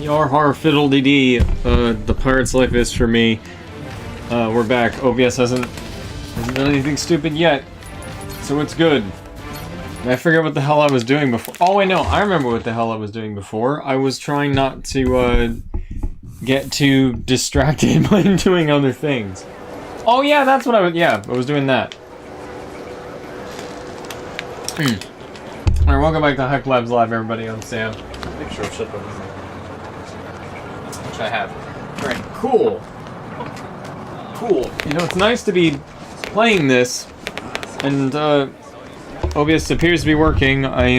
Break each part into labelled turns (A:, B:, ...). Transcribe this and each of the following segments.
A: YARRRRR fiddle-dee-dee, the pirate's life is for me. We're back. OBS hasn't done anything stupid yet, so it's good. I forget what the hell I was doing before. Oh wait, no, I remember what the hell I was doing before. I was trying not to, get too distracted by doing other things. Oh yeah, that's what I was doing that. Alright, welcome back to Hype Labs Live, everybody. I'm Sam. Make sure I've shut the window. Which I have. Alright, cool. Cool. You know, it's nice to be playing this, and, OBS appears to be working. I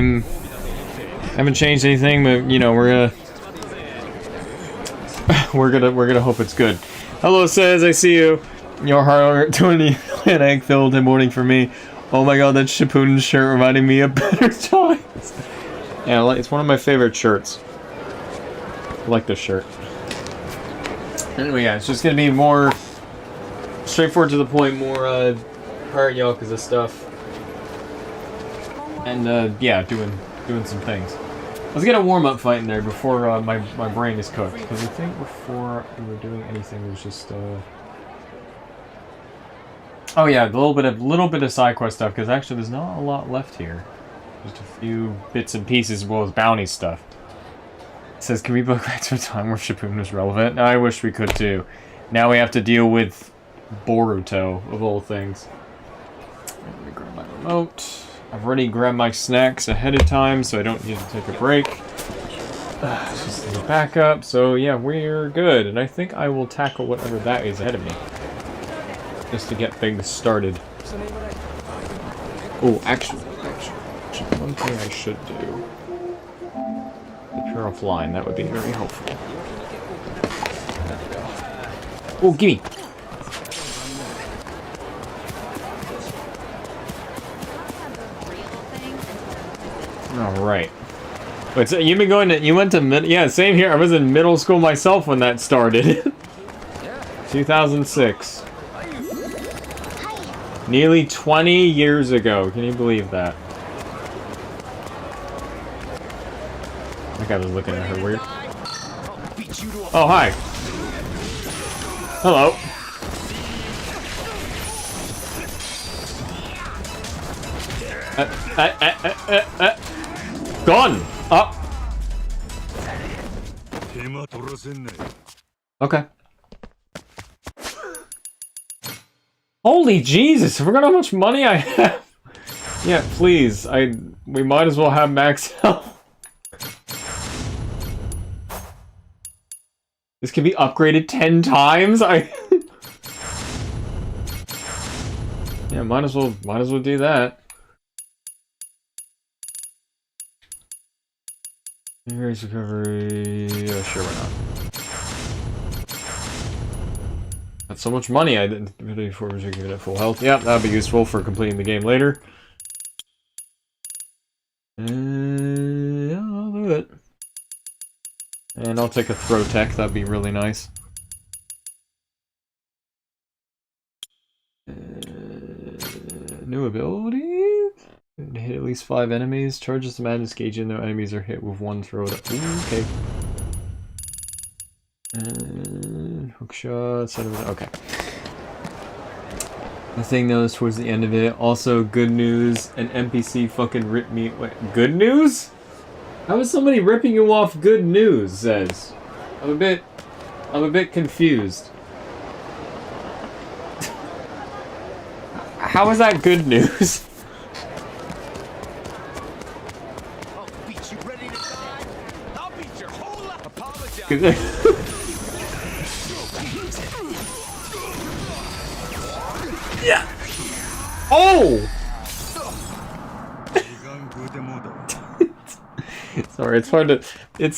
A: haven't changed anything, but, you know, we're gonna hope it's good. Hello, Says, I see you. YARRRRR 20 an egg filled in morning for me. Oh my god, that Shippuden shirt reminding me of better times. Yeah, it's one of my favorite shirts. I like this shirt. Anyway, yeah, it's just gonna be more straightforward to the point, more, Pirate Yakuza stuff. And, yeah, doing some things. Let's get a warm-up fight in there before, my brain is cooked. Because I think before we were doing anything, it was just, oh yeah, a little bit of side quest stuff, because actually there's not a lot left here. Just a few bits and pieces as well as bounty stuff. It says, can we book back to a time where Shippuden was relevant? I wish we could too. Now we have to deal with Boruto, of all things. Let me grab my remote. I've already grabbed my snacks ahead of time, so I don't need to take a break. Just take a backup, so yeah, we're good. And I think I will tackle whatever that is ahead of me. Just to get things started. Oh, actually, one thing I should do. Appear offline, that would be very helpful. There we go. Oh, gimme! Alright. Wait, so you've been going to, you went to yeah, same here. I was in middle school myself when that started. 2006. Nearly 20 years ago. Can you believe that? That guy was looking at her weird. Oh, hi. Hello. Gone! Up! Okay. Holy Jesus! I forgot how much money I have! Yeah, please. We might as well have max health. This can be upgraded 10 times? Yeah, might as well do that. Increase recovery. Yeah, sure, why not? That's so much money I didn't really before we should give it at full health. Yep, that'll be useful for completing the game later. And yeah, I'll do it. And I'll take a throw tech, that'd be really nice. New ability? Hit at least 5 enemies. Charges the madness gauge and no enemies are hit with one throw. Ooh, okay. Hook shot, okay. The thing though is towards the end of it. Also, good news. An NPC fucking ripped me. Wait, good news? How is somebody ripping you off good news, says? I'm a bit confused. How is that good news? Yeah. Oh! Sorry, it's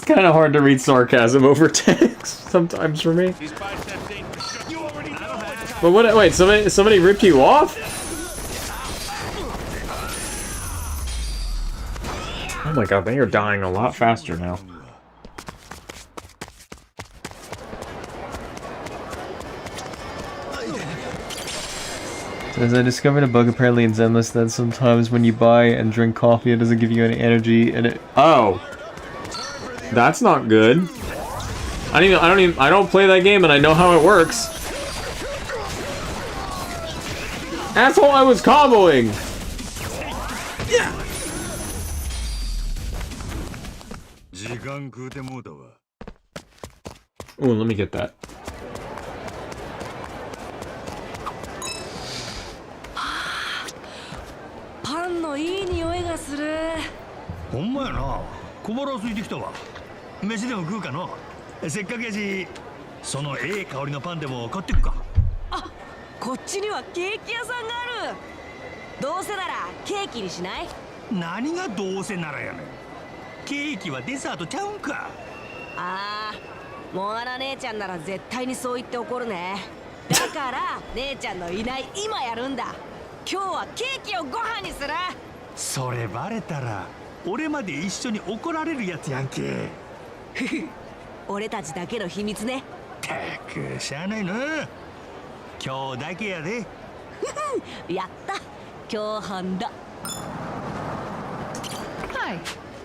A: kind of hard to read sarcasm over text sometimes for me. But what, wait, somebody ripped you off? Oh my god, they are dying a lot faster now. As I discovered a bug apparently in Zenless that sometimes when you buy and drink coffee it doesn't give you any energy and it— oh! That's not good. I don't play that game and I know how it works. Asshole, I was comboing! Ooh, let me get that.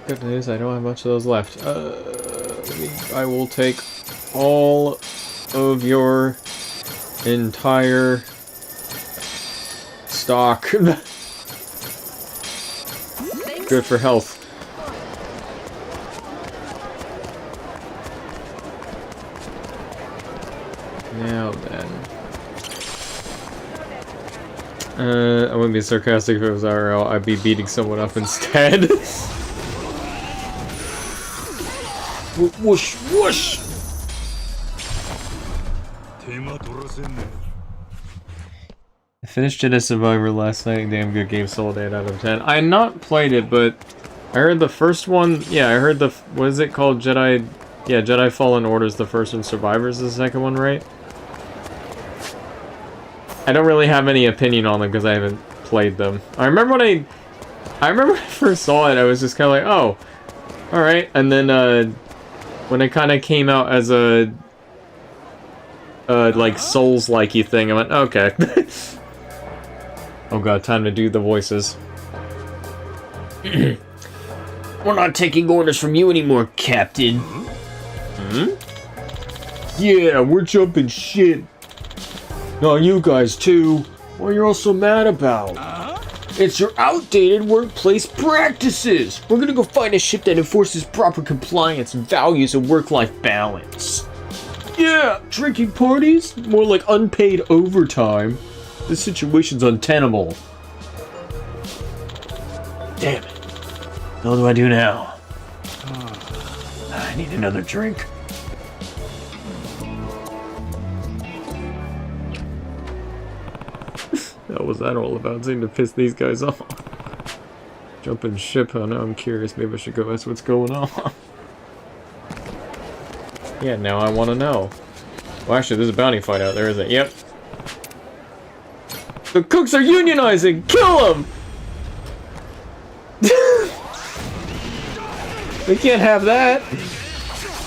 A: Good news, I don't have much of those left. I will take all of your entire stock. Good for health. Now then. I wouldn't be sarcastic if it was IRL. I'd be beating someone up instead. Whoosh, whoosh! I finished Jedi Survivor last night. Damn good game, sold 8 out of 10. I had not played it, but I heard the first one. Yeah, I heard the. What is it called? Jedi. Yeah, Jedi Fallen Order is the first one. Survivor's the second one, right? I don't really have any opinion on them because I haven't played them. I remember when I first saw it, I was just kind of like, oh, all right. And then when it kind of came out as a like Souls-likey thing, I went, okay. Oh god, time to do the voices. We're not taking orders from you anymore, Captain. Hmm? Yeah, we're jumping shit. No, you guys too. What are you all so mad about? It's your outdated workplace practices. We're gonna go find a ship that enforces proper compliance, values, and work-life balance. Yeah, drinking parties? More like unpaid overtime. This situation's untenable. Damn it. What do I do now? I need another drink. What was that all about? Seemed to piss these guys off. Jumping ship, huh? Now I'm curious. Maybe I should go ask what's going on. Yeah, now I want to know. Well, actually, there's a bounty fight out there, isn't it? Yep. The cooks are unionizing! Kill them! We can't have that!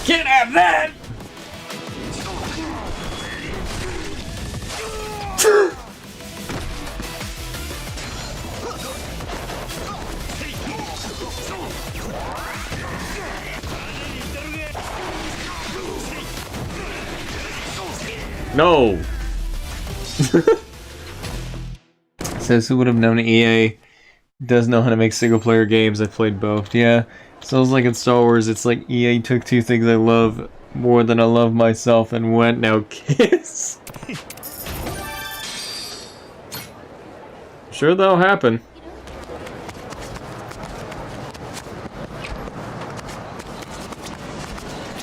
A: Can't have that! No! Says who would have known EA does know how to make single player games. I've played both. Yeah. Sounds like in Star Wars it's like EA took two things I love more than I love myself and went, now kiss. Sure that'll happen.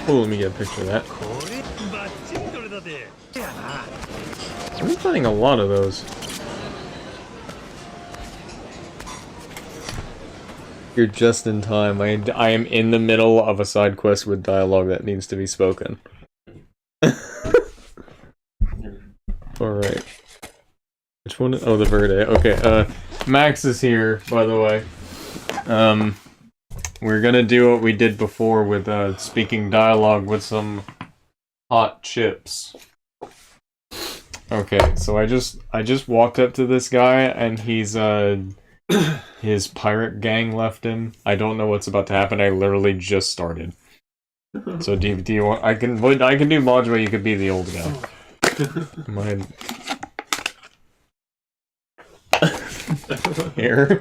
A: Oh, let me get a picture of that. I've been playing a lot of those. You're just in time. I am in the middle of a side quest with dialogue that needs to be spoken. Alright. Which one? Oh, the Verde. Okay, Max is here, by the way. We're gonna do what we did before with, speaking dialogue with some hot chips. Okay, so I just walked up to this guy, and he's, his pirate gang left him. I don't know what's about to happen. I literally just started. So do you want? I can do Majima. You could be the old guy. Mine. Here.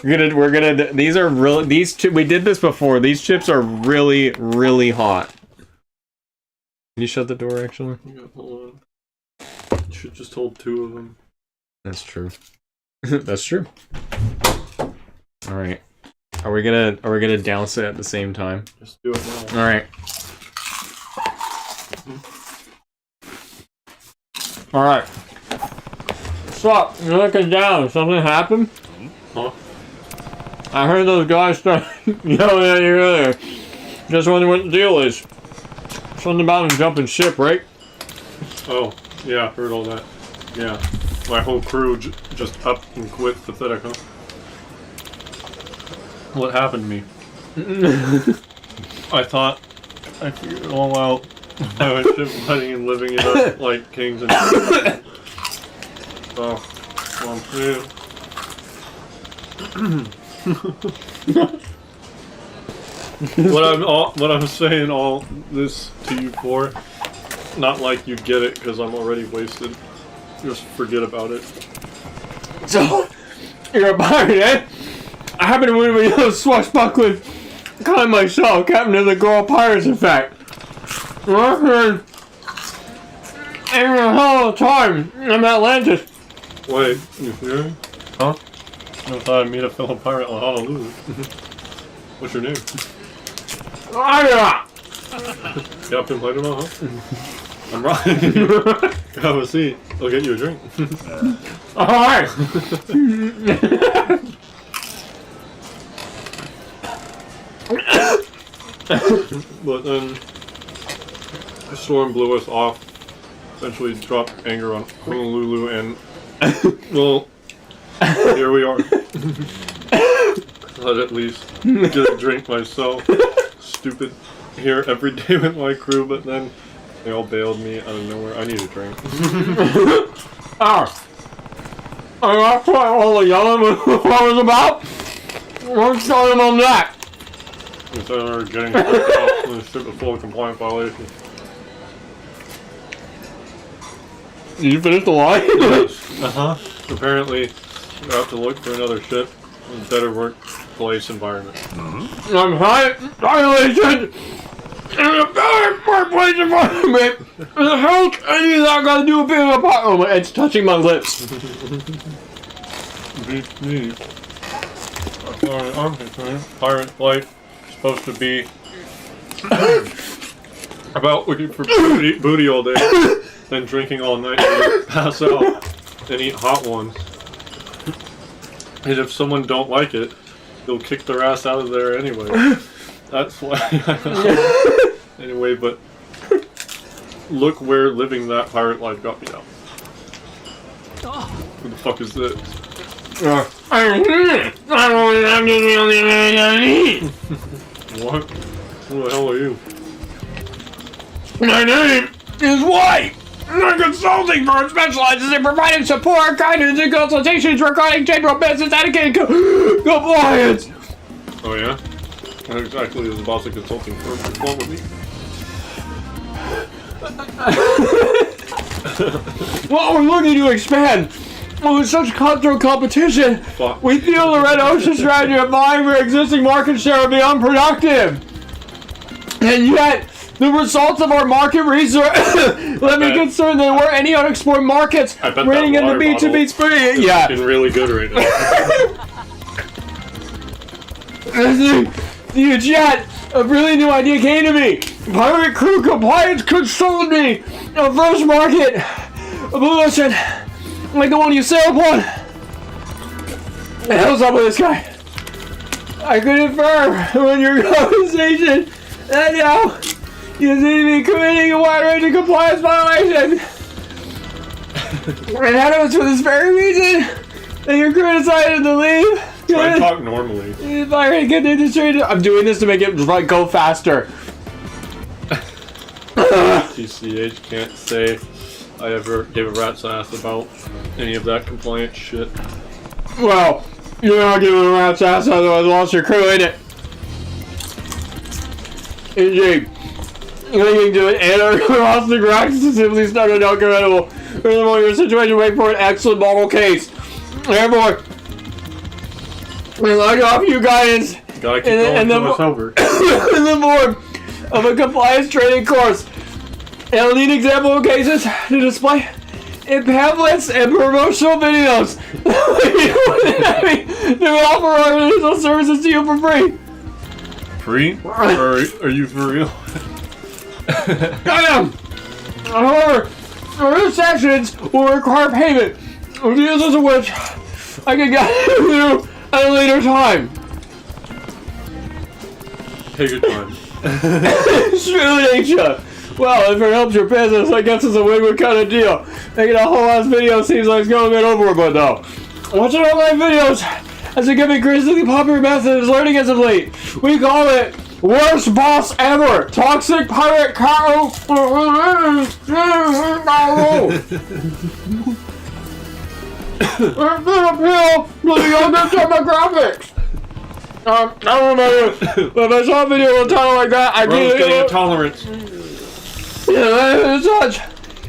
A: We're gonna. These are really. We did this before. These chips are really, really hot. Can you shut the door? Actually.
B: Yeah, hold on. You should just hold 2 of them.
A: That's true. That's true. All right. Are we gonna douse it at the same time?
B: Just do it now.
A: All right. All right. Stop! You're looking down. Something happened?
B: Huh?
A: I heard those guys start yelling at you earlier. Just wondering what the deal is. Something about them jumping ship, right?
B: Oh, yeah, heard all that. Yeah. My whole crew just up and quit. Pathetic, huh? What happened to me? I thought I figured it all out. I was ship fighting and living it up like kings and oh, well, what I'm saying all this to you for, not like you get it because I'm already wasted. Just forget about it.
A: So, you're a pirate, eh? I happen to win with those swashbuckling kind myself, captain of the Girl Pirates, in fact. Working in a hell of a time in Atlantis.
B: Wait, you hear me? Huh? I thought I'd meet a fellow pirate on Honolulu. What's your name? Captain Majima, huh? I'm right. Have a seat. I'll get you a drink.
A: Alright!
B: But then the storm blew us off. Eventually dropped anger on Honolulu and well, here we are. I'd at least get a drink myself. Stupid. Here every day with my crew, but then they all bailed me out of nowhere. I need a drink.
A: That's what all the yelling was about? What's telling them on that?
B: Instead of getting out and the ship is full of compliant violations.
A: Did you finish the line?
B: Yes. Apparently, we have to look for another ship in a better workplace environment.
A: I'm violation in a better workplace environment. The hell's any of that got to do with being a pirate? Oh, it's touching my lips.
B: Me. I'm concerned. Pirate life is supposed to be about looking for booty all day, then drinking all night and pass out and eat hot ones. And if someone don't like it, they'll kick their ass out of there anyway. That's why. Anyway, but look where living that pirate life got me now. Who the fuck is this? What? Who the hell are you?
A: My name is White. I'm a consulting firm specializes in providing support, guidance, and consultations regarding general business etiquette and compliance.
B: Oh yeah? What exactly is the boss of consulting firm perform with me?
A: Well, we're looking to expand. With such cutthroat competition, we feel the Red Ocean strategy of buying for existing market share would be unproductive. And yet, the results of our market research let me concerned there weren't any unexplored markets running in the B2B space. Yeah.
B: It's really good right now.
A: Yet, a really new idea came to me. Pirate crew compliance consulted me. A first market, a blue ocean, like the one you sail upon. What the hell's up with this guy? I could infer from your conversation that now you seem to be committing a wide range of compliance violations. And that it was for this very reason that your crew decided to leave.
B: Try to talk normally.
A: I'm doing this to make it go faster.
B: TCH can't say I ever gave a rat's ass about any of that compliance shit.
A: Well, you're not giving a rat's ass, otherwise I lost your crew, ain't it?
C: Indeed. Linking to an anarchistic racks to simply start an incredible. Furthermore, your situation make for an excellent model case. Therefore, I offer you guidance
B: Gotta keep going till it's over.
C: in the form of a compliance training course. And I'll need example cases to display in pamphlets and promotional videos. To offer our additional services to you for free.
B: Free? Or are you for real?
C: I am. However, these sections will require payment, the uses of which I can get you at a later time.
B: Take your time.
C: Surely, ain't ya? Well, if it helps your business, I guess it's a win-win kind of deal. Making a whole ass video seems like it's going a bit overboard though. Watching online videos has become increasingly popular method of learning as of late. We call it worst boss ever. Toxic pirate cow. It's an appeal to the younger demographics. I don't know, but if I saw a video with a title like that, I'd
B: Bro's getting a tolerance.
C: Yeah, and such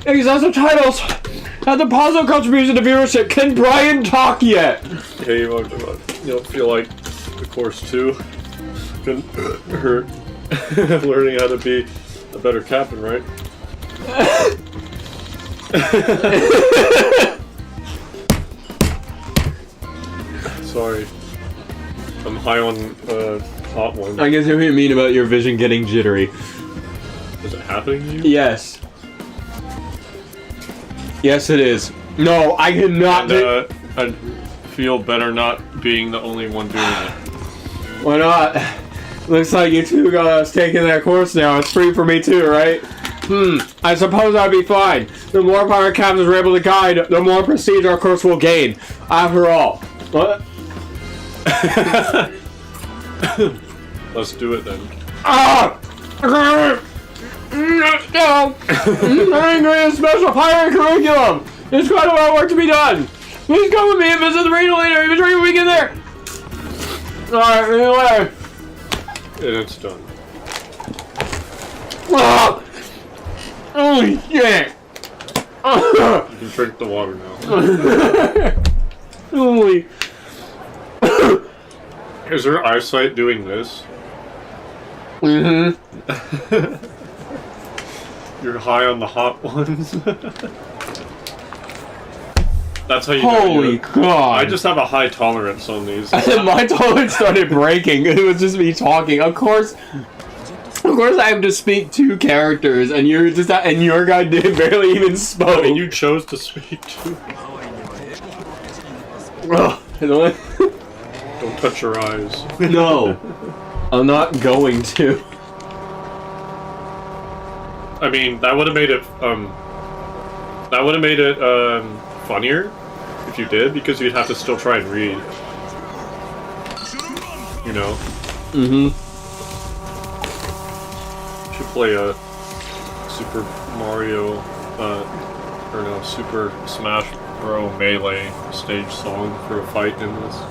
C: excessive titles have the positive contribution to viewership. Can Brian talk yet?
B: Yeah, you don't feel like the course 2 can hurt learning how to be a better captain, right? Sorry. I'm high on hot one.
C: I guess what you mean about your vision getting jittery.
B: Is it happening to you?
C: Yes. Yes, it is. No, I cannot.
B: And, I feel better not being the only one doing it.
C: Why not? Looks like you two guys taking that course now. It's free for me too, right? I suppose I'd be fine. The more pirate captains we're able to guide, the more prestige our course will gain. After all. What?
B: Let's do it then.
C: Ah! No! A special pirate curriculum! There's quite a lot of work to be done! Please come with me and visit the regional leader between we get there! Alright, anyway.
B: And it's done.
C: Ah! Holy shit!
B: You can drink the water now.
C: Holy.
B: Is there eyesight doing this?
C: Mm-hmm.
B: You're high on the hot ones. That's how you
C: Holy
B: do it.
C: God.
B: I just have a high tolerance on these.
C: My tolerance started breaking. It was just me talking. Of course, I have to speak two characters, and you're just and your guy did barely even spoke.
B: And you chose to speak to.
C: Don't
B: touch your eyes.
C: No, I'm not going to.
B: I mean, that would have made it. Funnier if you did, because you'd have to still try and read. You know. Should play a Super Mario, or no, Super Smash Bros. Melee stage song for a fight in this.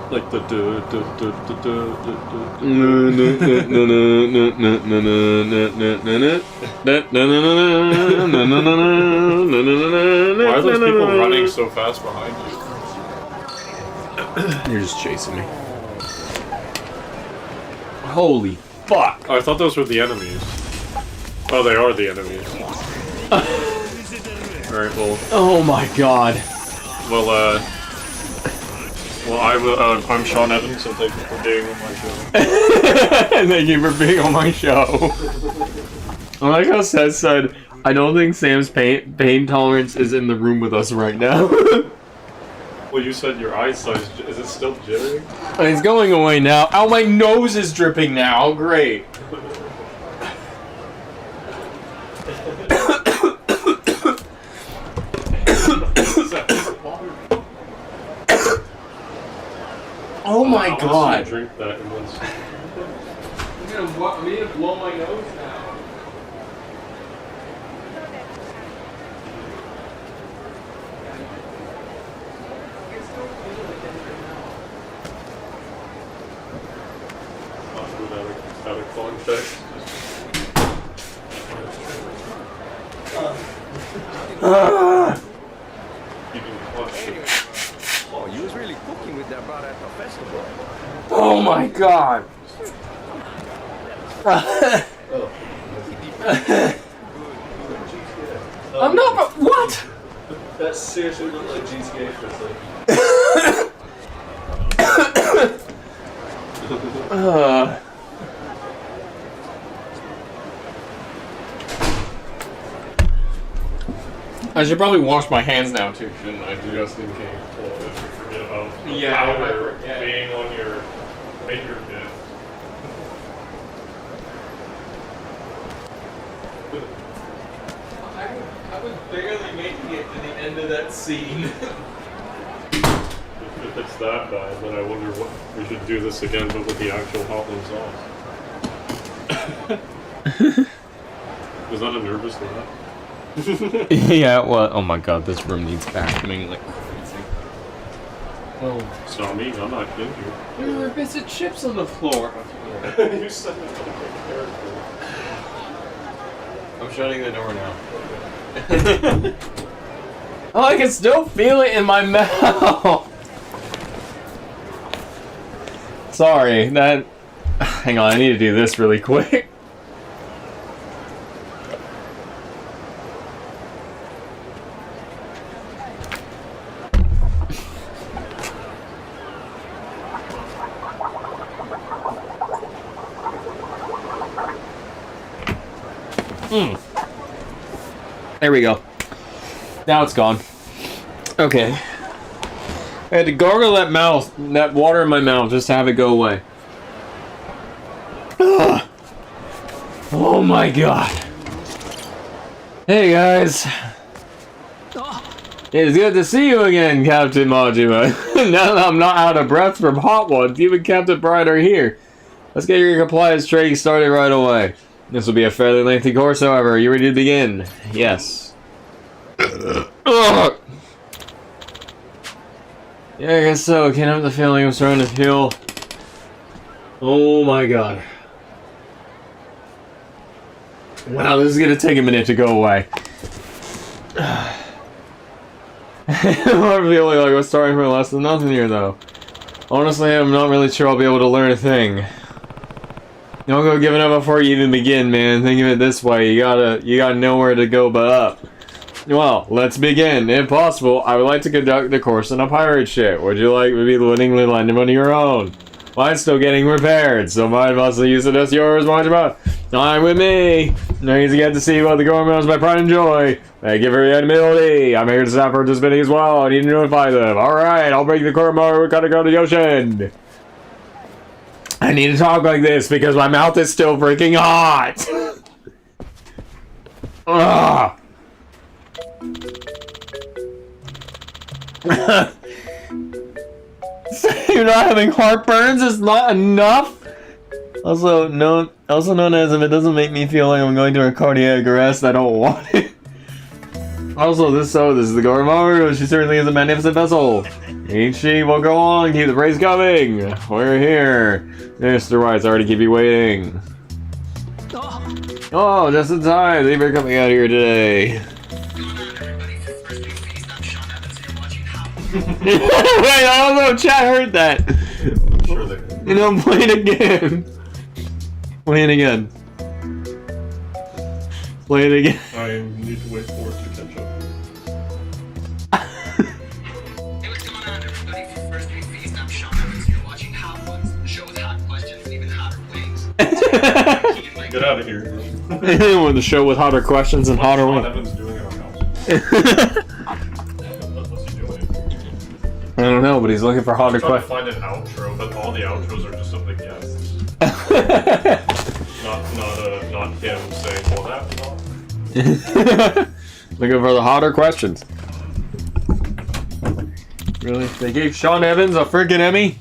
B: Like the Why are those people running so fast behind you?
C: You're just chasing me. Holy fuck!
B: Oh, I thought those were the enemies. Oh, they are the enemies. Alright, well...
C: Oh my god.
B: Well, I'm Sean Evans, and thank you for being on my show.
C: Thank you for being on my show. I like how Seth said, I don't think Sam's pain tolerance is in the room with us right now.
B: Well, you said your eyesight is it still jittering?
C: It's going away now. Ow, my nose is dripping now. Great. Oh my god.
B: Drink that in one second.
C: I'm gonna blow my nose now.
B: Out of Spawn checks.
D: Oh, you was really cooking with that brother at the festival.
C: Oh my god. I'm not. What?
B: That seriously looked like GTA Crystal.
C: I should probably wash my hands now too, shouldn't I?
B: Just in case. Well, if you forget about the
C: Yeah,
B: powder
C: I forget.
B: being on your fingertip.
C: I was barely making it to the end of that scene.
B: If it's that bad, then I wonder what we should do this again, but with the actual hot ones off. Was that a nervous laugh?
C: Yeah, well, oh my god, this room needs vacuuming like crazy.
B: Well, it's not me, I'm not in here.
C: There were bits of chips on the floor.
B: You said it like a character.
C: I'm shutting the door now. Oh, I can still feel it in my mouth. Sorry, that... Hang on, I need to do this really quick. There we go. Now it's gone. Okay. I had to gargle that water in my mouth just to have it go away. Ugh. Oh my god. Hey guys. It's good to see you again, Captain Majima. Now that I'm not out of breath from hot ones, you and Captain Bright are here. Let's get your compliance training started right away. This will be a fairly lengthy course, however. Are you ready to begin? Yes. Yeah, I guess so. Can't have the feeling I'm starting to feel... Oh my god. Wow, this is gonna take a minute to go away. I'm feeling like I'm starting from less than nothing here, though. Honestly, I'm not really sure I'll be able to learn a thing. Don't go giving up before you even begin, man. Think of it this way, you got nowhere to go but up. Well, let's begin. If possible, I would like to conduct the course on a pirate ship. Would you like to be willingly lend one of your own? Mine's still getting repaired, so mine must use it as yours, Majima. I'm with me. Nice to get to see what the government is my pride and joy. Thank you for your admittedly. I'm here to stop participating as well. I need to notify them. Alright, I'll break the court more. We gotta go to the ocean. I need to talk like this because my mouth is still freaking hot. Ugh. You're not having heartburns is not enough. Also known as if it doesn't make me feel like I'm going to a cardiac arrest, I don't want it. Also, this is the Gormaru. She certainly is a magnificent vessel. Ain't she? Well, go on, keep the praise coming. We're here. Mr. White's already keep you waiting. Oh, just in time. Thank you for coming out here today. Wait, I don't know if chat heard that.
B: Sure they
C: You know, play it again. Play it again. Play it again.
B: I need to wait for it to catch up.
E: Hey, what's going on, everybody? For First Week Feast, I'm Sean Evans. You're watching Hot Ones, the show with hot questions and even hotter wings.
B: Get out of here.
C: With the show with hotter questions and hotter
B: What
C: wings.
B: Evan's doing at our house? What's he doing?
C: I don't know, but he's looking for hotter
B: I'm trying to
C: questions.
B: find an outro, but all the outros are just of the guests. Not him saying, well, that's not.
C: Looking for the hotter questions. Really? They gave Sean Evans a freaking Emmy?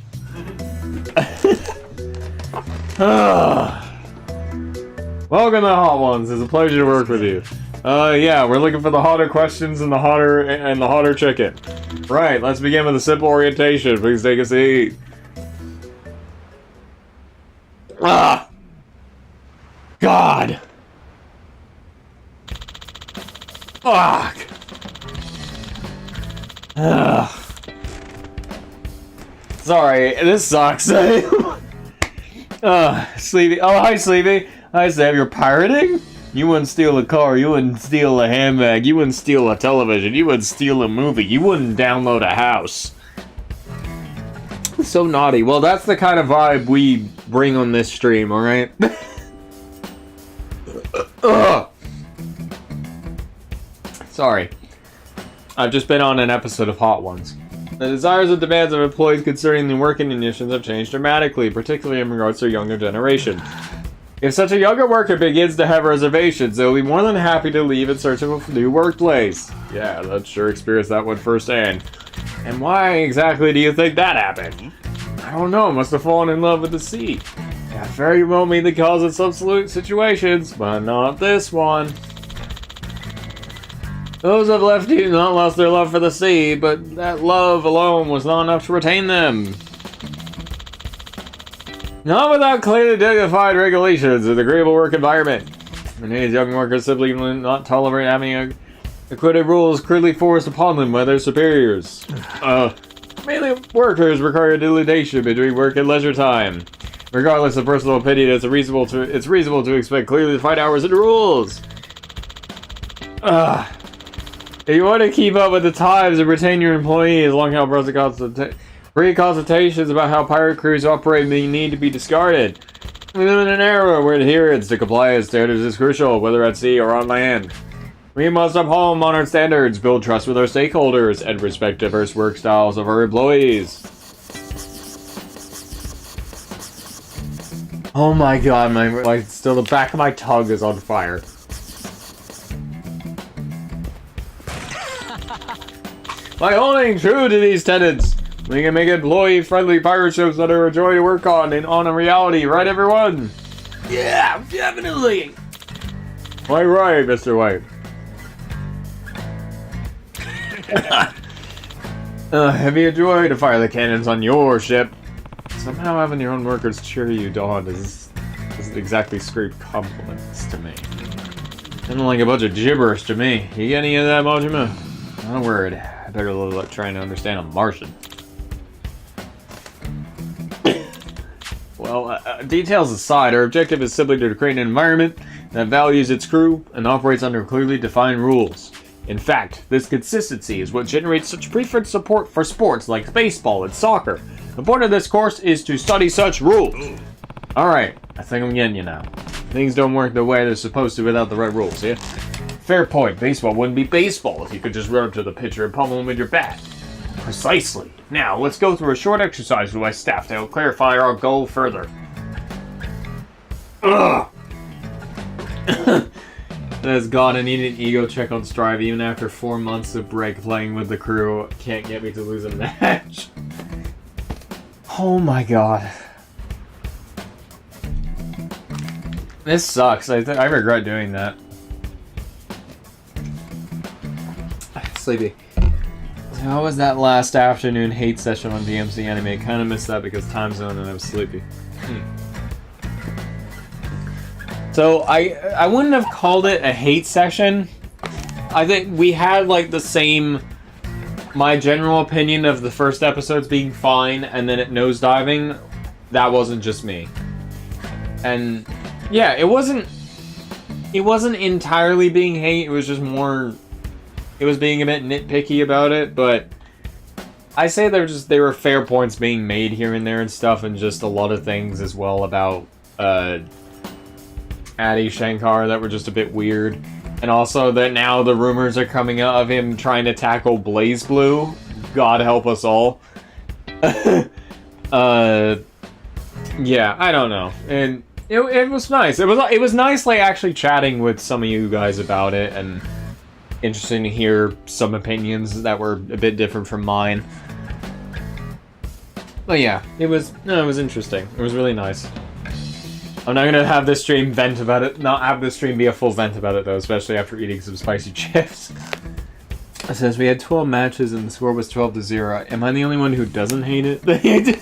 C: Welcome to Hot Ones. It's a pleasure to work with you. Yeah, we're looking for the hotter questions and the hotter chicken. Right, let's begin with a simple orientation. Please take a seat. Ah! God! Fuck! Ugh. Sorry, this sucks. Sleepy. Oh, hi, Sleepy. Hi, Sam. You're pirating? You wouldn't steal a car. You wouldn't steal a handbag. You wouldn't steal a television. You wouldn't steal a movie. You wouldn't download a house. So naughty. Well, that's the kind of vibe we bring on this stream, alright? Sorry. I've just been on an episode of Hot Ones. The desires and demands of employees concerning the working conditions have changed dramatically, particularly in regards to a younger generation. If such a younger worker begins to have reservations, they'll be more than happy to leave in search of a new workplace. Yeah, let's sure experience that one firsthand. And why exactly do you think that happened? I don't know, must have fallen in love with the sea. That very well may be the cause in some situations, but not this one. Those have left you not lost their love for the sea, but that love alone was not enough to retain them. Not without clearly dignified regulations and agreeable work environment. And these young workers simply will not tolerate having acquitted rules clearly forced upon them by their superiors. Mainly workers require a delineation between work and leisure time. Regardless of personal opinion, it's reasonable to expect clearly defined hours and rules. If you want to keep up with the times and retain your employees, free consultations about how pirate crews operate may need to be discarded. We live in an era where adherence to compliance standards is crucial, whether at sea or on land. We must uphold modern standards, build trust with our stakeholders, and respect diverse work styles of our employees. Oh my god, still the back of my tongue is on fire. By holding true to these tenets, we can make employee-friendly pirate ships that are a joy to work on and on a reality, right everyone? Yeah, definitely! Quite right, Mr. White. Have you enjoyed to fire the cannons on your ship? Somehow having your own workers cheer you on doesn't exactly scream compliments to me. Sounding like a bunch of gibberish to me. You get any of that, Majima? Not a word. I better look trying to understand a Martian. Well, details aside, our objective is simply to create an environment that values its crew and operates under clearly defined rules. In fact, this consistency is what generates such preferred support for sports like baseball and soccer. The point of this course is to study such rules. Alright, I think I'm getting you now. Things don't work the way they're supposed to without the right rules, yeah? Fair point, baseball wouldn't be baseball if you could just run up to the pitcher and pummel him with your bat. Precisely. Now, let's go through a short exercise with my staff to help clarify our goal further. Ugh! That's God, I need an ego check on Strive even after 4 months of break playing with the crew. Can't get me to lose a match. Oh my god. This sucks. I regret doing that. Sleepy. How was that last afternoon hate session on DMC Anime? Kind of missed that because time zone and I was sleepy. So I wouldn't have called it a hate session. I think we had like the same, my general opinion of the first episodes being fine and then it nosediving. That wasn't just me. And yeah, it wasn't entirely being hate. It was just more, it was being a bit nitpicky about it, but I say there were fair points being made here and there and stuff, and just a lot of things as well about Adi Shankar that were just a bit weird. And also that now the rumors are coming out of him trying to tackle Blaze Blue. God help us all. Yeah, I don't know. And it was nice. It was nice like actually chatting with some of you guys about it, and interesting to hear some opinions that were a bit different from mine. But yeah, it was interesting. It was really nice. I'm not gonna have this stream vent about it. Not have this stream be a full vent about it though, especially after eating some spicy chips. It says we had 12 matches and the score was 12-0. Am I the only one who doesn't hate it?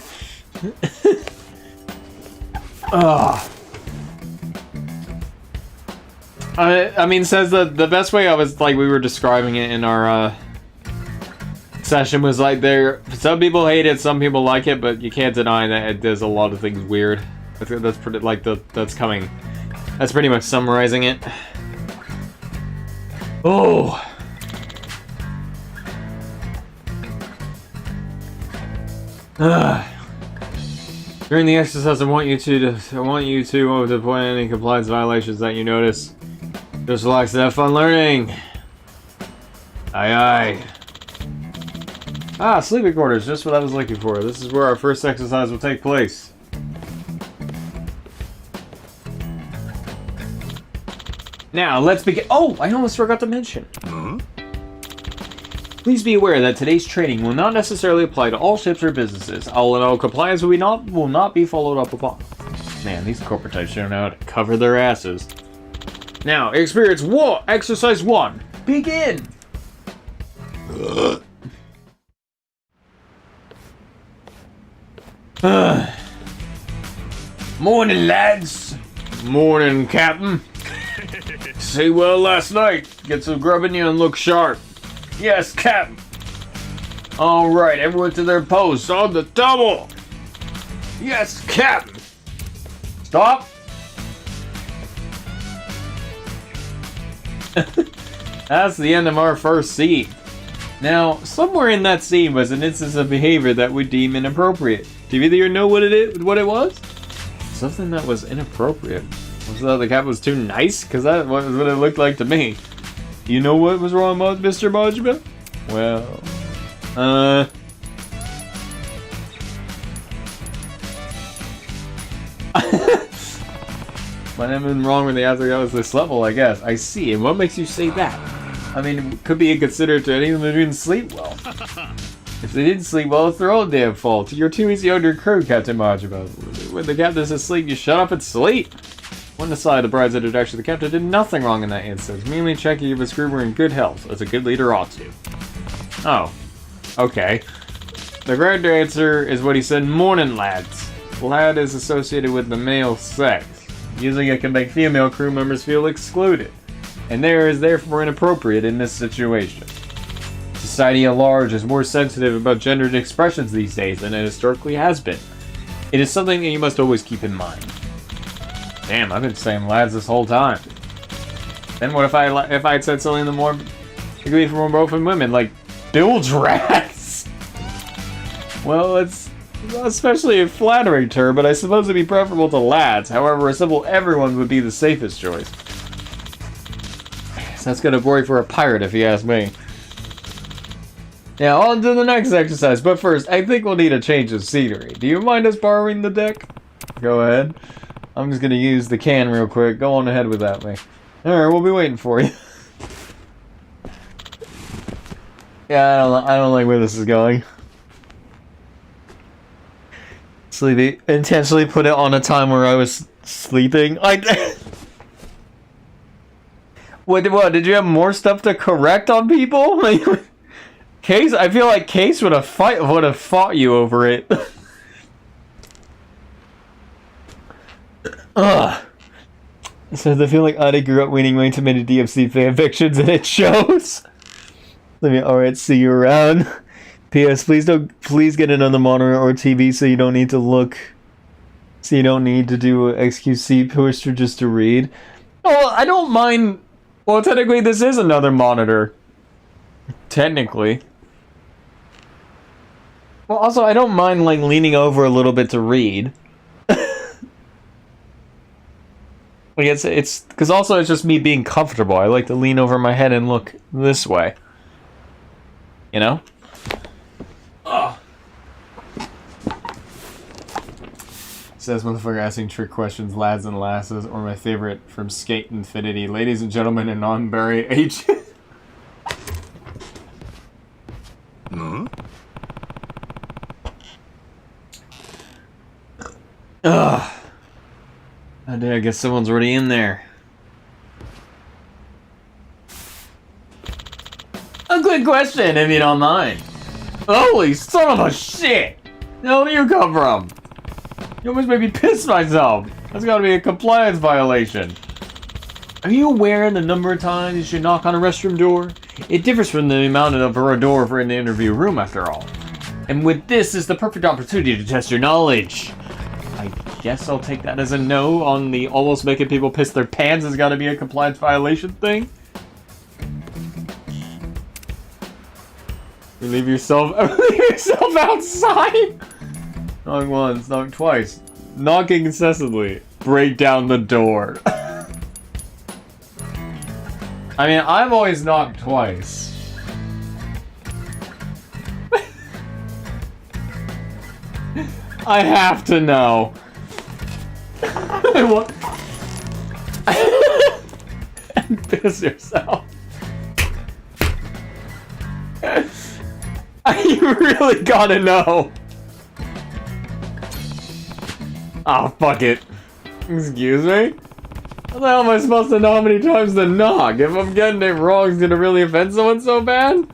A: I mean, says that the best way I was like we were describing it in our session was like some people hate it, some people like it, but you can't deny that it does a lot of things weird. That's pretty like that's pretty much summarizing it. Oh. During the exercise, I want you to point any compliance violations that you notice. Just relax and have fun learning. Aye aye. Ah, sleeping quarters, just what I was looking for. This is where our first exercise will take place. Now, let's begin. Oh, I almost forgot to mention. Please be aware that today's training will not necessarily apply to all ships or businesses. All in all, compliance will not be followed up upon. Man, these corporate types don't know how to cover their asses. Now, experience exercise 1. Begin! Morning, lads. Morning, Captain. Say well last night. Get some grub in you and look sharp. Yes, Captain. Alright, everyone to their posts on the double. Yes, Captain. Stop. That's the end of our first scene. Now, somewhere in that scene was an instance of behavior that we deem inappropriate. Do you either know what it was? Something that was inappropriate. Was that the cap was too nice? Because that was what it looked like to me. You know what was wrong with Mr. Majima? Well, might have been wrong when they asked that was this level, I guess. I see. And what makes you say that? I mean, it could be inconsiderate to anyone who didn't sleep well. If they didn't sleep well, it's their own damn fault. You're too easy on your crew, Captain Majima. When the captain's asleep, you shut up and sleep. One aside, the bride's introduction, the captain did nothing wrong in that instance, mainly checking if his crew were in good health, as a good leader ought to. Oh. Okay. The correct answer is what he said, morning, lads. Lad is associated with the male sex. Using it can make female crew members feel excluded, and there is therefore inappropriate in this situation. Society at large is more sensitive about gendered expressions these days than it historically has been. It is something that you must always keep in mind. Damn, I've been saying lads this whole time. Then what if I had said something it could be for both women, like bilge rats? Well, it's especially a flattering term, but I suppose it'd be preferable to lads. However, a simple everyone would be the safest choice. So that's gonna worry for a pirate, if you ask me. Now, on to the next exercise, but first, I think we'll need a change of scenery. Do you mind us borrowing the deck? Go ahead. I'm just gonna use the can real quick. Go on ahead with that, mate. Alright, we'll be waiting for you. Yeah, I don't like where this is going. Sleepy. Intentionally put it on a time where I was sleeping. What, did you have more stuff to correct on people? Case, I feel like Case would have fought you over it. Ugh. Says I feel like Adi grew up reading way too many DFC fanfictions and it shows. Alright, see you around. P.S. Please get another monitor or TV so you don't need to do a XQC push just to read. Oh, I don't mind. Well, technically this is another monitor. Technically. Well, also I don't mind like leaning over a little bit to read. Like it's because also it's just me being comfortable. I like to lean over my head and look this way. You know? Oh. Says motherfucker asking trick questions, lads and lasses, or my favorite from Skate Infinity. Ladies and gentlemen, and non-Barry H. Ugh. I guess someone's already in there. A good question, if you don't mind. Holy son of a shit! Where do you come from? You almost made me piss myself. That's gotta be a compliance violation. Are you aware of the number of times you should knock on a restroom door? It differs from the amount of a door for an interview room, after all. And with this is the perfect opportunity to test your knowledge. I guess I'll take that as a no on the almost making people piss their pants has got to be a compliance violation thing. You leave yourself outside. Knock once, knock twice. Knocking incessantly. Break down the door. I mean, I've always knocked twice. I have to know. What? And piss yourself. You really gotta know. Oh, fuck it. Excuse me? How the hell am I supposed to know how many times to knock? If I'm getting it wrong, it's gonna really offend someone so bad?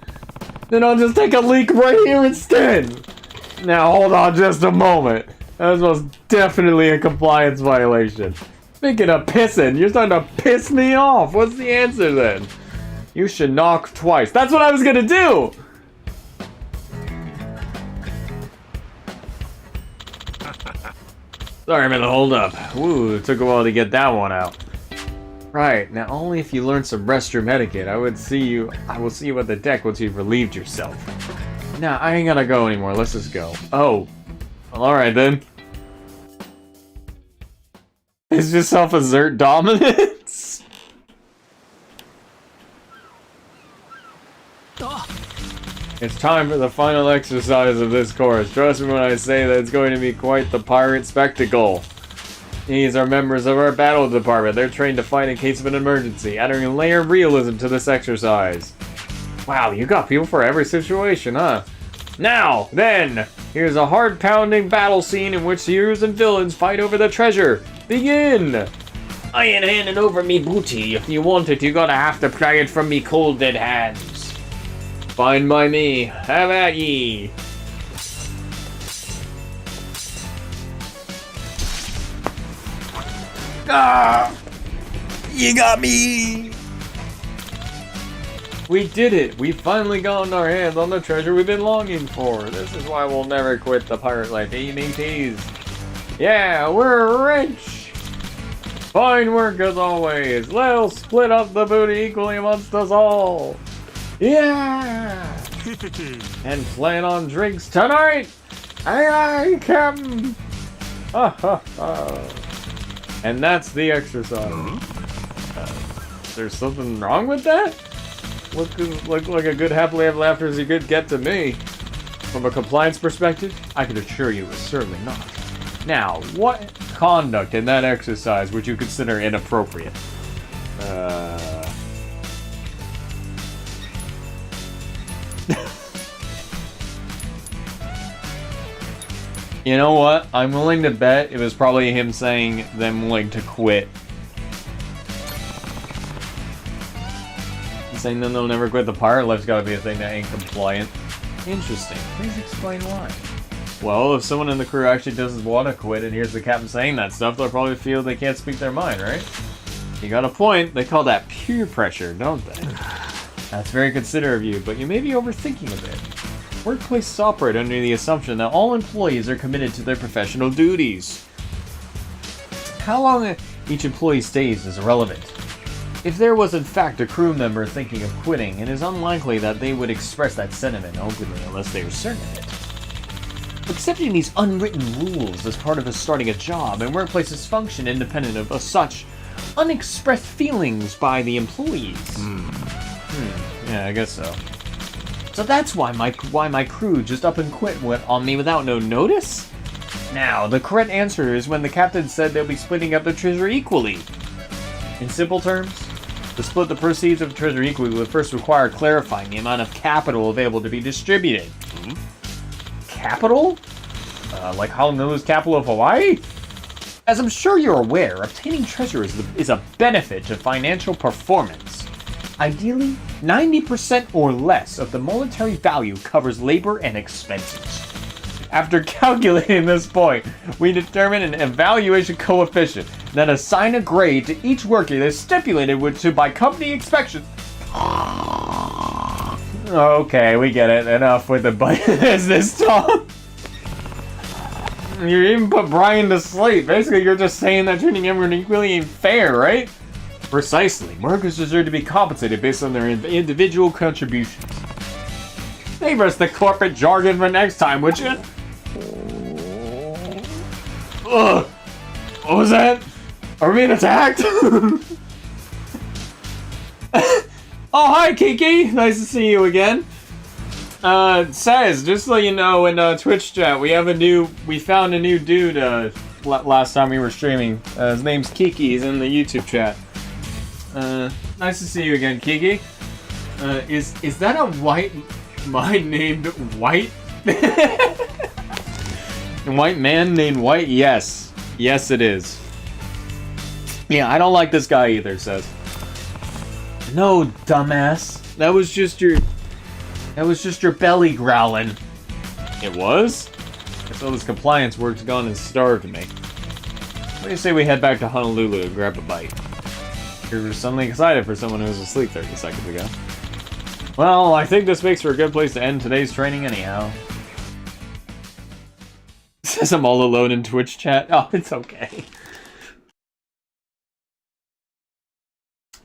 A: Then I'll just take a leak right here instead. Now hold on just a moment. That's most definitely a compliance violation. Speaking of pissing, you're starting to piss me off. What's the answer then? You should knock twice. That's what I was gonna do! Sorry about the hold up. Ooh, it took a while to get that one out. Right, now only if you learn some restroom etiquette. I will see you at the deck once you've relieved yourself. Nah, I ain't gonna go anymore. Let's just go. Oh. Well, alright then. Is this self-assert dominance? It's time for the final exercise of this course. Trust me when I say that it's going to be quite the pirate spectacle. These are members of our battle department. They're trained to fight in case of an emergency, adding a layer of realism to this exercise. Wow, you got people for every situation, huh? Now, then, here's a heart-pounding battle scene in which heroes and villains fight over the treasure. Begin! I ain't handing over me booty. If you want it, you gotta have to pry it from me cold dead hands. Fine by me. Have at ye. Ah! You got me! We did it! We finally gotten our hands on the treasure we've been longing for. This is why we'll never quit the pirate life. ABTs. Yeah, we're rich! Fine work as always. Let's split up the booty equally amongst us all. Yeah! And plan on drinks tonight? Aye aye, Captain! Ha ha ha. And that's the exercise. There's something wrong with that? Look like a good happily ever after as you could get to me. From a compliance perspective, I can assure you it's certainly not. Now, what conduct in that exercise would you consider inappropriate? You know what? I'm willing to bet it was probably him saying them willing to quit. Saying then they'll never quit the pirate life's gotta be a thing that ain't compliant. Interesting. Please explain why. Well, if someone in the crew actually doesn't want to quit and hears the captain saying that stuff, they'll probably feel they can't speak their mind, right? You got a point. They call that peer pressure, don't they? That's very considerate of you, but you may be overthinking a bit. Workplaces operate under the assumption that all employees are committed to their professional duties. How long each employee stays is irrelevant. If there was in fact a crew member thinking of quitting, it is unlikely that they would express that sentiment openly unless they were certain of it. Accepting these unwritten rules as part of starting a job and workplaces function independent of such unexpressed feelings by the employees. Yeah, I guess so. So that's why my crew just up and quit went on me without no notice? Now, the correct answer is when the captain said they'll be splitting up the treasure equally. In simple terms, to split the proceeds of the treasure equally would first require clarifying the amount of capital available to be distributed. Capital? Like Honolulu's capital of Hawaii? As I'm sure you're aware, obtaining treasure is a benefit to financial performance. Ideally, 90% or less of the monetary value covers labor and expenses. After calculating this point, we determine an evaluation coefficient. then assign a grade to each worker that's stipulated by company inspection. Okay, we get it. Enough with the business talk. You even put Brian to sleep. Basically, you're just saying that treating everyone equally ain't fair, right? Precisely. Workers deserve to be compensated based on their individual contributions. Save us the corporate jargon for next time, would you? Ugh. What was that? Are we being attacked? Oh, hi, Kiki. Nice to see you again. Says, just so you know, in Twitch chat, we found a new dude last time we were streaming. His name's Kiki. He's in the YouTube chat. Nice to see you again, Kiki. Is that a white man named White? A white man named White? Yes. Yes, it is. Yeah, I don't like this guy either, says. No, dumbass. That was just your belly growling. It was? I saw this compliance work's gone and starved me. What do you say we head back to Honolulu and grab a bite? You're suddenly excited for someone who was asleep 30 seconds ago. Well, I think this makes for a good place to end today's training anyhow. Says I'm all alone in Twitch chat. Oh, it's okay.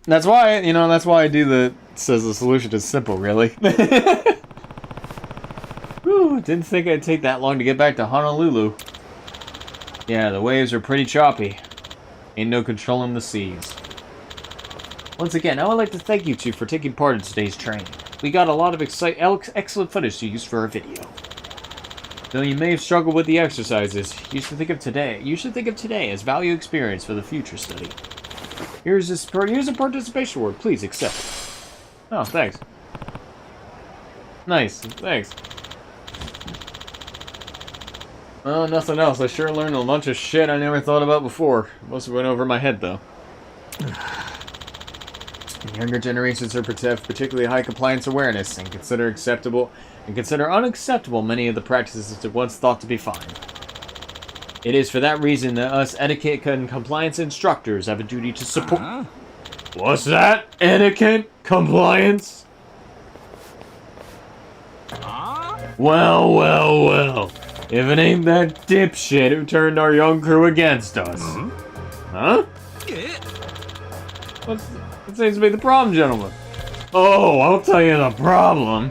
A: That's why, that's why I do says the solution is simple, really. Whew, didn't think it'd take that long to get back to Honolulu. Yeah, the waves are pretty choppy. Ain't no controlling the seas. Once again, I would like to thank you two for taking part in today's training. We got a lot of excellent footage to use for our video. Though you may have struggled with the exercises, you should think of today as value experience for the future study. Here's a participation award. Please accept. Oh, thanks. Nice. Thanks. Well, nothing else. I sure learned a bunch of shit I never thought about before. Most of it went over my head, though. Younger generations have particularly high compliance awareness and consider unacceptable many of the practices that once thought to be fine. It is for that reason that us etiquette and compliance instructors have a duty to support... What's that? Etiquette? Compliance? Well. If it ain't that dipshit who turned our young crew against us. Huh? What seems to be the problem, gentlemen? Oh, I'll tell you the problem.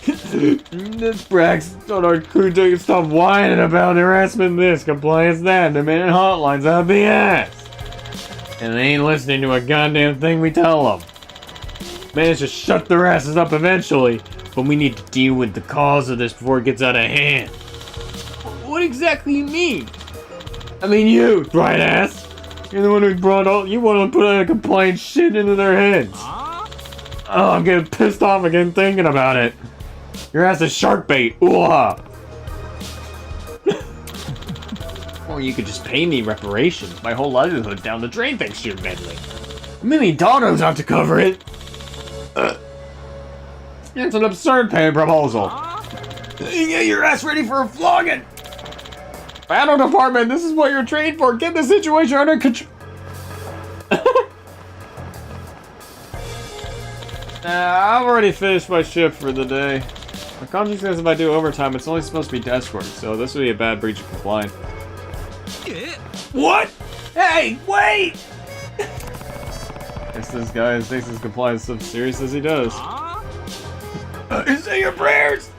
A: This Brax told our crew to stop whining about harassment this, compliance that, demanding hotlines out the ass. And they ain't listening to a goddamn thing we tell them. Managed to shut their asses up eventually, but we need to deal with the cause of this before it gets out of hand. What exactly you mean? I mean you, right ass. You're the one who you want to put all that compliance shit into their heads. Oh, I'm getting pissed off again thinking about it. Your ass is shark bait. Ooh-ha. Or you could just pay me reparations. My whole livelihood down the drain thanks to your meddling. $1 million have to cover it. It's an absurd paying proposal. You get your ass ready for a flogging. Battle department, this is what you're trained for. Get the situation under control. I've already finished my shift for the day. My contract says if I do overtime, it's only supposed to be desk work, so this would be a bad breach of compliance. What? Hey, wait! Guess this guy takes his compliance so serious as he does. Say your prayers!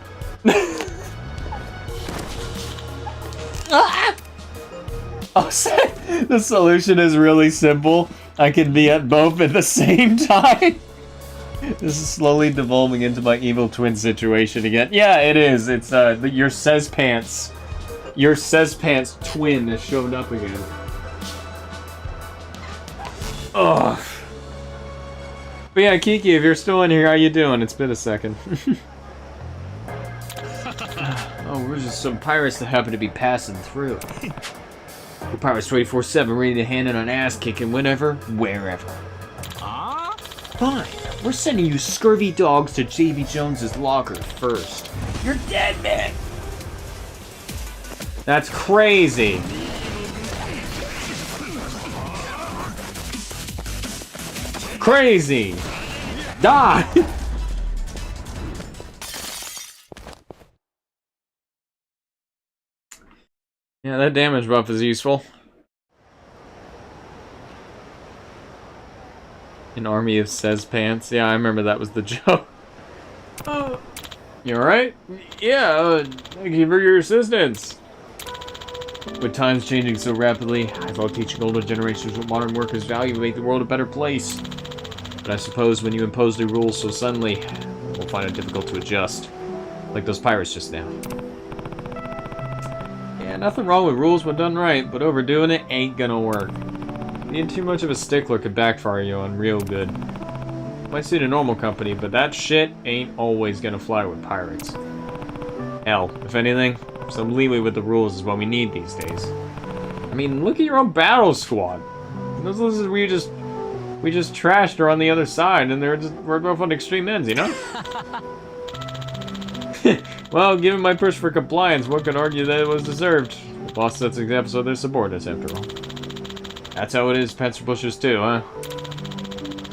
A: Oh, the solution is really simple. I can be at both at the same time. This is slowly devolving into my evil twin situation again. Yeah, it is. It's your Sezpants. Your Sezpants twin has showed up again. Ugh. But yeah, Kiki, if you're still in here, how you doing? It's been a second. Oh, we're just some pirates that happen to be passing through. We're pirates 24/7, ready to hand in an ass kicking whenever, wherever. Fine. We're sending you scurvy dogs to J.B. Jones's locker first. You're dead, man. That's crazy. Crazy! Die! Yeah, that damage buff is useful. An army of says pants. Yeah, I remember that was the joke. You alright? Yeah, thank you for your assistance. With times changing so rapidly, I thought teaching older generations what modern workers value would make the world a better place. But I suppose when you impose new rules so suddenly, we'll find it difficult to adjust. Like those pirates just now. Yeah, nothing wrong with rules when done right, but overdoing it ain't gonna work. Being too much of a stickler could backfire you on real good. Might suit a normal company, but that shit ain't always gonna fly with pirates. Hell, if anything, some leeway with the rules is what we need these days. I mean, look at your own battle squad. Those is we just trashed her on the other side, and we're both on extreme ends, you know? Well, given my push for compliance, one could argue that it was deserved. The boss sets examples of their subordinates, after all. That's how it is, pencil pushers too, huh?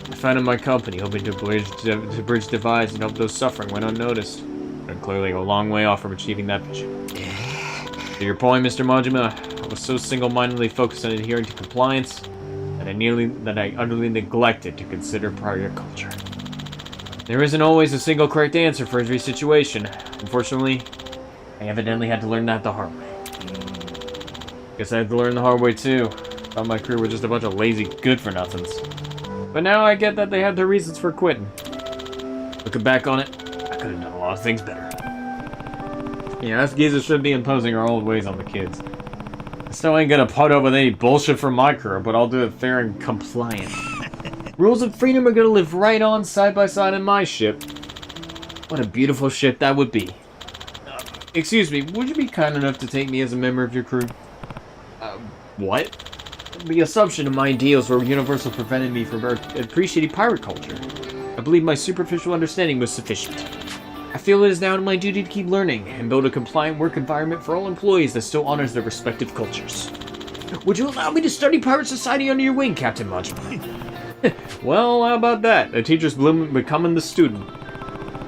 A: I founded my company, hoping to bridge divides and help those suffering when unnoticed. But I'm clearly a long way off from achieving that vision. To your point, Mr. Majima, I was so single-mindedly focused on adhering to compliance that I utterly neglected to consider prior culture. There isn't always a single correct answer for every situation. Unfortunately, I evidently had to learn that the hard way. Guess I had to learn the hard way too. Thought my crew were just a bunch of lazy good-for-nothings. But now I get that they had their reasons for quitting. Looking back on it, I could have done a lot of things better. Yeah, us geezers should be imposing our old ways on the kids. I still ain't gonna put up with any bullshit from my crew, but I'll do it fair and compliant. Rules of freedom are gonna live right on side by side in my ship. What a beautiful ship that would be. Excuse me, would you be kind enough to take me as a member of your crew? What? The assumption of my ideals were universal prevented me from appreciating pirate culture. I believe my superficial understanding was sufficient. I feel it is now my duty to keep learning and build a compliant work environment for all employees that still honors their respective cultures. Would you allow me to study pirate society under your wing, Captain Majima? Well, how about that? The teacher's becoming the student.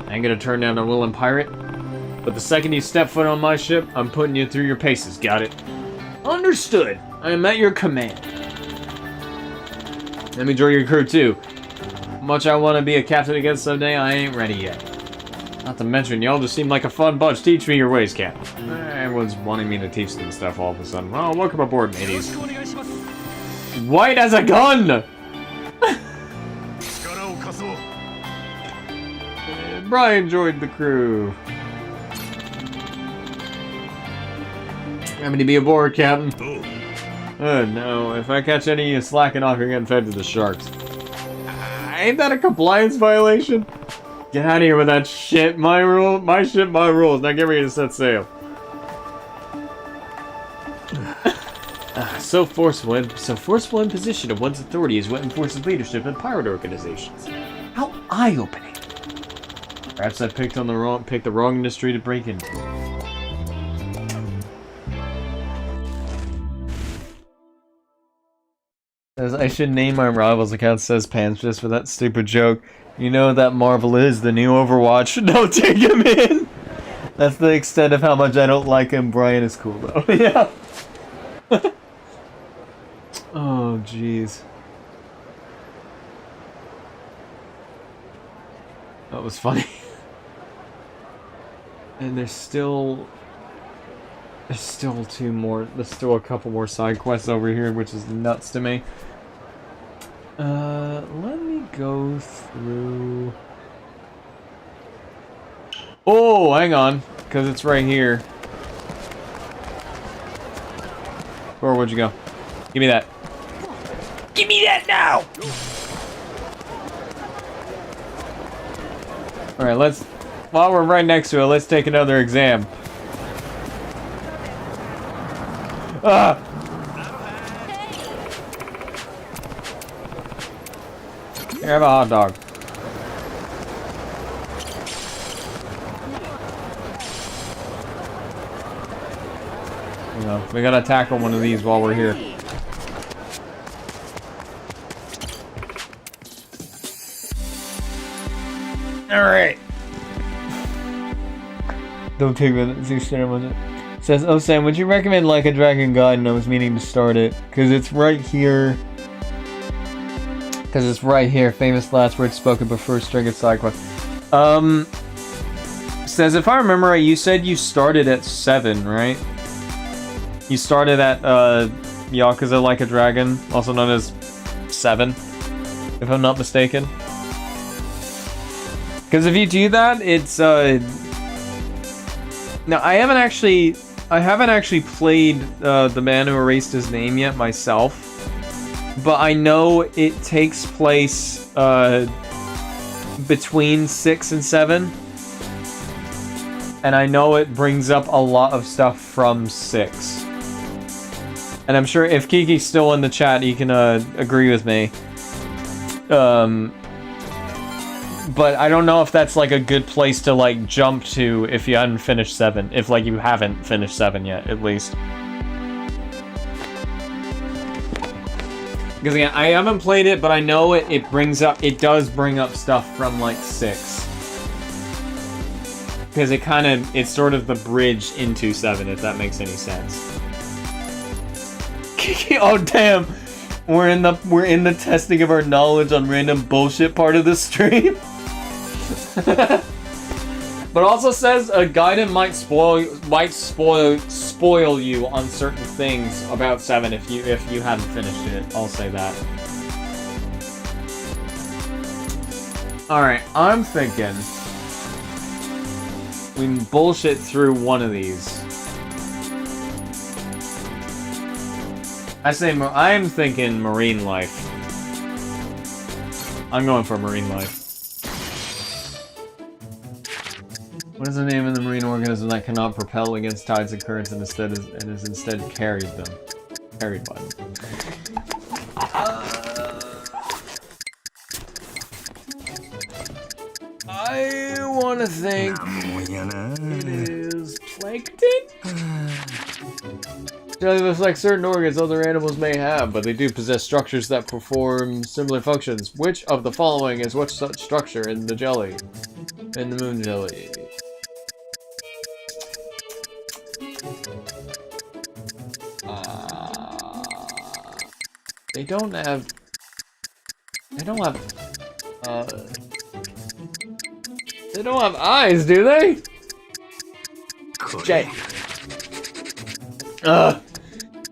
A: I ain't gonna turn down a willing pirate, but the second you step foot on my ship, I'm putting you through your paces, got it? Understood. I am at your command. Let me join your crew too. Much I want to be a captain again someday, I ain't ready yet. Not to mention, y'all just seem like a fun bunch. Teach me your ways, Cap. Everyone's wanting me to teach them stuff all of a sudden. Well, welcome aboard, mateys. White as a gun! Brian joined the crew. Happy to be aboard, Captain. Oh no, if I catch any of you slacking off, you're getting fed to the sharks. Ain't that a compliance violation? Get out of here with that shit. My rule, my ship, my rules. Now get ready to set sail. So forceful in position of one's authority is what enforces leadership in pirate organizations. How eye-opening. Perhaps I picked the wrong industry to break into. I should name my rivals account says pants just for that stupid joke. You know that Marvel is the new Overwatch. Don't take him in! That's the extent of how much I don't like him. Brian is cool though. Yeah. Oh jeez. That was funny. And there's still two more. There's still a couple more side quests over here, which is nuts to me. Let me go through. Oh, hang on, because it's right here. Or where'd you go? Give me that. Give me that now! Alright, let's... While we're right next to it, let's take another exam. Ah! Here, have a hot dog. You know, we gotta tackle one of these while we're here.
C: Alright. Don't take it. Says, oh Sam, would you recommend Like a Dragon Guide? And I was meaning to start it. Because it's right here. Famous last words spoken before string of side quest. Says, if I remember right, you said you started at 7, right? You started at, Yakuza Like a Dragon, also known as 7. If I'm not mistaken. Because if you do that, it's, now, I haven't actually played, The Man Who Erased His Name yet myself. But I know it takes place, between 6 and 7. And I know it brings up a lot of stuff from 6. And I'm sure if Kiki's still in the chat, he can, agree with me. But I don't know if that's, like, a good place to, like, jump to if you hadn't finished 7. If, like, you haven't finished 7 yet, at least. Because, again, I haven't played it, but I know it does bring up stuff from, like, 6. Because it's sort of the bridge into 7, if that makes any sense. Oh, damn! We're in the testing of our knowledge on random bullshit part of the stream. But also says a guidance might spoil you on certain things about 7 if you hadn't finished it. I'll say that. All right, I'm thinking we can bullshit through one of these. I'm thinking marine life. I'm going for marine life. What is the name of the marine organism that cannot propel against tides and currents and is instead carried them? Carried by them. I want to think it is plankton? Jellyfish like certain organs other animals may have, but they do possess structures that perform similar functions. Which of the following is what such structure in the jelly? In the moon jelly? They don't have eyes, do they? Jay.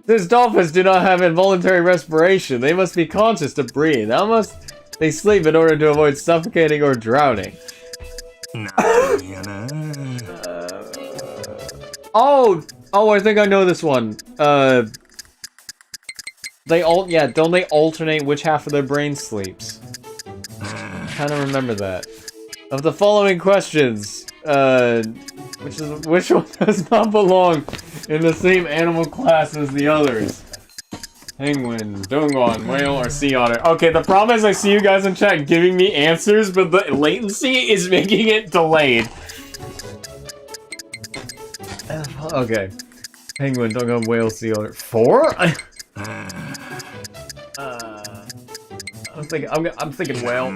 C: These dolphins do not have involuntary respiration. They must be conscious to breathe. How must they sleep in order to avoid suffocating or drowning? Oh, I think I know this one. Don't they alternate which half of their brain sleeps? I kind of remember that. Of the following questions, which one does not belong in the same animal class as the others? Penguin, dugong, whale, or sea otter? Okay, the problem is I see you guys in chat giving me answers, but the latency is making it delayed. Okay. Penguin, dugong, whale, sea otter. 4? I'm thinking whale.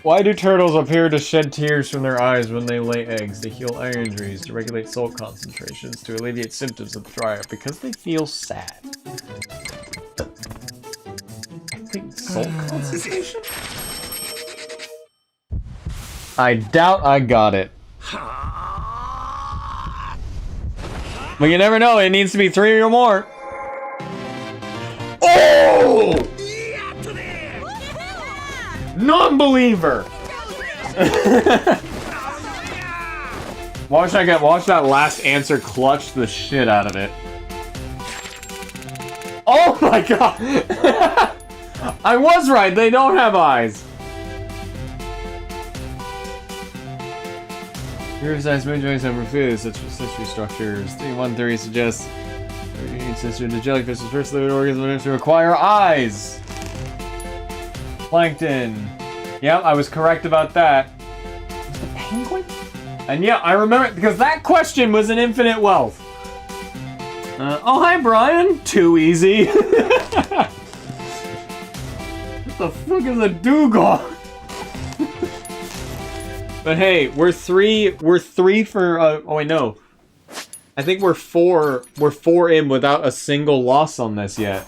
C: Why do turtles appear to shed tears from their eyes when they lay eggs? They heal eye injuries, to regulate salt concentrations, to alleviate symptoms of the dry, because they feel sad. I think salt concentration? I doubt I got it. But you never know, it needs to be 3 or more. Oh! Non-believer! Watch that last answer clutch the shit out of it. Oh my god! I was right, they don't have eyes! Riverside moon joints have refused such sensory structures. 1 theory suggests the jellyfish is first living organism to require eyes. Plankton. Yep, I was correct about that. Was the penguin? And yeah, I remember because that question was an infinite wealth. Oh, hi, Brian. Too easy. What the fuck is a dugong?
A: But hey, we're three for, oh wait, no. I think we're four in without a single loss on this yet.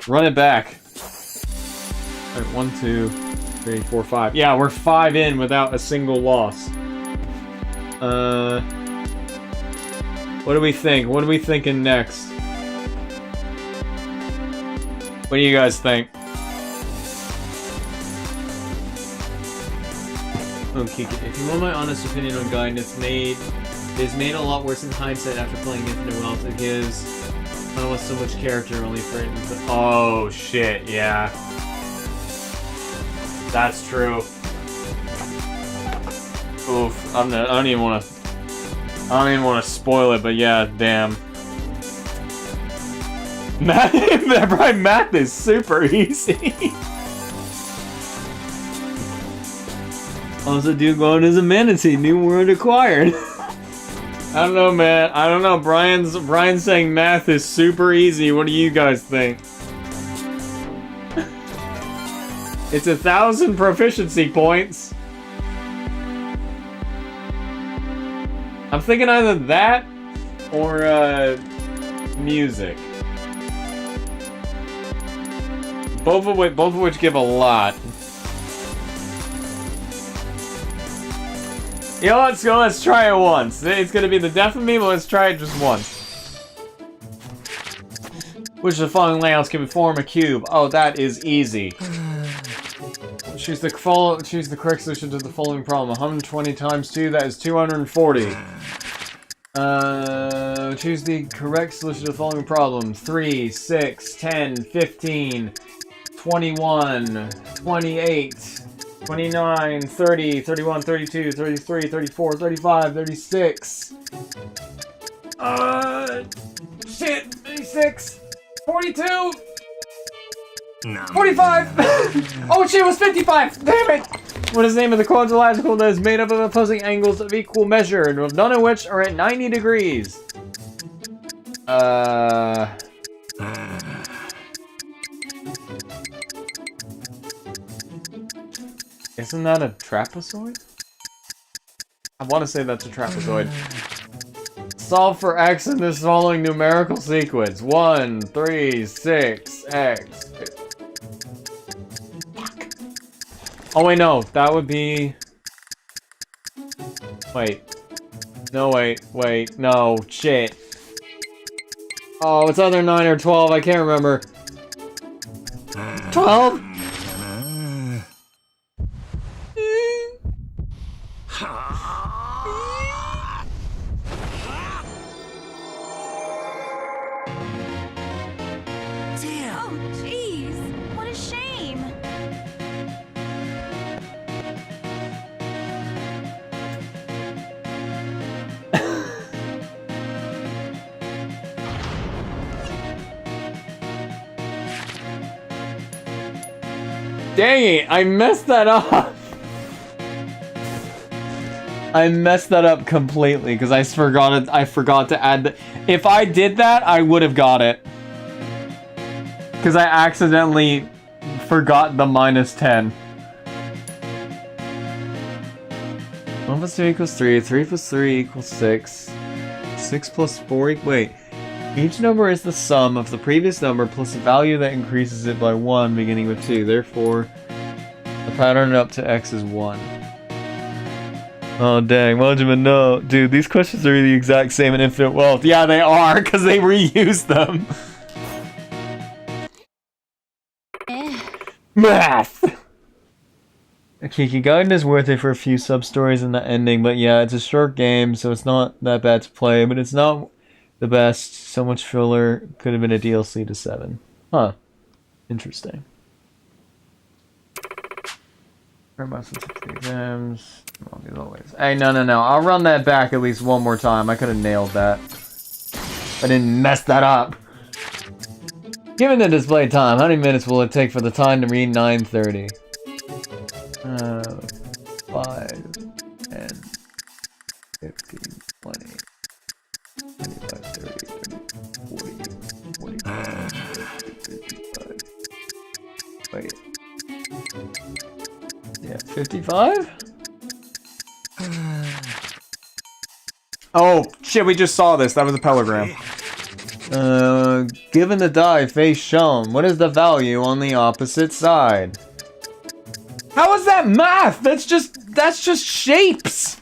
A: Run it back. Alright, 1, 2, 3, 4, 5. Yeah, we're 5 in without a single loss. What do we think? What are we thinking next? What do you guys think? Okay, if you want my honest opinion on Gaiden, it's made a lot worse in hindsight after playing Infinite Wealth. It gives almost so much character only for it. Oh shit, yeah. That's true. Oof, I don't even want to spoil it, but yeah, damn. Math is super easy. Also, dude going as a manatee, new world acquired. I don't know, man. I don't know. Brian's saying math is super easy. What do you guys think? It's 1,000 proficiency points. I'm thinking either that or music. Both of which give a lot. Yeah, let's try it once. It's gonna be the death of me, but let's try it just once. Which of the following layouts can form a cube? Oh, that is easy. Choose the correct solution to the following problem. 120 times 2, that is 240. Choose the correct solution to the following problem. 3, 6, 10, 15, 21, 28, 29, 30, 31, 32, 33, 34, 35, 36. Shit, 36, 42. No. 45! Oh shit, it was 55! Damn it! What is the name of the quadrilateral that is made up of opposing angles of equal measure, and none of which are at 90 degrees? Isn't that a trapezoid? I want to say that's a trapezoid. Solve for x in this following numerical sequence. 1, 3, 6, x. Oh wait, no, that would be... Wait. No, wait, no, shit. Oh, it's either 9 or 12, I can't remember. 12? Dang it, I messed that up. I messed that up completely because I forgot to add the... If I did that, I would have got it. Because I accidentally forgot the minus 10. 1 plus 2 equals 3, 3 plus 3 equals 6. 6 plus 4 wait. Each number is the sum of the previous number plus a value that increases it by 1 beginning with 2. Therefore, the pattern up to x is 1. Oh dang, Majima, no. Dude, these questions are the exact same in Infinite Wealth. Yeah, they are, because they reuse them. Math! Kiki Gaiden is worth it for a few sub-stories and the ending, but yeah, it's a short game, so it's not that bad to play, but it's not the best. So much filler. Could have been a DLC to 7. Huh. Interesting. About some 60 exams. As always. Hey, no. I'll run that back at least one more time. I could have nailed that. I didn't mess that up. Given the display time, how many minutes will it take for the time to read 9:30? 5, 10, 15, 20, 25, 30, 40, 45, 55. Wait. Yeah, 55? Oh, shit, we just saw this. That was a pelagram. Given the die face shown, what is the value on the opposite side? How is that math? That's just shapes.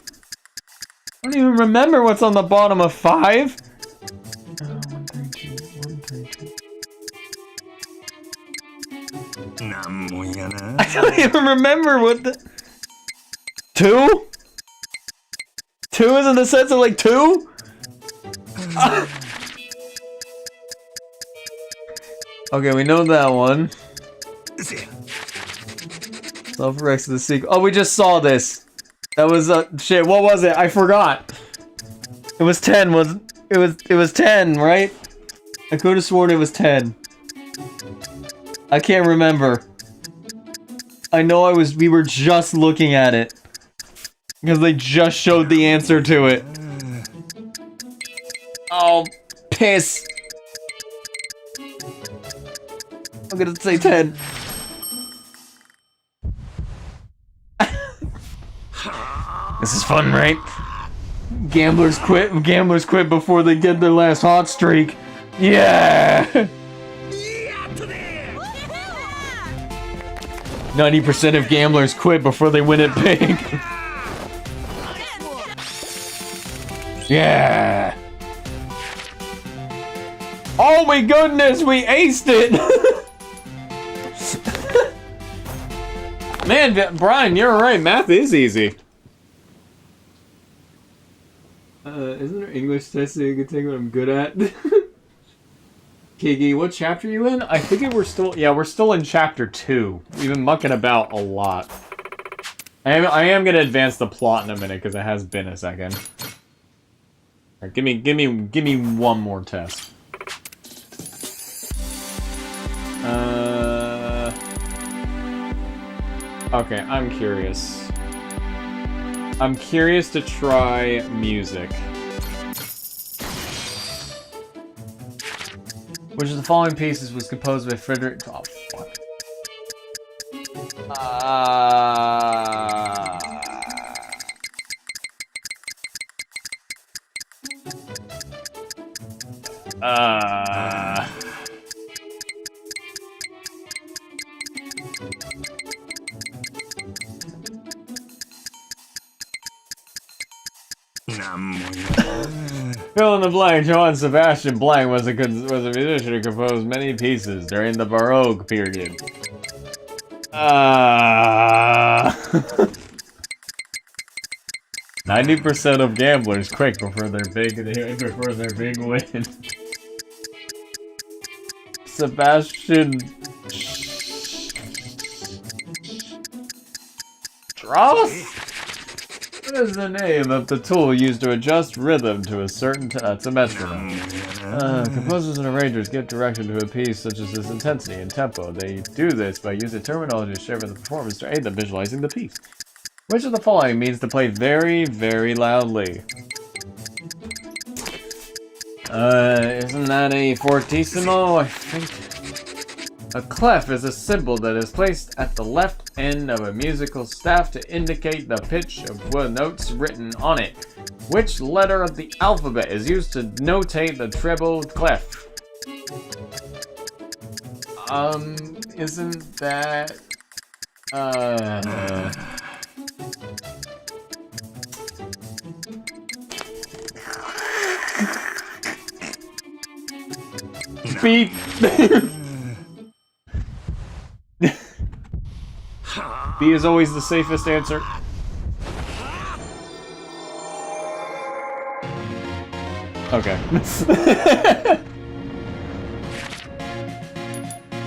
A: I don't even remember what's on the bottom of 5. 1, 3, 2, 1, 3, 2. I don't even remember what the... 2? 2 is in the sense of like 2? Okay, we know that one. Self-Rex to the sequel. Oh, we just saw this. That was shit. What was it? I forgot. It was 10. It was 10, right? I could have sworn it was 10. I can't remember. I know we were just looking at it. Because they just showed the answer to it. Oh, piss. I'm gonna say 10. This is fun, right? Gamblers quit before they get their last hot streak. Yeah! 90% of gamblers quit before they win it big. Yeah! Oh my goodness, we aced it! Man, Brian, you're right. Math is easy. Isn't there English test so you can take what I'm good at? Kigi, what chapter are you in? I think we're still in chapter 2. We've been mucking about a lot. I am gonna advance the plot in a minute because it has been a second. Right, give me one more test. Okay, I'm curious. I'm curious to try music. Which of the following pieces was composed by Frederick... Oh, fuck. Fill in the blank. Johann Sebastian Blank was a musician who composed many pieces during the Baroque period. 90% of gamblers quit before their big win. Sebastian Strauss? What is the name of the tool used to adjust rhythm to a certain it's a metronome. Composers and arrangers give direction to a piece such as its intensity and tempo. They do this by using terminology shared with the performance to aid them visualizing the piece. Which of the following means to play very, very loudly? Isn't that a fortissimo? I think... A clef is a symbol that is placed at the left end of a musical staff to indicate the pitch of the notes written on it. Which letter of the alphabet is used to notate the treble clef? Isn't that... Beep! B is always the safest answer. Okay.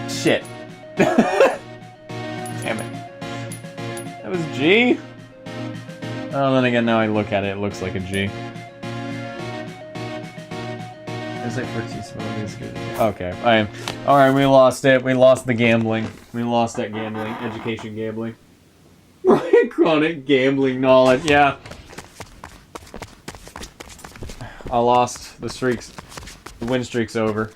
A: Shit. Damn it. That was G? Oh, then again, now I look at it, it looks like a G. It's like okay, I am. Alright, we lost it. We lost the gambling. We lost that gambling. Education gambling. Right, chronic gambling knowledge. Yeah. I lost the streaks. The win streak's over.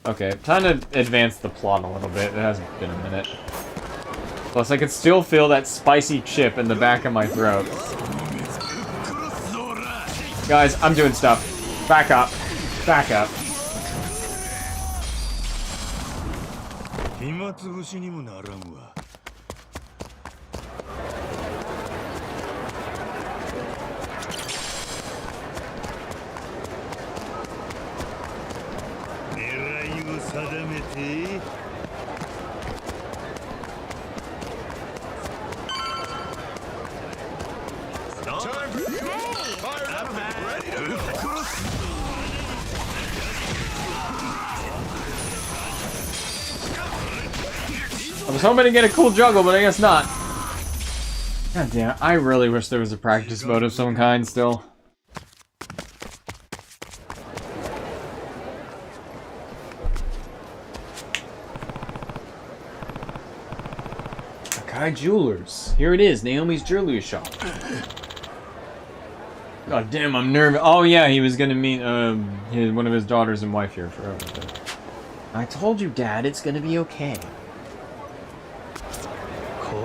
A: Okay, time to advance the plot a little bit. It hasn't been a minute. Plus, I could still feel that spicy chip in the back of my throat. Guys, I'm doing stuff. Back up. Back up.
F: 暇つぶしにもならんわ。狙いを定めて。
A: I was hoping to get a cool juggle, but I guess not. God damn, I really wish there was a practice mode of some kind still. Sakai Jewelers. Here it is, Naomi's jewelry shop. God damn, I'm nervous. Oh yeah, he was gonna meet one of his daughters and wife here forever. I told you, Dad, it's gonna be okay.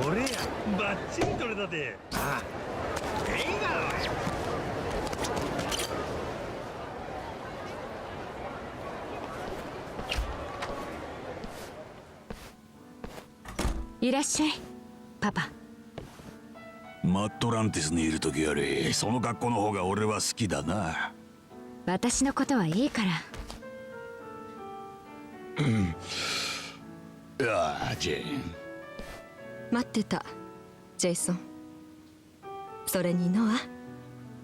F: これやバッチリ取れたで。ああ、映
G: いらっしゃい、パパ。
F: マットランティスにいる時よりその格好の方が俺は好きだな。
G: 私のことはいいから。
F: ああ、ジェーン。
H: 待ってた、ジェイソン。それにノア。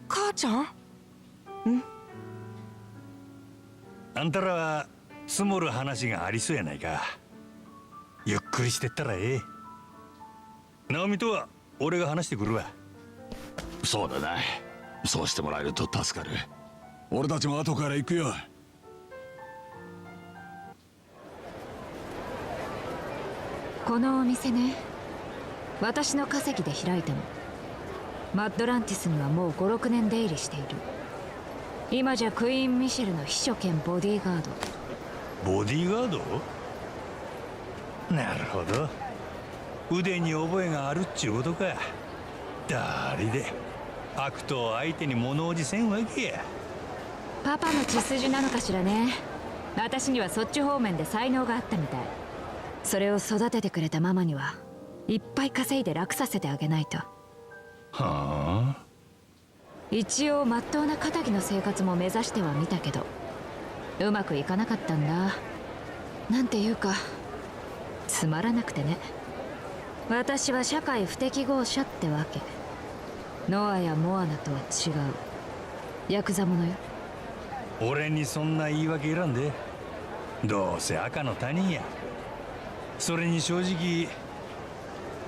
H: 母ちゃん？
F: あんたらは積もる話がありそうやないか。ゆっくりしてったらええ。ナオミとは俺が話してくるわ。そうだな。そうしてもらえると助かる。俺たちも後から行くよ。
G: このお店ね、私の稼ぎで開いたの。マッドランティスにはもう5、6年出入りしている。今じゃクイーン・ミシェルの秘書兼ボディーガード。
F: ボディーガード？なるほど。腕に覚えがあるっちゅうことか。誰で悪党相手に物おじせんわけや。
G: パパの血筋なのかしらね。私にはそっち方面で才能があったみたい。それを育ててくれたママにはいっぱい稼いで楽させてあげないと。
F: はあ。
G: 一応まっとうな仇の生活も目指してはみたけど、うまくいかなかったんだ。なんていうかつまらなくてね。私は社会不適合者ってわけ。ノアやモアナとは違うヤクザ者よ。
F: 俺にそんな言い訳いらんで。どうせ赤の他人や。それに正直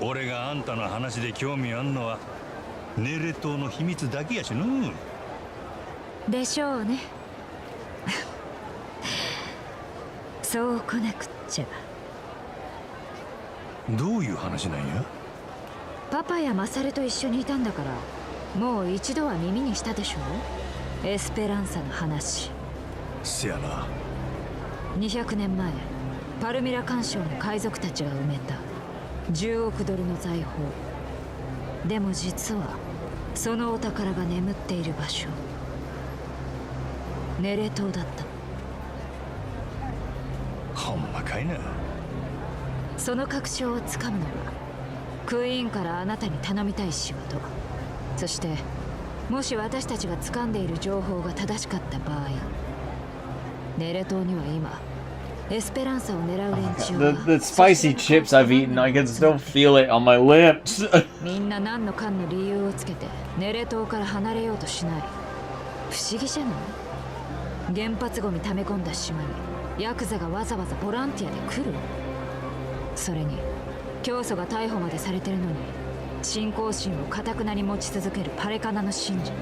F: 俺があんたの話で興味あんのはネレ島の秘密だけやしの。
G: でしょうね。そう来なくっちゃ。
F: どういう話なんや？
G: パパやマサルと一緒にいたんだから、もう一度は耳にしたでしょ。エスペランサの話。
F: せやな。
G: 200年前パルミラ環礁の海賊たちが埋めた10億ドルの財宝。でも実はそのお宝が眠っている場所、ネレ島だった。
F: ほんまかいな。
G: その確証をつかむのはクイーンからあなたに頼みたい仕事。そしてもし私たちが掴んでいる情報が正しかった場合、ネレ島には今エスペランサを狙う連中が
A: The spicy chips I've eaten, I can still feel it on my lips.
G: みんな何のかんの理由をつけてネレ島から離れようとしない。不思議じゃない？原発ゴミ溜め込んだ島にヤクザがわざわざボランティアで来る？それに教祖が逮捕までされてるのに信仰心を堅くなに持ち続けるパレカナの信者。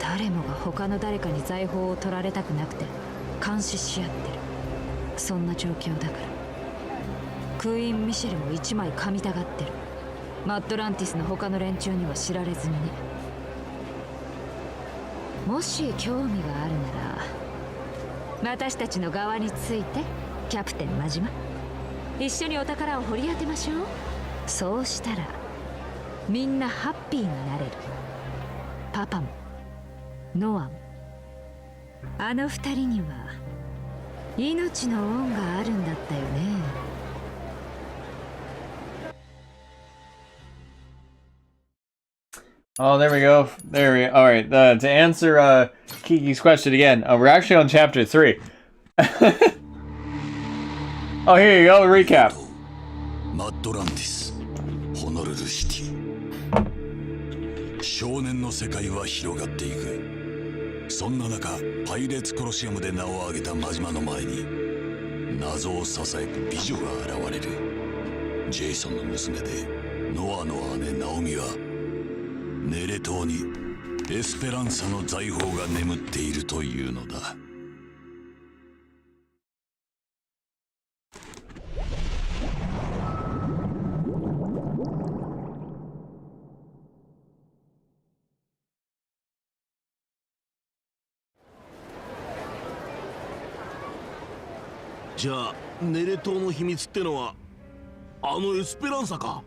G: 誰もが他の誰かに財宝を取られたくなくて監視し合ってる。そんな状況だからクイーン・ミシェルも一枚噛みたがってる。マッドランティスの他の連中には知られずにね。もし興味があるなら私たちの側についてキャプテン真島、一緒にお宝を掘り当てましょう。そうしたらみんなハッピーになれる。パパもノアも。あの二人には命の恩があるんだったよね。
A: Oh, there we go. There we go. All right. To answer Kiki's question again, we're actually on chapter 3. Oh, here you go. Recap.
F: マッドランティス、ホノルルシティ。少年の世界は広がっていく。そんな中、パイレーツコロシアムで名を挙げた真島の前に謎をささやく美女が現れる。ジェイソンの娘でノアの姉ナオミはネレ島にエスペランサの財宝が眠っているというのだ。
I: じゃあネレ島の秘密ってのはあのエスペランサか。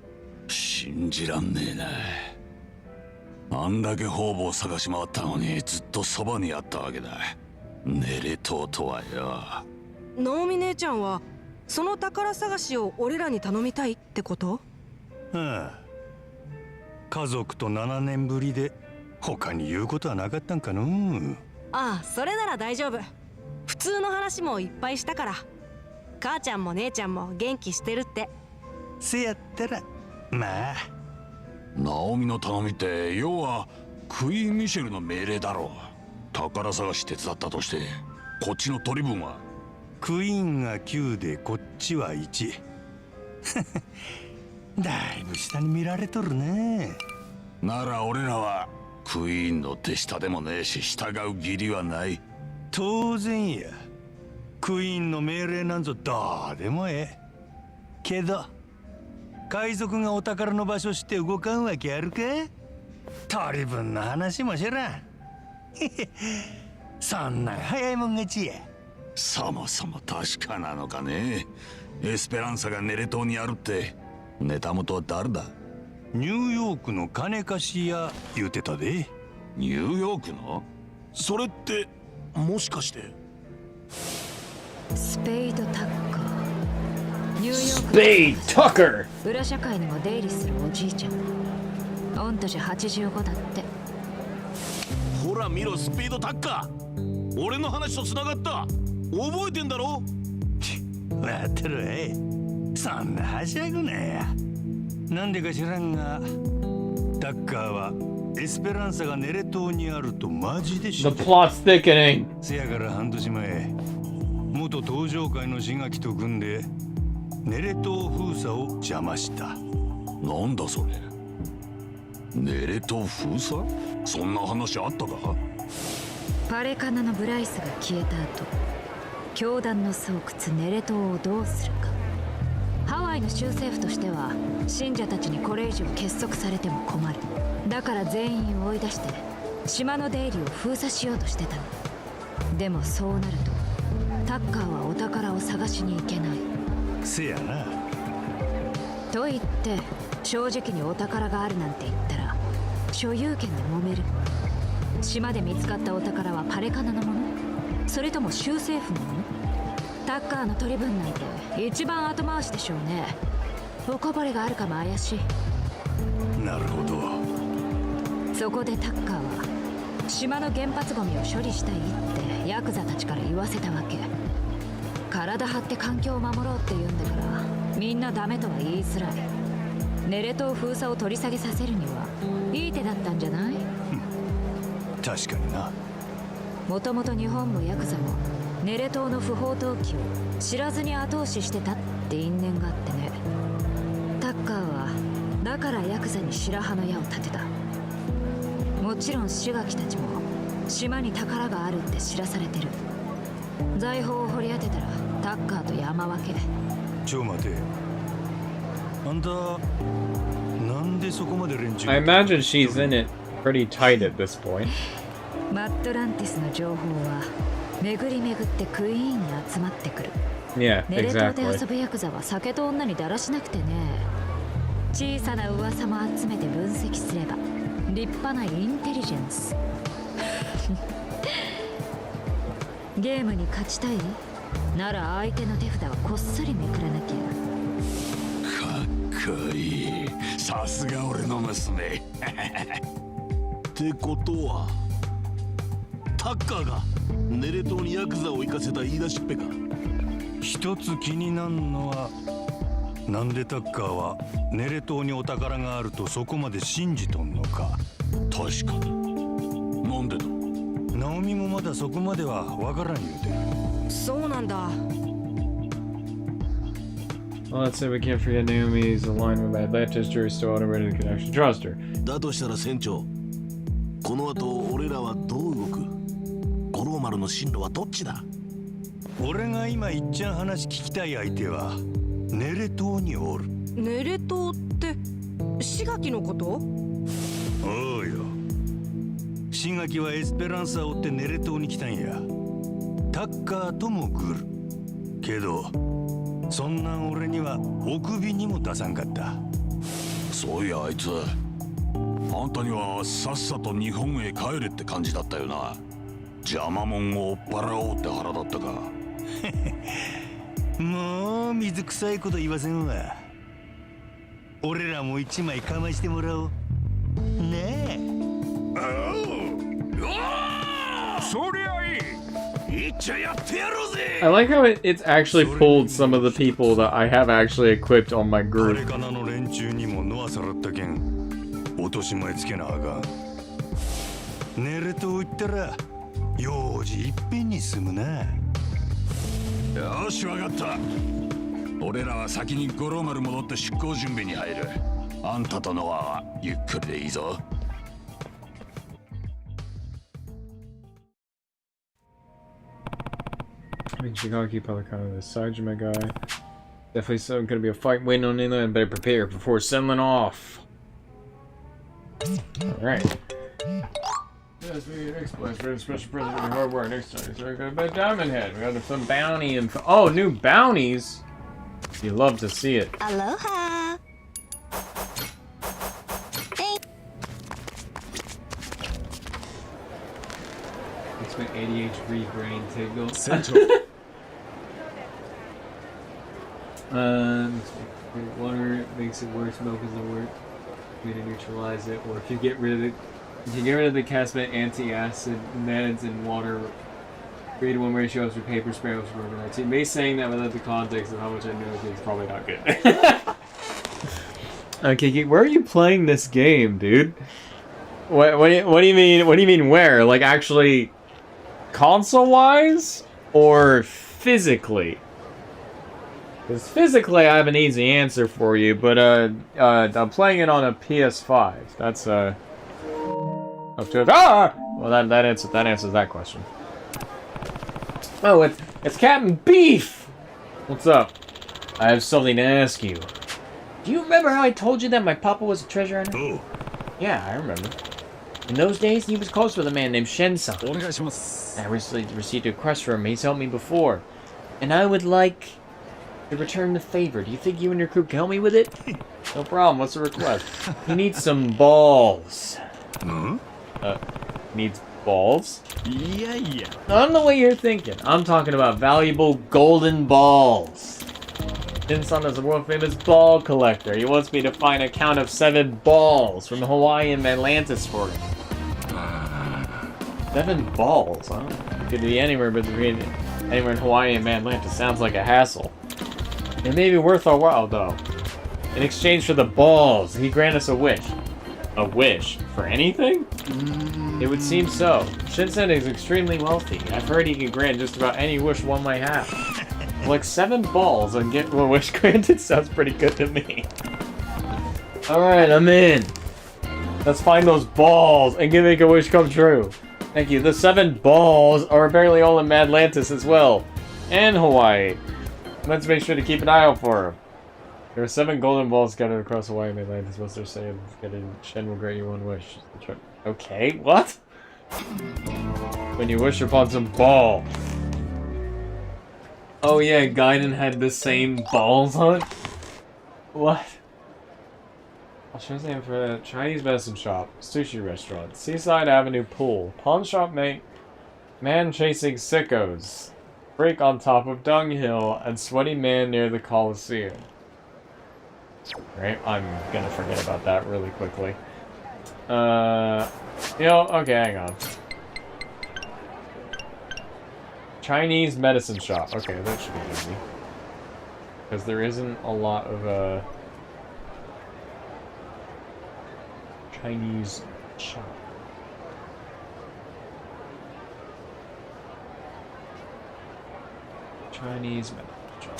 F: 信じらんねえな。あんだけ方々探し回ったのにずっとそばにあったわけだ。ネレ島とはよ。
H: ナオミ姉ちゃんはその宝探しを俺らに頼みたいってこと？
F: はあ、家族と7年ぶりで他に言うことはなかったんかの。
H: ああ、それなら大丈夫。普通の話もいっぱいしたから。母ちゃんも姉ちゃんも元気してるって。
F: せやったらまあ。ナオミの頼みって要はクイーン・ミシェルの命令だろう。宝探し手伝ったとしてこっちの取り分は。クイーンが9でこっちは1。だいぶ下に見られとるね。なら俺らはクイーンの手下でもねえし従う義理はない。当然や。クイーンの命令なんぞどうでもええ。けど海賊がお宝の場所知って動かんわけあるか。取り分の話も知らん。そんなん早いもん勝ちや。そもそも確かなのかね。エスペランサがネレ島にあるってネタ元は誰だ。ニューヨークの金貸し屋言うてたで。ニューヨークの？
I: それってもしかして
G: スペイドタッカー。ニューヨーク
A: スペイドタッカー。
G: 裏社会にも出入りするおじいちゃん。御年85だって。
I: ほら見ろ、スペードタッカー。俺の話と繋がった。覚えてんだろ。
F: わかってるわい。そんなはしゃぐなや。なんでか知らんがタッカーはエスペランサがネレ島にあるとマジで知って
A: The plot's thickening.
F: せやから半年前元登場界の志垣と組んでネレ島封鎖を邪魔した。なんだそれ。ネレ島封鎖？そんな話あったか？
G: パレカナのブライスが消えた後、教団の巣窟ネレ島をどうするか。ハワイの州政府としては信者たちにこれ以上結束されても困る。だから全員を追い出して島の出入りを封鎖しようとしてたの。でもそうなるとタッカーはお宝を探しに行けない。
F: せやな。
G: と言って正直にお宝があるなんて言ったら所有権で揉める。島で見つかったお宝はパレカナのもの、それとも州政府のもの。タッカーの取り分内で一番後回しでしょうね。おこぼれがあるかも怪しい。
F: なるほど。
G: そこでタッカーは島の原発ゴミを処理したいってヤクザたちから言わせたわけ。体張って環境を守ろうって言うんだからみんなダメとは言いづらい。ネレ島封鎖を取り下げさせるにはいい手だったんじゃない？
F: 確かにな。
G: もともと日本もヤクザもネレ島の不法投棄を知らずに後押ししてたって因縁があってね。タッカーはだからヤクザに白羽の矢を立てた。もちろん志垣たちも島に宝があるって知らされてる。財宝を掘り当てたらタッカーと山分け。
F: ちょ待て。あんたなんでそこまで連中
A: I imagine she's in it pretty tight at this point.
G: マットランティスの情報は巡り巡ってクイーンに集まってくる。
A: Yeah,
G: ネレ島で
A: exactly.
G: 遊ぶヤクザは酒と女にだらしなくてね。小さな噂も集めて分析すれば立派なインテリジェンス。ゲームに勝ちたいなら相手の手札はこっそりめくらなきゃ。
I: かっこいい。さすが俺の娘。ってことはタッカーがネレ島にヤクザを行かせた言い出しっぺか。
F: 一つ気になるのは、なんでタッカーはネレ島にお宝があるとそこまで信じとんのか。
I: 確かに。なんでだ。
F: ナオミもまだそこまではわからん言うてる。
H: そうなんだ。
A: Well, let's say we can't forget Naomi's alignment with Atlantis. Jury's still unaware that they can actually trust her.
I: だとしたら船長、この後俺らはどう動く。五郎丸の進路はどっちだ。
F: 俺が今いっちゃん話聞きたい相手はネレ島におる。
H: ネレ島って志垣のこと？
F: おうよ。志垣はエスペランサを追ってネレ島に来たんや。タッカーとも来るけど、そんなん俺にはお首にも出さんかった。
I: そういやあいつ、あんたにはさっさと日本へ帰れって感じだったよな。邪魔者を追っ払おうって腹だったか。
F: もう水臭いこと言わせんわ。俺らも一枚かましてもらおうねえ。
I: そりゃいい。いっちゃやってやろうぜ。
A: I like how it's actually pulled some of the people that I have actually equipped on my
F: あ
A: group.
F: れかなの連中にもノアさらったけん落とし前つけなあかん。ネレ島行ったら用事いっぺんに済むな。
I: よしわかった。俺らは先に五郎丸戻って出航準備に入る。あんたとノアはゆっくりでいいぞ。
A: I mean, Shigaki probably kind of the Sajima guy. Definitely some gonna be a fight waiting on inland. Better prepare before settling off. Alright. Yes, we next place for a special present for hard work next time. So we got a Diamond Head. We got some bounty and oh, new bounties. You love to see it.
H: Aloha.
A: Makes my ADHD brain tingle. Water makes it worse. Milk isn't work. Way to neutralize it. Or if you get rid of it, if you get rid of the Casmet anti-acid meds in water, 3-to-1 ratio for paper spray was for overnight. See, me saying that without the context of how much I know is probably not good. Okay, where are you playing this game, dude? What do you mean? What do you mean where? Like actually, console-wise or physically? Because physically, I have an easy answer for you, but I'm playing it on a PS5. That's up to it. Ah! Well, that answers that question. Oh, it's Captain Beef. What's up? I have something to ask you. Do you remember how I told you that my papa was a treasure hunter?
F: Oh.
A: Yeah, I remember. In those days, he was close with a man named Shen-san. I recently received a request from him. He's helped me before, and I would like to return the favor. Do you think you and your crew can help me with it? No problem. What's the request? He needs some balls.
F: Hmm?
A: Needs balls?
F: Yeah.
A: Not in the way you're thinking. I'm talking about valuable golden balls. Shin-san is a world-famous ball collector. He wants me to find a count of 7 balls from Hawaiian Atlantis for him. 7 balls, huh? It could be anywhere between anywhere in Hawaii and Atlantis. Sounds like a hassle. It may be worth our while, though. In exchange for the balls, he grant us a wish. A wish? For anything? It would seem so. Shin-san is extremely wealthy. I've heard he can grant just about any wish one might have. Like 7 balls and get a wish granted sounds pretty good to me. Alright, I'm in. Let's find those balls and make a wish come true. Thank you. The 7 balls are apparently all in Atlantis as well. And Hawaii. Let's make sure to keep an eye out for them. There are 7 golden balls scattered across Hawaii and Atlantis. What's their saying? Shen will grant you one wish. Okay, what? When you wish upon some ball. Oh yeah, Gaiden had the same balls on it? What? I'll show name for a Chinese medicine shop, sushi restaurant, Seaside Avenue pool, pawn shop man chasing sickos, break on top of dunghill, and sweaty man near the Coliseum. Right, I'm gonna forget about that really quickly. Okay, hang on. Chinese medicine shop. Okay, that should be easy. Because there isn't a lot of, Chinese shop. Chinese medicine shop.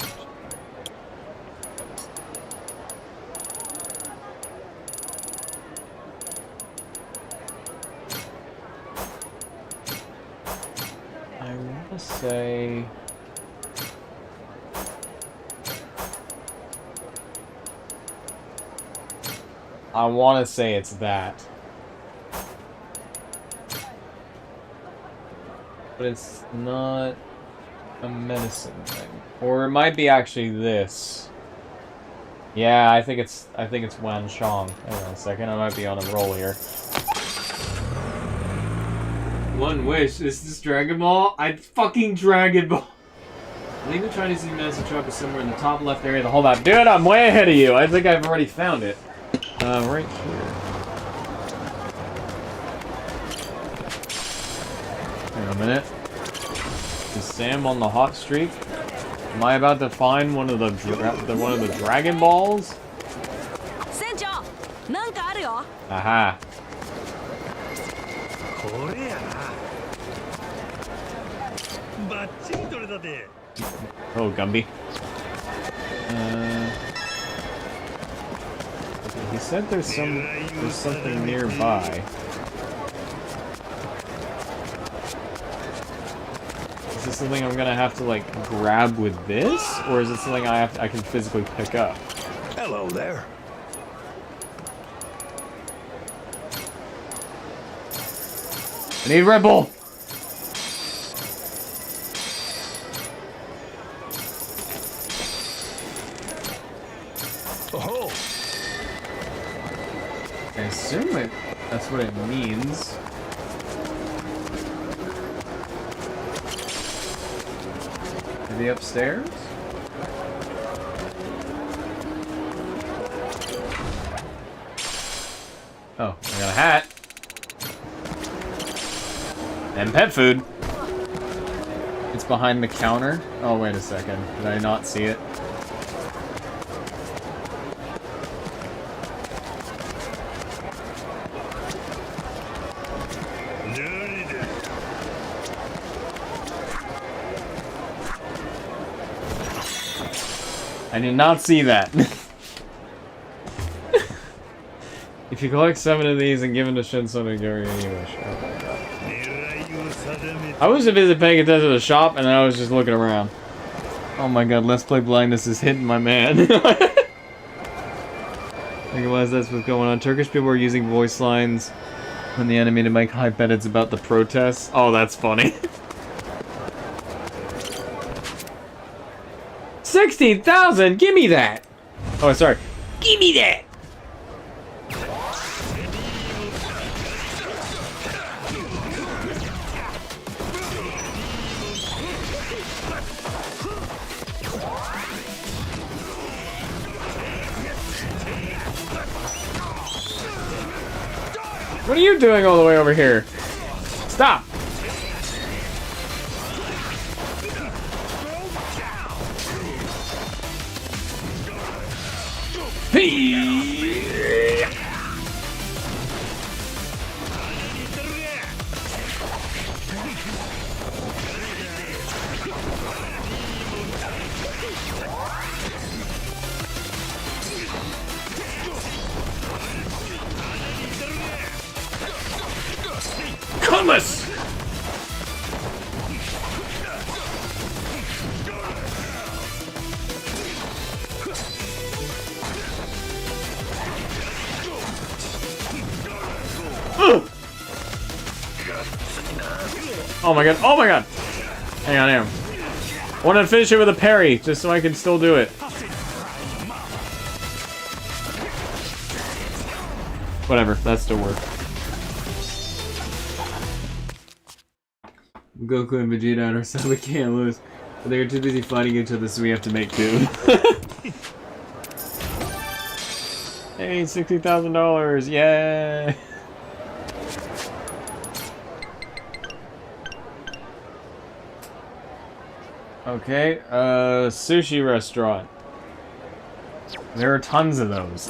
A: I want to say... I want to say it's that. But it's not a medicine thing. Or it might be actually this. Yeah, I think it's Wanchong. Hang on a second, I might be on a roll here. One wish. Is this Dragon Ball? I'd fucking Dragon Ball. I think the Chinese medicine shop is somewhere in the top left area of the whole map. Dude, I'm way ahead of you. I think I've already found it. Right here. Hang on a minute. Is Sam on the hot streak? Am I about to find one of the Dragon Balls? Aha. Oh, Gumby. Okay, he said there's something nearby. Is this something I'm gonna have to like grab with this, or is it something I can physically pick up?
F: Hello there.
A: I need Red Bull.
F: Oh.
A: I assume that's what it means. Maybe upstairs? Oh, I got a hat. And pet food. It's behind the counter. Oh, wait a second. Did I not see it? I did not see that. If you collect 7 of these and give them to Shinsono Gary in English. Oh my god. I was a bit paying attention to the shop and then I was just looking around. Oh my god, Let's Play Blindness is hitting my man. I realize that's what's going on. Turkish people are using voice lines when the enemy to make hype edits about the protests. Oh, that's funny. 16,000! Give me that! Oh, sorry. Give me that! What are you doing all the way over here? Stop! Cutlass! Oh my god, oh my god! Hang on, hang on. I want to finish it with a parry, just so I can still do it. Whatever, that still works. Goku and Vegeta and ourselves, we can't lose. But they are too busy fighting each other, so we have to make do. Hey, $60,000! Yay! Okay, sushi restaurant. There are tons of those.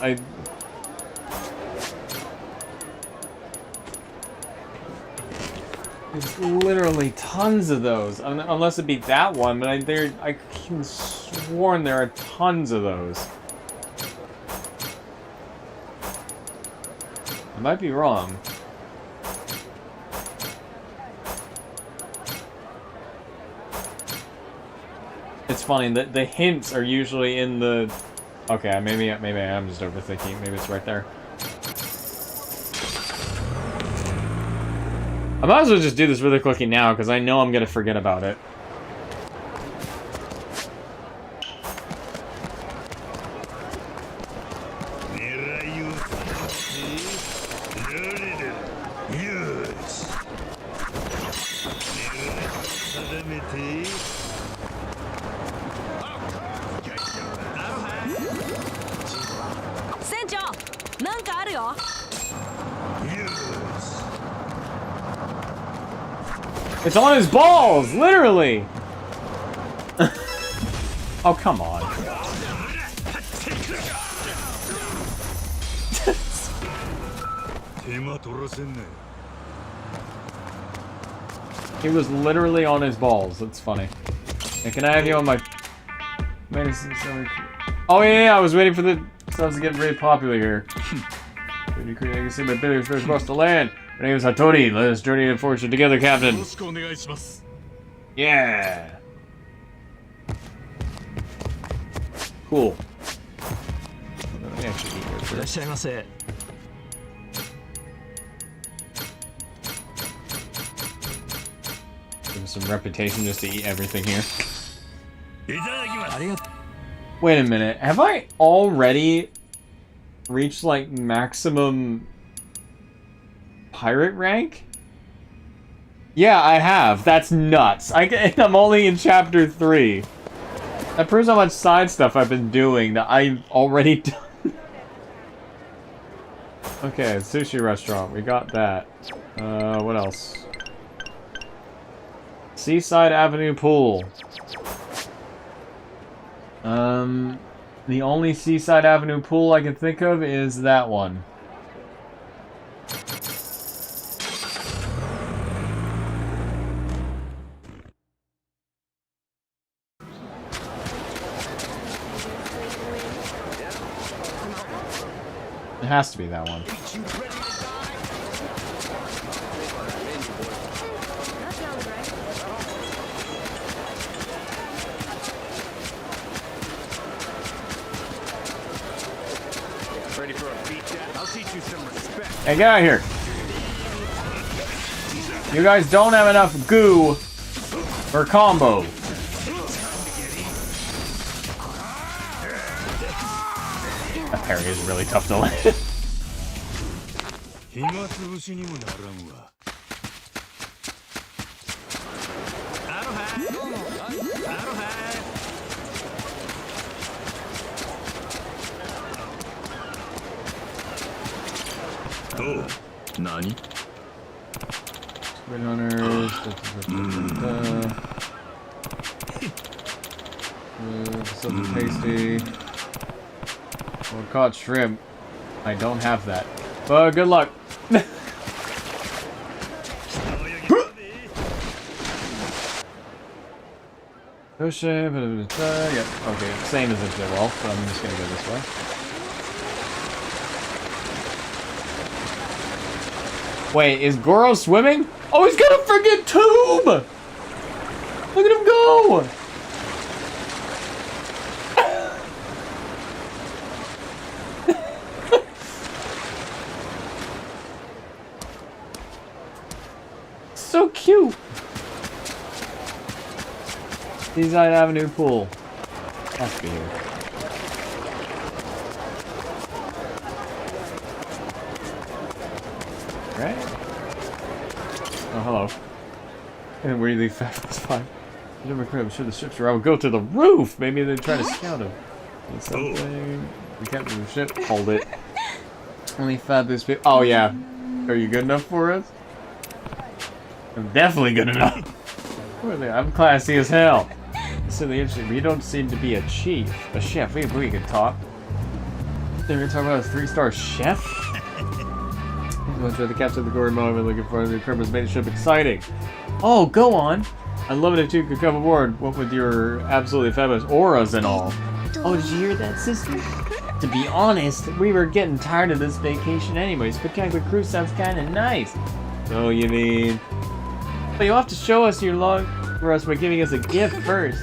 A: There's literally tons of those. Unless it be that one, but I can sworn there are tons of those. I might be wrong. It's funny that the hints are usually in the... Okay, maybe I am just overthinking. Maybe it's right there. I might as well just do this really quickly now, because I know I'm going to forget about it. It's on his balls, literally. Oh, come on. He was literally on his balls. That's funny. Hey, can I have you on my... Oh yeah, I was waiting for the stuff to get very popular here. You can see my abilities first across the land. My name is Hattori. Let us journey and fortune together, Captain. Yeah. Cool. Let me actually eat this. Give him some reputation just to eat everything here. Wait a minute. Have I already reached like maximum pirate rank? Yeah, I have. That's nuts. I'm only in chapter 3. That proves how much side stuff I've been doing that I've already done. Okay, sushi restaurant. We got that. What else? Seaside Avenue Pool. The only Seaside Avenue Pool I can think of is that one. It has to be that one.
D: Ready for a beat down? I'll teach you some respect.
A: Hey, get out of here. You guys don't have enough goo for combo. That parry is really tough to land.
I: Oh, Nani?
A: Squid hunters. Something tasty. Or caught shrimp. I don't have that. But good luck. Push it, yeah, okay, same as it did well, but I'm just gonna go this way. Wait, is Goro swimming? Oh, he's got a friggin' tube! Look at him go! So cute! Seaside Avenue Pool. Must be here. right? Oh, hello. And where do you leave Fabulous 5? I'm sure the ships are out. Go to the roof! Maybe they're trying to scout him. Need something. We captured the ship. Hold it. Only Fabulous people. Oh, yeah. Are you good enough for us? I'm definitely good enough. I'm classy as hell. Silly interesting, but you don't seem to be a chief. A chef. We can talk. They're gonna talk about a 3-star chef? Once you're the captain of the glory moment, looking for the purpose made the ship exciting. Oh, go on. I'd love it if you could come aboard. What with your absolutely fabulous auras and all. Oh, did you hear that, sister? To be honest, we were getting tired of this vacation anyway. Spectacular cruise sounds kind of nice. So you mean? But you'll have to show us your log for us by giving us a gift first.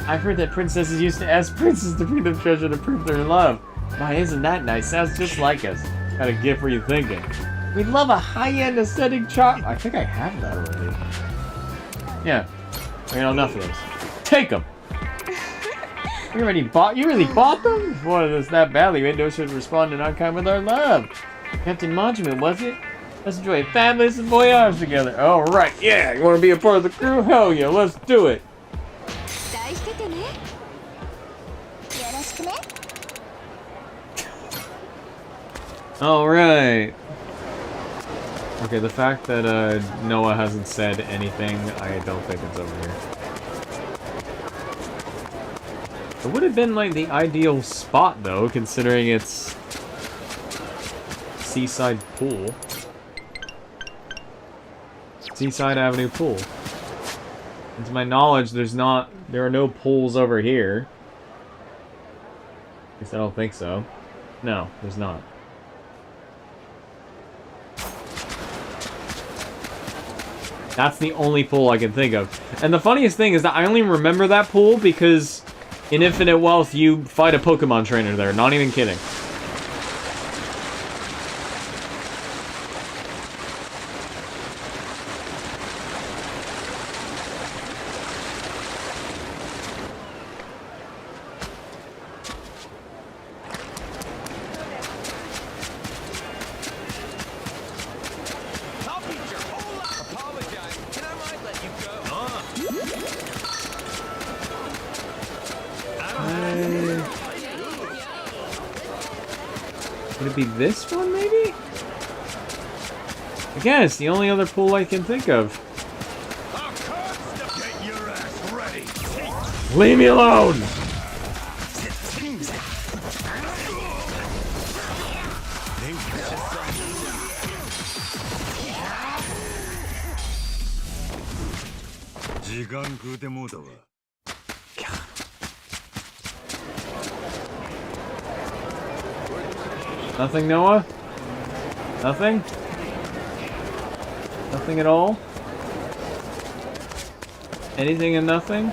A: I've heard that princesses used to ask princes to bring them treasure to prove their love. Why, isn't that nice? Sounds just like us. What kind of gift were you thinking? We'd love a high-end aesthetic chop. I think I have that already. Yeah. I got enough of those. Take them. You really bought them? Boy, that's that badly. We had no should respond and unkind with our love. Captain Majima, was it? Let's enjoy a fabulous voyage together. All right, yeah. You want to be a part of the crew? Hell yeah, let's do it. All right. Okay, the fact that Noah hasn't said anything, I don't think it's over here. It would have been like the ideal spot though, considering it's Seaside Pool. Seaside Avenue Pool. And to my knowledge, there are no pools over here. At least I don't think so. No, there's not. That's the only pool I can think of. And the funniest thing is that I only remember that pool because in Infinite Wealth you fight a Pokemon trainer there. Not even kidding. Would it be this one, maybe? Again, it's the only other pool I can think of. Leave me alone! Nothing, Noah? Nothing? Nothing at all? Anything and nothing?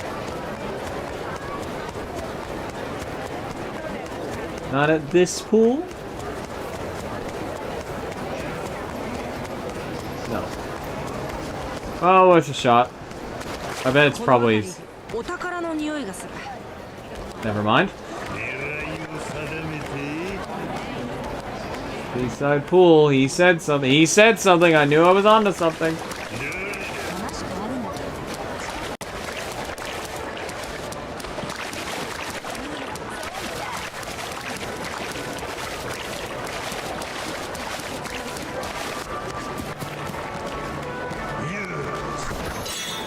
A: Not at this pool? No. Oh, it's a shot. I bet it's probably... Never mind. Seaside Pool, he said something. He said something, I knew I was onto something.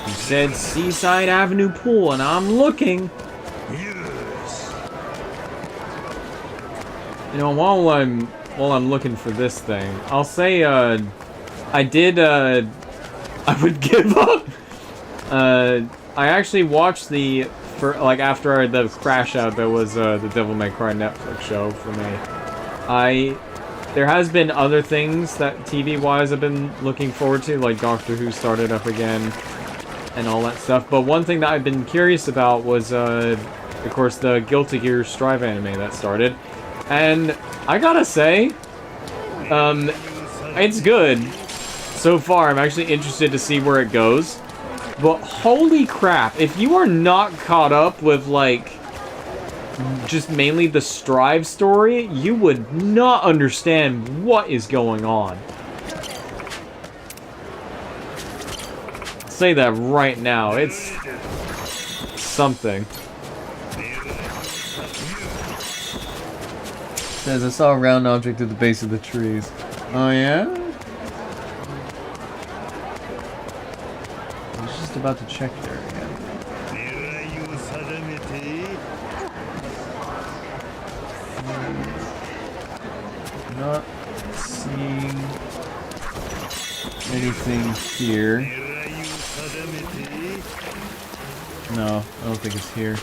A: He said Seaside Avenue Pool, and I'm looking. You know, while I'm looking for this thing, I'll say, I would give up. I actually watched after the crash out that was, the Devil May Cry Netflix show for me. There has been other things that TV-wise I've been looking forward to, like Doctor Who started up again, and all that stuff, but one thing that I've been curious about was, of course, the Guilty Gear Strive anime that started. And I gotta say, it's good so far. I'm actually interested to see where it goes. But holy crap, if you are not caught up with, like, just mainly the Strive story, you would not understand what is going on. say that right now. It's something. Says I saw a round object at the base of the trees. Oh yeah? I was just about to check there again. Not seeing anything here. No, I don't think it's here.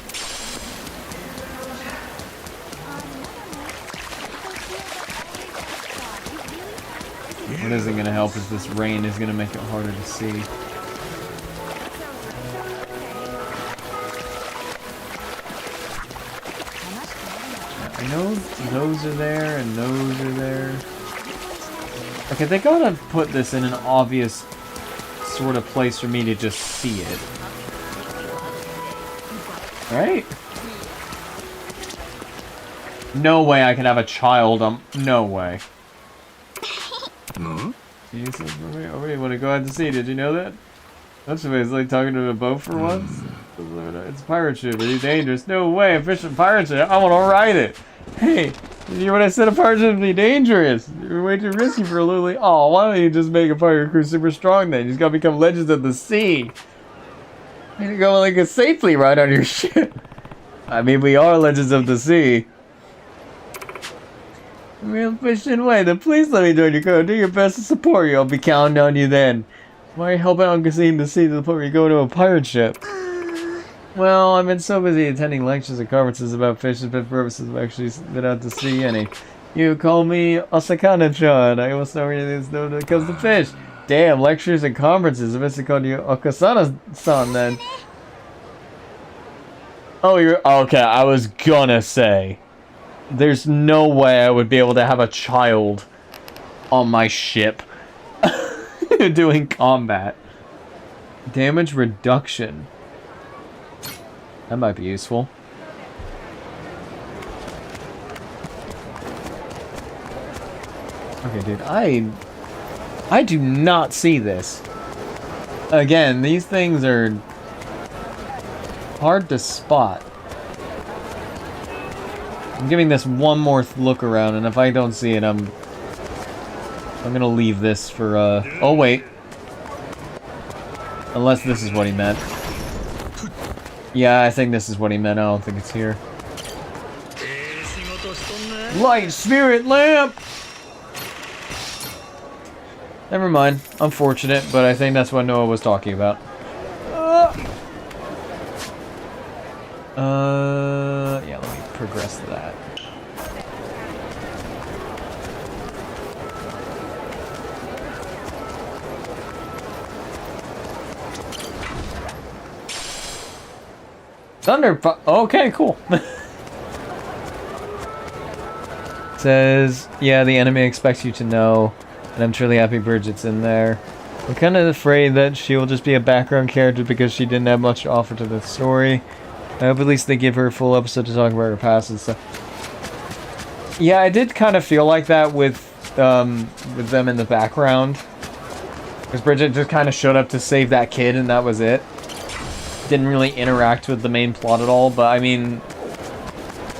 A: What isn't going to help is this rain is going to make it harder to see. I know those are there and those are there. Okay, they gotta put this in an obvious sort of place for me to just see it. Right? No way I can have a child. No way. You said, already want to go out to sea. Did you know that? That's the way it's like talking to a boat for once. It's a pirate ship. Are you dangerous? No way. I'm fishing pirate ship. I want to ride it. Hey, did you hear what I said? A pirate ship would be dangerous. You're way too risky for a lily. Oh, why don't you just make a pirate crew super strong then? You just gotta become legends of the sea. You need to go like a safely ride on your ship. I mean, we are legends of the sea. Real fishing way, then please let me join your crew. Do your best to support you. I'll be counting on you then. Why are you helping out seeing the sea to the point where you go to a pirate ship? Well, I've been so busy attending lectures and conferences about fishing for purposes I've actually been out to sea any. You call me Osakana-chan. I almost know anything when it comes to fish. Damn, lectures and conferences. I must have called you Okasana-san then. Oh, you're... Okay, I was gonna say. There's no way I would be able to have a child on my ship doing combat. Damage reduction. That might be useful. Okay, dude, I do not see this. Again, these things are hard to spot. I'm giving this one more look around, and if I don't see it, I'm gonna leave this for, oh wait. Unless this is what he meant. Yeah, I think this is what he meant. I don't think it's here. Light spirit lamp! Never mind. Unfortunate, but I think that's what Noah was talking about. Yeah, let me progress that. Thunder. Okay, cool. Says, yeah, the enemy expects you to know, and I'm truly happy Bridget's in there. I'm kind of afraid that she will just be a background character because she didn't have much to offer to the story. I hope at least they give her a full episode to talk about her past and stuff. Yeah, I did kind of feel like that with them in the background. Because Bridget just kind of showed up to save that kid and that was it. Didn't really interact with the main plot at all, but I mean...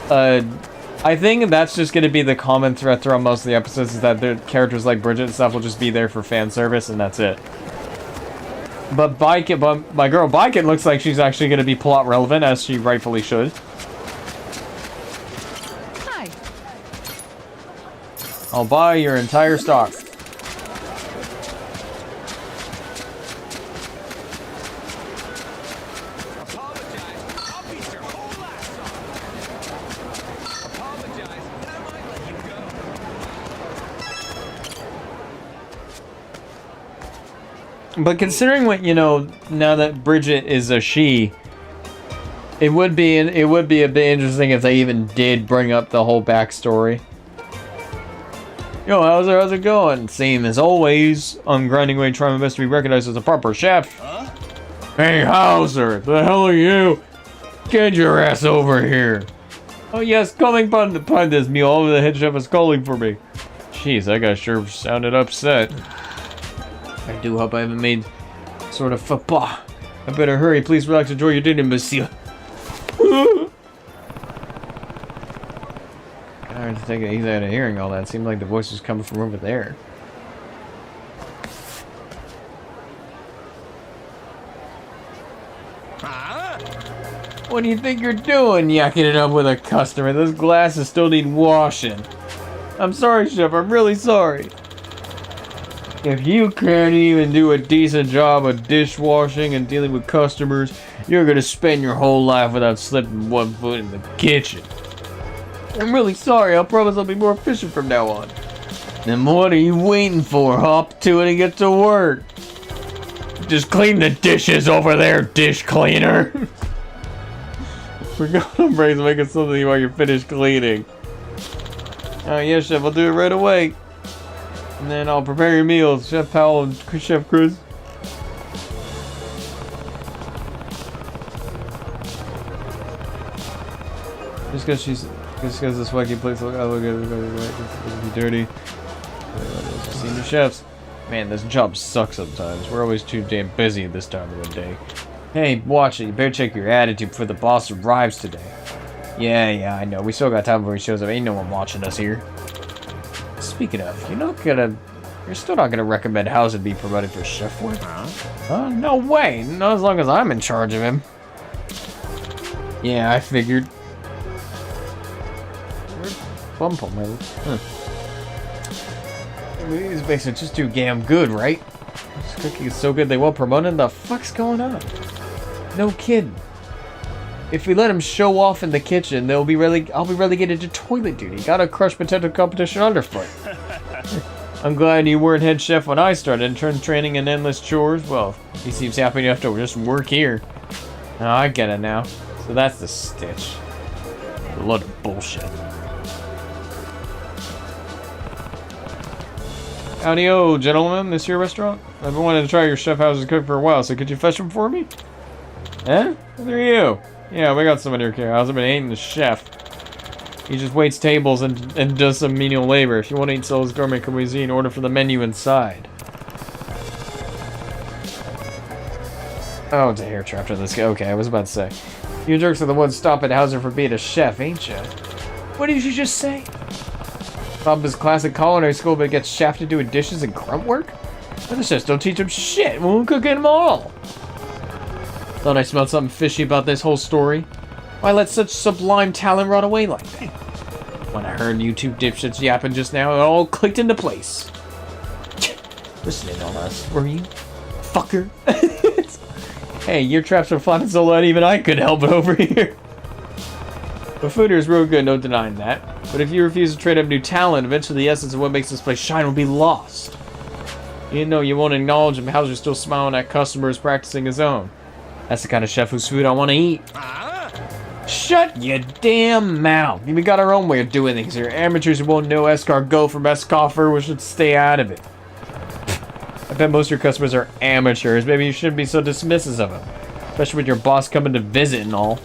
A: I think that's just going to be the common thread throughout most of the episodes, is that the characters like Bridget and stuff will just be there for fan service, and that's it. But my girl Baiken looks like she's actually going to be plot relevant, as she rightfully should.
G: Hi.
A: I'll buy your entire stock. But considering what, you know, now that Bridget is a she, it would be a bit interesting if they even did bring up the whole backstory. Yo, how's it going? Same as always. I'm grinding away trying my best to be recognized as a proper chef. Huh? Hey, Hauser, the hell are you? Get your ass over here. Oh yes, coming upon this meal. The head chef is calling for me. Jeez, that guy sure sounded upset. I do hope I haven't made
C: sort of football. I better hurry. Please relax. Enjoy your dinner, monsieur. I had to take it easy out of hearing all that. It seemed like the voice was coming from over there. What do you think you're doing, yakking it up with a customer? Those glasses still need washing. I'm sorry, Chef. I'm really sorry. If you can't even do a decent job of dishwashing and dealing with customers, you're gonna spend your whole life without slipping one foot in the kitchen. I'm really sorry. I promise I'll be more efficient from now on. Then what are you waiting for? Hop to it and get to work. Just clean the dishes over there, dish cleaner. Forgot to bring making something while you're finished cleaning. Oh yes, Chef, I'll do it right away. And then I'll prepare your meals, Chef Powell and Chef Cruz. Just because this wacky place look at dirty. Senior chefs. Man, this job sucks sometimes. We're always too damn busy at this time of the day. Hey, watch it. You better check your attitude before the boss arrives today. Yeah, I know. We still got time before he shows up. Ain't no one watching us here. Speaking of, you're still not gonna recommend Hauser be promoted for chef work? Huh? No way. Not as long as I'm in charge of him. Yeah, I figured. Bump on my These bakes are just too damn good, right? This cookie is so good they won't promote him. The fuck's going on? No kidding. If we let him show off in the kitchen, I'll be relegated to toilet duty. Gotta crush potential competition underfoot. I'm glad you weren't head chef when I started and turned training and endless chores. Well, he seems happy enough to just work here. Oh, I get it now. So that's the stitch. A lot of bullshit. Howdy-o, gentlemen. This your restaurant? I've been wanting to try your chef house's cook for a while, so could you fetch him for me? Eh? Who are you? Yeah, we got someone here. How's been ain't the chef. He just waits tables and does some menial labor. If you want to eat Sol's gourmet cuisine, order from the menu inside. Oh, it's a hair trap to this guy. Okay, I was about to say. You jerks are the ones stopping Hauser for being a chef, ain't you? What did you just say? Bob classic culinary school, but gets shafted doing dishes and grunt work? And the chefs don't teach him shit. We'll cook them all. Thought I smelled something fishy about this whole story. Why let such sublime talent run away like that? When I heard you two dipshits yapping just now, it all clicked into place. Listening on us, were you? Fucker. Hey, your traps are fun and so loud even I couldn't help it over here. The food here is real good, no denying that. But if you refuse to trade up new talent, eventually the essence of what makes this place shine will be lost. You know you won't acknowledge him. Hauser's still smiling at customers practicing his own. That's the kind of chef whose food I want to eat. Shut your damn mouth. We got our own way of doing things here. Amateurs who won't know escargot from escoffer, we should stay out of it. I bet most of your customers are amateurs. Maybe you shouldn't be so dismissive of them. Especially with your boss coming to visit and all.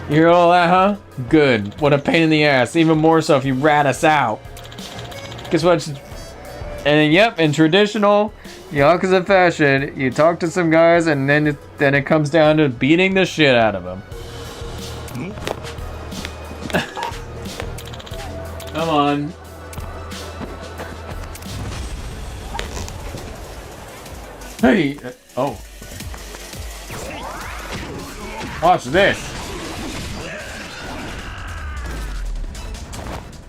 C: You hear all that, huh? Good. What a pain in the ass. Even more so if you rat us out. Guess what? And yep, in traditional Yakuza fashion, you talk to some guys and then it comes down to beating the shit out of them. Come on. Hey! Oh. Watch this.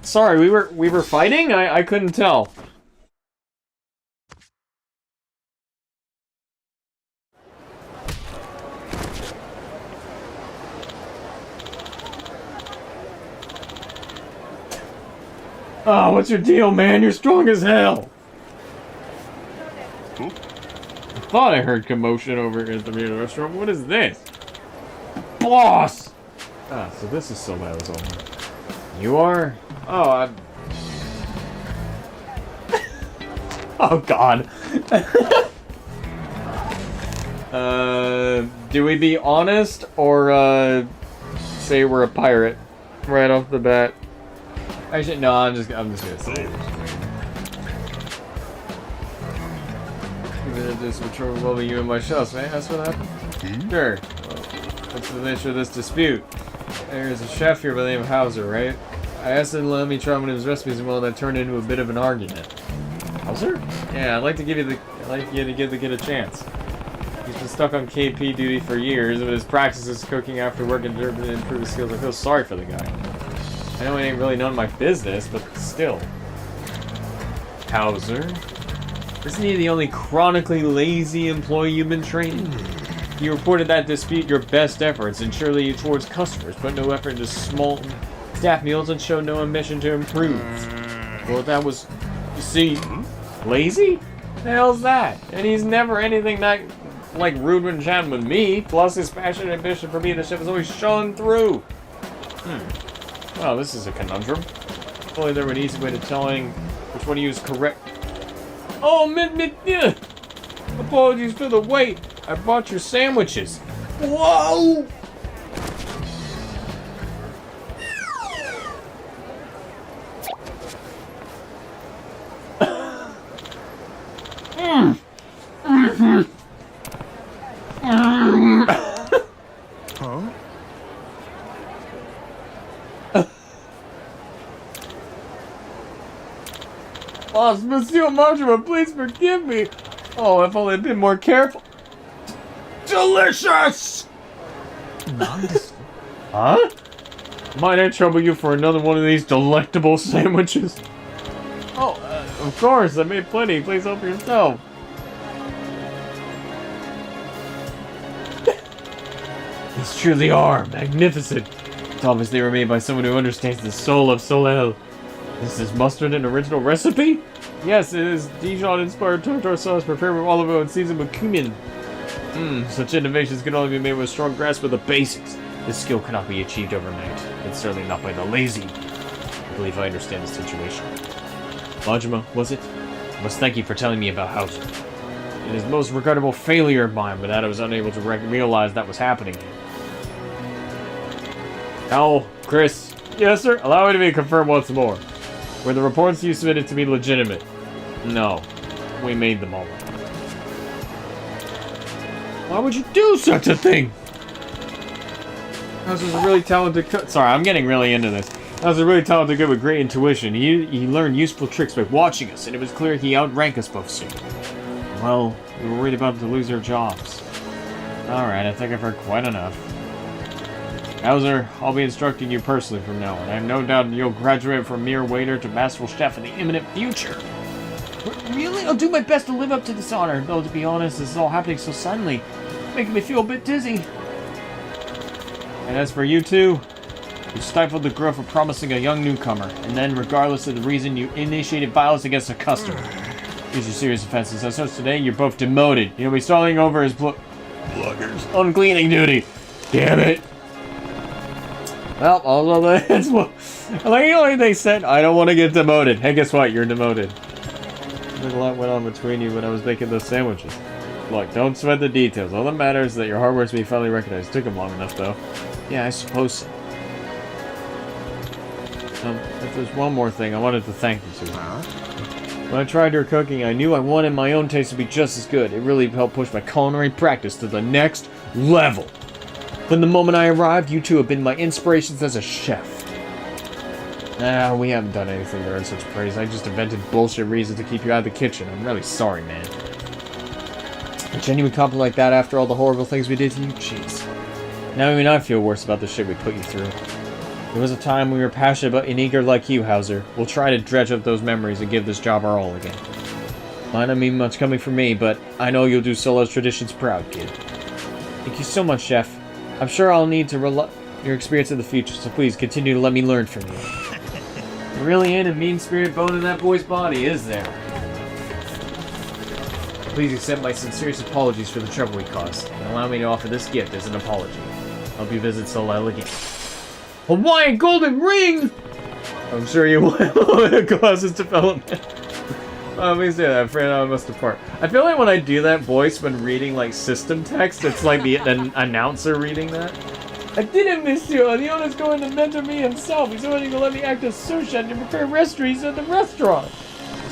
C: Sorry, we were fighting? I couldn't tell. Oh, what's your deal, man? You're strong as hell. I thought I heard commotion over at the main restaurant. What is this? Boss! Ah, so this is Sylva's home. You are? Oh, I'm... Oh, God. Do we be honest or, say we're a pirate right off the bat? Actually, no, I'm just gonna say it.
A: committed this with trouble involving you and my shelves, man. That's what happened? Sure. Well, what's the nature of this dispute? There's a chef here by the name of Hauser, right? I asked him to let me try one of his recipes, and well, that turned into a bit of an argument. Hauser? Yeah, I'd like to give you the kid a chance. He's been stuck on KP duty for years, but his practice is cooking after work and to improve his skills. I feel sorry for the guy. I know he ain't really none of my business, but still. Hauser? Isn't he the only chronically lazy employee you've been training? You reported that dispute your best efforts, and surely towards customers, put no effort into small staff meals and showed no ambition to improve. Well, that was, you see, lazy? The hell's that? And he's never anything that like rude when chatting with me. Plus, his passion and ambition for being the chef has always shone through. Well, this is a conundrum. If only there were an easy way to telling which one of you is correct. Oh, yeah. Apologies for the wait. I bought your sandwiches. Whoa! Boss, Monsieur Majima, please forgive me. Oh, if only I'd been more careful. Delicious! Huh? Might I trouble you for another one of these delectable sandwiches? Oh, of course, I made plenty. Please help yourself. These truly are magnificent. It's obvious they were made by someone who understands the soul of Soleil. This is mustard an original recipe? Yes, it is Dijon-inspired tartar sauce prepared with olive oil and seasoned with cumin. Such innovations can only be made with a strong grasp of the basics. This skill cannot be achieved overnight, and certainly not by the lazy. I believe I understand the situation. Majima, was it? I must thank you for telling me about Hauser. It is most regrettable failure of mine, but that I was unable to realize that was happening. Now, Chris. Yes, sir? Allow me to be confirmed once more. Were the reports you submitted to me legitimate? No. We made them all. Why would you do such a thing? Hauser's a really talented cook. Sorry, I'm getting really into this. Hauser's a really talented cook with great intuition. He learned useful tricks by watching us, and it was clear he outranked us both soon. Well, we were worried about them to lose their jobs. Alright, I think I've heard quite enough. Hauser, I'll be instructing you personally from now on. I have no doubt you'll graduate from mere waiter to masterful chef in the imminent future. Really? I'll do my best to live up to this honor, though to be honest, this is all happening so suddenly. It's making me feel a bit dizzy. And as for you two, you stifled the growth of promising a young newcomer, and then, regardless of the reason, you initiated violence against a customer. These are serious offenses. As such, today, you're both demoted. You'll be stalling over his bloggers on cleaning duty. Damn it. Well, although that's what... Like, the only they said, I don't want to get demoted. Hey, guess what? You're demoted. A lot went on between you when I was making those sandwiches. Look, don't sweat the details. All that matters is that your hard work's being finally recognized. Took him long enough, though. Yeah, I suppose so. If there's one more thing, I wanted to thank you, Susan. When I tried your cooking, I knew I wanted my own taste to be just as good. It really helped push my culinary practice to the next level. From the moment I arrived, you two have been my inspirations as a chef. We haven't done anything to earn such praise. I just invented bullshit reasons to keep you out of the kitchen. I'm really sorry, man. A genuine compliment like that after all the horrible things we did to you? Jeez. Now even I feel worse about the shit we put you through. There was a time we were passionate about and eager like you, Hauser. We'll try to dredge up those memories and give this job our all again. Might not mean much coming from me, but I know you'll do Solo's traditions proud, kid. Thank you so much, Chef. I'm sure I'll need to rely on your experience in the future, so please continue to let me learn from you. There really ain't a mean-spirited bone in that boy's body, is there? Please accept my sincerest apologies for the trouble we caused, and allow me to offer this gift as an apology. Hope you visit Soleil again. Hawaiian golden ring! I'm sure you will. Causes development. Let me say that. I'm afraid I must depart. I feel like when I do that voice when reading like system text, it's like the announcer reading that. I didn't miss you. The owner's going to mentor me himself. He's only going to let me act as sous chef and prepare recipes at the restaurant.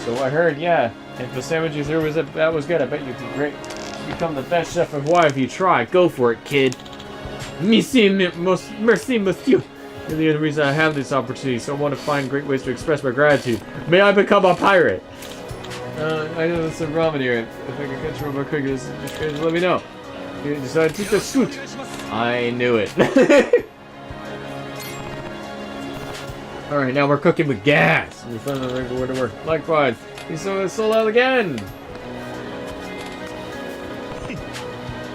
A: So I heard, yeah.
C: If the sandwich you threw that was good, I bet you could become the best chef of Hawaii if you try. Go for it, kid. Merci, monsieur. You're the only reason I have this opportunity, so I want to find great ways to express my gratitude. May I become a pirate? I know there's some ramen here. If I can catch robot cookies, just let me know. You decided to take the suit. I knew it. Alright, now we're cooking with gas. We found the right word to work. Likewise, he's sold out again.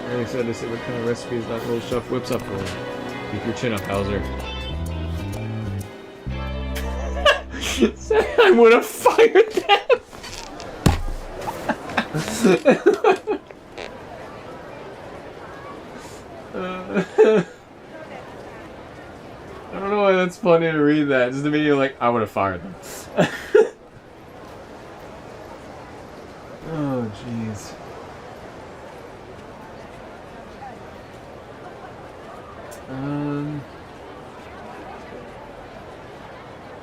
C: Really excited to see what kind of recipes that little chef whips up for you. Keep your chin up, Hauser. I would have fired them! I don't know why that's funny to read that. Just immediately like, I would have fired them. Oh, jeez.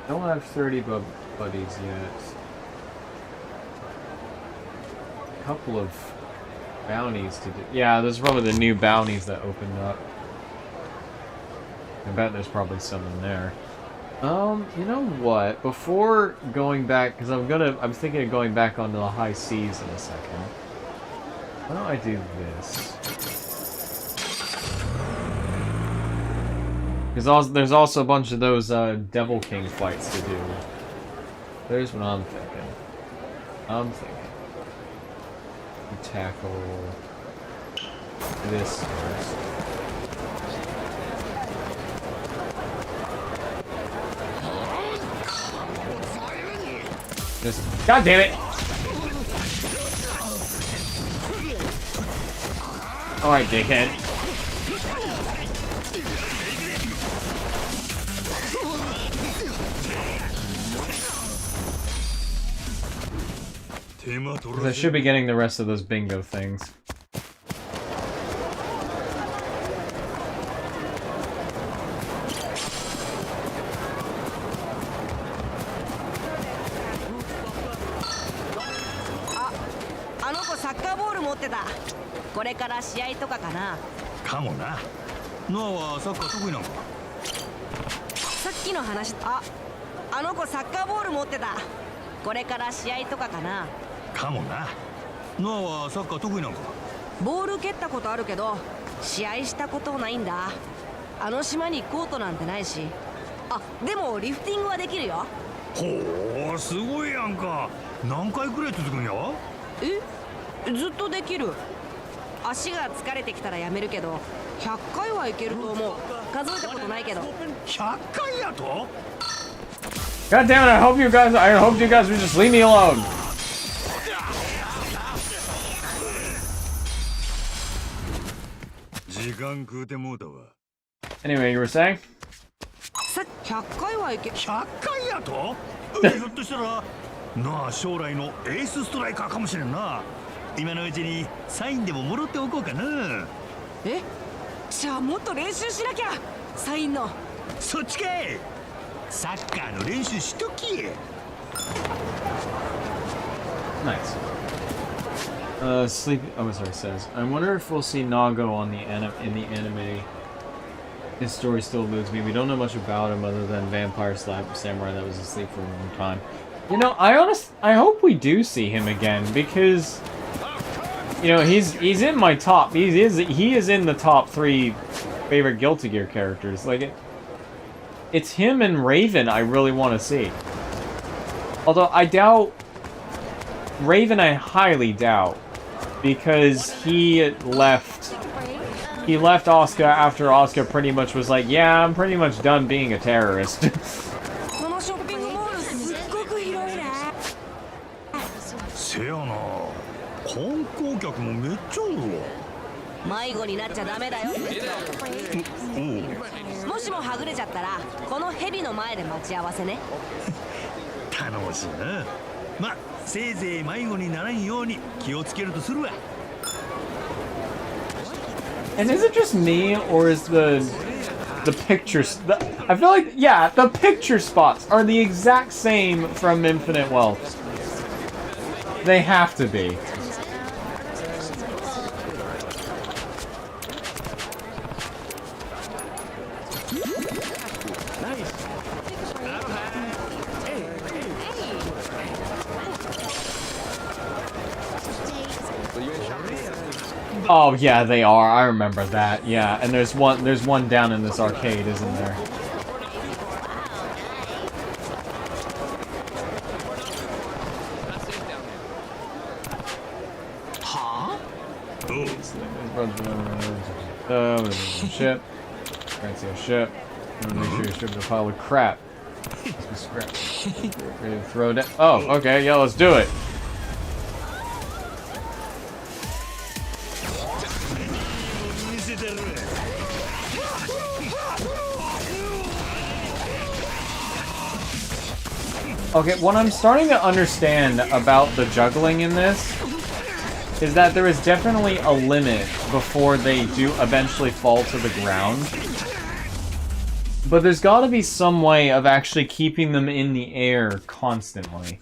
C: I don't have 30 buddies yet. A couple of bounties to do. Yeah, there's probably the new bounties that opened up. I bet there's probably some in there. You know what? Before going back, because I'm thinking of going back onto the high seas in a second. Why don't I do this? There's also a bunch of those Devil King fights to do. There's what I'm thinking. Tackle this first. Just, God damn it! Alright, dickhead. Because I should be getting the rest of those bingo things. God damn it, I hope you guys would just leave me alone. Anyway, you were saying?
F: 100回やとひょっとしたらなあ将来のエースストライカーかもしれんな今のうちにサインでももらっておこうかな
H: じゃあもっと練習しなきゃサインの
F: そっちかいサッカーの練習しとき
A: Nice. Sleep. Oh, sorry. Says. I wonder if we'll see Nago in the anime. His story still eludes me. We don't know much about him other than vampire samurai that was asleep for a long time. You know, I hope we do see him again because, you know, he's in my top. He is in the top 3 favorite Guilty Gear characters. Like it's him and Raven I really want to see. Although I doubt Raven, I highly doubt, because he left Asuka after Asuka pretty much was like, yeah, I'm pretty much done being a terrorist. And is it just me, or is the pictures? I feel like, yeah, the picture spots are the exact same from Infinite Wealth. They have to be. Oh yeah, they are. I remember that. Yeah, and there's one down in this arcade, isn't there? Ship. Fancy a ship. Make sure your ship's a pile of crap. Ready to throw down. Oh, okay, yeah, let's do it. Okay, what I'm starting to understand about the juggling in this is that there is definitely a limit before they do eventually fall to the ground. But there's gotta be some way of actually keeping them in the air constantly.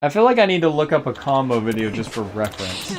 A: I feel like I need to look up a combo video just for reference.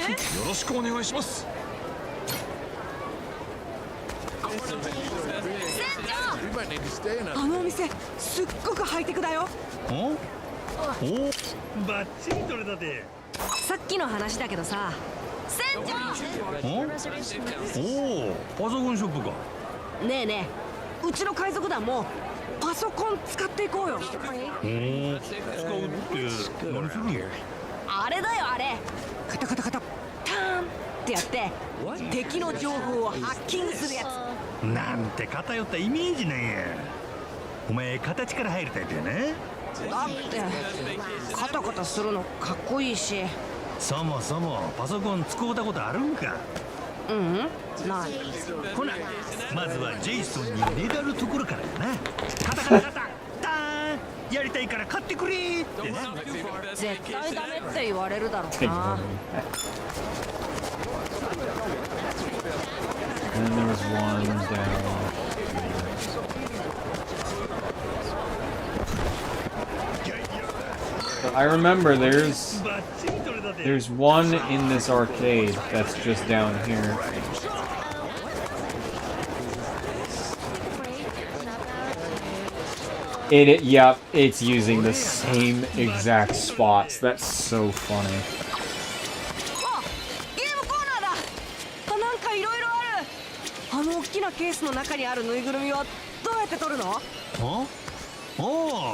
A: And then there was one down. So I remember there's one in this arcade that's just down here. Yep, it's using the same exact spots. That's so funny.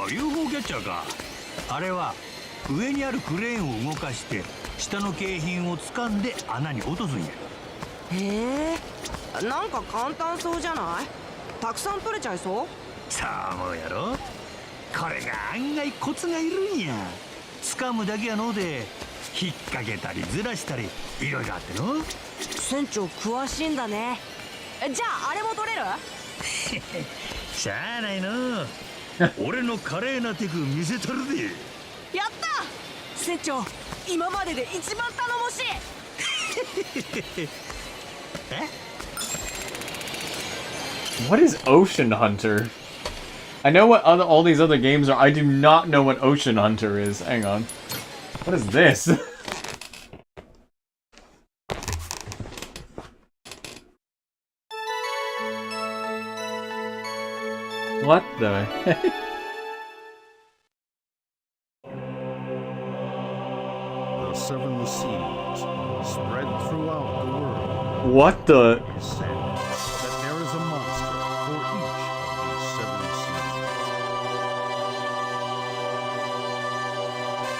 F: UFO キャッチャーか。あれは上にあるクレーンを動かして下の景品を掴んで穴に落とすんや。
H: へえ、なんか簡単そうじゃない？たくさん取れちゃいそう？
F: さあもうやろ。これが案外コツがいるんや。掴むだけやので引っ掛けたりずらしたりいろいろあっての。
H: 船長詳しいんだね。じゃああれも取れる？
F: しゃあないの。俺の華麗なテク見せたるで。
H: やった！船長、今までで一番頼もしい。
A: What is Ocean Hunter? I know what all these other games are. I do not know what Ocean Hunter is. Hang on. What is this? What the heck?
J: The seven seas spread throughout the world.
A: What the?
J: It is said that there is a monster for each of these seven seas.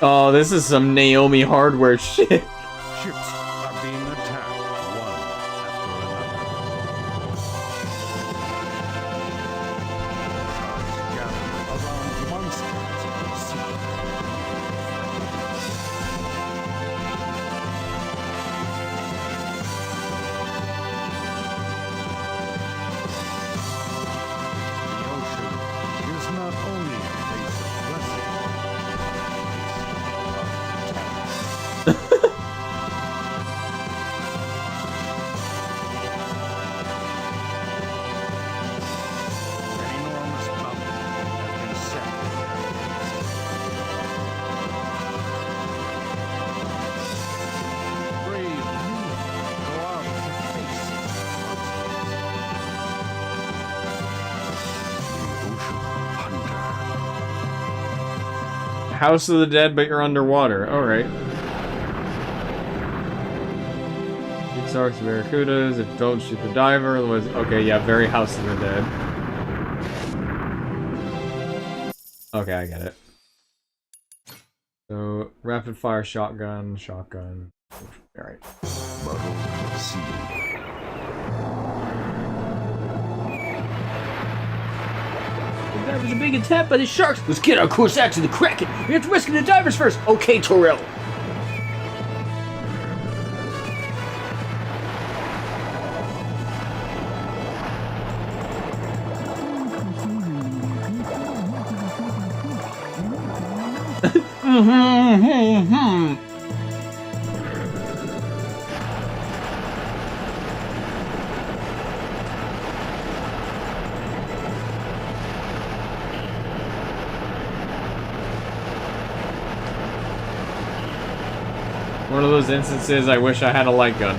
A: Oh, this is some Naomi hardware shit.
J: Ships are being attacked one after another. Sharks gather around monsters of the sea. The ocean is not only a place of blessing, but a place of terror.
A: House of the Dead, but you're underwater. Alright. Big sharks, barracudas. If don't shoot the diver, otherwise. Okay, yeah, very House of the Dead. Okay, I get it. So, rapid fire shotgun, shotgun. Alright.
C: The divers are being attacked by the sharks. Let's get our course out to the Kraken. We have to rescue the divers first. Okay, Torel.
A: One of those instances I wish I had a light gun.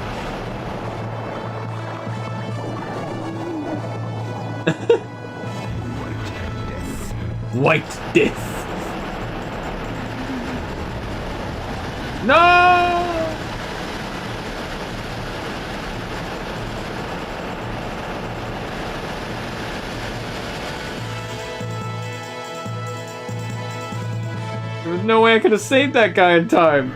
A: White death. No! There was no way I could have saved that guy in time.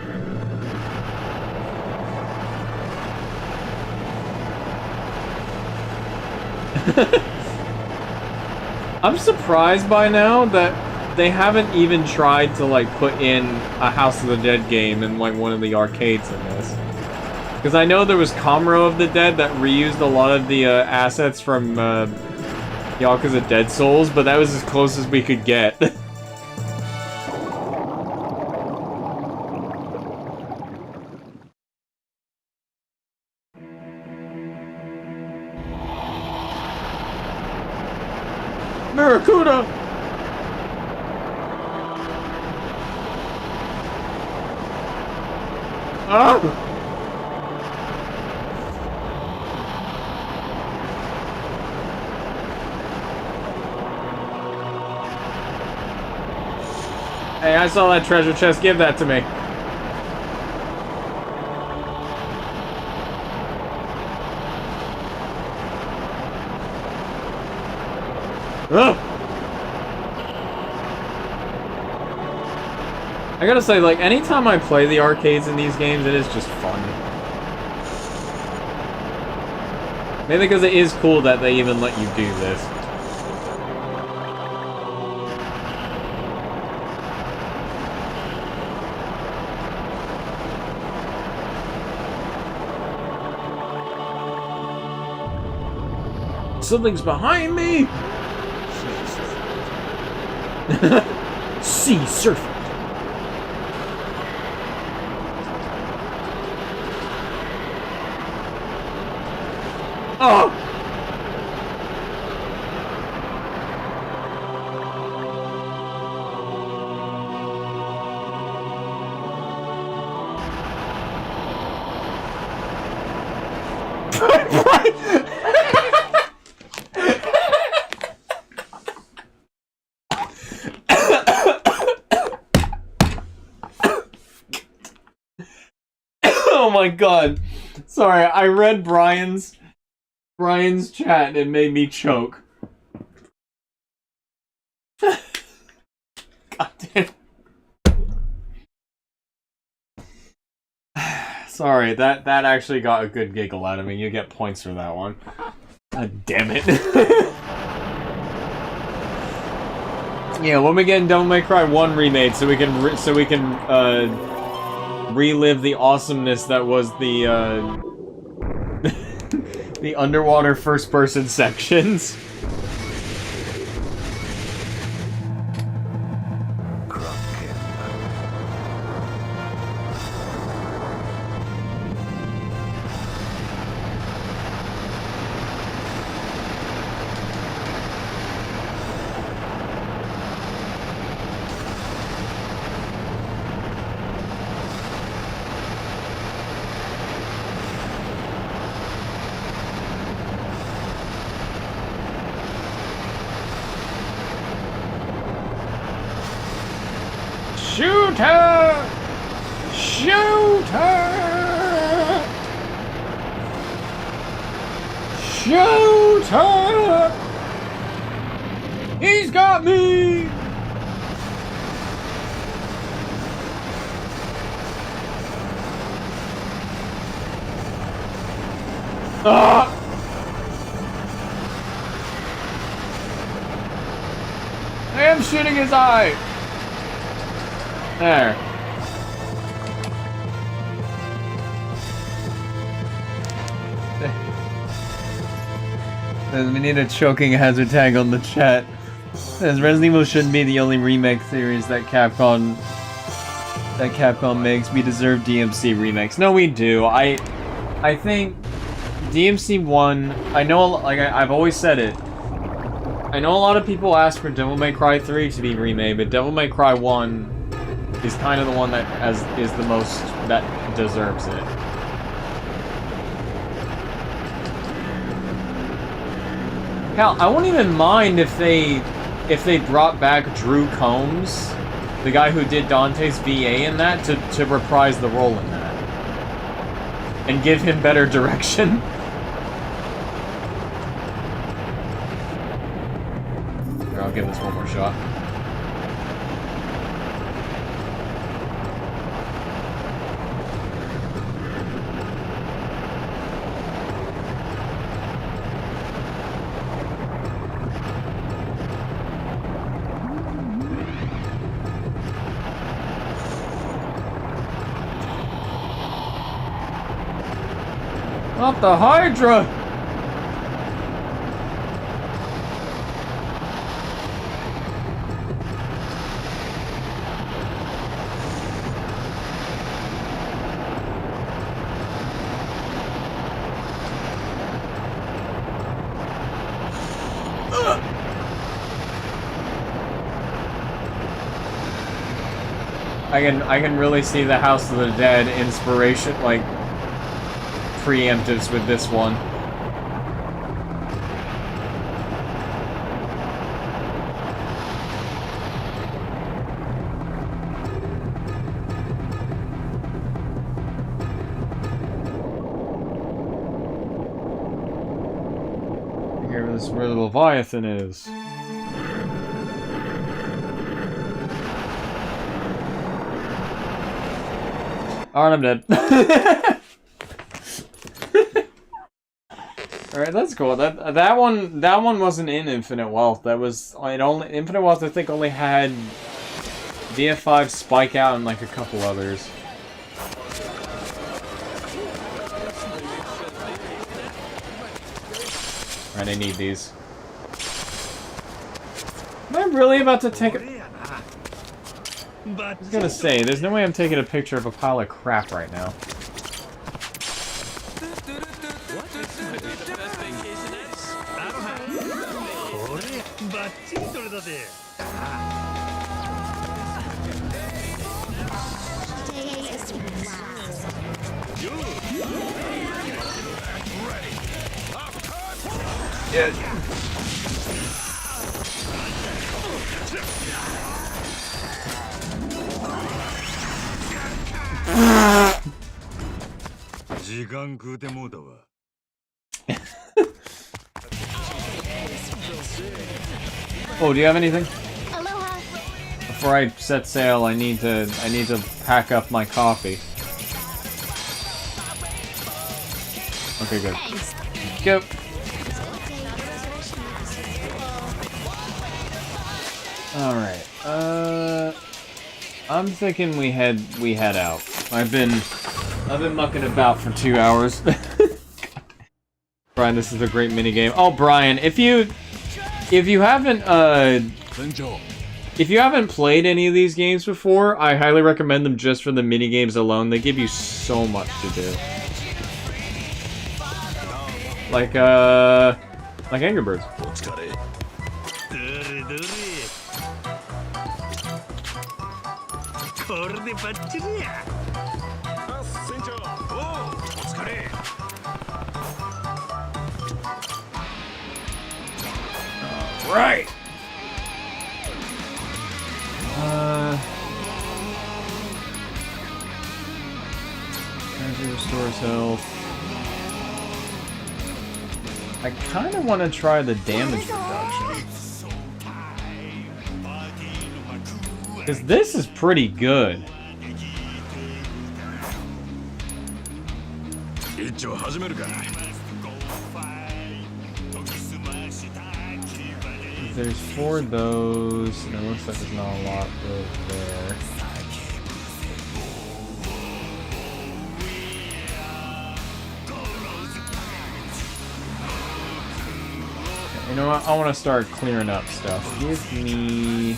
A: I'm surprised by now that they haven't even tried to like put in a House of the Dead game in like one of the arcades in this. Because I know there was Comro of the Dead that reused a lot of the assets from Yakuza Dead Souls, but that was as close as we could get. Barracuda! Ah! Hey, I saw that treasure chest. Give that to me. Ugh. I gotta say, like, anytime I play the arcades in these games, it is just fun. Mainly because it is cool that they even let you do this. Something's behind me! Sea serpent. Oh! Oh my god. Sorry, I read Brian's chat and it made me choke. God damn. Sorry, that actually got a good giggle out of me. You get points for that one. God damn it. Yeah, when we get Devil May Cry 1 remade, so we can relive the awesomeness that was the the underwater first-person sections. Shoot her! Shoot her! Shoot her! He's got me! Ah! I am shooting his eye! There. We need a choking hazard tag on the chat. Says Resident Evil shouldn't be the only remake series that Capcom makes. We deserve DMC remakes. No, we do. I think DMC 1. I know, like I've always said it. I know a lot of people ask for Devil May Cry 3 to be remade, but Devil May Cry 1 is kind of the one that is the most that deserves it. Hell, I wouldn't even mind if they brought back Drew Combs, the guy who did Dante's VA in that, to reprise the role in that. And give him better direction. Here, I'll give this one more shot. Not the Hydra! I can really see the House of the Dead inspiration, like, preemptives with this one. Here this where the Leviathan is. Alright, I'm dead. Alright, that's cool. That one wasn't in Infinite Wealth. That was Infinite Wealth. I think only had DF5, Spike Out, and like a couple others. Alright, I need these. Am I really about to take a... I was gonna say, there's no way I'm taking a picture of a pile of crap right now. Yeah. Oh, do you have anything?
K: Aloha.
A: Before I set sail, I need to pack up my coffee. Okay, good. Go. All right. I'm thinking we head out. I've been mucking about for 2 hours. Brian, this is a great mini game. Oh, Brian, if you haven't played any of these games before, I highly recommend them just for the mini games alone. They give you so much to do. Like Angry Birds.
K: Right.
A: Restores health. I kind of want to try the damage reduction. Because this is pretty good. There's 4 of those, and it looks like there's not a lot good there. You know what? I want to start clearing up stuff. Give me...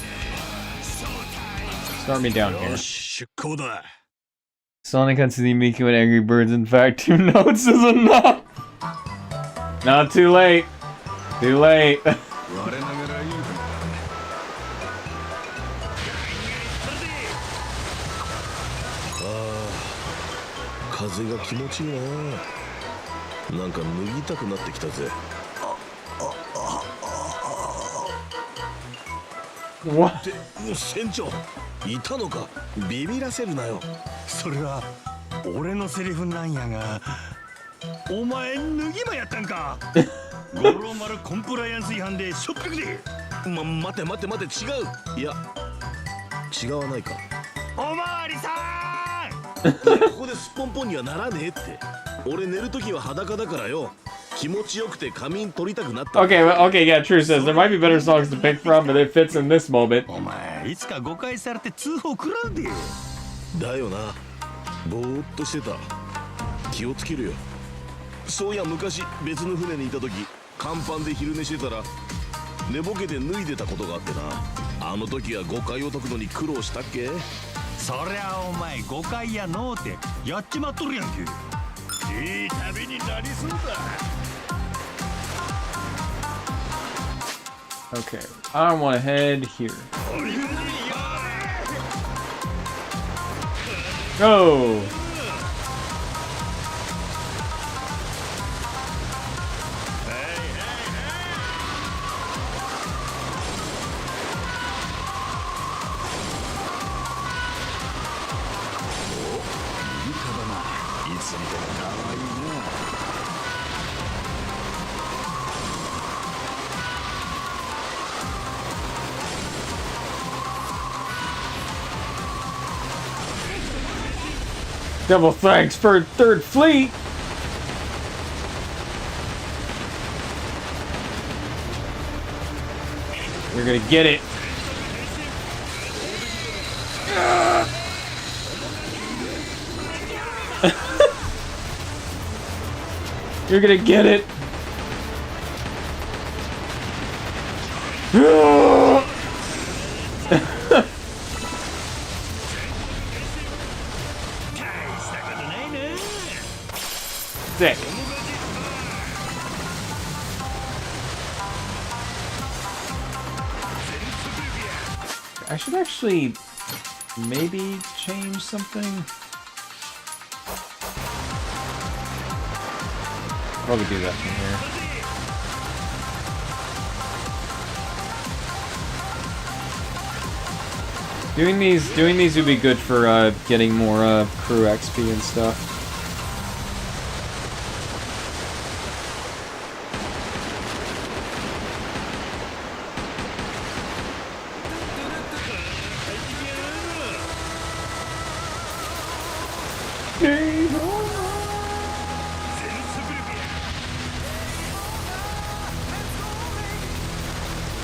A: Start me down here. Sonic has to Miku and Angry Birds. In fact, 2 notes is enough. Not too late. Too late. What?
F: 船長いたのかビビらせるなよそれは俺のセリフなんやがお前脱ぎまやったんか五郎丸コンプライアンス違反でしょっぴくで待て違ういや違わないかおまわりさんここですっぽんぽんにはならねえって俺寝るときは裸だからよ Okay,
A: yeah, True says there might be better songs to pick from, but it fits in this moment.
F: お前いつか誤解されて通報食らうでだよなぼーっとしてた気をつけるよそうや昔別の船にいた時甲板で昼寝してたら寝ぼけて脱いでたことがあってなあの時は誤解を解くのに苦労したっけそりゃお前誤解やのうてやっちまっとるやんけいい旅になりそうだ
A: Okay, I want to head here. Go! Double thanks for Third Fleet! You're gonna get it. You're gonna get it. Sick. I should actually maybe change something. Probably do that from here. Doing these would be good for getting more crew XP and stuff.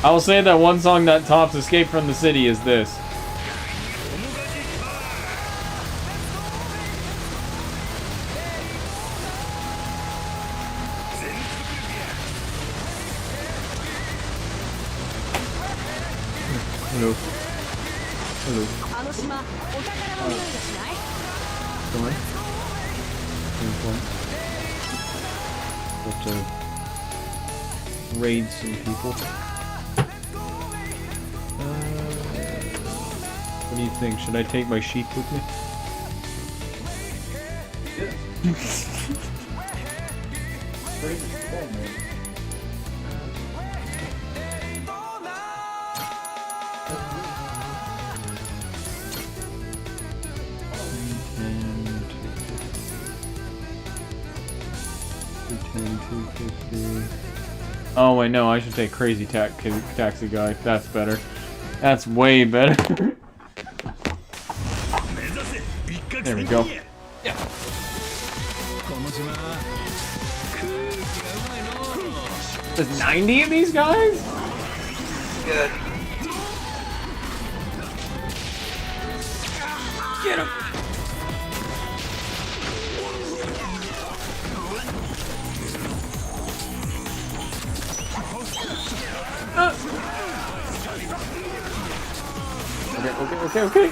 A: I will say that one song that tops Escape from the City is this. Hello. Hello. Come on. Got to raid some people. What do you think? Should I take my sheep with me? 250. Oh wait, no, I should take crazy taxi guy. That's better. That's way better. There we go. Yeah. There's 90 of these guys? Good. Get him! Okay.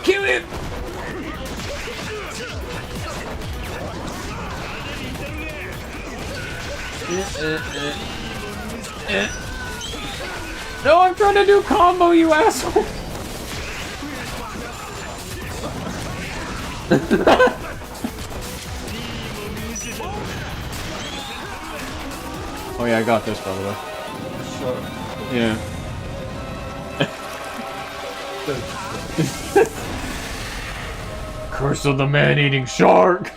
A: Kill him! No, I'm trying to do combo, you asshole! Oh yeah, I got this, by the way. Yeah. Curse of the man-eating shark!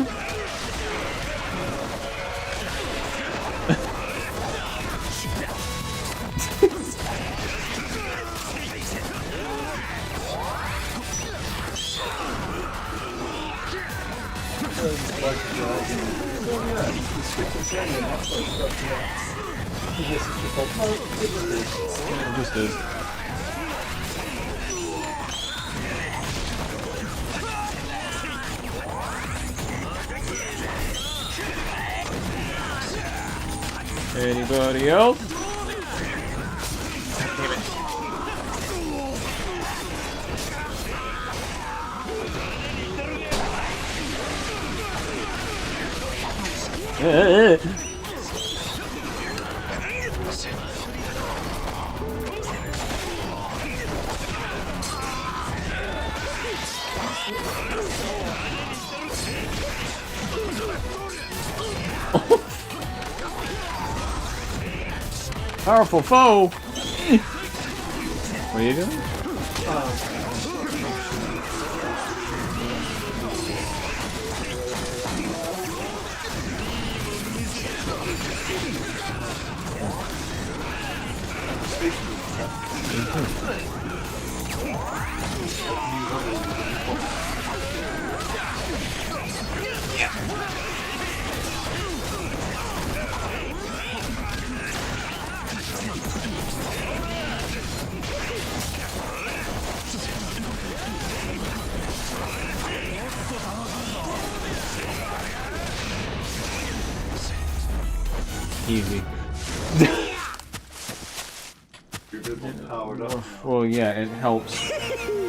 A: It just is. Anybody else? Damn it. Powerful foe! What are you doing? Easy. Well, yeah, it helps.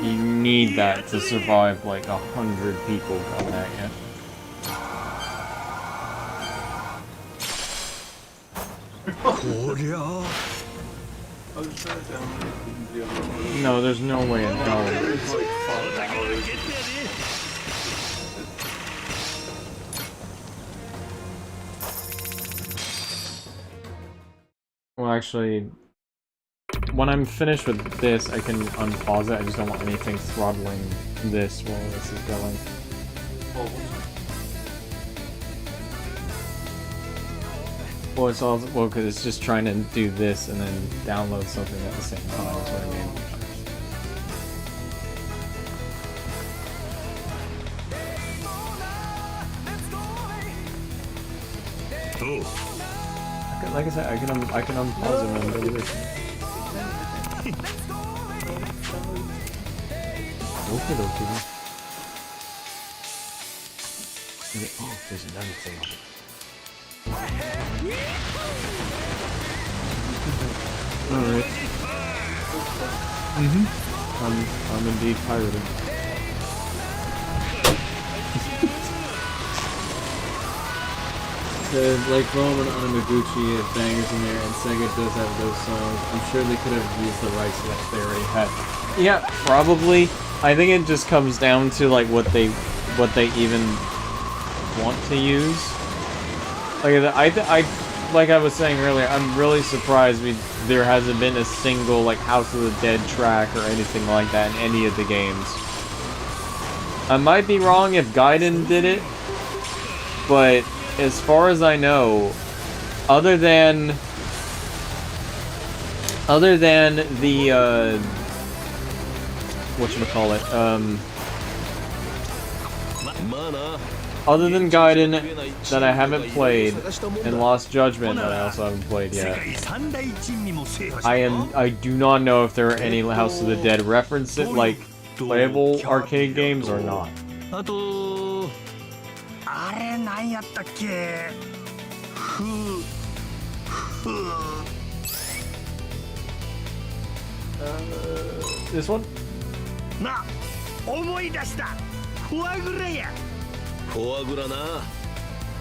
A: You need that to survive like 100 people coming at you. No, there's no way in hell. Well, actually, when I'm finished with this, I can unpause it. I just don't want anything throttling this while this is going. Well, it's all because it's just trying to do this and then download something at the same time. Is what I mean. Like I said, I can unpause it when I'm doing this. Okay. Oh, there's another thing. Alright. I'm indeed pirating. Like Roman Anamaguchi had bangers in there, and Sega does have those songs. I'm sure they could have used the rights that they already had. Yeah, probably. I think it just comes down to like what they even want to use. Like I was saying earlier, I'm really surprised there hasn't been a single like House of the Dead track or anything like that in any of the games. I might be wrong if Gaiden did it, but as far as I know, other than the whatchamacallit, other than Gaiden that I haven't played, and Lost Judgment that I also haven't played yet, I do not know if there are any House of the Dead references, like playable arcade games or not. This one?
F: な、思い出した。フォアグラや。
K: フォアグラな。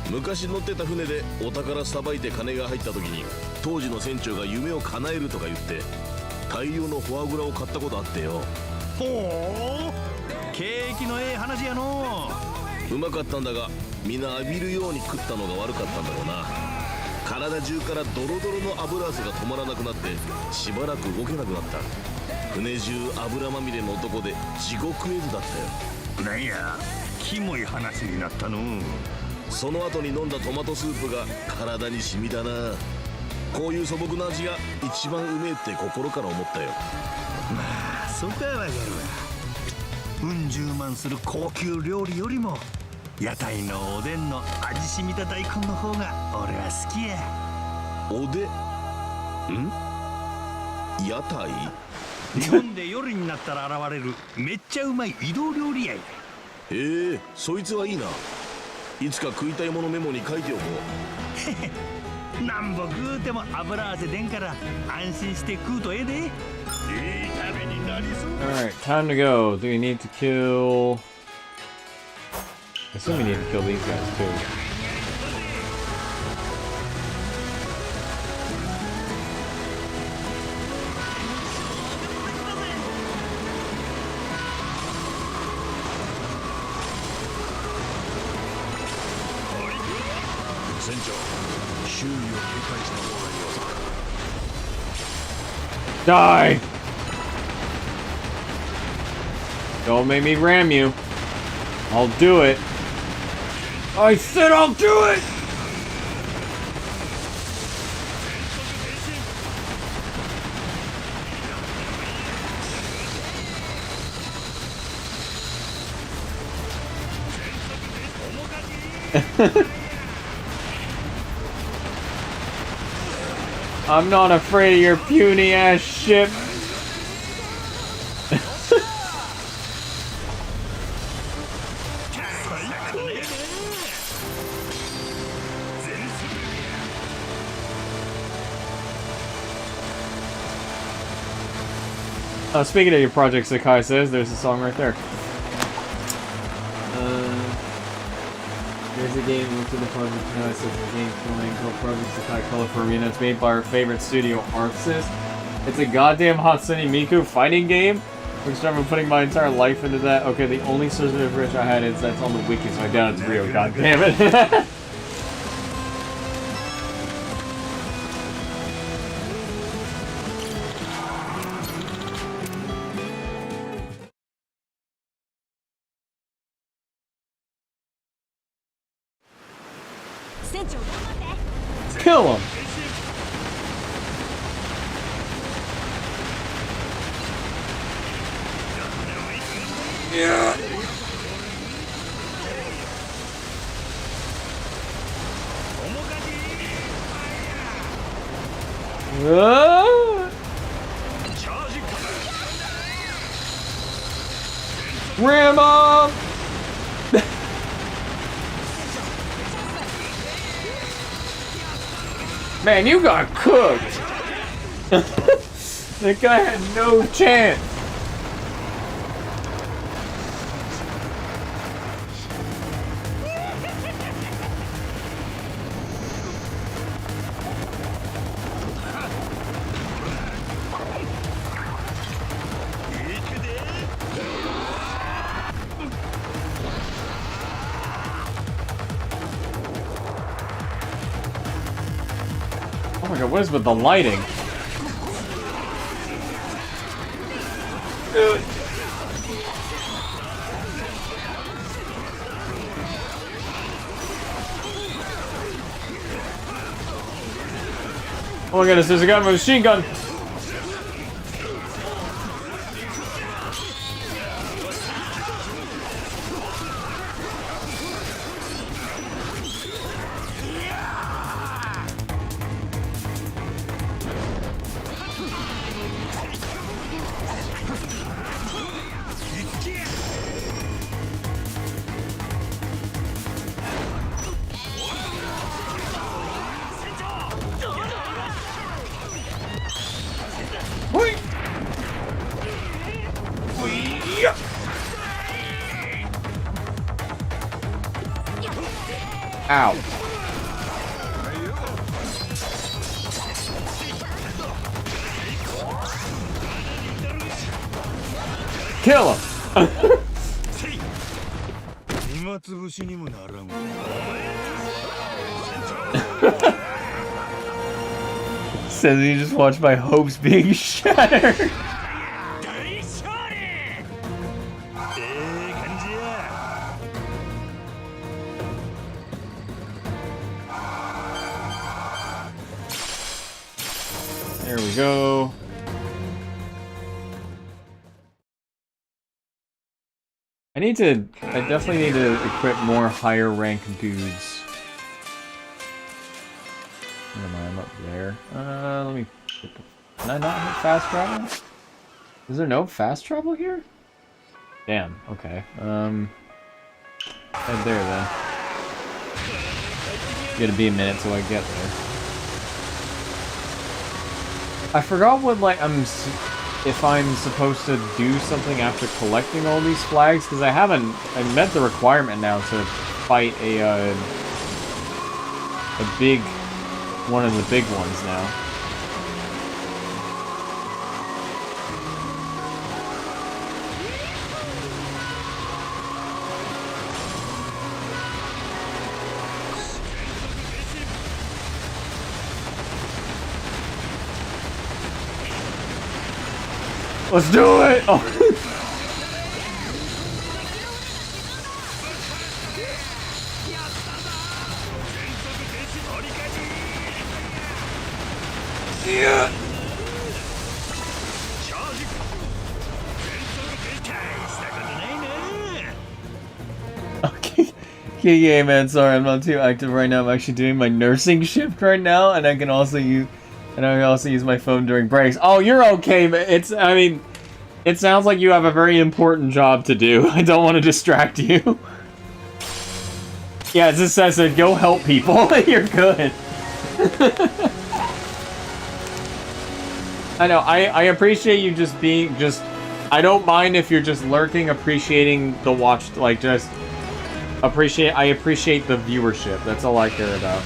K: 昔乗ってた船でお宝さばいて金が入った時に当時の船長が夢を叶えるとか言って大量のフォアグラを買ったことあってよ。
F: ほう。景気のええ話やの。
K: うまかったんだがみんな浴びるように食ったのが悪かったんだろうな。体中からドロドロの油汗が止まらなくなってしばらく動けなくなった。船中油まみれの男で地獄絵図だったよ。
F: なんや、キモい話になったの。
K: その後に飲んだトマトスープが体に染みだな。こういう素朴な味が一番うめえって心から思ったよ。
F: まあそこはわかるわ。うん十万する高級料理よりも屋台のおでんの味しみた大根の方が俺は好きや。
K: おでん？屋台？
F: 日本で夜になったら現れるめっちゃうまい移動料理屋や。
K: そいつはいいな。いつか食いたいものメモに書いておこ
F: う。なんぼ食うても油汗出んから安心して食うとええで。いい旅になりそう。
A: Alright, time to go. Do we need to kill... I assume we need to kill these guys too. Die! Don't make me ram you. I'll do it. I said I'll do it! I'm not afraid of your puny ass ship. Speaking of your project, Sakai says, there's a song right there. There's a game, look to the project, Sakai says the game called Project Sakai Colorful Arena. It's made by our favorite studio, ARRRRR. It's a goddamn Hatsune Miku fighting game. Which I've been putting my entire life into that. Okay, the only source of information I had is that's on the wiki, so I doubt it's real, goddammit. Kill him! Yeah! Ram up! Man, you got cooked! That guy had no chance! What is with the lighting? Oh my goodness, there's a guy with a machine gun! Ow. Kill him! Says he just watched my hopes being shattered. There we go. I definitely need to equip more higher rank dudes. Where am I? I'm up there. Let me... Can I not hit fast travel? Is there no fast travel here? Damn, okay. Head there then. Gonna be a minute till I get there. I forgot what, like, if I'm supposed to do something after collecting all these flags, because I met the requirement now to fight a big, one of the big ones now. Let's do it! Oh. Yeah. Okay. Yeah, man, sorry, I'm not too active right now. I'm actually doing my nursing shift right now, and I can also use my phone during breaks. Oh, you're okay, man. I mean, it sounds like you have a very important job to do. I don't want to distract you. Yeah, it just says that go help people. You're good. I know, I appreciate you just being, I don't mind if you're just lurking, appreciating the watch, like, I appreciate the viewership. That's all I care about.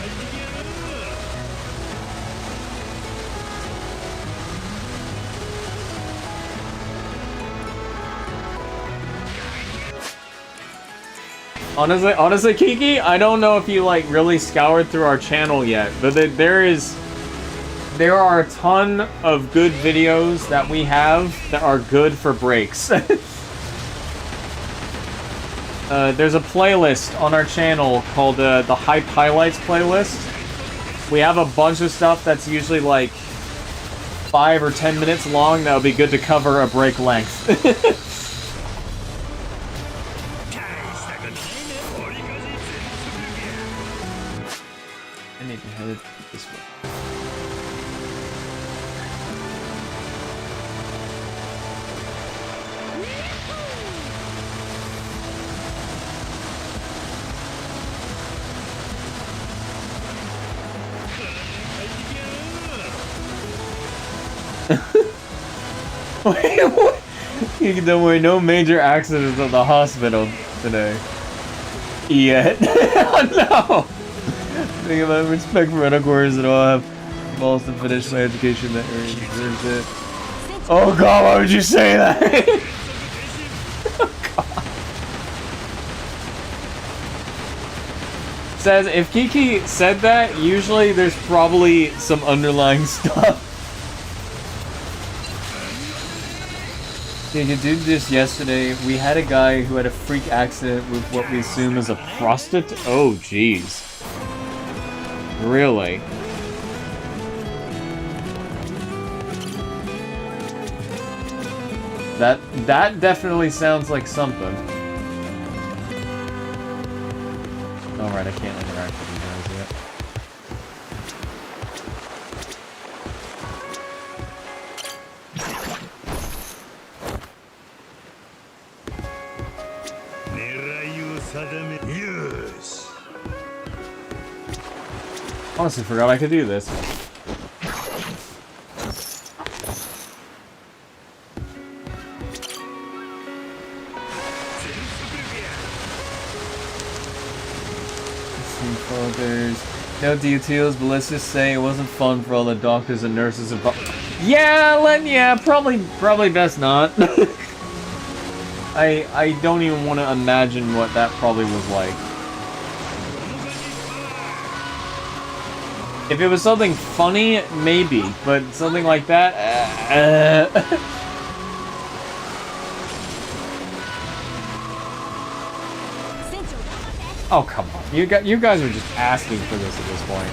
A: Honestly, Kiki, I don't know if you, like, really scoured through our channel yet, but there are a ton of good videos that we have that are good for breaks. There's a playlist on our channel called the Hype Highlights playlist. We have a bunch of stuff that's usually like 5 or 10 minutes long that would be good to cover a break length. I need to head this way. Wait, what? Don't worry, no major accidents at the hospital today. Yet. Oh no! Think about respect for medical workers that all have balls to finish my education that deserves it. Oh god, why would you say that? Oh god. Says if Kiki said that, usually there's probably some underlying stuff. Dude, you did this yesterday. We had a guy who had a freak accident with what we assume is a prostitute. Oh, jeez. Really? That definitely sounds like something. Alright, I can't interact with you guys yet.
F: Yes.
A: Honestly, forgot I could do this. There's no details, but let's just say it wasn't fun for all the doctors and nurses involved. Yeah, Len, yeah, probably best not. I don't even want to imagine what that probably was like. If it was something funny, maybe, but something like that, Oh, come on. You guys are just asking for this at this point.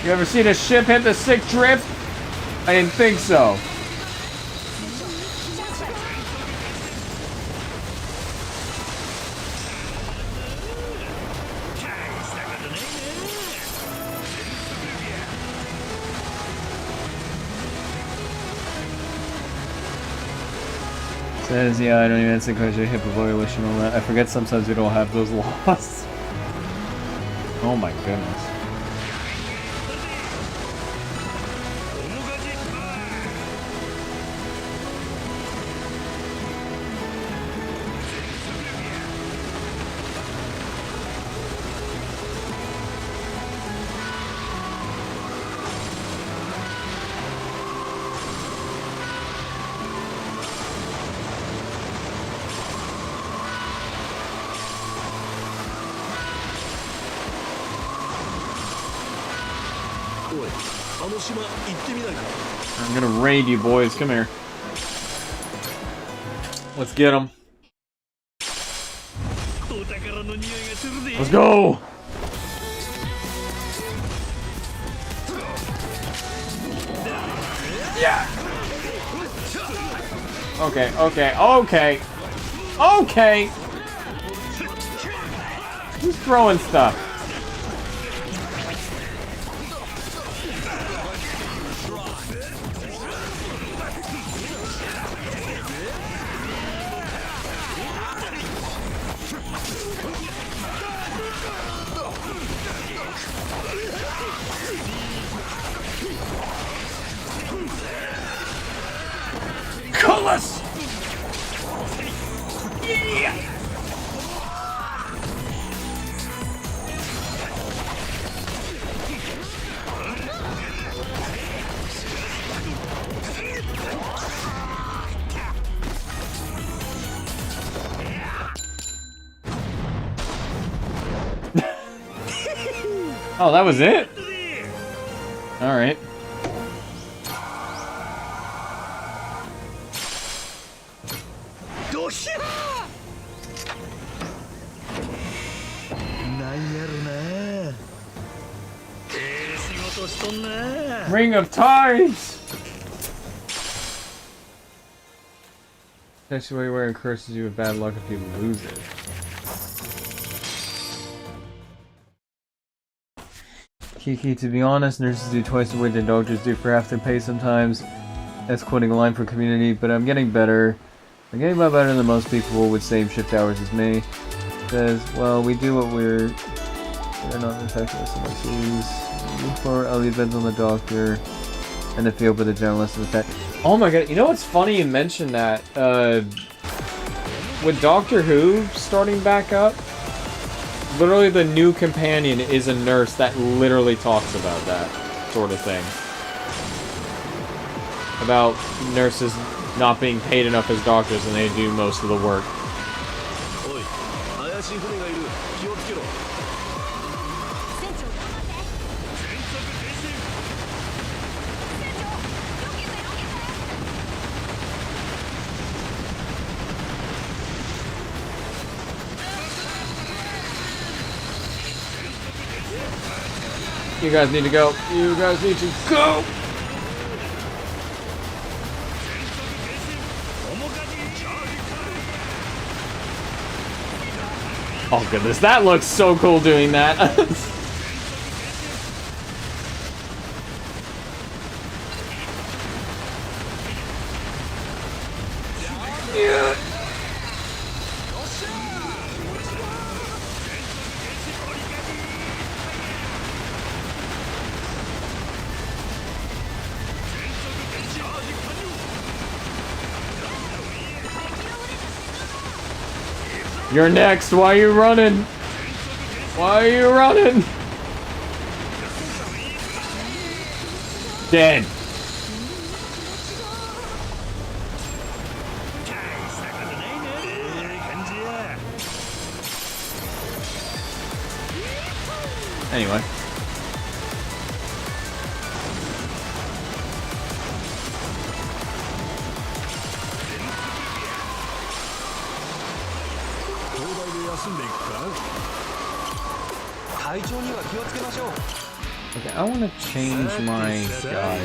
A: You ever seen a ship hit the sick drift? I didn't think so. Says, yeah, I don't even answer because you're HIPAA violation and all that. I forget sometimes we don't have those laws. Oh my goodness. I'm gonna raid you boys. Come here. Let's get them. Let's go! Yeah! Okay. Who's throwing stuff? Coolest! Yeah! Oh, that was it? Alright. Ring of Tides! Actually, where it curses you with bad luck if you lose it. Kiki, to be honest, nurses do twice the weight that doctors do for half their pay sometimes. That's quoting a line for Community, but I'm getting better. I'm getting about better than most people with same shift hours as me. Says, well, we do what we're not infected with someone sees. For all the events on the doctor and the field with the journalist and the pet. Oh my god, you know what's funny you mentioned that? With Doctor Who starting back up, literally the new companion is a nurse that literally talks about that sort of thing. About nurses not being paid enough as doctors and they do most of the work. You guys need to go. You guys need to go! Oh goodness, that looks so cool doing that. Yeah. You're next. Why are you running? Why are you running? Dead. Anyway. Okay, I want to change my guys out.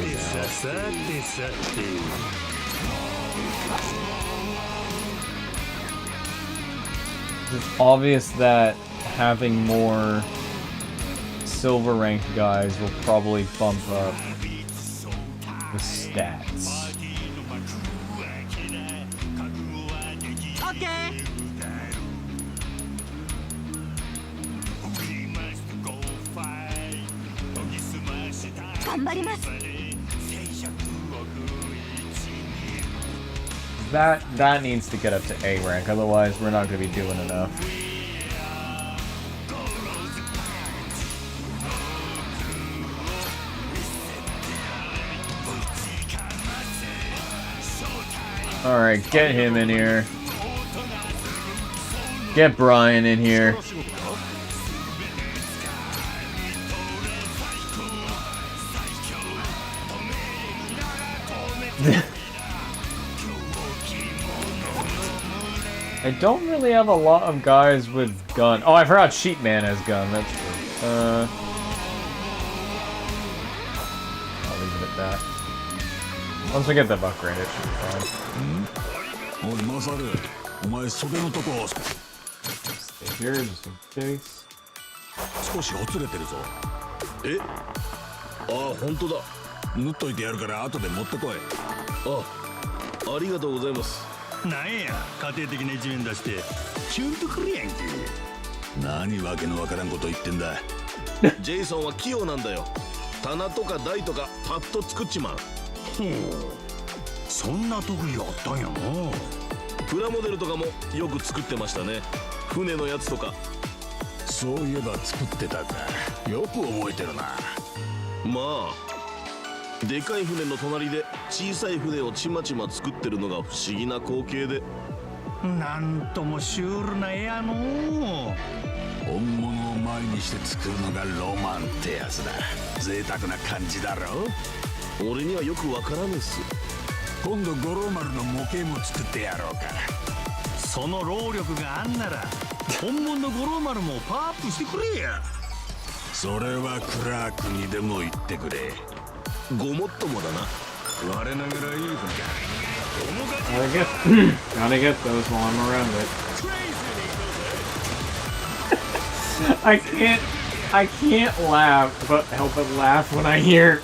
A: It's obvious that having more silver ranked guys will probably bump up the stats.
H: Okay.
A: That needs to get up to A rank, otherwise we're not going to be doing enough. Alright, get him in here. Get Brian in here. I don't really have a lot of guys with gun. Oh, I forgot Sheepman has gun. That's true. I'll leave it at that. Once we get the upgrade, it should be fine. Stay here just in case.
K: 少しほつれてるぞ。え？あ、本当だ。縫っといてやるから後で持ってこい。あ、ありがとうございます。
F: なんや、家庭的な一面出してキュンとくるやんけ。
K: 何わけのわからんこと言ってんだ。ジェイソンは器用なんだよ。棚とか台とかパッと作っちまう。
F: ほう、そんな特技があったんやな。
K: プラモデルとかもよく作ってましたね。船のやつとか。そういえば作ってたか。よく覚えてるな。まあでかい船の隣で小さい船をちまちま作ってるのが不思議な光景で、
F: なんともシュールな絵やの。
I: 本物を前にして作るのがロマンってやつだ。贅沢な感じだろ。
K: 俺にはよくわからねえっす。
I: 今度五郎丸の模型も作ってやろうか。
F: その労力があんなら本物の五郎丸もパワーアップしてくれや。
I: それはクラークにでも言ってくれ。
K: ごもっともだな。
F: 我ながらいいか。
A: Gotta get those while I'm around it. I can't laugh, but help but laugh when I hear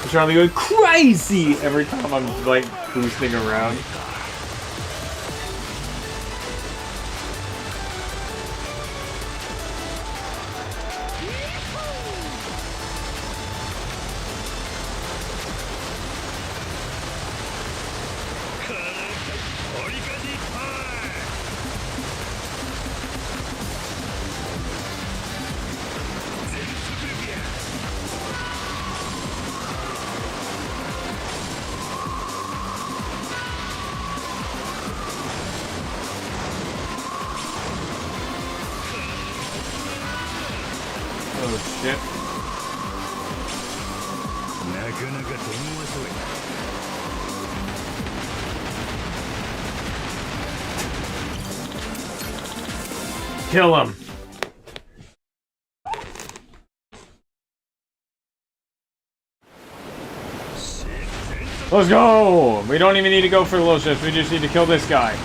A: Charlie go crazy every time I'm like boosting around. Kill him. Let's go! We don't even need to go for the low shifts, we just need to kill this guy.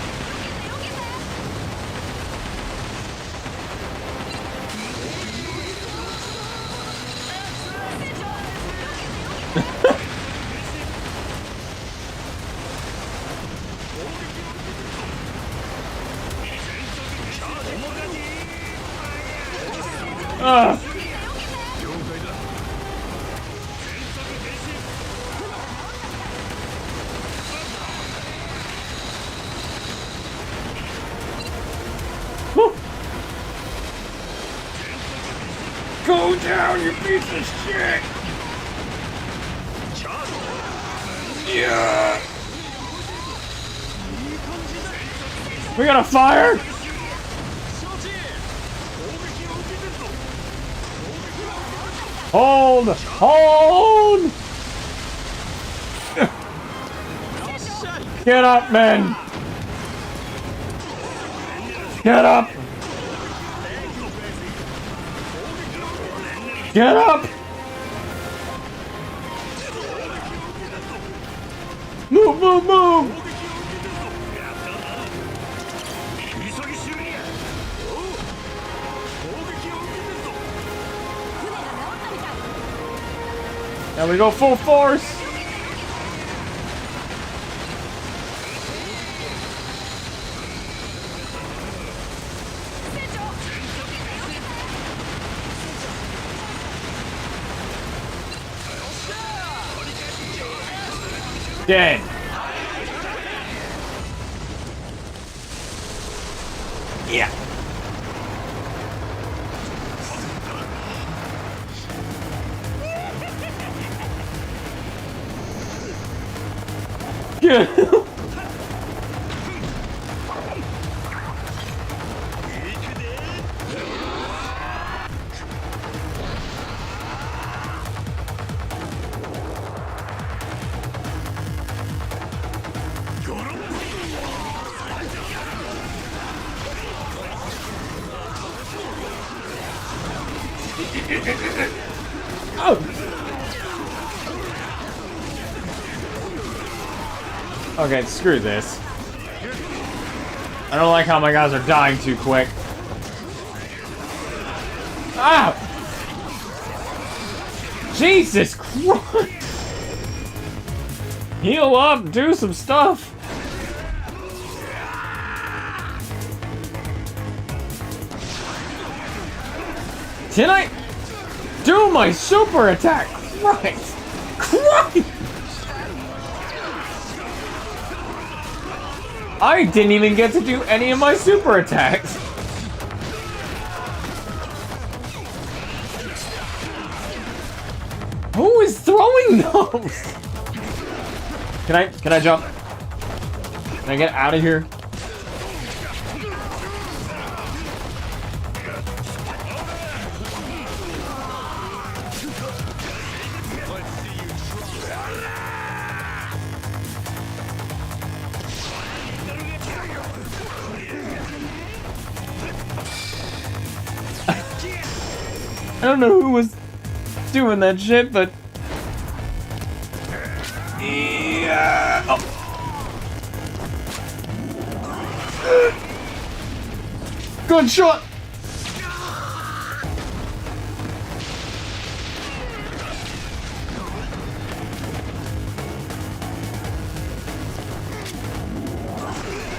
A: Go down, you piece of shit! Yeah! We got a fire? Hold! Hold! Get up, men! Get up! Get up! Move, move, move! Now we go full force! Dead. Yeah. Yeah. Okay, screw this. I don't like how my guys are dying too quick. Ah! Jesus Christ! Heal up, do some stuff! Can I do my super attack? Christ! Christ! I didn't even get to do any of my super attacks. Who is throwing those? Can I jump? Can I get out of here? I don't know who was doing that shit, but yeah. Oh. Good shot.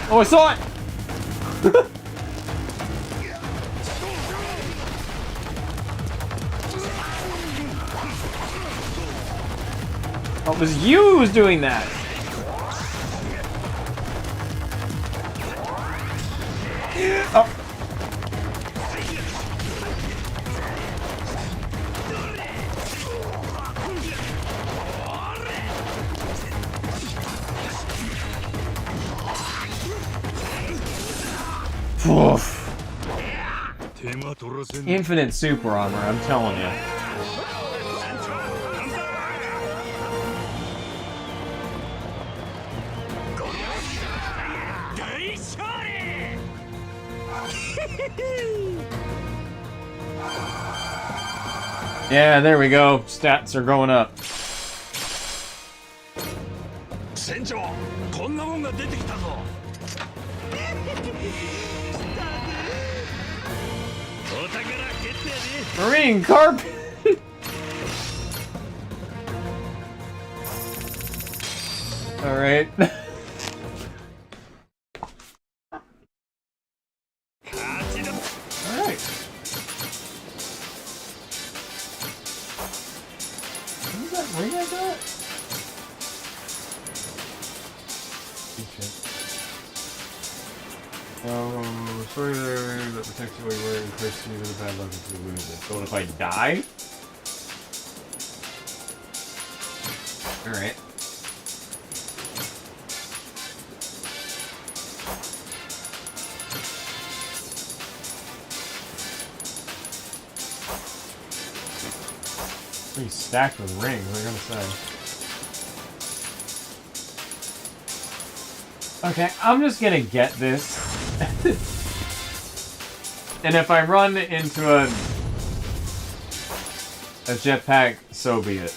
A: Oh, I saw it. Oh, it was you who was doing that! Oh. Oof. Infinite super armor, I'm telling you. Yeah, there we go. Stats are going up.
F: 船長、こんなもんが出てきたぞ。お宝ゲットやで。
A: Marine carp. All right. All right. Who's that ring I got? Sorry there that protects you while you're wearing cursing you with a bad luck if you lose it. So what if I die? Alright. Pretty stacked with rings, what am I gonna say? Okay, I'm just gonna get this. And if I run into a jetpack, so be it.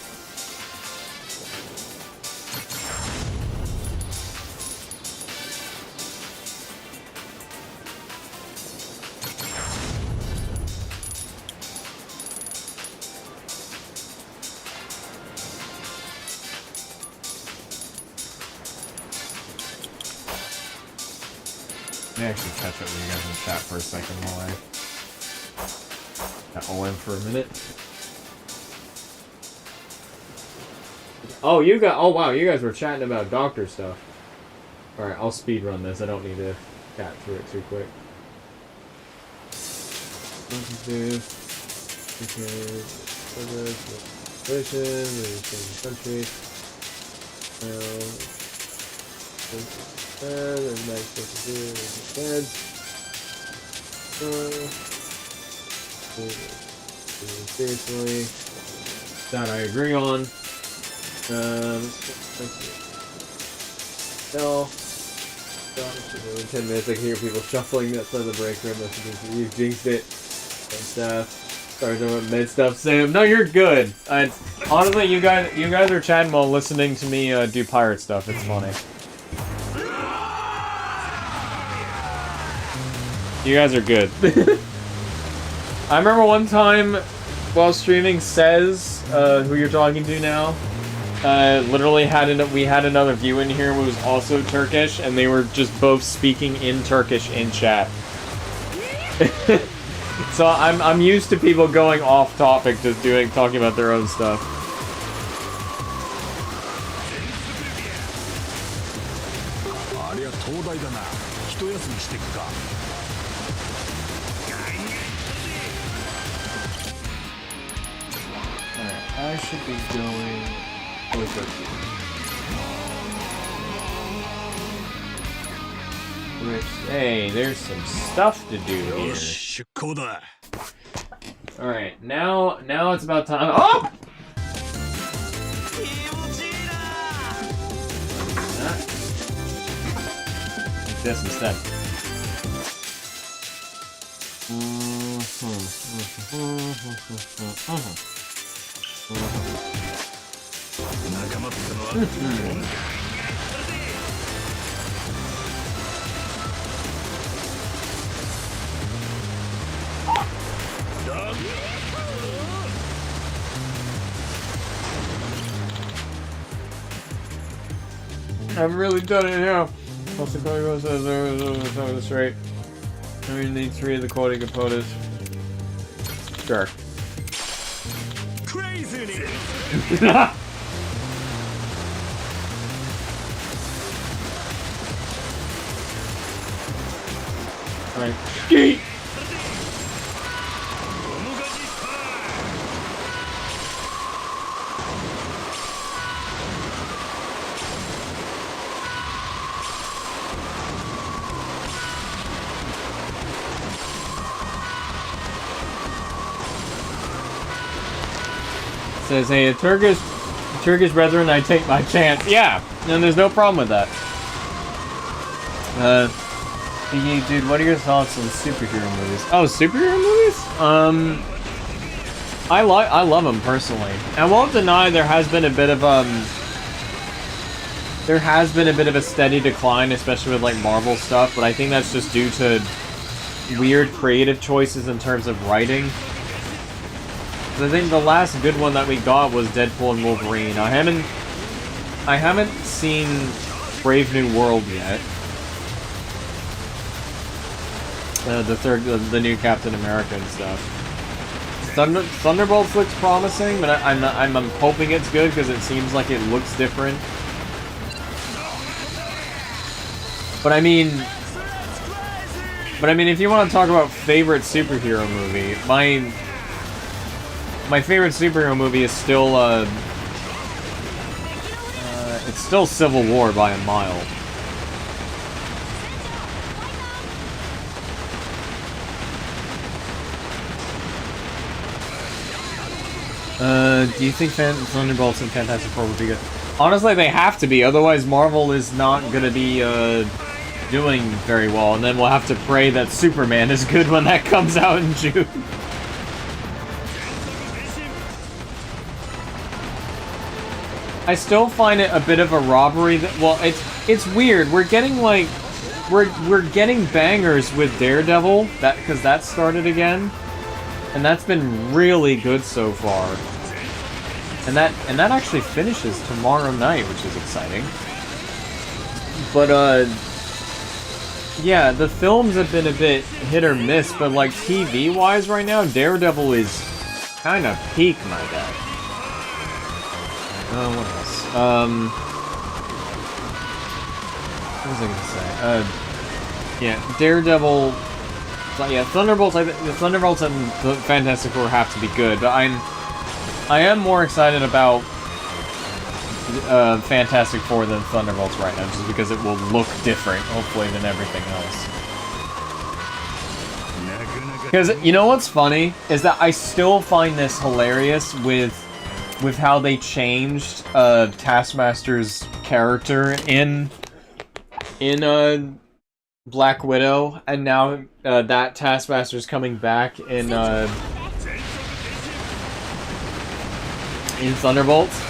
A: Let me actually catch up with you guys in chat for a second while I got OM for a minute. Oh, oh wow, you guys were chatting about doctor stuff. Alright, I'll speed run this. I don't need to chat through it too quick. Country. There's nice stuff to do instead. Seriously, that I agree on. No. 10 minutes, I can hear people shuffling outside the break room. You jinxed it and stuff. Sorry, talking about med stuff, Sam. No, you're good. Honestly, you guys are chatting while listening to me do pirate stuff. It's funny. You guys are good. I remember one time while streaming, Says, who you're talking to now, literally we had another view in here who was also Turkish, and they were just both speaking in Turkish in chat. So I'm used to people going off topic, just talking about their own stuff. I should be going over here. Hey, there's some stuff to do here. Alright, now it's about time. Oh! Take this instead. I've really done it now. Also, Cody says this right. I mean, need 3 of the quality components. Sure.
F: Crazy.
A: Alright. Skeet! Says, hey, Turkish brethren, I take my chance. Yeah, and there's no problem with that. BG, dude, what are your thoughts on superhero movies? Oh, superhero movies? I love them personally. I won't deny there has been a bit of a steady decline, especially with like Marvel stuff, but I think that's just due to weird creative choices in terms of writing. I think the last good one that we got was Deadpool and Wolverine. I haven't seen Brave New World yet. The new Captain America and stuff. Thunderbolts looks promising, but I'm hoping it's good because it seems like it looks different. But I mean, if you want to talk about favorite superhero movie, my favorite superhero movie is still it's still Civil War by a mile. Do you think Thunderbolts and Fantastic Four would be good? Honestly, they have to be, otherwise Marvel is not gonna be, doing very well, and then we'll have to pray that Superman is good when that comes out in June. I still find it a bit of a robbery that, well, it's weird. We're getting, like, we're getting bangers with Daredevil, because that started again. And that's been really good so far. And that actually finishes tomorrow night, which is exciting. But yeah, the films have been a bit hit or miss, but like TV-wise right now, Daredevil is kind of peak, my guy. What else? What was I gonna say? Yeah, Daredevil. Yeah, Thunderbolts. The Thunderbolts and the Fantastic Four have to be good, but I am more excited about Fantastic Four than Thunderbolts right now, just because it will look different, hopefully, than everything else. Because you know what's funny is that I still find this hilarious with how they changed Taskmaster's character in Black Widow, and now that Taskmaster's coming back in Thunderbolts.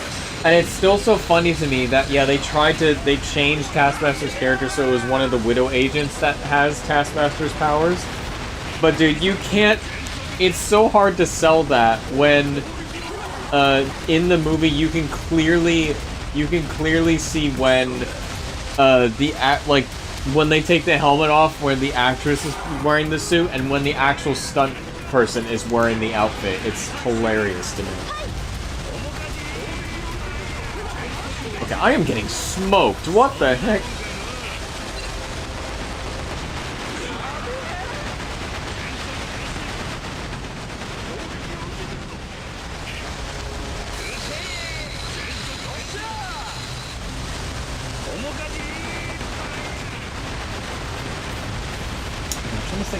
A: And it's still so funny to me that, yeah, they changed Taskmaster's character so it was one of the Widow agents that has Taskmaster's powers. But dude, you can't, it's so hard to sell that when in the movie you can clearly see when when they take the helmet off, where the actress is wearing the suit, and when the actual stunt person is wearing the outfit. It's hilarious to me. Okay, I am getting smoked. What the heck?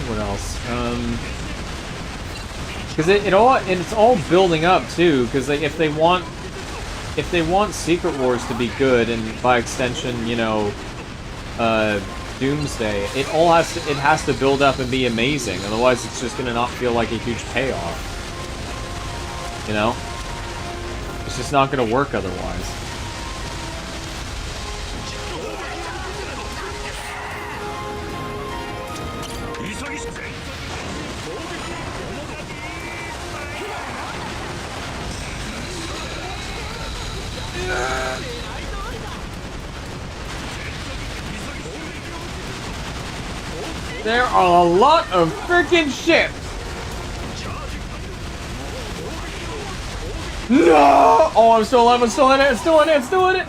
A: What else? Because it's all building up too. Because if they want Secret Wars to be good, and by extension, you know, Doomsday, it has to build up and be amazing. Otherwise, it's just gonna not feel like a huge payoff. You know, it's just not gonna work otherwise. There are a lot of freaking ships! No! Oh, I'm still alive, I'm still in it, still in it, still in it!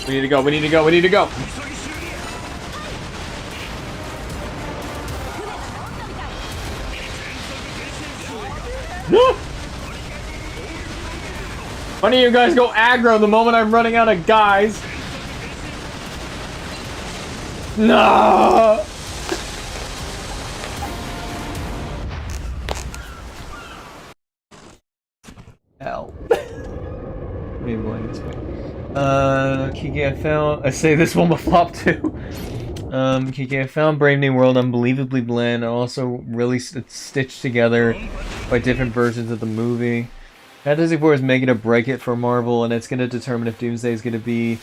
A: We need to go, we need to go, we need to go! No! One of you guys go aggro the moment I'm running out of guys. No! Hell. Maybe going this way. Kiki, I say this one will flop too. Kiki, I found Brave New World unbelievably bland and also really stitched together by different versions of the movie. Fantastic Four is make it or break it for Marvel, and it's going to determine if Doomsday is going to be,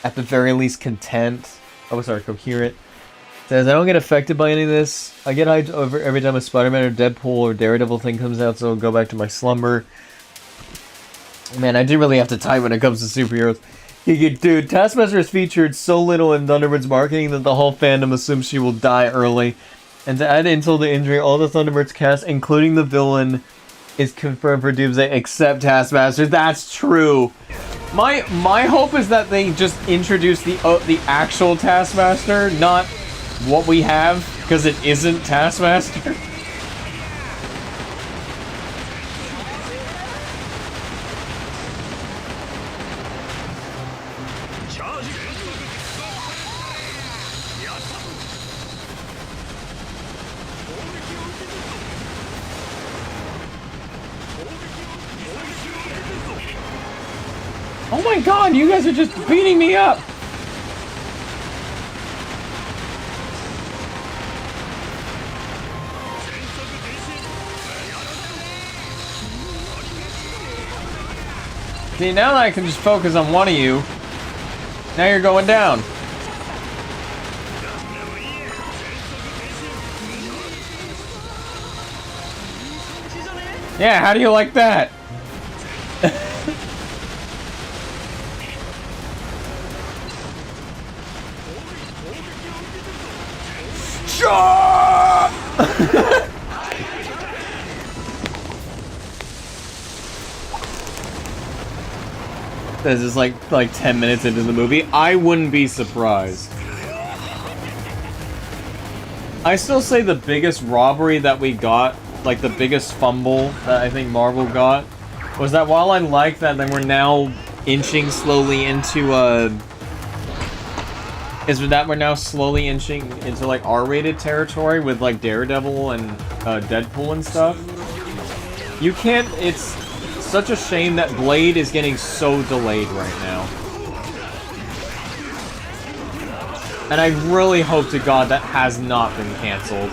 A: at the very least, coherent. Says, I don't get affected by any of this. I get hyped over every time a Spider-Man or Deadpool or Daredevil thing comes out, so I'll go back to my slumber. Man, I do really have to type when it comes to superheroes. Dude, Taskmaster is featured so little in Thunderbird's marketing that the whole fandom assumes she will die early. And to add insult to injury, all the Thunderbirds cast, including the villain, is confirmed for Doomsday except Taskmaster. That's true. My hope is that they just introduce the actual Taskmaster, not what we have, because it isn't Taskmaster. Oh my god, you guys are just beating me up! See, now that I can just focus on one of you, now you're going down. Yeah, how do you like that? This is like 10 minutes into the movie. I wouldn't be surprised. I still say the biggest robbery that we got, like the biggest fumble that I think Marvel got, was that while I like that, then we're now inching slowly into like R-rated territory with like Daredevil and Deadpool and stuff. You can't. It's such a shame that Blade is getting so delayed right now. And I really hope to God that has not been canceled.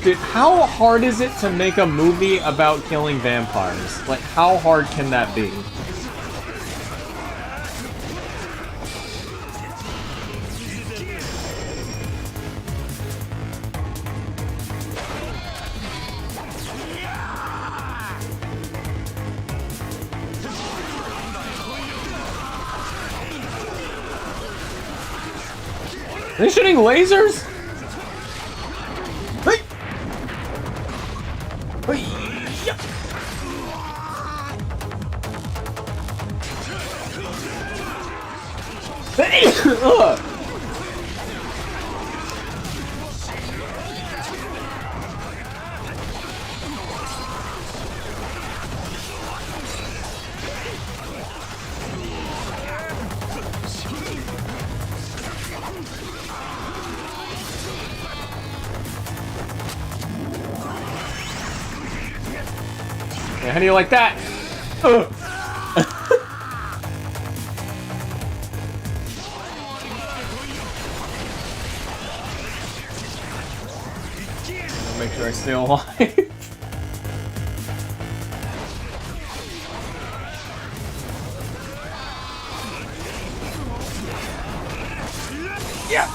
A: Dude, how hard is it to make a movie about killing vampires? Like, how hard can that be? Are they shooting lasers? Hey! Hey! Yeah. Hey! How do you like that? Make sure I stay alive. Yeah.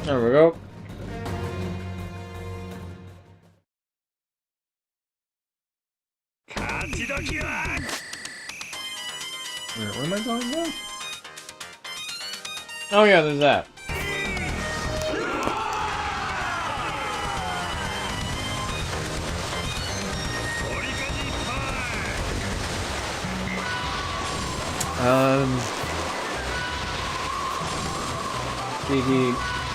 A: There we go. Where am I going now? Oh yeah, there's that.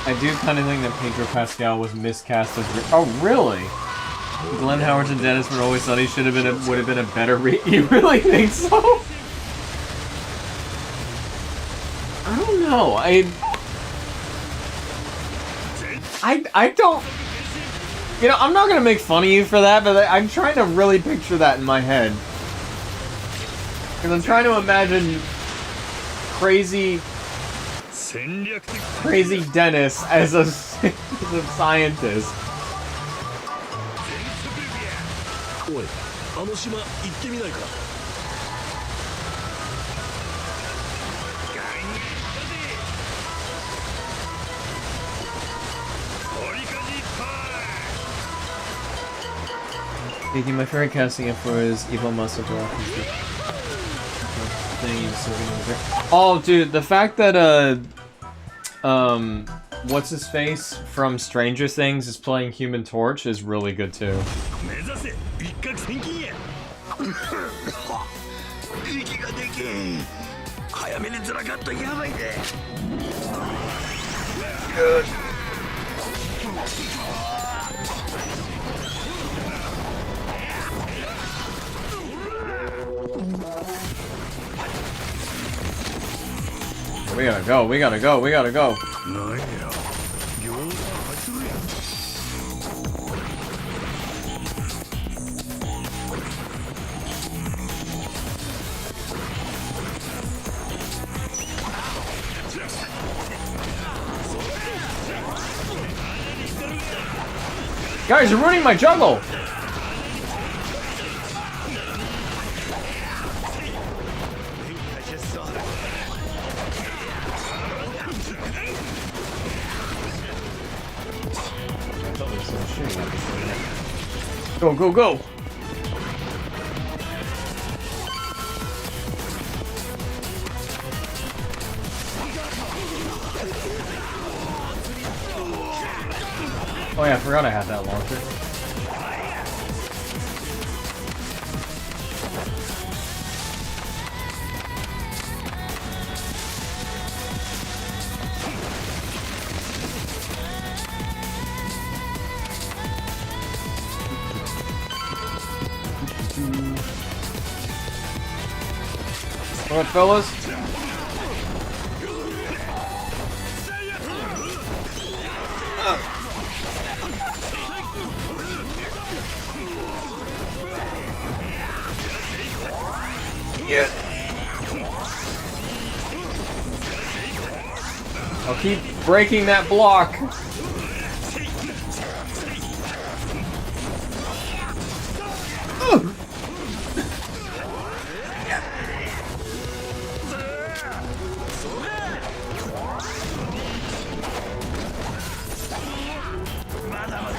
A: I do kind of think that Pedro Pascal was miscast as... Oh, really? Glenn Howard and Dennis were Always Sunny would have been a better read. You really think so? I don't know. I don't. You know, I'm not gonna make fun of you for that, but I'm trying to really picture that in my head. Because I'm trying to imagine crazy Dennis as a scientist.
K: おい、あの島行ってみないか。
A: Thinking my favorite casting for is Evil Muscle Rock. Oh, dude, the fact that what's his face from Stranger Things is playing Human Torch is really good too.
K: 息ができん。早めにずらかっとやばいで。
A: We gotta go, we gotta go, we gotta go. Guys, you're ruining my jungle! Go, go, go! Oh yeah, I forgot I had that launcher. Alright, fellas. Yeah. I'll keep breaking that block.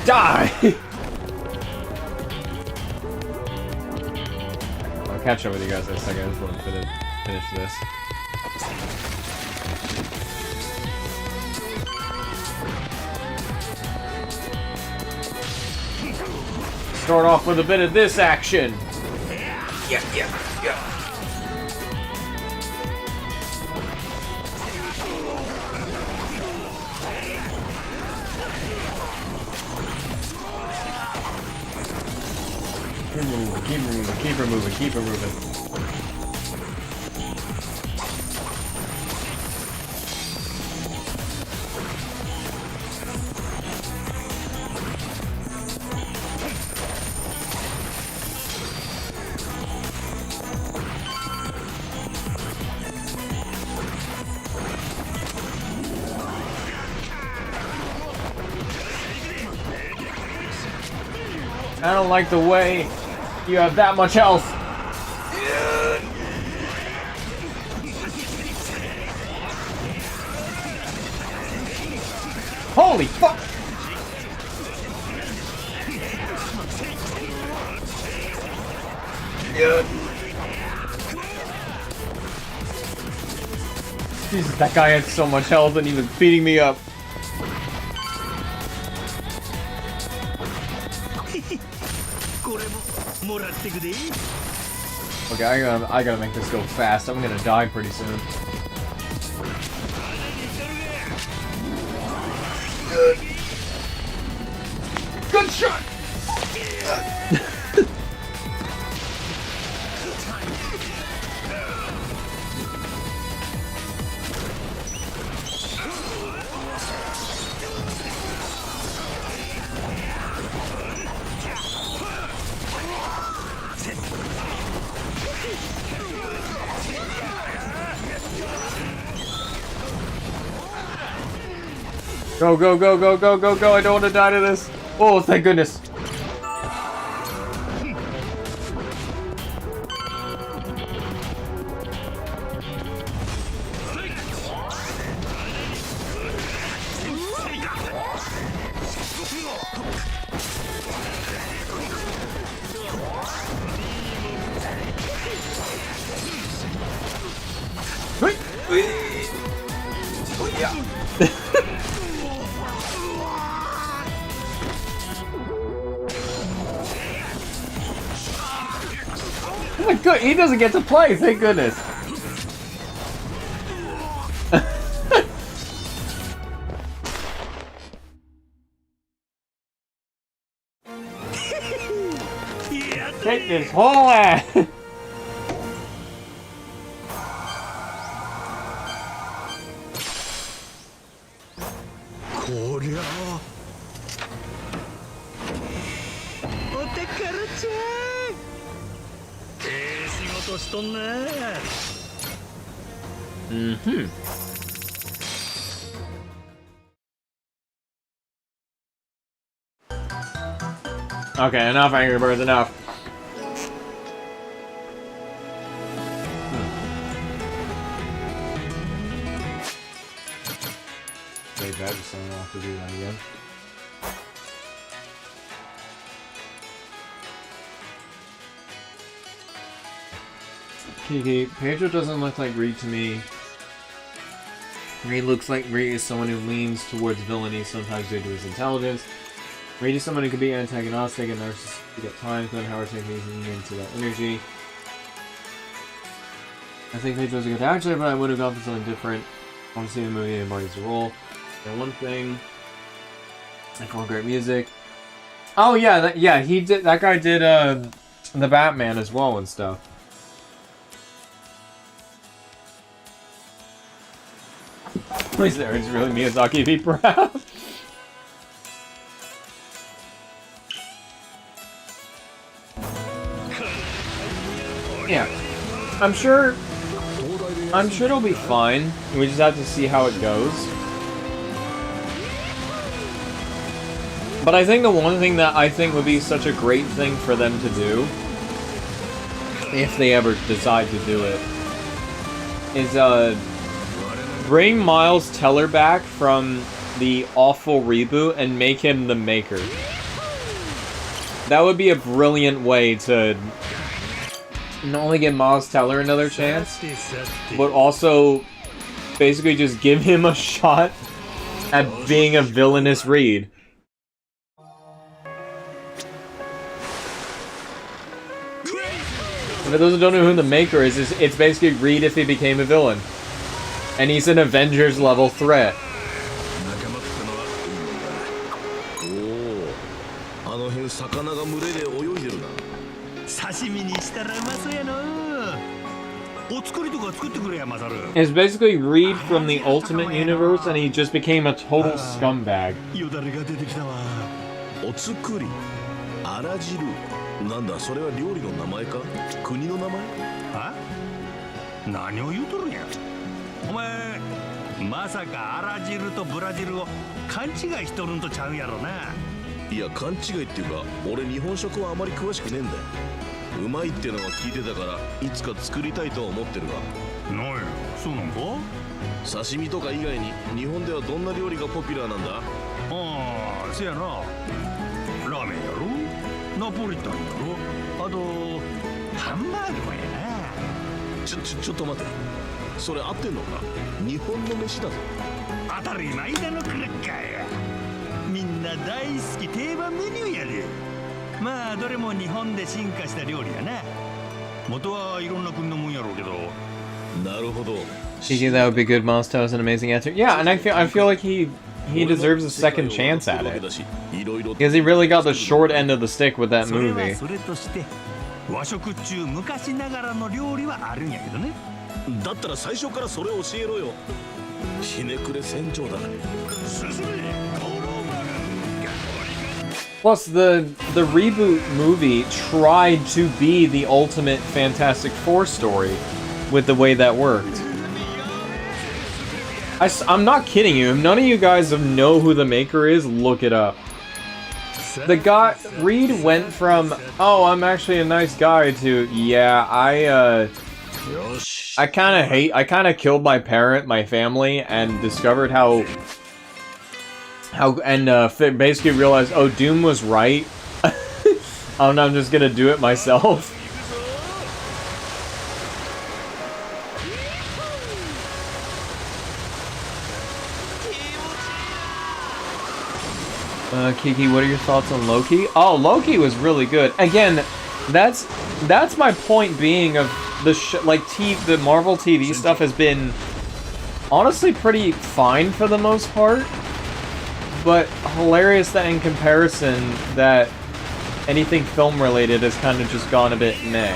A: Die! I'll catch up with you guys in a second. I just want to finish this. Start off with a bit of this action. Yeah. Keep her moving. I don't like the way you have that much health. Holy fuck! Jesus, that guy had so much health and he was beating me up. Okay, I gotta make this go fast. I'm gonna die pretty soon. Good shot! Go, go, go, go, go, go, go. I don't want to die to this. Oh, thank goodness. Good, he doesn't get to play, thank goodness. Take this whole ass. Okay, enough Angry Birds, enough. Very bad, just someone will have to do that again. Kiki, Pedro doesn't look like Reed to me. Reed looks like Reed is someone who leans towards villainy, sometimes due to his intelligence. Reed is someone who can be antagonistic and narcissistic at times, but Howard taking into that energy. I think Pedro's a good actor, but I would have gone for something different. I want to see the movie and Marty's role. And one thing, I call great music. Oh yeah, yeah, he did. That guy did the Batman as well and stuff. Please, there is really Miyazaki be proud. Yeah, I'm sure it'll be fine. We just have to see how it goes. But I think the one thing that I think would be such a great thing for them to do, if they ever decide to do it, is bring Miles Teller back from the awful reboot and make him the maker. That would be a brilliant way to not only give Miles Teller another chance, but also basically just give him a shot at being a villainous Reed. For those who don't know who the maker is, it's basically Reed if he became a villain. And he's an Avengers level threat. It's basically Reed from the Ultimate Universe, and he just became a total scumbag.
K: なんだそれは料理の名前か国の名前あ何を言うとるんやお前まさかあら汁とブラジルを勘違いしとるんとちゃうやろないや勘違いっていうか俺日本食はあまり詳しくねえんだようまいってのは聞いてたからいつか作りたいとは思ってるがなんやそうなんか刺身とか以外に日本ではどんな料理がポピュラーなんだああせやなラーメンやろナポリタンやろあとハンバーグもやなちょっと待てそれ合ってんのか日本の飯だぞ当たり前だのクラッカーやみんな大好き定番メニューやでまあどれも日本で進化した料理やな元はいろんな国のもんやろうけどなるほど
A: GG, that would be good. Milestone is an amazing answer. Yeah, and I feel like he deserves a second chance at it. Because he really got the short end of the stick with that movie. Plus, the reboot movie tried to be the ultimate Fantastic Four story with the way that worked. I'm not kidding you. If none of you guys know who the maker is, look it up. The guy, Reed went from, oh, I'm actually a nice guy to, yeah, I kind of killed my family, and discovered basically realized, oh, Doom was right. I'm just gonna do it myself. Kiki, what are your thoughts on Loki? Oh, Loki was really good. Again, that's my point being of the the Marvel TV stuff has been honestly pretty fine for the most part, but hilarious that in comparison that anything film related has kind of just gone a bit meh.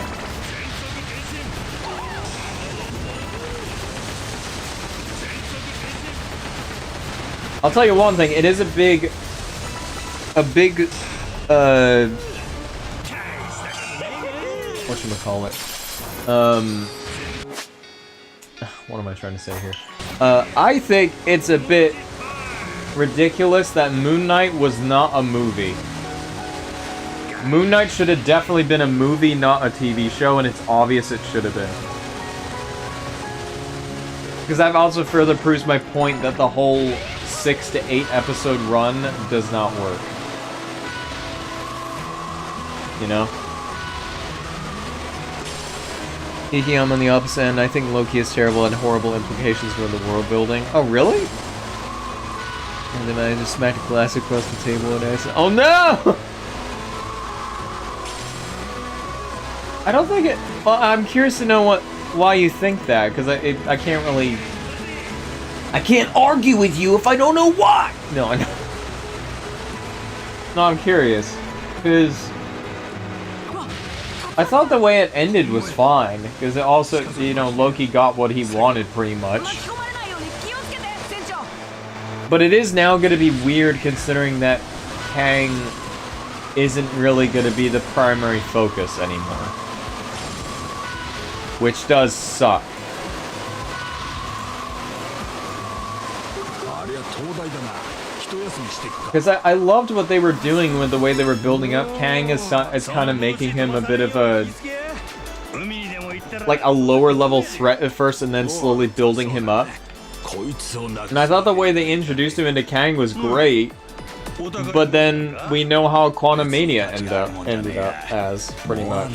A: I'll tell you one thing, it is a big whatchamacallit, what am I trying to say here? I think it's a bit ridiculous that Moon Knight was not a movie. Moon Knight should have definitely been a movie, not a TV show, and it's obvious it should have been. Because that also further proves my point that the whole 6 to 8 episode run does not work. You know? Kiki, I'm on the opposite end. I think Loki is terrible and horrible implications for the world building. Oh, really? And then I just smacked a glass across the table and I said, oh no! I don't think it... Well, I'm curious to know why you think that, because I can't really... I can't argue with you if I don't know why! No, I know. No, I'm curious. Because... I thought the way it ended was fine, because it also, you know, Loki got what he wanted pretty much. But it is now going to be weird considering that Kang isn't really going to be the primary focus anymore. Which does suck. Because I loved what they were doing with the way they were building up Kang as kind of making him a bit of a... like a lower level threat at first and then slowly building him up. And I thought the way they introduced him into Kang was great. But then we know how Quantum Mania ended up as, pretty much.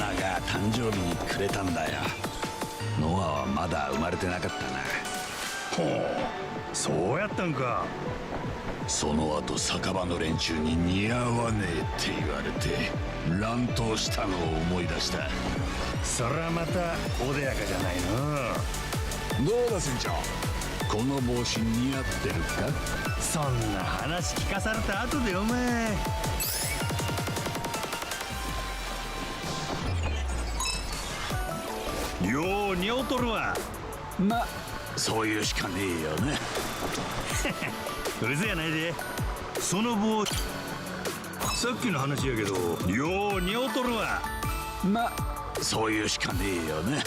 I: その後酒場の連中に似合わねえって言われて乱闘したのを思い出した。
F: それはまた穏やかじゃないの。
I: どうだ船長、この帽子似合ってるか？
F: そんな話聞かされた後でお前。よう似合うとるわ。
I: ま、そういうしかねえよね。
F: うるせえやないで。その帽子さっきの話やけどよう似合うとるわ。
I: ま、そういうしかねえよね。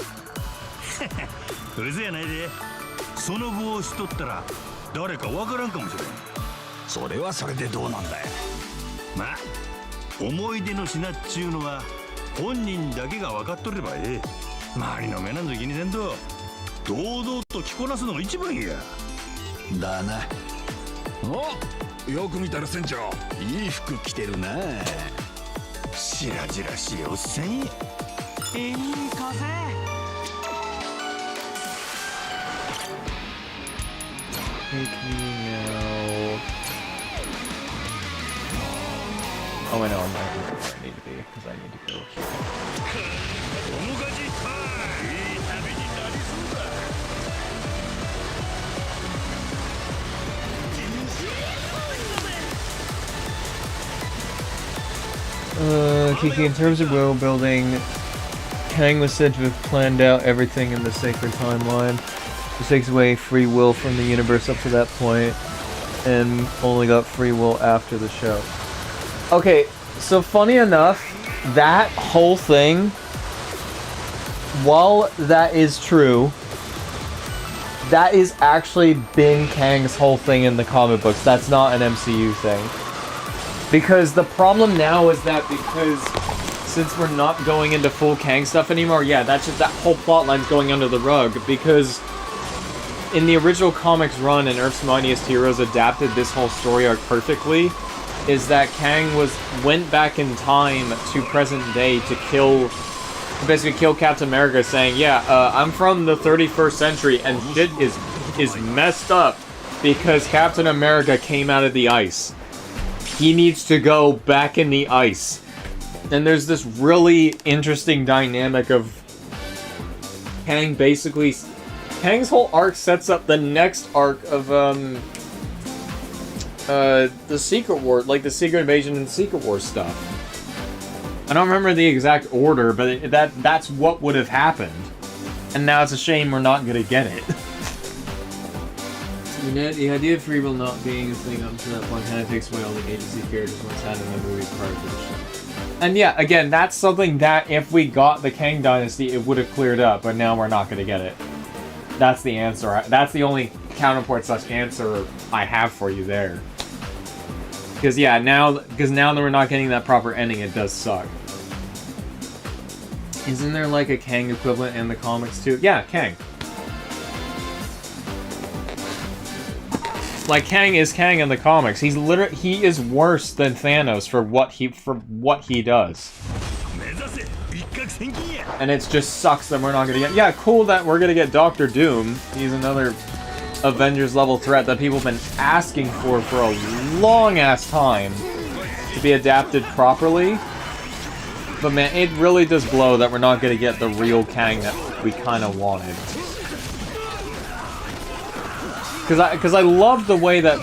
F: うるせえやないで。その帽子取ったら誰かわからんかもしれん。
I: それはそれでどうなんだよ。
F: まあ思い出の品っちゅうのは本人だけが分かっとればええ。周りの目なんぞ気にせんと堂々と着こなすのが一番や。
I: だな。お、よく見たら船長、いい服着てるな。
F: しらじらしいおっさんや。いい風。
A: Take me now. Oh, I know, I'm not where I need to be, because I need to go here. Kiki, in terms of world building, Kang was said to have planned out everything in the sacred timeline. This takes away free will from the universe up to that point, and only got free will after the show. Okay, so funny enough, that whole thing, while that is true, that is actually been Kang's whole thing in the comic books. That's not an MCU thing. Because the problem now is that because since we're not going into full Kang stuff anymore, yeah, that's just that whole plot line's going under the rug. Because in the original comics run and Earth's Mightiest Heroes adapted this whole story arc perfectly, is that Kang went back in time to present day to basically kill Captain America, saying, yeah, I'm from the 31st century and shit is messed up because Captain America came out of the ice. He needs to go back in the ice. And there's this really interesting dynamic of Kang basically... Kang's whole arc sets up the next arc of, the Secret War, like the Secret Invasion and Secret War stuff. I don't remember the exact order, but that's what would have happened. And now it's a shame we're not gonna get it. The idea of free will not being a thing up to that point kind of takes away all the agency characters once had in the movie prior to the show. And yeah, again, that's something that if we got the Kang Dynasty, it would have cleared up, but now we're not gonna get it. That's the answer. That's the only counterpart / answer I have for you there. Because yeah, now that we're not getting that proper ending, it does suck. Isn't there like a Kang equivalent in the comics too? Yeah, Kang. Like Kang is Kang in the comics. He is worse than Thanos for what he does. And it just sucks that we're not gonna get. Yeah, cool that we're gonna get Doctor Doom. He's another Avengers level threat that people have been asking for a long ass time to be adapted properly. But man, it really does blow that we're not gonna get the real Kang that we kind of wanted. Because I love the way that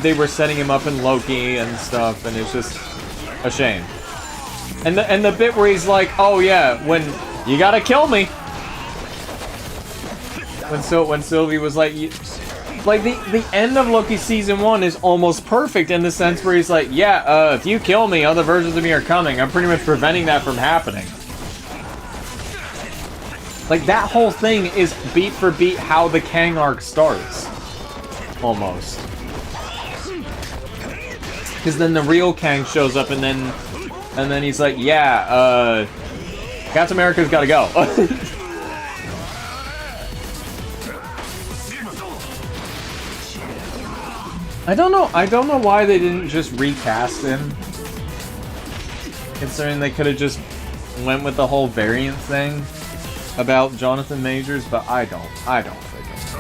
A: they were setting him up in Loki and stuff, and it's just a shame. And the bit where he's like, oh yeah, when you gotta kill me. When Sylvie was like, the end of Loki season 1 is almost perfect in the sense where he's like, yeah, if you kill me, other versions of me are coming. I'm pretty much preventing that from happening. Like that whole thing is beat for beat how the Kang arc starts. Almost. Because then the real Kang shows up and then he's like, yeah, Captain America's gotta go. I don't know why they didn't just recast him. Considering they could have just went with the whole variant thing about Jonathan Majors, but I don't think it's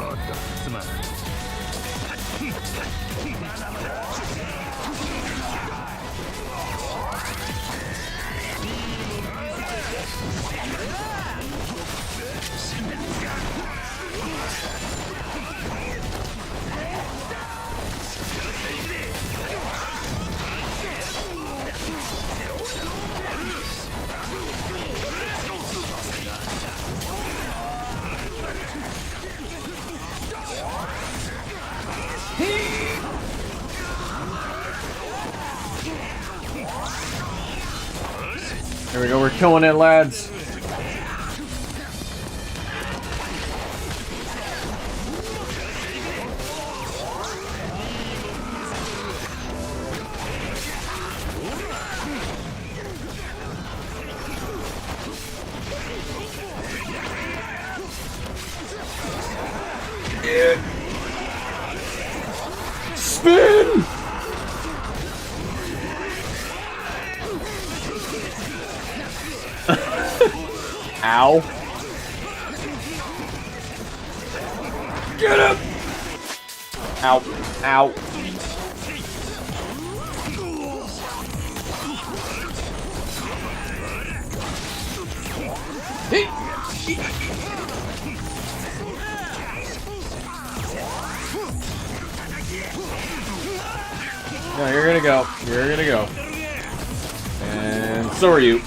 A: Here we go, we're killing it, lads. Spin! Ow. Get him! Ow. Ow. No, you're gonna go. You're gonna go. And so are you.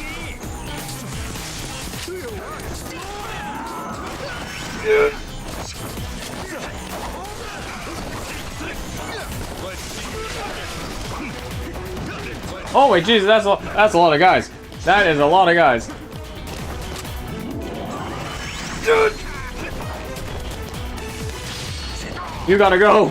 A: Oh wait, Jesus, that's a lot of guys. That is a lot of guys.
C: You gotta go.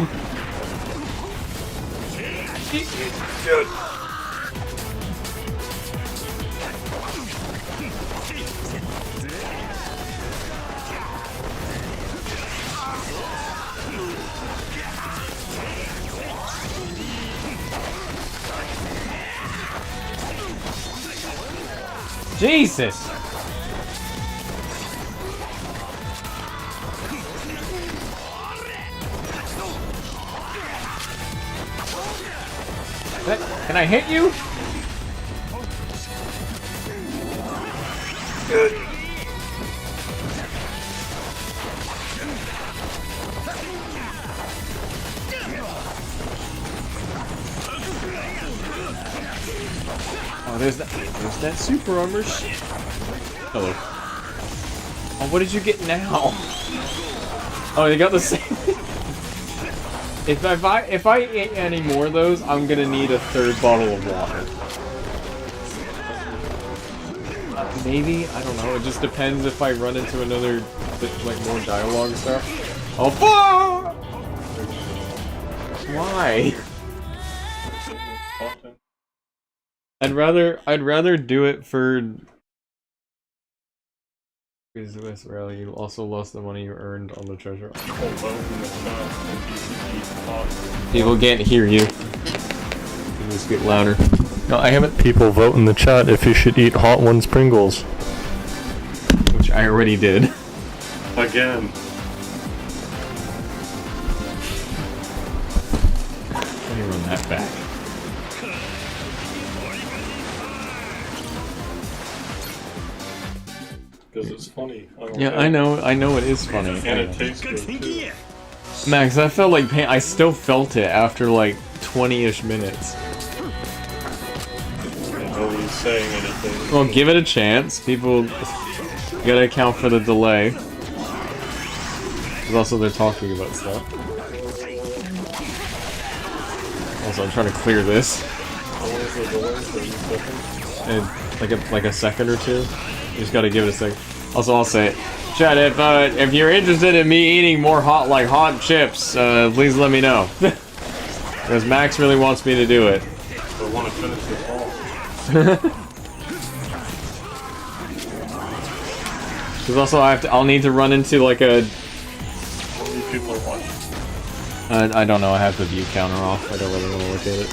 A: Jesus! Can I hit you? Oh, there's that super armor shit. Hello. Oh, what did you get now? Oh, you got the same. If I eat any more of those, I'm gonna need a third bottle of water. Maybe, I don't know. It just depends if I run into another, like, more dialogue and stuff. Oh, fuck! Why? I'd rather do it for. Because this rally, you also lost the money you earned on the treasure. People can't hear you. You just get louder. No, I haven't.
B: People vote in the chat if you should eat Hot Ones Pringles.
A: Which I already did.
B: Again.
A: Let me run that back.
B: Because it's funny.
A: Yeah, I know it is funny.
B: And it tastes good too.
A: Max, I felt like pain. I still felt it after like 20-ish minutes.
B: Nobody's saying anything.
A: Well, give it a chance. People gotta account for the delay. Because also they're talking about stuff. Also, I'm trying to clear this. And like a second or two. You just gotta give it a second. Also, I'll say it. Chat, if you're interested in me eating more hot chips, please let me know. Because Max really wants me to do it.
B: I want to finish this all.
A: Because also I'll need to run into like a.
B: How many people are watching?
A: I don't know. I have the view counter off. I don't really want to look at it.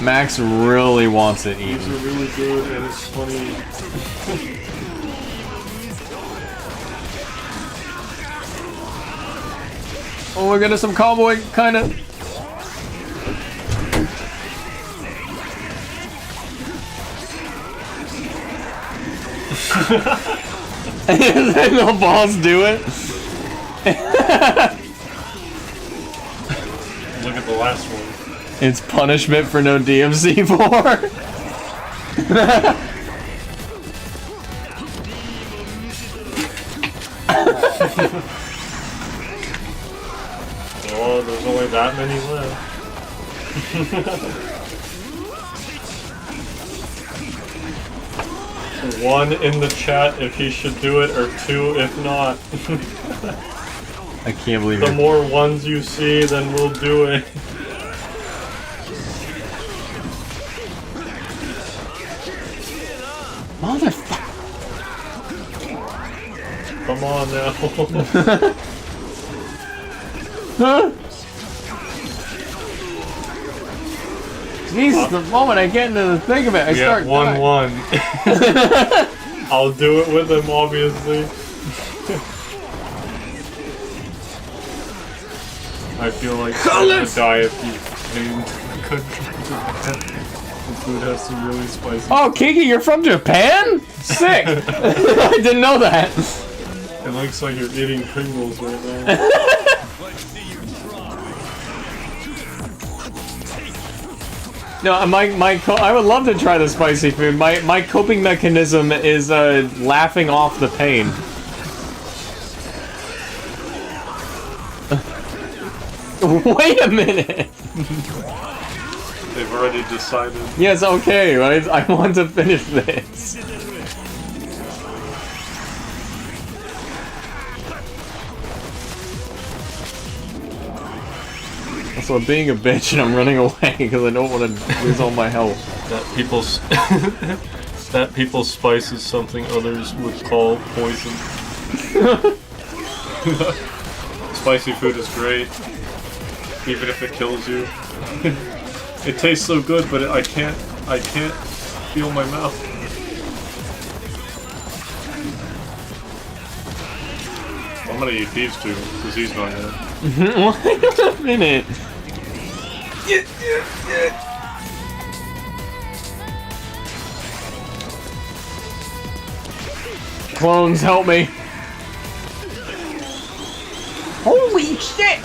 A: Max really wants it eaten.
B: These are really good and it's funny.
A: Oh, we're getting some cowboy kind of. No balls do it.
B: Look at the last one.
A: It's punishment for no DMC 4.
B: Oh, there's only that many left. One in the chat if he should do it, or two if not.
A: I can't believe
B: the
A: it.
B: more ones you see, then we'll do it.
A: Motherfucker.
B: Come on now.
A: Huh? Jesus, the moment I get into the thick of it, I start dying.
B: 1-1. I'll do it with him, obviously. I feel like I'm gonna die if he came to the country. The food has some really spicy.
A: Oh, Kiki, you're from Japan? Sick! I didn't know that.
B: It looks like you're eating Pringles right now.
A: No, I would love to try the spicy food. My coping mechanism is laughing off the pain. Wait a minute.
B: They've already decided.
C: Yes, okay, right? I want to finish this. So I'm being a bitch and I'm running away because I don't want to lose all my health.
B: That people's spice is something others would call poison. Spicy food is great, even if it kills you. It tastes so good, but I can't feel my mouth. I'm gonna eat these two, because he's not gonna.
C: Wait a minute. Clones, help me. Holy shit!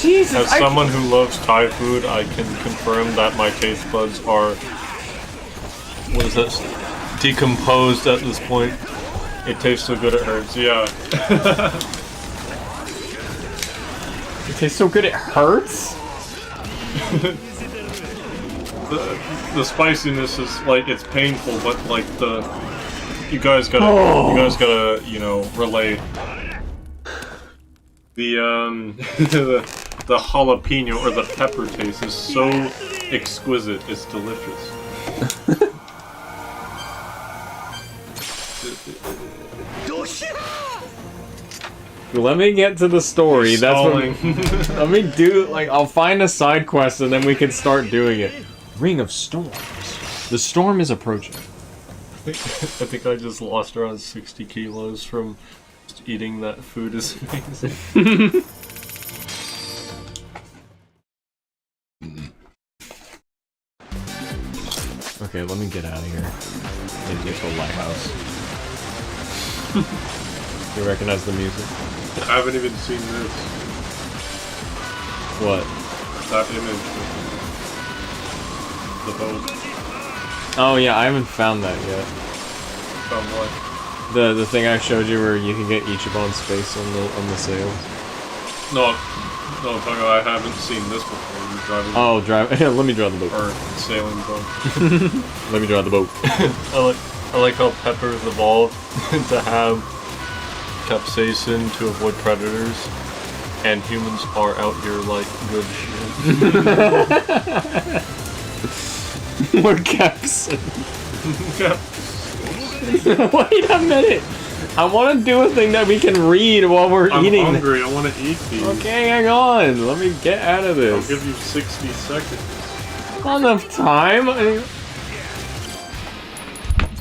C: Jesus,
B: As someone who loves Thai food, I can confirm that my taste buds are, what is this, decomposed at this point. It tastes so good it hurts, yeah.
C: It tastes so good it hurts?
B: the spiciness is like, it's painful, but like you guys gotta, you know, relate. The jalapeno or the pepper taste is so exquisite, it's delicious.
C: Let me get to the story.
B: You're
C: That's
B: stalling.
C: what. Let me do, like, I'll find a side quest and then we can start doing it. Ring of Storms. The storm is approaching.
B: I think I just lost around 60 kilos from just eating that food. Is amazing.
C: Okay, let me get out of here. Maybe get to a lighthouse. You recognize the music?
B: I haven't even seen this.
C: What?
B: That image. The boat.
C: Oh yeah, I haven't found that yet.
B: Found what?
C: The thing I showed you where you can get Ichiban's face on the sail.
B: No, Tongo, I haven't seen this before. You driving?
C: Oh, drive. Let me drive the boat.
B: Or sailing boat.
C: Let me drive the boat.
B: I like how peppers evolved to have capsaicin to avoid predators, and humans are out here like good shit.
C: More capsaicin. Wait a minute. I want to do a thing that we can read while we're eating.
B: I'm hungry. I want to eat these.
C: Okay, hang on. Let me get out of this.
B: I'll give you 60 seconds.
C: Not enough time.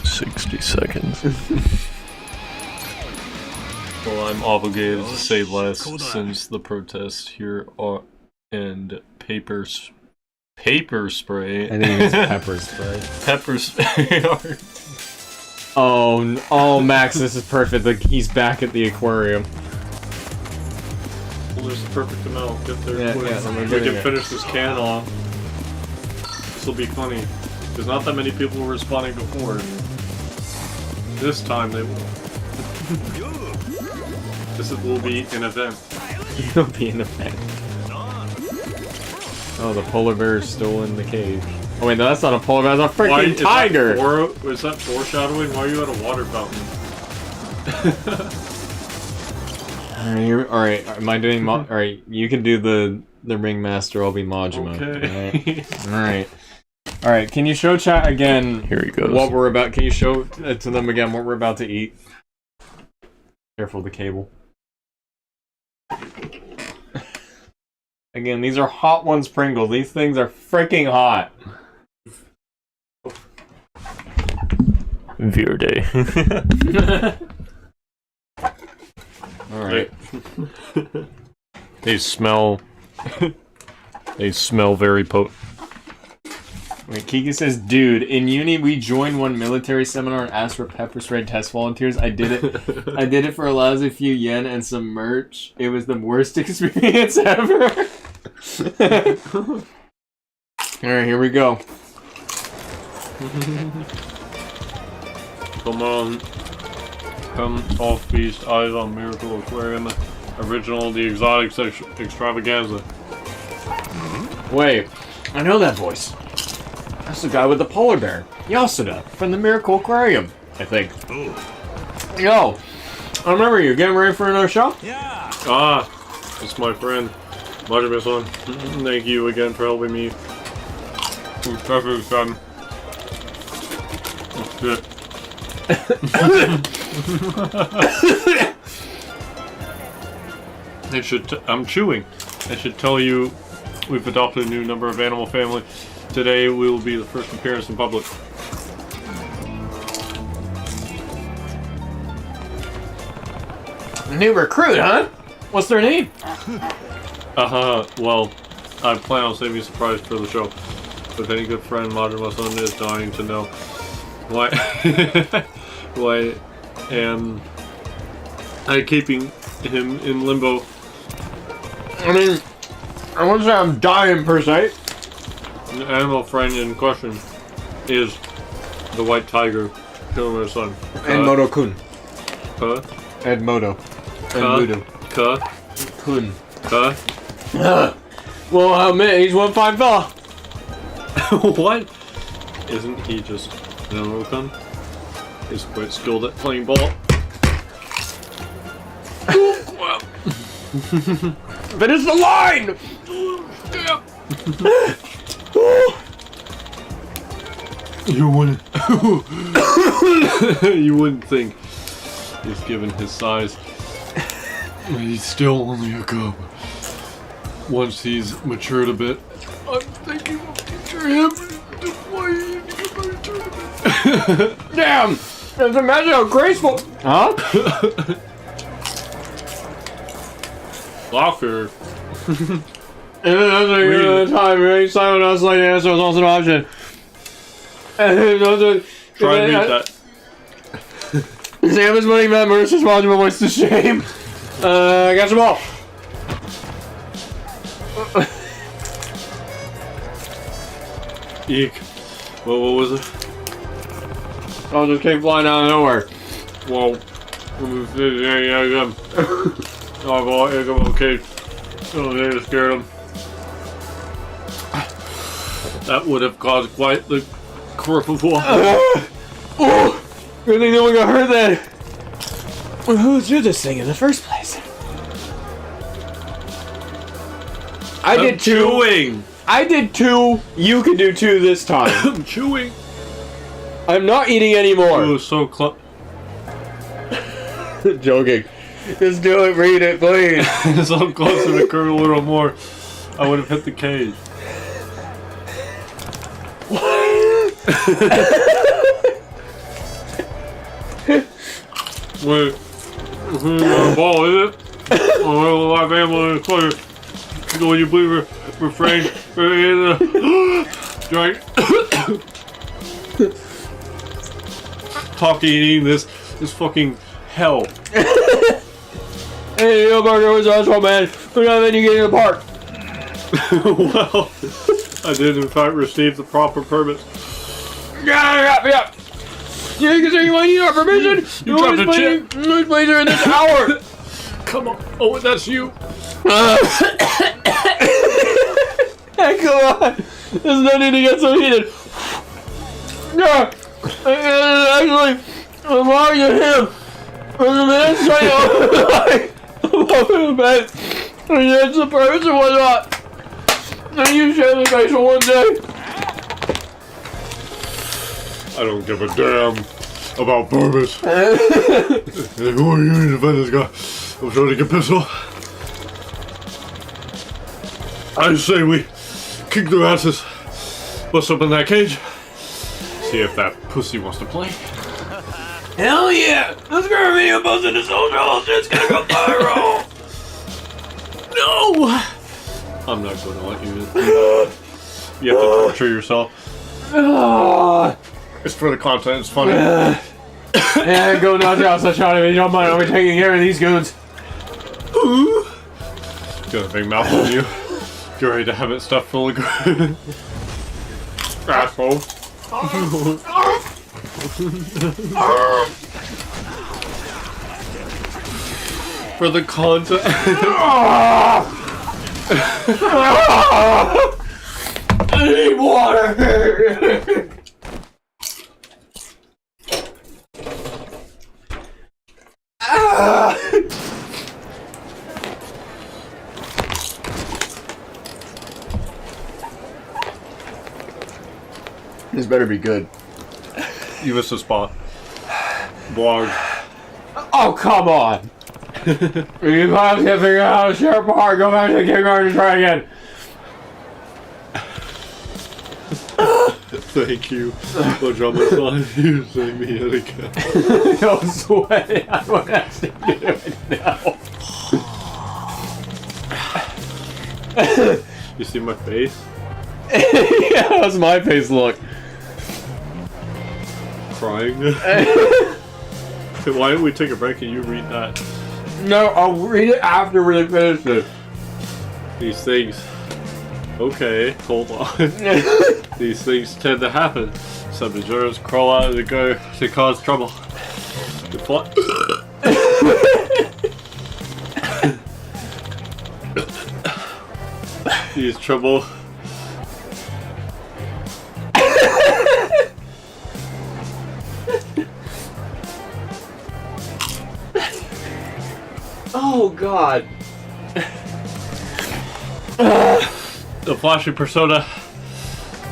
B: 60 seconds. Well, I'm obligated to say less since the protests here are and paper spray.
C: I think it's pepper spray.
B: Pepper spray are.
C: Oh, Max, this is perfect. Like, he's back at the aquarium.
B: Well, there's the perfect amount. Get there
C: Yeah,
B: quick.
C: yeah,
B: We can finish this can off. This will be funny. There's not that many people were responding before. This time they will. Will be an event.
C: It'll be an event. Oh, the polar bear is still in the cave. Oh wait, no, that's not a polar bear, that's a freaking tiger!
B: Is that foreshadowing? Why are you at a water fountain?
C: Alright, am I doing alright, you can do the ringmaster, I'll be Majima.
B: Okay.
C: Alright, can you show chat again?
B: Here he goes.
C: What we're about, can you show to them again what we're about to eat? Careful the cable. Again, these are hot ones Pringles. These things are freaking hot.
B: Veer day.
C: Alright.
B: They smell very potent.
C: Wait, Kiki says, dude, in uni we joined one military seminar and asked for pepper spray test volunteers. I did it for a lousy few yen and some merch. It was the worst experience ever. Alright, here we go.
B: Come on. Come off feast. Eyes on Miracle Aquarium. Original, the exotic extravaganza.
C: Wait, I know that voice. That's the guy with the polar bear. Yasuda, from the Miracle Aquarium, I think. Yo, I remember you getting ready for another show?
F: Yeah.
B: Ah, it's my friend. Majima-san. Thank you again for helping me. Traffic time. Shit. I'm chewing. I should tell you we've adopted a new member of Animal Family. Today we will be the first appearance in public.
C: A new recruit, huh? What's their name?
B: Well, I plan on saving a surprise for the show. But any good friend, Majima-san is dying to know why am I keeping him in limbo.
C: I mean, I wouldn't say I'm dying per se.
B: The animal friend in question is the white tiger, Killmonger-san.
C: Edmodo-kun.
B: Edmodo.
C: Edmodo.
B: Kun.
C: Well, I'll admit, he's one fine fella.
B: What? Isn't he just Edmodo-kun? He's quite skilled at playing ball.
C: Finish the line!
B: You wouldn't. You wouldn't think. He's given his size. He's still only a cub. Once he's matured a bit, I'm thinking of teaching him to play in the tournament.
C: Damn! Just imagine how graceful. Huh?
B: Locker.
C: And then that's like the time, right? Silent us like answer was also an option. And then
B: try and beat that.
C: Sam is winning that Marissa's Majima voice to shame. I got some all.
B: Eek. What was it?
C: Oh, just came flying out of nowhere.
B: Whoa. Yeah. Oh, boy, okay. Oh, they just scared him. That would have caused quite the kerfuffle.
C: Oh! Good thing no one got hurt then. Well, who drew this thing in the first place?
B: I'm
C: did two.
B: Chewing.
C: I did two. You can do two this time.
B: I'm chewing.
C: I'm not eating anymore.
B: It was so close.
C: Joking. Just do it, read it, please.
B: So close to the curve a little more, I would have hit the cage. Wait, who's the ball, is it? Oh, live animal in the corner. Will you please refrain from giant talking and eating this fucking hell.
C: Hey, yo, burger was awesome, man. We're not letting you get in the park.
B: Well, I did in fact receive the proper permits.
C: Yeah. You can say you want to use our permission.
B: You dropped a chip.
C: Who's playing in this hour?
B: Come on. Oh, that's you.
C: Hey, come on. There's no need to get so heated. Yeah. Actually, I'm arguing him. There's a man saying I'm up in the bed. And it's the person whatnot. And you share the face for one day.
B: I don't give a damn about Burbus. Hey, who are you to defend this guy? I'm trying to get pissed off. I say we kick their asses, bust up in that cage, see if that pussy wants to play.
C: Hell yeah! Let's get a video posted to social. It's gonna go viral.
B: No! I'm not going to let you do that. You have to torture yourself. It's for the content, it's funny.
C: Yeah, go knock out such out of it. You don't mind, I'll be taking care of these goons.
B: Got a big mouth on you. Get ready to have it stuffed full of asshole. For the content.
C: I need water. This better be good.
B: You missed a spot. Blog.
C: Oh, come on. You guys can't figure out how to share a part. Go back to the kindergarten and try again.
B: Thank you. Majima-san, you saved me yet again.
C: Don't sweat. I want to do it now.
B: You see my face?
C: Yeah, how's my face look?
B: Crying. Why don't we take a break and you read that?
C: No, I'll read it after we finish this.
B: These things. Okay, hold on. These things tend to happen. Some deserters crawl out of the gutter to cause trouble. These trouble.
C: Oh God.
B: The flashy persona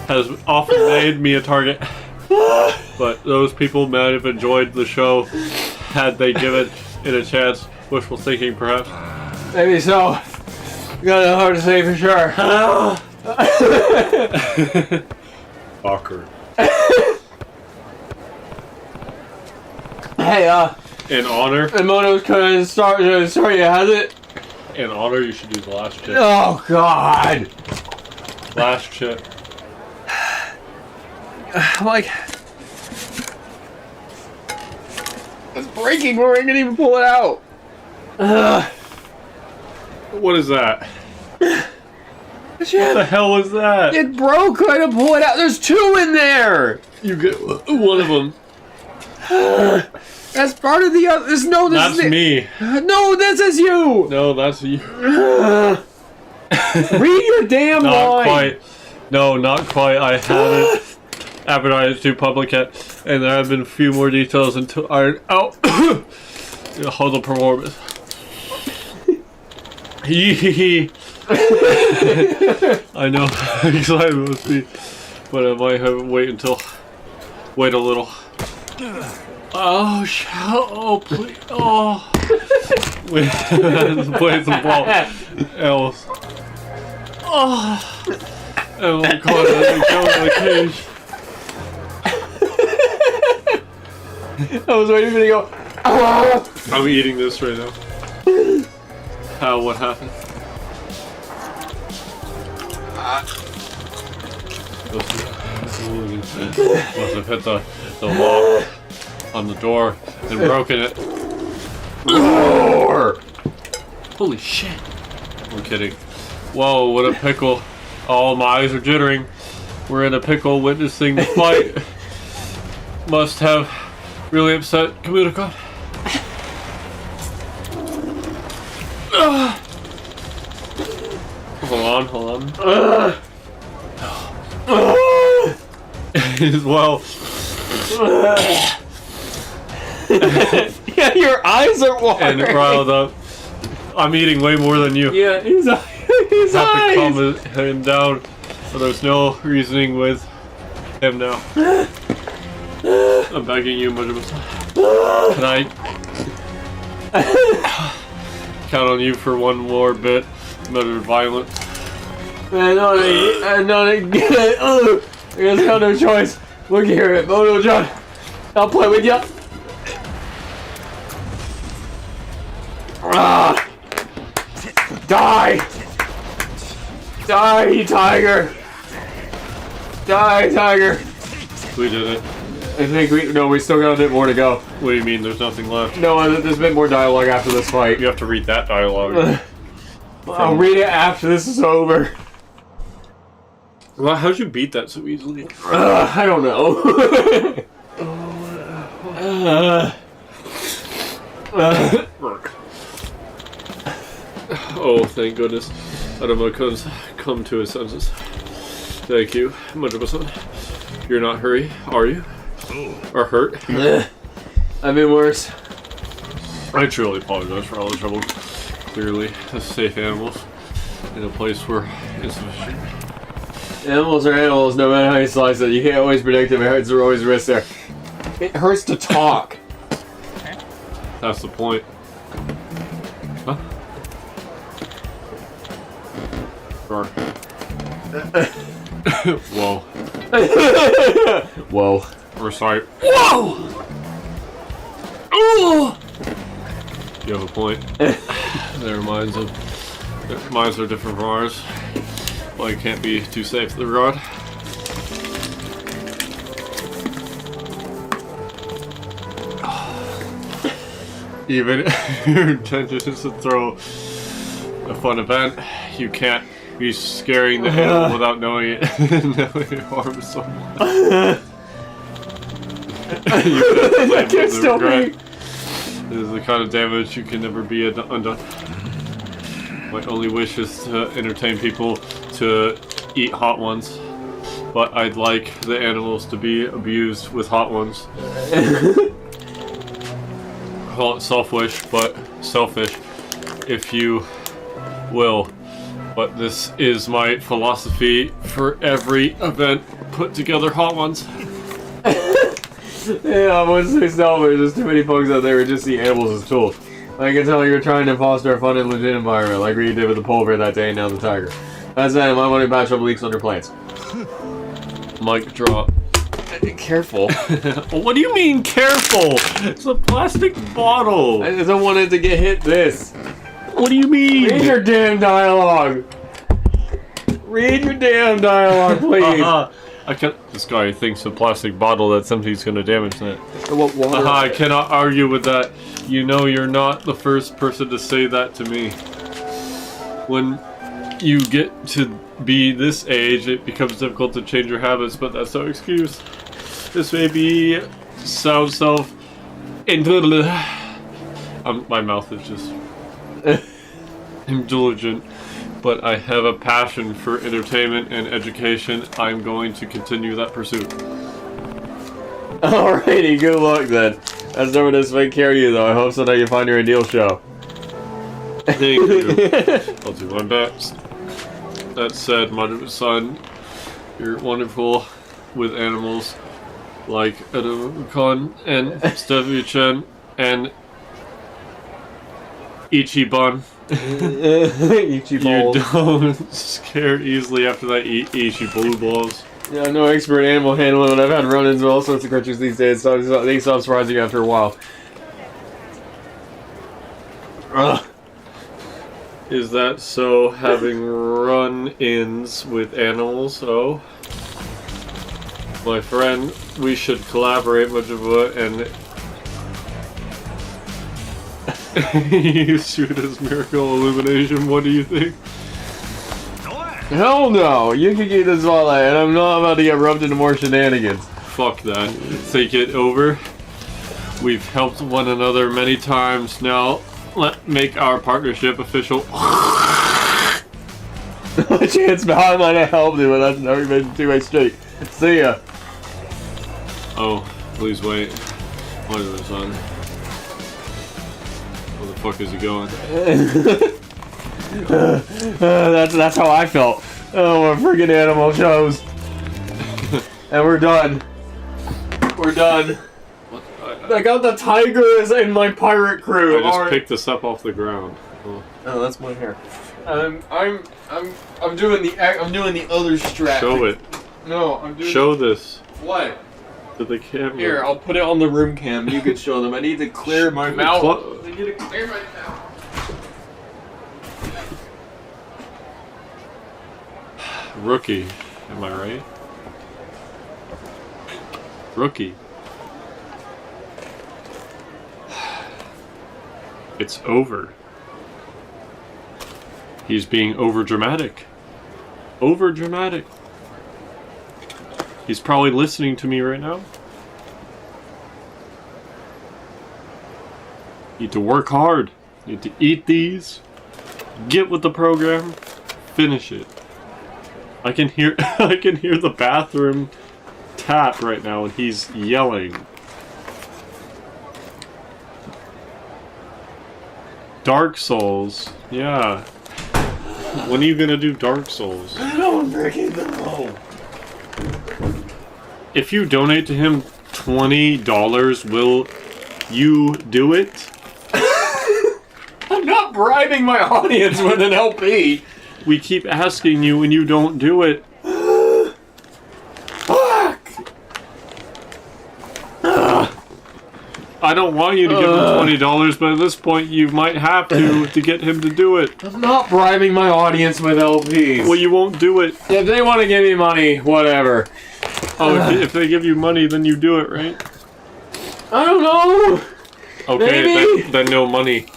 B: has often made me a target, but those people might have enjoyed the show had they given it a chance. Wishful thinking, perhaps.
C: Maybe so. You gotta know how to say for sure.
B: Awkward.
C: Hey,
B: In honor.
C: Mono's gonna start you, has it?
B: In honor, you should do the last chip.
C: Oh God.
B: Last chip.
C: Like, it's breaking. We're gonna even pull it out.
B: What is that?
C: What
B: the hell was that?
C: It broke. I had to pull it out. There's two in there.
B: You get one of them.
C: That's part of the other. This
B: That's
C: is
B: me.
C: No, this is you.
B: No, that's you.
C: Read your damn
B: Not
C: line.
B: quite. No, not quite. I haven't advertised to public yet, and there have been a few more details until iron out. Hold the performance. I know how excited it must be, but I might have to wait a little. Oh, please. Oh. Wait, play some ball else. Oh. And we'll call it go in the cage.
C: I was waiting for you to go.
B: I'm eating this right now. How? What happened? Must have hit the lock on the door and broken it.
C: Roar!
B: Holy shit! I'm kidding. Whoa! What a pickle! Oh, my eyes are jittering. We're in a pickle witnessing the fight. Must have really upset Kamura-kun. Hold on. Well.
C: Yeah, your eyes are watering.
B: And riled up. I'm eating way more than you.
C: Yeah, his eyes.
B: Have to calm him down. So there's no reasoning with him now. I'm begging you, Majima-san. Can I count on you for one more bit? Measured violence.
C: I guess I got no choice. Look here, Mono-John. I'll play with you. Die! Die, tiger! Die, tiger!
B: We did it.
C: I think we still got a bit more to go.
B: What do you mean there's nothing left?
C: No, there's a bit more dialogue after this fight.
B: You have to read that dialogue.
C: I'll read it after this is over.
B: Well, how'd you beat that so easily?
C: I don't know.
B: Oh, thank goodness. Adama come to his senses. Thank you, Majima-san. You're not hurry, are you? Or hurt?
C: I've been worse.
B: I truly apologize for all the trouble. Clearly, to safe animals in a place where insufficient.
C: Animals are animals, no matter how you slice it. You can't always predict them. It hurts. There are always risks there. It hurts to talk.
B: That's the point. Huh? Sure. Whoa.
C: Whoa.
B: Recite.
C: Whoa! Ooh!
B: You have a point. Their minds are different from ours. Well, you can't be too safe in the rod. Even if your intention is to throw a fun event, you can't be scaring the animal without knowing it. Knowing it harms someone. You can't stop me. This is the kind of damage you can never be undone. My only wish is to entertain people to eat hot ones, but I'd like the animals to be abused with hot ones. Call it selfish, if you will. But this is my philosophy for every event. Put together hot ones.
C: Yeah, I wouldn't say selfish. There's too many folks out there who just see animals as tools. I can tell you're trying to foster a fun and legit environment, like you did with the polar bear that day and now the tiger. That's it. My money batch up leaks under plants.
B: Mic drop.
C: Careful.
B: What do you mean careful? It's a plastic bottle.
C: I just don't want it to get hit this.
B: What do you mean?
C: Read your damn dialogue. Read your damn dialogue, please.
B: I can't. This guy thinks a plastic bottle that something's gonna damage that.
C: What water?
B: I cannot argue with that. You know you're not the first person to say that to me. When you get to be this age, it becomes difficult to change your habits, but that's no excuse. This may be sound self. My mouth is just indulgent, but I have a passion for entertainment and education. I'm going to continue that pursuit.
C: Alrighty, good luck then. That's never this fake care of you though. I hope so that you find your ideal show.
B: Thank you. I'll do my best. That said, Majima-san, you're wonderful with animals like Adama-kun and Stevie-chan and Ichiban.
C: Ichiban.
B: You don't scare easily after that Ichi blue balls.
C: Yeah, I'm no expert in animal handling, but I've had run-ins with all sorts of creatures these days, so they stop surprising after a while. Ugh.
B: Is that so, having run-ins with animals? Oh? My friend, we should collaborate, Majima, and you shoot as Miracle Illumination. What do you think?
C: Hell no! You can get this spotlight, and I'm not about to get rubbed into more shenanigans.
B: Fuck that. Think it over. We've helped one another many times. Now, let's make our partnership official.
C: A chance behind might have helped you, but that's never been a two-way street. See ya.
B: Oh, please wait. What is this on? Where the fuck is he going?
C: That's how I felt. Oh, we're freaking animal shows. And we're done. We're done. I got the tigers in my pirate crew.
B: I just picked this up off the ground.
C: Oh, that's my hair. I'm doing the other strap.
B: Show it.
C: No, I'm doing.
B: Show this.
C: What?
B: To the camera.
C: Here, I'll put it on the room cam. You can show them. I need to clear my mouth. I need to clear my mouth.
B: Rookie. Am I right? Rookie. It's over. He's being over-dramatic. Over-dramatic. He's probably listening to me right now. Need to work hard. Need to eat these. Get with the program. Finish it. I can hear the bathroom tap right now and he's yelling. Dark Souls. Yeah. When are you gonna do Dark Souls?
C: I don't freaking know.
B: If you donate to him $20, will you do it?
C: I'm not bribing my audience with an LP.
B: We keep asking you and you don't do it.
C: Fuck!
B: I don't want you to give him $20, but at this point you might have to get him to do it.
C: I'm not bribing my audience with LPs.
B: Well, you won't do it.
C: If they want to give me money, whatever.
B: Oh, if they give you money, then you do it, right?
C: I don't know.
B: Okay,
C: Maybe.
B: then no money.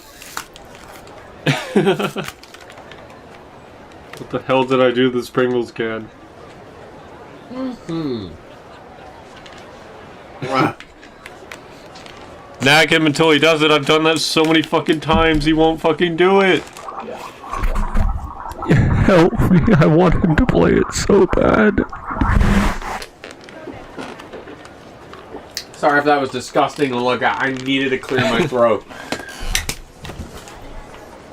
B: What the hell did I do to this Pringles can? Nag him until he does it. I've done that so many fucking times. He won't fucking do it.
J: Help me, I want him to play it so bad.
C: Sorry if that was disgusting to look at. I needed to clear my throat.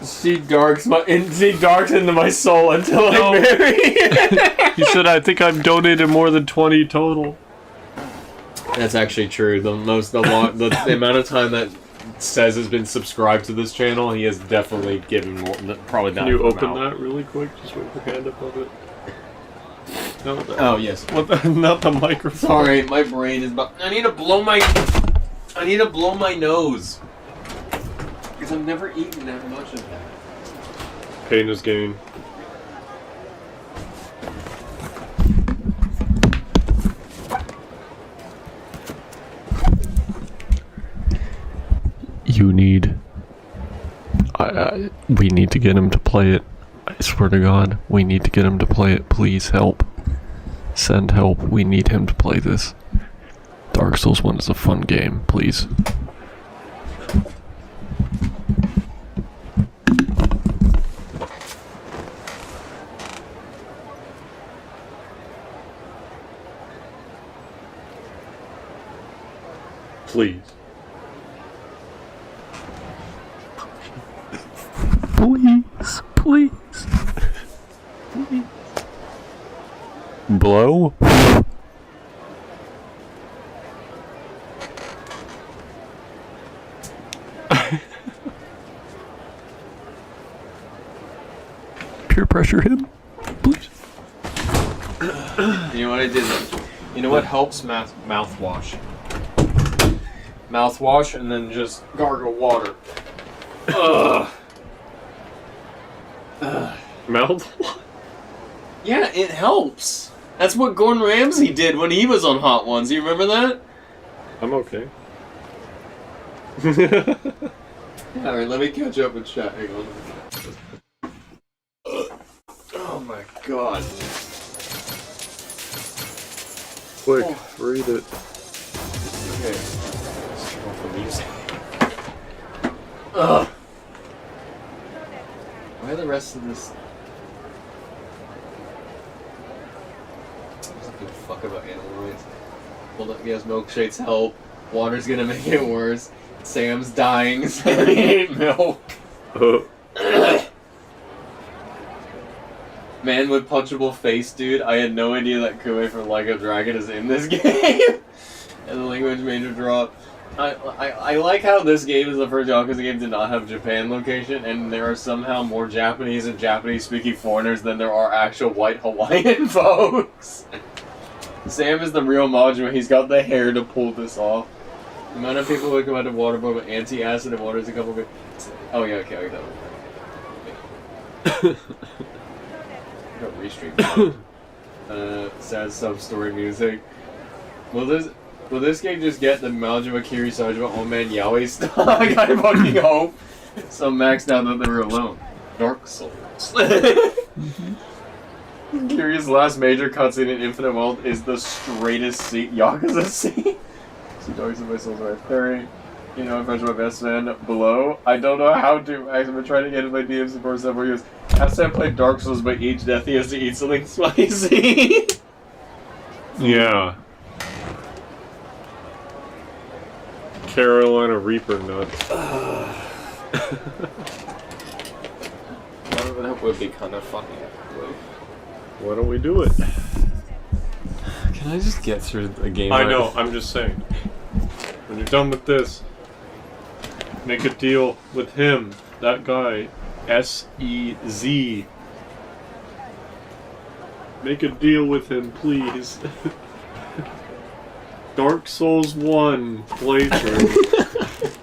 C: See darks into my soul until I bury it.
B: He said, I think I've donated more than 20 total.
C: That's actually true. The amount of time that says has been subscribed to this channel, he has definitely given more. Probably not.
B: Can you open that really quick? Just wait your hand above it. No,
C: oh yes.
B: What the, not the microphone.
C: Sorry, my brain is. I need to blow my nose because I've never eaten that much of that.
B: Pain is gain.
J: You need... we need to get him to play it. I swear to God, we need to get him to play it. Please help. Send help. We need him to play this. Dark Souls 1 is a fun game. Please.
B: Please.
J: Please. Please. Please. Blow? Peer pressure him? Please.
C: You know what I did? You know what helps mouthwash? Mouthwash and then just gargle water.
B: Mouthwash?
C: Yeah, it helps. That's what Gordon Ramsay did when he was on Hot Ones. You remember that?
B: I'm okay.
C: Alright, let me catch up with chat. Hang on. Oh my god.
B: Quick, read it.
C: Okay. Let's turn off the music. Ugh. Why the rest of this? I don't give a fuck about animal rights. Hold up, yes, milkshakes help. Water's gonna make it worse. Sam's dying, so he ate milk. Man with punchable face, dude. I had no idea that Kue from Like a Dragon is in this game. And the language major drop. I like how this game is the first Yakuza game to not have Japan location, and there are somehow more Japanese and Japanese-speaking foreigners than there are actual white Hawaiian folks. Sam is the real Majima. He's got the hair to pull this off. The amount of people who come out of waterboard with anti-acid and water is a couple of... Oh yeah, okay, I got it. I got restream. Sad sub-story music. Will this game just get the Majima Kiri Sajima Old Man Yaoi style? I gotta fucking hope. So maxed out that they were alone. Dark Souls. Kiri's last major cutscene in Infinite World is the straightest Yakuza scene. So Dark Souls by Souls are 30.
A: You know, if I my best man below. I don't know how to. I've been trying to get into my DMs for several years. After I played Dark Souls, but each death he has to eat something spicy.
B: Yeah. Carolina Reaper nuts.
A: That would be kind of funny.
B: Why don't we do it?
A: Can I just get through the game?
B: I know, I'm just saying. When you're done with this, make a deal with him, that guy, S-E-Z. Make a deal with him, please. Dark Souls 1 playthrough.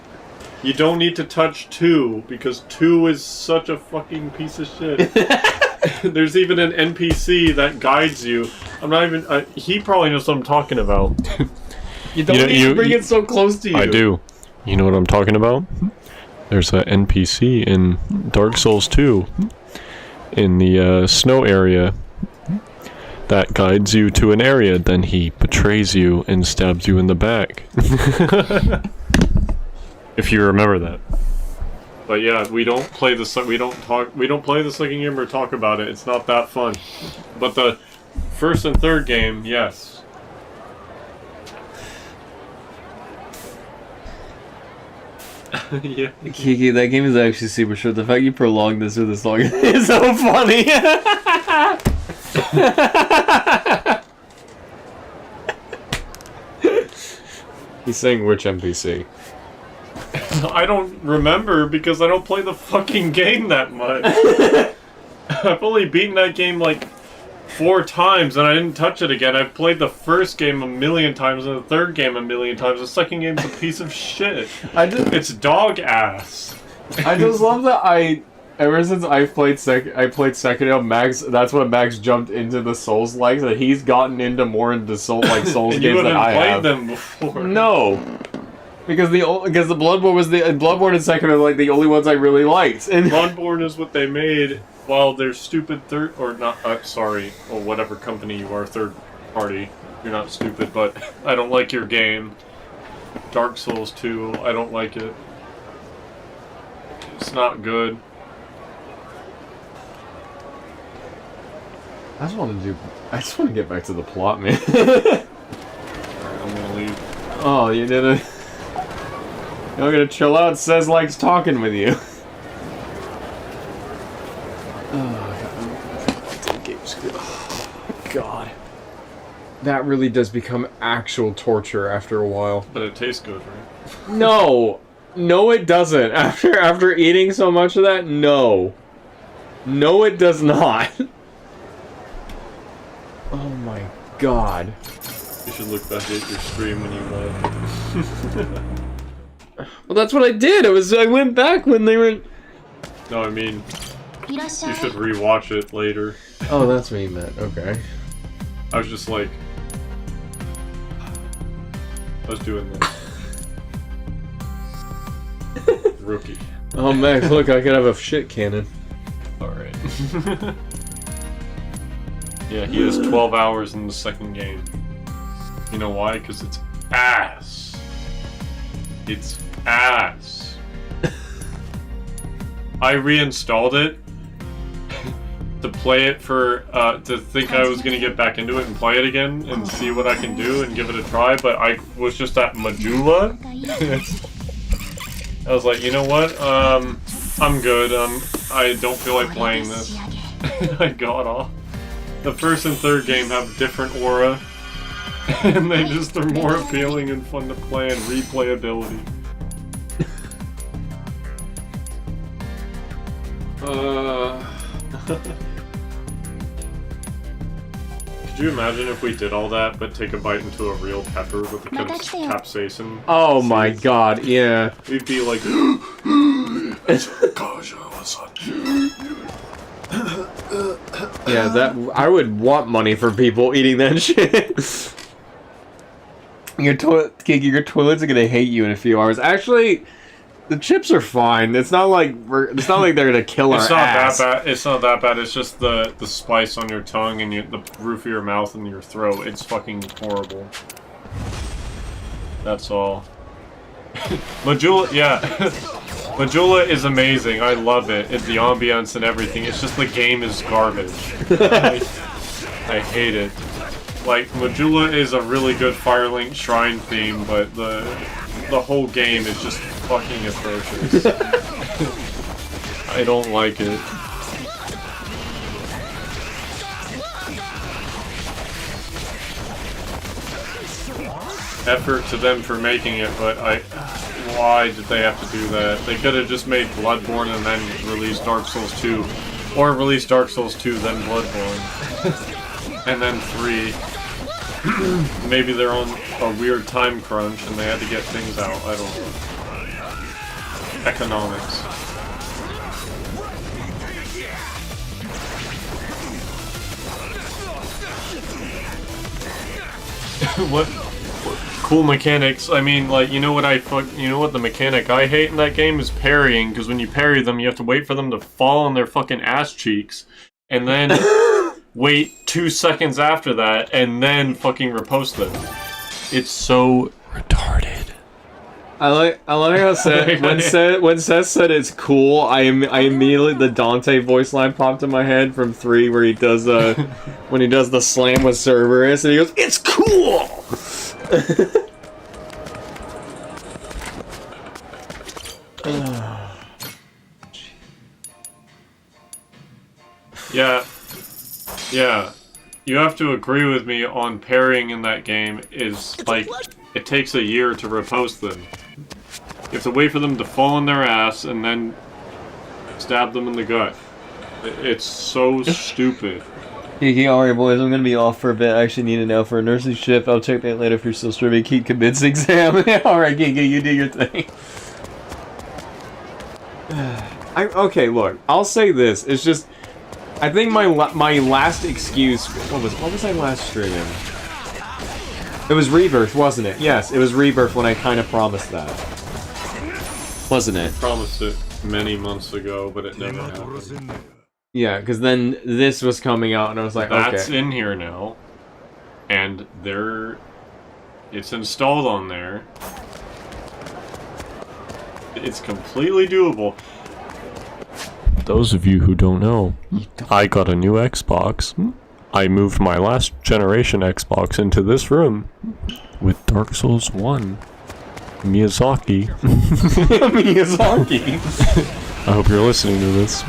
B: You don't need to touch 2, because 2 is such a fucking piece of shit. There's even an NPC that guides you. I'm not even... he probably knows what I'm talking about. You don't need to bring it so close to you.
J: I do. You know what I'm talking about? There's an NPC in Dark Souls 2 in the snow area that guides you to an area, then he betrays you and stabs you in the back. If you remember that.
B: But yeah, we don't play the second game or talk about it. It's not that fun. But the first and third game, yes. Yeah.
C: Kiki, that game is actually super short. The fact you prolonged this for this long is so funny.
A: He's saying which NPC?
B: I don't remember because I don't play the fucking game that much. I've only beaten that game like 4 times and I didn't touch it again. I've played the first game a million times and the third game a million times. The second game's a piece of shit. It's dog ass.
A: I just love that ever since I played Sekiro, Max, that's when Max jumped into the Souls likes, that he's gotten into more into Souls games than I have.
B: Them before.
A: No. Because the Bloodborne was Bloodborne and Sekiro are like the only ones I really liked. And
B: Bloodborne is what they made while their stupid whatever company you are, third party. You're not stupid, but I don't like your game. Dark Souls 2, I don't like it. It's not good.
A: I just want to get back to the plot, man.
B: Alright, I'm gonna leave.
A: Oh, you didn't. You're gonna chill out. Says likes talking with you. Oh, God. That really does become actual torture after a while.
B: But it tastes good, right?
A: No! No, it doesn't. After eating so much of that, no. No, it does not. Oh my God.
B: You should look back at your stream when you left.
A: Well, that's what I did. I went back when they were...
B: No, I mean, you should rewatch it later.
A: Oh, that's what you meant. Okay.
B: I was just like... I was doing this. Rookie.
A: Oh, Max, look, I could have a shit cannon.
B: Alright. Yeah, he has 12 hours in the second game. You know why? Because it's ass. It's ass. I reinstalled it to play it for, to think I was gonna get back into it and play it again and see what I can do and give it a try, but I was just at Majima. I was like, you know what? I'm good. I don't feel like playing this. I got off. The first and third game have different aura, and they just are more appealing and fun to play and replayability. Could you imagine if we did all that, but take a bite into a real pepper with the capsaicin?
A: Oh my God, yeah.
B: We'd be like...
A: Yeah, that I would want money for people eating that shit. Your toilets are gonna hate you in a few hours. Actually, the chips are fine. It's not like they're gonna kill our ass.
B: It's not that bad. It's just the spice on your tongue and the roof of your mouth and your throat. It's fucking horrible. That's all. Majula, yeah. Majula is amazing. I love it. It's the ambience and everything. It's just the game is garbage. I hate it. Like, Majula is a really good Firelink Shrine theme, but the whole game is just fucking atrocious. I don't like it. Effort to them for making it, but why did they have to do that? They could have just made Bloodborne and then released Dark Souls 2. Or released Dark Souls 2, then Bloodborne. And then 3. Maybe they're on a weird time crunch and they had to get things out. I don't know. Economics. What cool mechanics? I mean, like, you know what the mechanic I hate in that game is parrying, because when you parry them, you have to wait for them to fall on their fucking ass cheeks, and then wait 2 seconds after that, and then fucking riposte them. It's so retarded.
C: I like how when Seth said it's cool, I immediately, the Dante voice line popped in my head from 3 where he does when he does the slam with Cerberus and he goes, "It's cool!"
B: Yeah. You have to agree with me on parrying in that game is, like, it takes a year to riposte them. You have to wait for them to fall on their ass and then stab them in the gut. It's so stupid.
C: Alright boys, I'm gonna be off for a bit. I actually need to know for a nursing shift. I'll check that later if you're still streaming. Keep convincing Sam. Alright, Giga, you do your thing. Okay, look, I'll say this. It's just, I think my last excuse. What was I last streaming? It was Rebirth, wasn't it? Yes, it was Rebirth when I kind of promised that. Wasn't it?
B: Promised it many months ago, but it never happened.
C: Yeah, because then this was coming out, and I was like,
B: that's
C: okay.
B: in here now, and it's installed on there. It's completely doable.
J: Those of you who don't know, I got a new Xbox. I moved my last generation Xbox into this room with Dark Souls 1. Miyazaki.
C: Miyazaki.
J: I hope you're listening to this.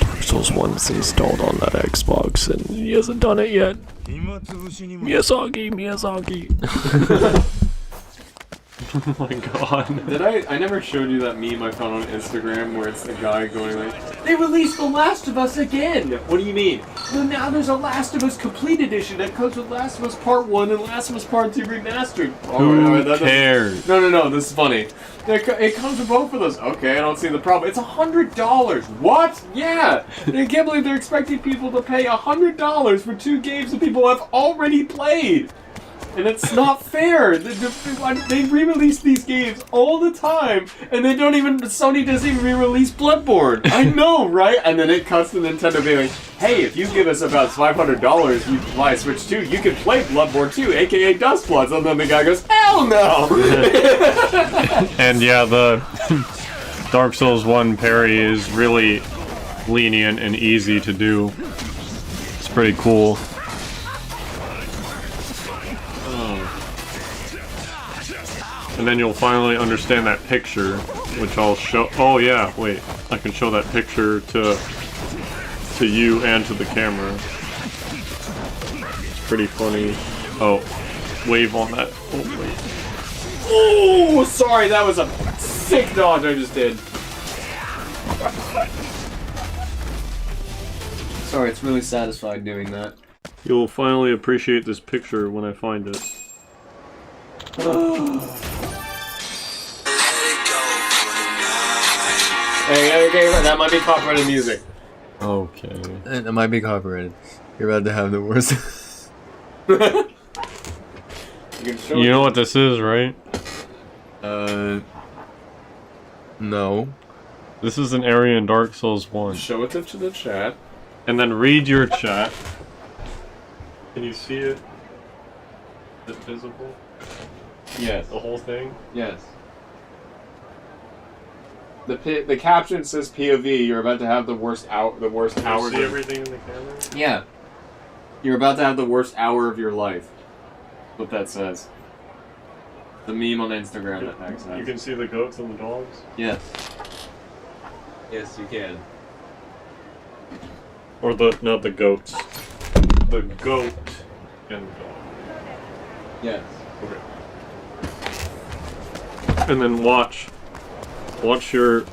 J: Dark Souls 1 is installed on that Xbox and he hasn't done it yet. Miyazaki.
B: Oh my god.
C: I never showed you that meme I found on Instagram where it's the guy going like, "They released The Last of Us again!" What do you mean? Well, now there's a Last of Us Complete Edition that comes with Last of Us Part 1 and Last of Us Part 2 Remastered.
B: Who cares?
C: No, this is funny. It comes with both of those. Okay, I don't see the problem. It's $100. What? Yeah! I can't believe they're expecting people to pay $100 for 2 games that people have already played! And it's not fair. They re-release these games all the time, and Sony doesn't even re-release Bloodborne. I know, right? And then it cuts to Nintendo being like, "Hey, if you give us about $500, you buy Switch 2, you can play Bloodborne 2, aka Dust Bloods." And then the guy goes, "Hell no!"
B: And yeah, the Dark Souls 1 parry is really lenient and easy to do. It's pretty cool. And then you'll finally understand that picture, which I'll show. Oh yeah, wait. I can show that picture to you and to the camera. It's pretty funny. Oh, wave on that. Oh, wait.
C: Oh, sorry, that was a sick dodge I just did. Sorry, it's really satisfying doing that.
B: You'll finally appreciate this picture when I find it.
C: Okay, that might be copyrighted music.
B: Okay.
C: That might be copyrighted. You're about to have the worst.
B: You know what this is, right?
C: No.
B: This is an area in Dark Souls 1.
C: Show it to the chat.
B: And then read your chat. Can you see it? Is it visible?
A: Yes.
B: The whole thing?
A: Yes. The caption says POV. You're about to have the worst hour. The worst hour.
B: See everything in the camera?
A: Yeah. You're about to have the worst hour of your life. That's what that says. The meme on Instagram that Max has.
B: You can see the goats and the dogs?
A: Yes. Yes, you can.
B: Or not the goats. The goat and the dog.
A: Yes.
B: Okay. And then watch your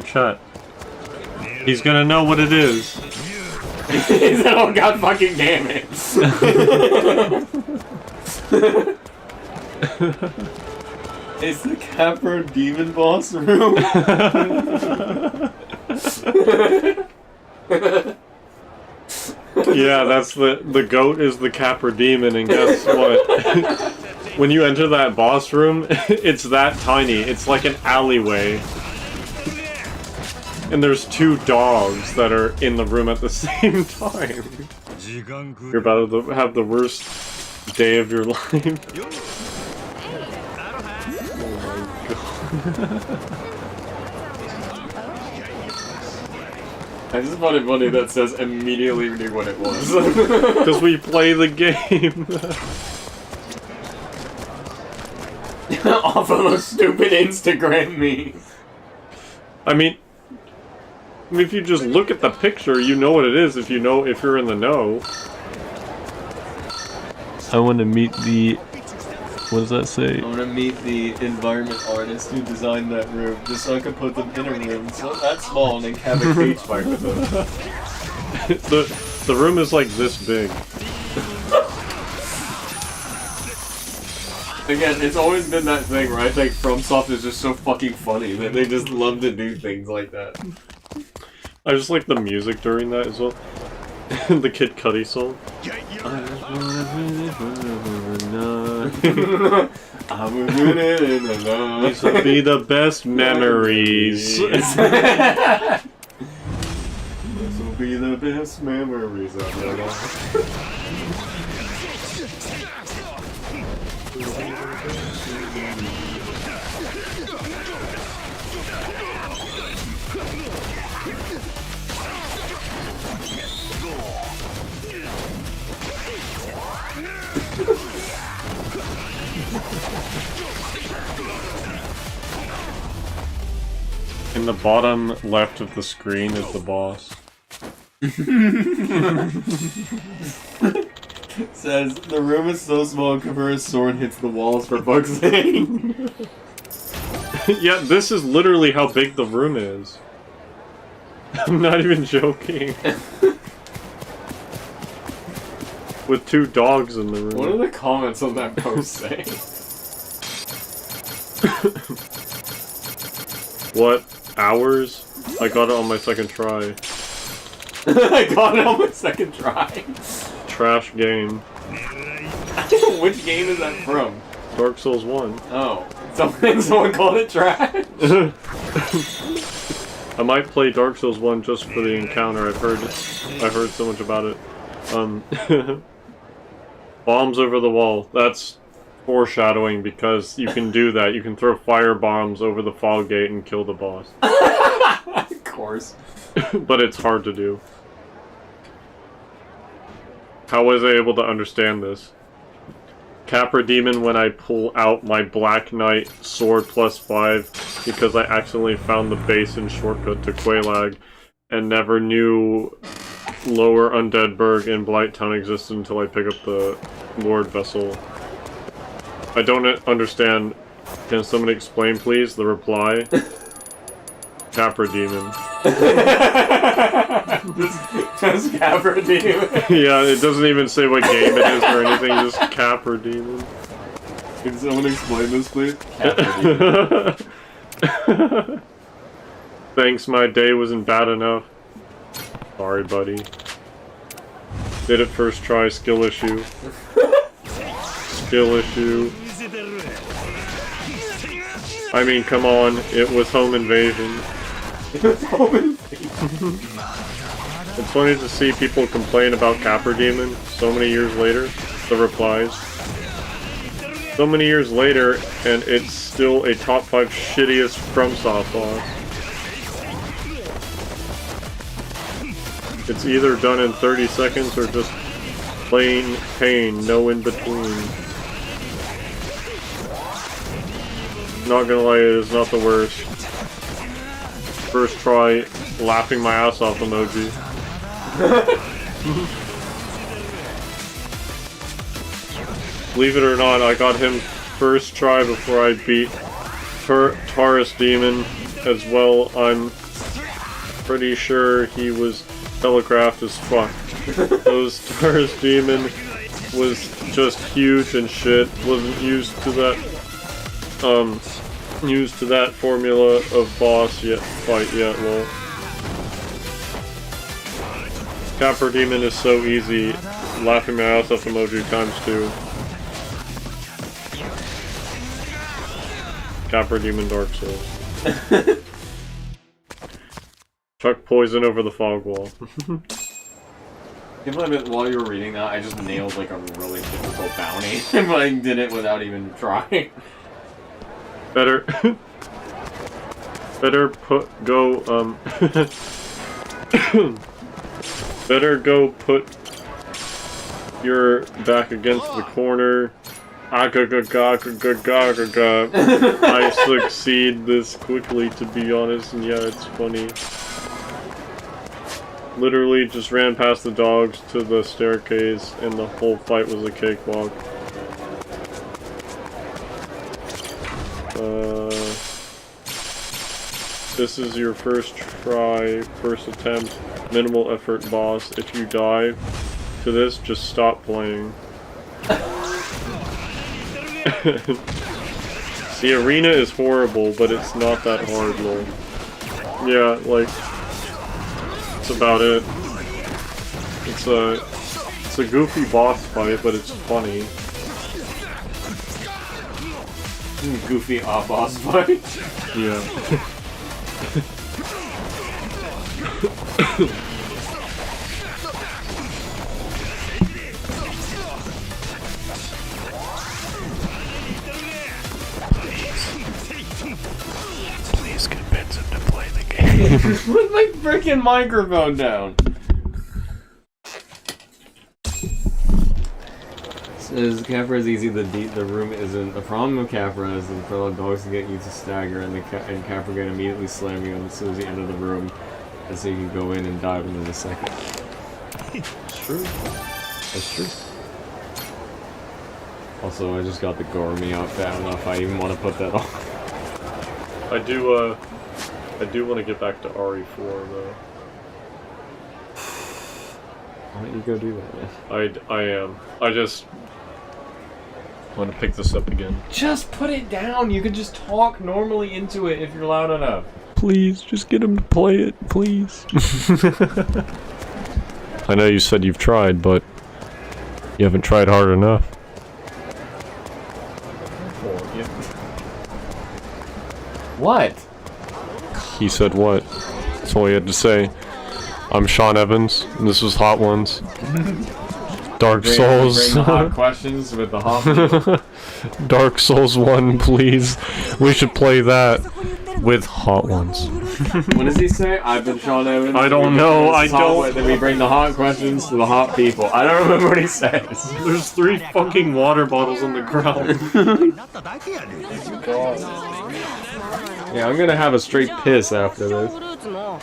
B: chat. He's gonna know what it is.
A: He said, "Oh God, fucking damn it!" It's the Capra Demon Boss room.
B: Yeah, that's the goat is the Capra Demon, and guess what? When you enter that boss room, it's that tiny. It's like an alleyway. And there's 2 dogs that are in the room at the same time. You're about to have the worst day of your life.
A: I just found it funny that says immediately knew what it was.
B: Because we play the game.
A: Off of those stupid Instagram memes.
B: I mean, if you just look at the picture, you know what it is if you're in the know.
J: I want to meet the... What does that say?
A: I want to meet the environment artist who designed that room, just so I can put them in a room so that small and then have a cage fight with them.
B: The room is like this big.
A: Again, it's always been that thing, right? Like, FromSoft is just so fucking funny that they just love to do things like that.
B: I just like the music during that as well. The Kid Cudi song. These will be the best memories.
A: This will be the best memories of my life.
B: In the bottom left of the screen is the boss.
A: Says, the room is so small, Kavura's sword hits the walls for fuck's sake.
B: Yeah, this is literally how big the room is. I'm not even joking. With 2 dogs in the room.
A: What are the comments on that post say?
B: What? Hours? I got it on my second try.
A: I got it on my second try.
B: Trash game.
A: Which game is that from?
B: Dark Souls 1.
A: Oh. Someone called it trash?
B: I might play Dark Souls 1 just for the encounter. I've heard so much about it. Bombs over the wall. That's foreshadowing because you can do that. You can throw fire bombs over the fog gate and kill the boss.
A: Of course.
B: But it's hard to do. How was I able to understand this? Capra Demon when I pull out my Black Knight sword +5 because I accidentally found the base and shortcut to Quelaag and never knew Lower Undeadburg and Blighttown existed until I pick up the Lord Vessel. I don't understand. Can somebody explain, please? The reply? Capra Demon.
A: Just Capra Demon.
B: Yeah, it doesn't even say what game it is or anything, just Capra Demon.
A: Can someone explain this, please? Capra Demon.
B: Thanks, my day wasn't bad enough. Sorry, buddy. Did it first try, skill issue. Skill issue. I mean, come on, it was home invasion. It's funny to see people complain about Capra Demon so many years later. The replies. So many years later, and it's still a top 5 shittiest FromSoft boss. It's either done in 30 seconds or just plain pain, no in between. Not gonna lie, it is not the worst. First try, laughing my ass off emoji. Believe it or not, I got him first try before I beat Taurus Demon as well. I'm pretty sure he was telegraphed as fuck. Those Taurus Demon was just huge and shit. Wasn't used to that formula of boss fight yet. Well, Capra Demon is so easy. Laughing my ass off emoji ×2. Capra Demon Dark Souls. Chuck poison over the fog wall.
A: Can't believe it, while you were reading that, I just nailed like a really difficult bounty. But I did it without even trying.
B: Better put your back against the corner. I succeed this quickly, to be honest, and yeah, it's funny. Literally just ran past the dogs to the staircase, and the whole fight was a cakewalk. This is your first try, first attempt, minimal effort boss. If you die to this, just stop playing. The arena is horrible, but it's not that hard, lol. Yeah, like, that's about it. It's a goofy boss fight, but it's funny.
A: Goofy boss fight?
B: Yeah.
J: Please convince him to play the game.
A: Put my freaking microphone down. Says Capra is easy. The room isn't. The problem with Capra is the fellow dogs can get you to stagger, and Capra can immediately slam you as soon as you enter the room, and so you can go in and dive within a second.
B: It's true.
A: That's true. Also, I just got the Gormy outfit. I don't know if I even want to put that on.
B: I do want to get back to RE4 though.
A: Why don't you go do that, man?
B: I am. I just want to pick this up again.
A: Just put it down. You can just talk normally into it if you're loud enough.
J: Please, just get him to play it, please. I know you said you've tried, but you haven't tried hard enough.
A: What?
J: He said what? That's all he had to say. I'm Sean Evans, and this was Hot Ones. Dark Souls.
A: Bring the hot questions with the hot people.
J: Dark Souls 1, please. We should play that with Hot Ones.
A: What does he say? I've been Sean Evans.
B: I don't know. I don't.
A: Then we bring the hot questions to the hot people. I don't remember what he says.
B: There's 3 fucking water bottles on the ground.
A: Yeah, I'm gonna have a straight piss after this.
B: How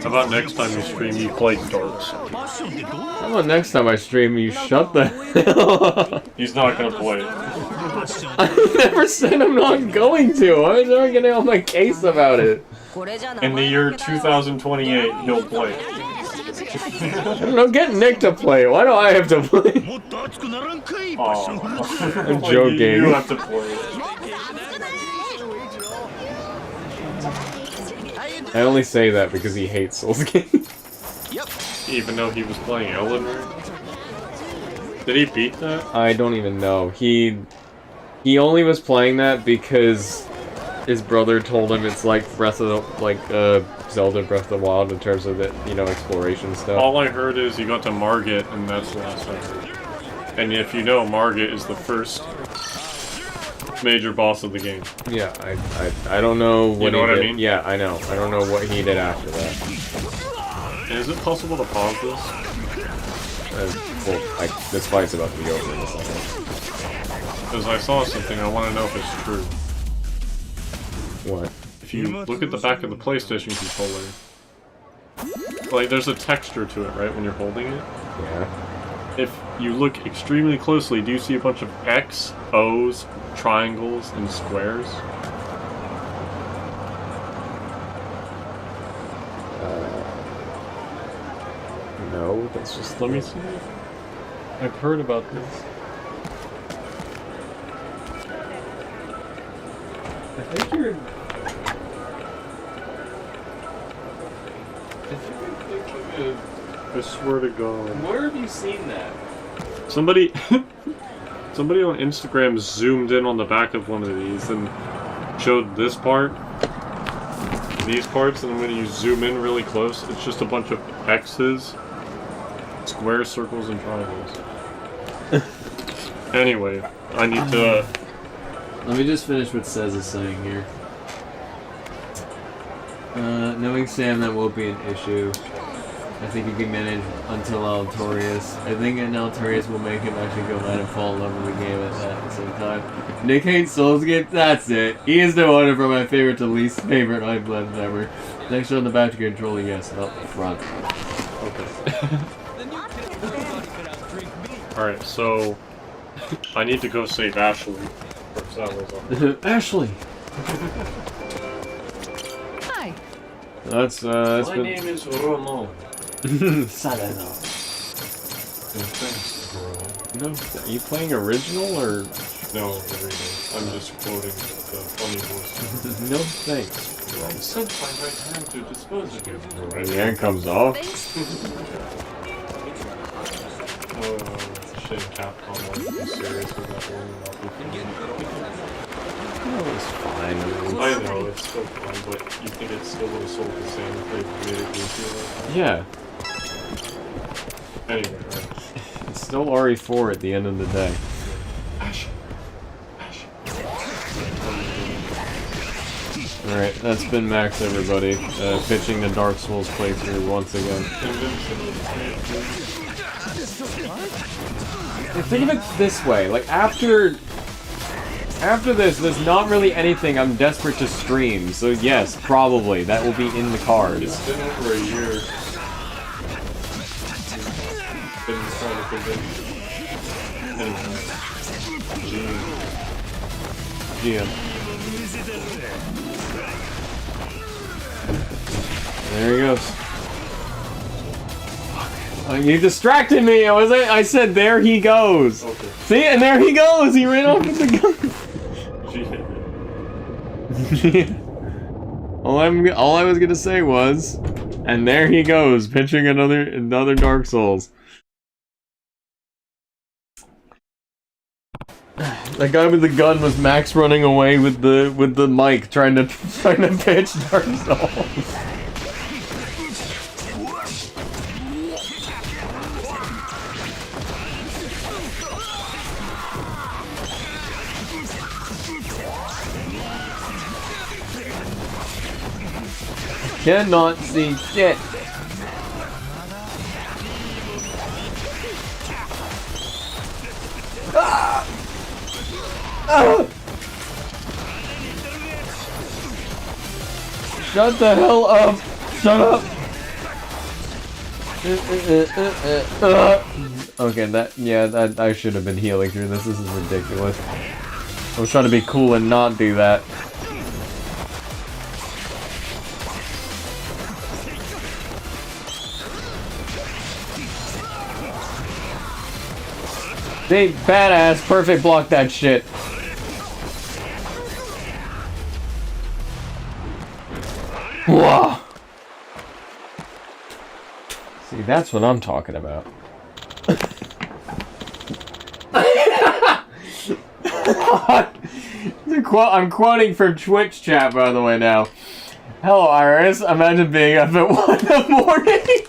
B: about next time you stream, you play Dark Souls?
A: How about next time I stream, you shut the hell up?
B: He's not gonna play it.
A: I never said I'm not going to. Why is everyone getting on my case about it?
B: In the year 2028, he'll play it.
A: I don't know, get Nick to play. Why do I have to play? I'm joking.
B: You have to play it.
A: I only say that because he hates Souls games.
B: Even though he was playing Elden Ring? Did he beat that?
A: I don't even know. He only was playing that because his brother told him it's like Zelda Breath of the Wild in terms of the, exploration stuff.
B: All I heard is he got to Margit, and that's the last I heard. And if you know, Margit is the first major boss of the game.
C: Yeah, I don't know what
B: you know
C: he
B: what
C: did.
B: I mean?
C: Yeah, I know. I don't know what he did after that.
B: And is it possible to pause this?
C: Well, this fight's about to be over in a second.
B: Because I saw something, I want to know if it's true.
C: What?
B: If you look at the back of the PlayStation controller, like there's a texture to it, right, when you're holding it?
C: Yeah.
B: If you look extremely closely, do you see a bunch of X, O's, triangles, and squares?
C: No, that's just...
B: Let me see. I've heard about this.
A: I think you're...
B: I swear to God.
A: Where have you seen that?
B: Somebody on Instagram zoomed in on the back of one of these and showed this part, these parts, and when you zoom in really close, it's just a bunch of X's, squares, circles, and triangles. Anyway, I need to...
A: Let me just finish what Sez is saying here. Knowing Sam, that won't be an issue. I think you can manage until Altorius. I think Altorius will make him actually go mad and fall in love with the game at the same time. Nick hates Souls games. That's it. He is the one from my favorite to least favorite I've blended ever. Next on the back to controller, yes, up front.
B: Okay. Alright, so... I need to go save Ashley.
A: Ashley!
G: Hi.
A: That's
B: My
A: been...
B: name is Romo.
A: Saleno.
B: Thanks, bro.
A: No, are you playing original or?
B: No, the reading. I'm just quoting the funny voice.
A: No thanks.
B: I sent my right hand to dispose of you.
A: And the hand comes off.
B: Oh, it's a shame Capcom won't be serious with that one.
A: Oh, it's fine.
B: I know, it's still fun, but you think it still would have sold the same if they made it easier?
A: Yeah.
B: Anyway, right.
A: It's still RE4 at the end of the day.
B: Ash. Ash.
A: Alright, that's been Max, everybody. Pitching the Dark Souls playthrough once again. Think of it this way, like after this, there's not really anything I'm desperate to stream, so yes, probably, that will be in the cards.
B: It's been over a year. Been trying to convince you. Anyway.
A: GM. There he goes. Oh, you distracted me! I said, there he goes!
B: Okay.
A: See, and there he goes! He ran off with the gun! all I was gonna say was, and there he goes, pitching another Dark Souls. That guy with the gun was Max running away with the mic, trying to pitch Dark Souls. Cannot see shit. Ah! Ah! Shut the hell up! Shut up! Okay, I should have been healing through this. This is ridiculous. I was trying to be cool and not do that. They badass, perfect block that shit. Whoa. See, that's what I'm talking about. I'm quoting from Twitch chat, by the way, now. Hello, Iris. Imagine being up at 1 in the morning.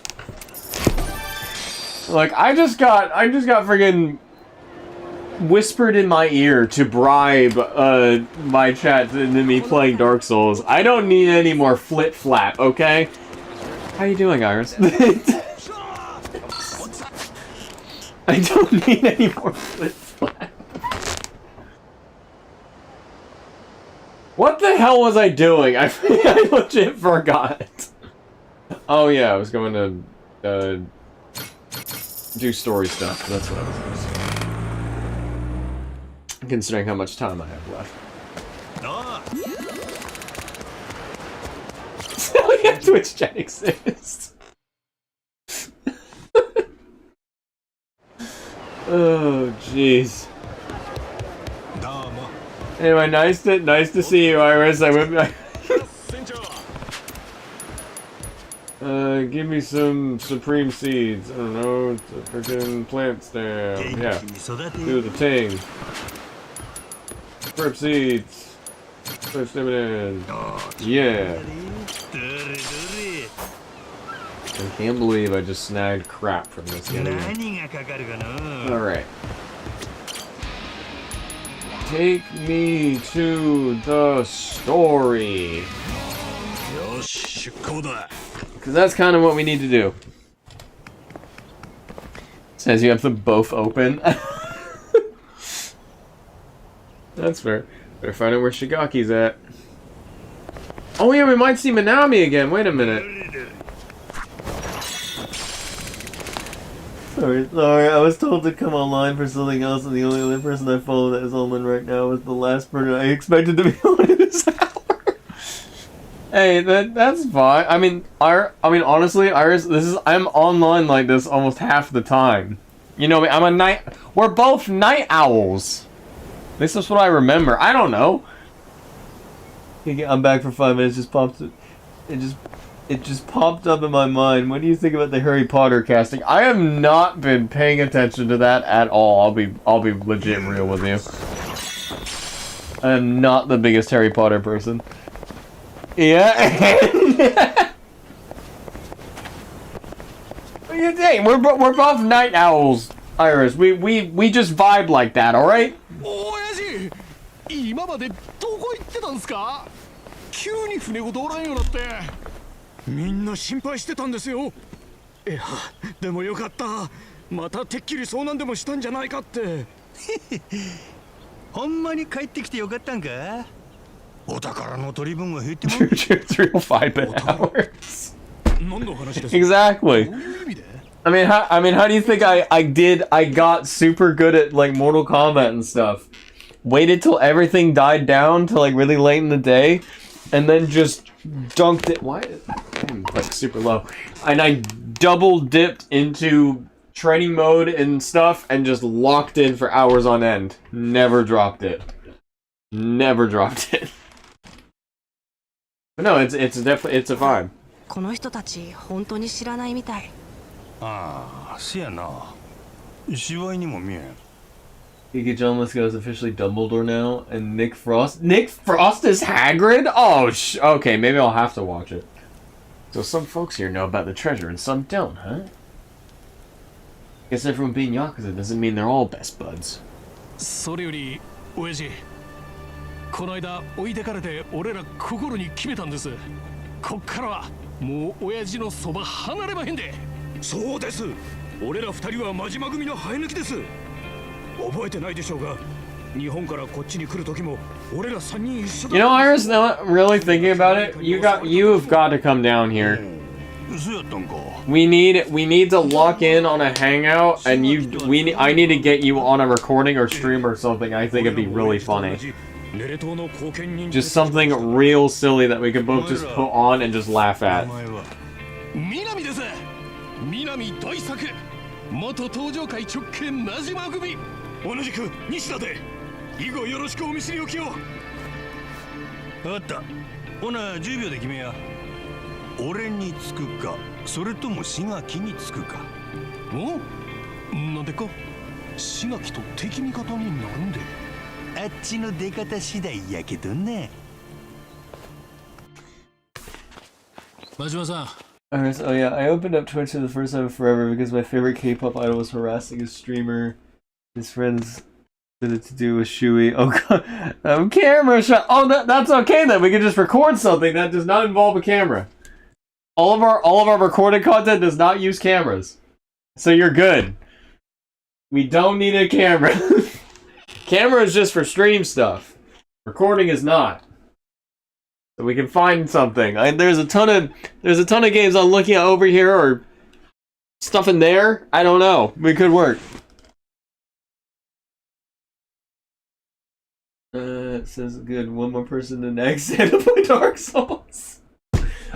A: Like, I just got friggin' whispered in my ear to bribe my chat into me playing Dark Souls. I don't need any more flit flap, okay? How you doing, Iris? I don't need any more flit flap. What the hell was I doing? I legit forgot. Oh yeah, I was going to do story stuff. That's what I was going to do. Considering how much time I have left. So yeah, Twitch chat exists. Oh jeez. Anyway, nice to see you, Iris. I went. Give me some supreme seeds. I don't know, it's a freaking plant stem. Yeah, do the thing. Prep seeds. Push them in. Yeah. I can't believe I just snagged crap from this game. Alright. Take me to the story. Because that's kind of what we need to do. Says you have them both open. That's fair. Better find out where Shigaki's at. Oh yeah, we might see Minami again. Wait a minute. Sorry, I was told to come online for something else, and the only other person I follow that is online right now was the last person I expected to be on in this hour. Hey, that's fine. I mean, honestly, Iris, I'm online like this almost half the time. You know, we're both night owls. At least that's what I remember. I don't know. I'm back for 5 minutes. It just popped up in my mind. What do you think about the Harry Potter casting? I have not been paying attention to that at all. I'll be legit real with you. I am not the biggest Harry Potter person. Yeah. What do you think? We're both night owls, Iris. We just vibe like that, all right? Real 5 hours. Exactly. I mean, how do you think I got super good at like Mortal Kombat and stuff? Waited till everything died down till like really late in the day, and then just dunked it. Why? I'm like super low, and I double dipped into training mode and stuff, and just locked in for hours on end. Never dropped it. Never dropped it. But no, it's definitely a vibe.
H: この人たち本当に知らないみたい。
F: ああ、せやな。芝居にも見えん。
A: Giga John Lithgow is officially Dumbledore now, and Nick Frost is Hagrid? Oh, okay, maybe I'll have to watch it. So some folks here know about the treasure and some don't, huh? Guess everyone being Yakuza doesn't mean they're all best buds.
L: それより、親父。この間置いてかれて俺ら心に決めたんです。こっからはもう親父のそば離れまへんで。そうです。俺ら二人は真島組の生え抜きです。覚えてないでしょうが、日本からこっちに来る時も俺ら3人一緒だ。
A: You know, Iris, now really thinking about it, you've got to come down here. We need to lock in on a hangout, and I need to get you on a recording or stream or something. I think it'd be really funny. Just something real silly that we could both just put on and just laugh at. Alright, oh yeah, I opened up Twitch for the first time forever because my favorite K-pop idol was harassing a streamer. His friends
C: To do with Shui. Oh god, camera shot. Oh, that's okay then. We can just record something that does not involve a camera. All of our recorded content does not use cameras, so you're good. We don't need a camera. Camera is just for stream stuff. Recording is not. So we can find something. There's a ton of games I'm looking at over here, or stuff in there. I don't know. We could work. It says good. One more person to next and to play Dark Souls.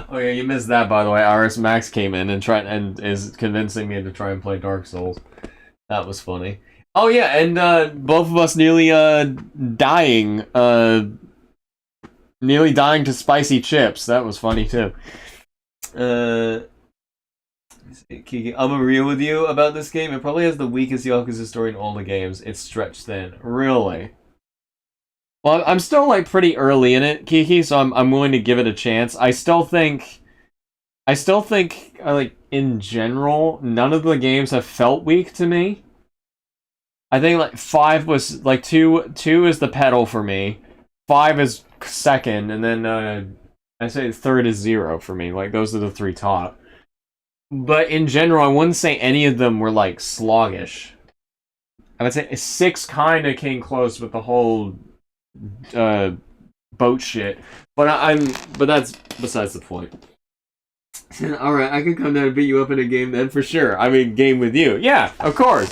C: Oh yeah, you missed that, by the way. RS Max came in and is convincing me to try and play Dark Souls. That was funny. Oh yeah, and both of us nearly dying to spicy chips. That was funny too. Kiki, I'm real with you about this game. It probably has the weakest Yakuza story in all the games. It's stretched thin. Really? Well, I'm still like pretty early in it, Kiki, so I'm willing to give it a chance. I still think like in general, none of the games have felt weak to me. I think like 5 was like 2 is the pedal for me. 5 is second, and then I say third is 0 for me. Like those are the 3 top. But in general, I wouldn't say any of them were like sluggish. I would say 6 kind of came close with the whole boat shit, but that's besides the point. All right, I can come down and beat you up in a game then for sure. I mean, game with you, yeah, of course.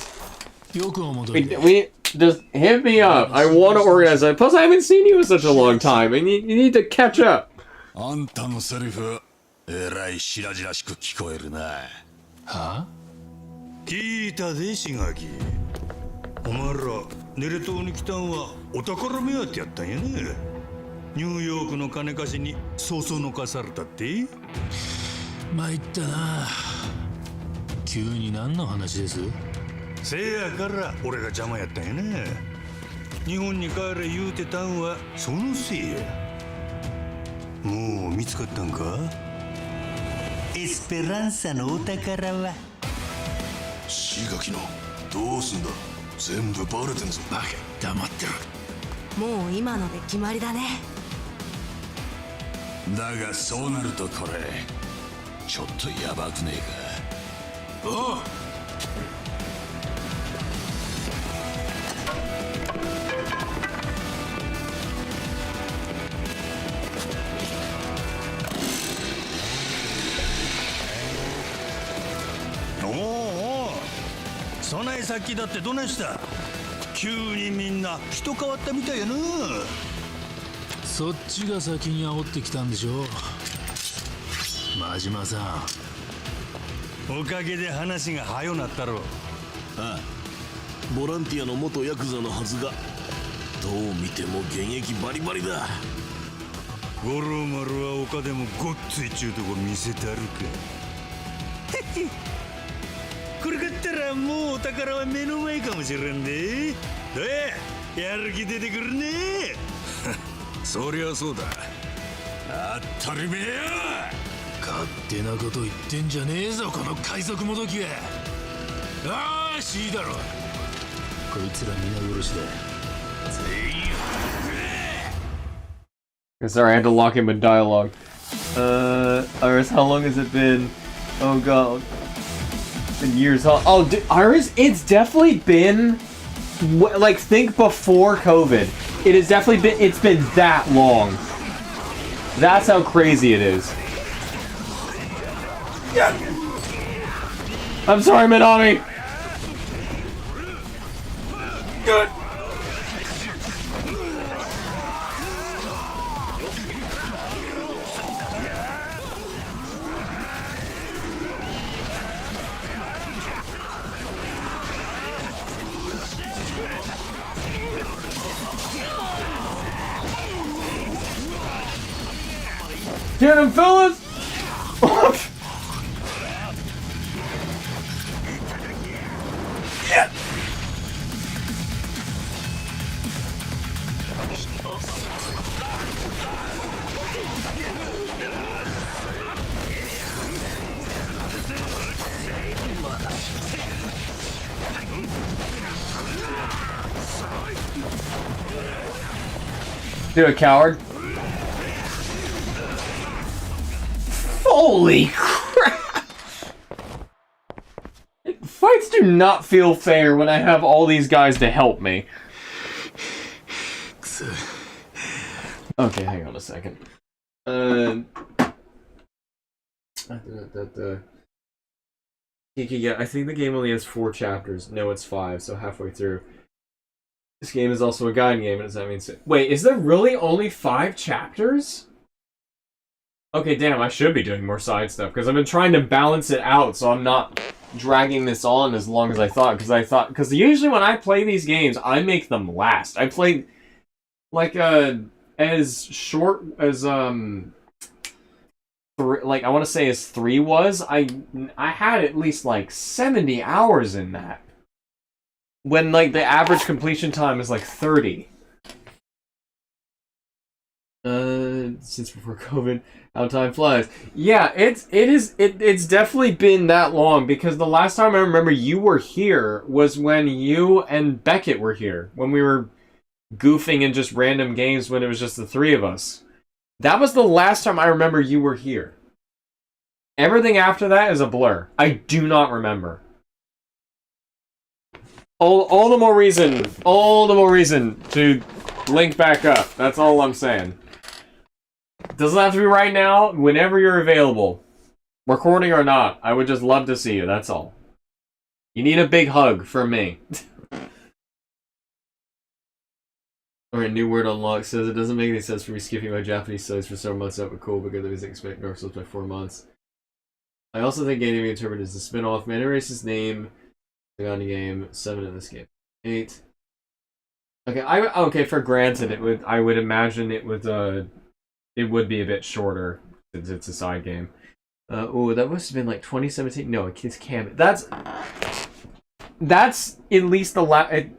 C: We just hit me up. I want to organize that. Plus, I haven't seen you in such a long time, and you need to catch up.
I: あんたのセリフえらい白々しく聞こえるな。はあ？聞いたでしがき。お前らネレ島に来たんはお宝目当てやったんやね。ニューヨークの金貸しにそそのかされたって。
L: 参ったな。急に何の話です？
F: せやから俺が邪魔やったんやね。日本に帰れ言うてたんはそのせいや。もう見つかったんか？エスペランサのお宝は。
I: シガキのどうすんだ？全部バレてんぞ。
L: バカ、黙ってろ。
H: もう今ので決まりだね。
I: だがそうなるとこれちょっとヤバくねえか？おう。
F: そないさっきだってどないした？急にみんな人変わったみたいやな。
L: そっちが先に煽ってきたんでしょ。真島さ
F: ん。おかげで話が早なったろ。
K: ああ、ボランティアの元ヤクザのはずが、どう見ても現役バリバリだ。
F: 五郎丸は丘でもごっついちゅうとこ見せたるか。これ買ったらもうお宝は目の前かもしれんで。やる気出てくるね。
I: そりゃそうだ。当たり前や。
L: 勝手なこと言ってんじゃねえぞこの海賊もどきは。ああしいいだろ。こいつら皆殺しだ。全員
C: Sorry, I had to lock him with dialogue. Iris, how long has it been? Oh god. It's been years, huh? Oh, Iris, it's definitely been... Like, think before COVID. It has definitely been... It's been that long. That's how crazy it is. I'm sorry, Minami! Good. Get him, fellas! Yeah.
A: Do it, coward. Holy crap! Fights do not feel fair when I have all these guys to help me. Okay, hang on a second. Yeah, I think the game only has 4 chapters. No, it's 5, so halfway through. This game is also a guide game, and does that mean... Wait, is there really only 5 chapters? Okay, damn, I should be doing more side stuff, because I've been trying to balance it out, so I'm not dragging this on as long as I thought, because usually when I play these games, I make them last. I play, like, as short as, like, I want to say as 3 was, I had at least, like, 70 hours in that. When, like, the average completion time is, like, 30. Since before COVID, how time flies. Yeah, it's definitely been that long, because the last time I remember you were here was when you and Beckett were here. When we were goofing in just random games when it was just the 3 of us. That was the last time I remember you were here. Everything after that is a blur. I do not remember. All the more reason to link back up. That's all I'm saying. Doesn't have to be right now, whenever you're available. Recording or not, I would just love to see you, that's all. You need a big hug from me. Alright, new word unlocked says it doesn't make any sense for me skipping my Japanese studies for several months. That would be cool because I was expecting Dark Souls by 4 months. I also think Game Interpret is a spin-off. Man Eraser's name. I got a game. 7 in this game. 8. Okay, okay, for granted I would imagine it would be a bit shorter since it's a side game. Oh, that must have been like 2017. No, it's can't. That's at least the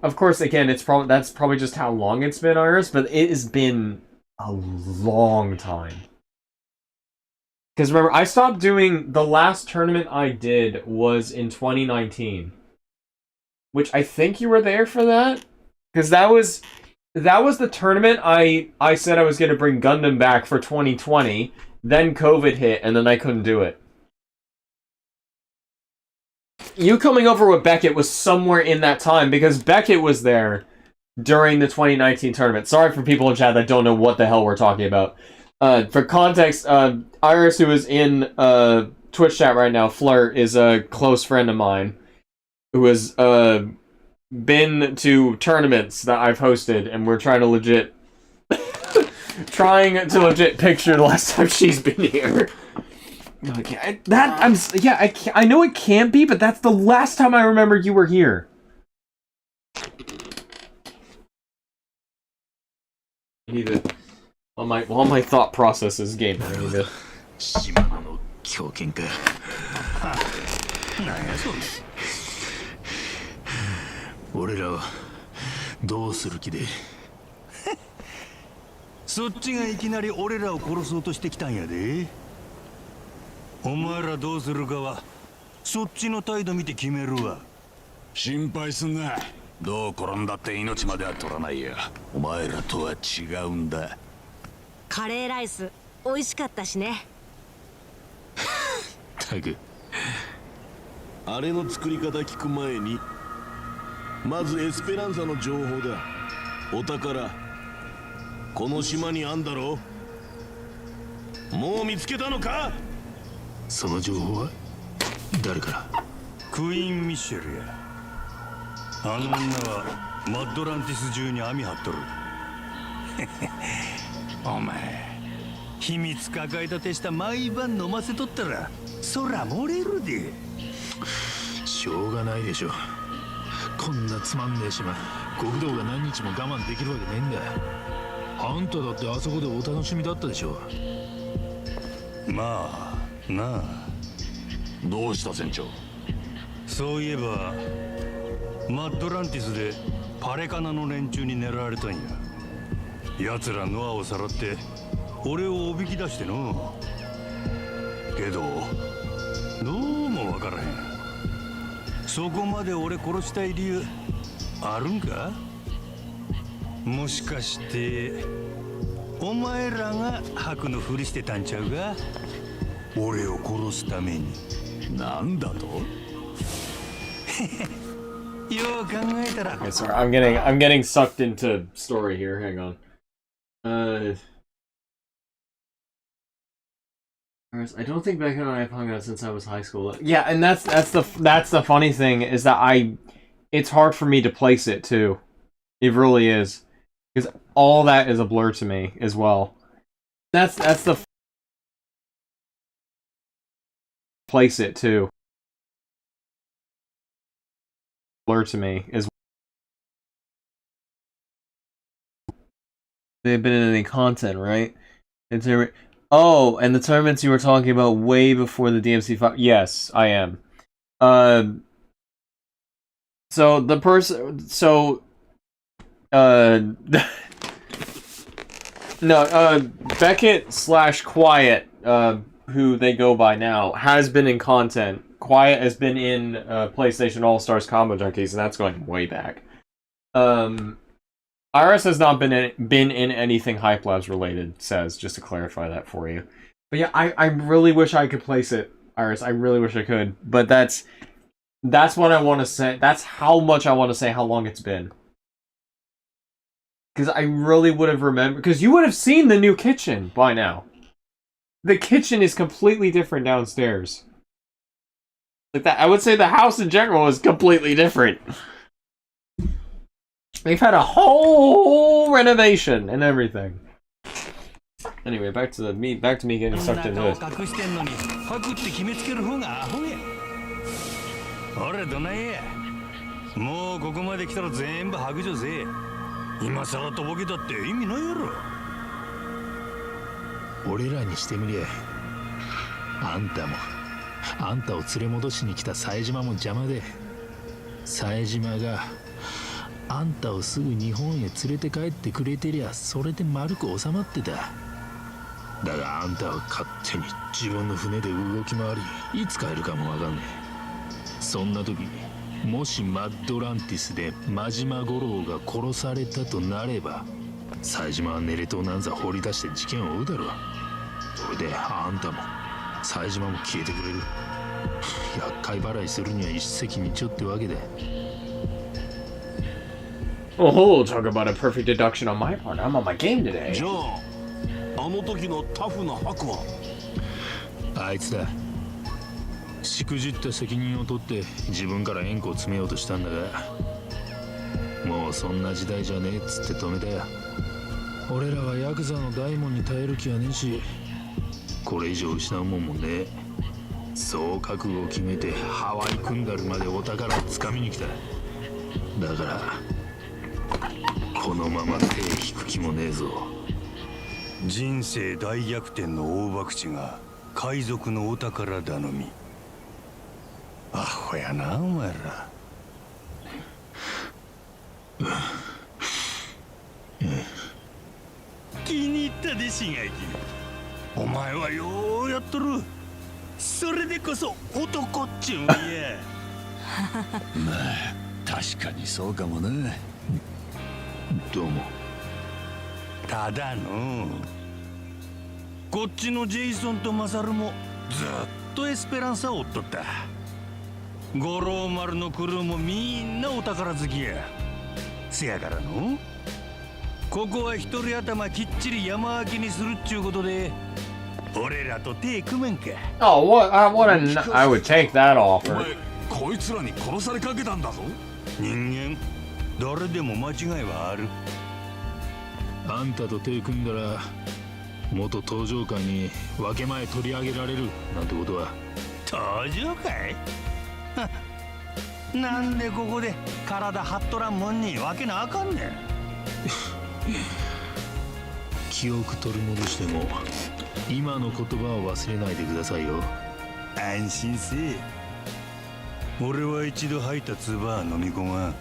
A: of course, again, that's probably just how long it's been, Iris, but it has been a long time. Because remember, I stopped doing the last tournament I did was in 2019, which I think you were there for that, because that was the tournament I said I was going to bring Gundam back for 2020. Then COVID hit, and then I couldn't do it. You coming over with Beckett was somewhere in that time, because Beckett was there during the 2019 tournament. Sorry for people in chat that don't know what the hell we're talking about. For context, Iris, who is in Twitch chat right now, Flirt, is a close friend of mine who has been to tournaments that I've hosted, and we're trying to legit picture the last time she's been here. Okay, I know it can't be, but that's the last time I remember you were here. I need to, while my thought process is gamer, I need to.
F: そっちがいきなり俺らを殺そうとしてきたんやで。お前らどうするかはそっちの態度見て決めるわ。
I: 心配すんな。どう転んだって命までは取らないよ。お前らとは違うんだ。
H: カレーライス美味しかったしね。
K: たくあれの作り方聞く前にまずエスペランザの情報だ。お宝この島にあんだろ。もう見つけたのか。
L: その情報は誰から。
F: クイーン・ミッシェルや。あの女はマッドランティス中に網張っとる。お前秘密抱えた手下毎晩飲ませとったらそら漏れるで。
L: しょうがないでしょ。こんなつまんねえ島極道が何日も我慢できるわけねえんだ。あんただってあそこでお楽しみだったでしょ。
F: まあなあ。
I: どうした船長。
F: そういえばマッドランティスでパレカナの連中に狙われたんや。奴らノアをさらって俺をおびき出しての。けどどうもわからへん。そこまで俺殺したい理由あるんか。もしかしてお前らが白のふりしてたんちゃうが、俺を殺すために。なんだと？よう考えたら。
A: Okay, sorry, I'm getting sucked into story here. Hang on. I don't think Becca and I have hung out since I was high school. Yeah, and that's the funny thing is that it's hard for me to place it too. It really is, because all that is a blur to me as well. That's the place it too. Blur to me is. They've been in any content, right? Oh, and the tournaments you were talking about way before the DMC5. Yes, I am. So the person, Beckett / Quiet, who they go by now, has been in content. Quiet has been in PlayStation All-Stars Combo Junkies, and that's going way back. Iris has not been in anything Hype Labs related, says, just to clarify that for you. But yeah, I really wish I could place it, Iris. I really wish I could. But that's what I want to say. That's how much I want to say how long it's been. Because I really would have remembered. Because you would have seen the new kitchen by now. The kitchen is completely different downstairs. Like that, I would say the house in general is completely different. They've had a whole renovation and everything. Anyway, back to me getting sucked into this.
F: 俺どないや。もうここまで来たら全部白状せえ。今さらとぼけたって意味ないやろ。
M: 俺らにしてみりゃ、あんたもあんたを連れ戻しに来た冴島も邪魔で、冴島があんたをすぐ日本へ連れて帰ってくれてりゃそれで丸く収まってた。だがあんたは勝手に自分の船で動き回り、いつ帰るかもわかんねえ。そんな時もしマッドランティスで真島五郎が殺されたとなれば、冴島はネレ島なんざ掘り出して事件を追うだろう。それであんたも冴島も消えてくれる。厄介払いするには一石二鳥ってわけだ。
A: Oh, talk about a perfect deduction on my part. I'm on my game today.
K: じゃあ、あの時のタフな白は
M: あいつだ。しくじった責任を取って自分から縁故を詰めようとしたんだが、もうそんな時代じゃねえっつって止めたよ。俺らはヤクザの大門に耐える気はねえし、これ以上失うもんもねえ。そう覚悟を決めてハワイクンダルまでお宝をつかみに来た。だからこのまま手引く気もねえぞ。
F: 人生大逆転の大博打が海賊のお宝頼み。アホやなお前ら。気に入ったでしがき。お前はようやっとる。それでこそ男っちゅうんや。
I: まあ確かにそうかもな。
M: どうも。
F: ただのこっちのジェイソンとマサルもずっとエスペランサを追っとった。五郎丸のクルーもみんなお宝好きや。せやからのここは一人頭きっちり山分けにするっちゅうことで俺らと手組めんか。
A: Oh, what I would take that offer.
L: お前こいつらに殺されかけたんだぞ。
F: 人間誰でも間違いはある。
M: あんたと手組んだら元登場会に分け前取り上げられるなんてことは。
F: 登場会なんでここで体張っとらんもんに分けなあかんねん。
M: 記憶取り戻しても今の言葉を忘れないでくださいよ。
F: 安心せえ。俺は一度吐いた唾は飲み込まん。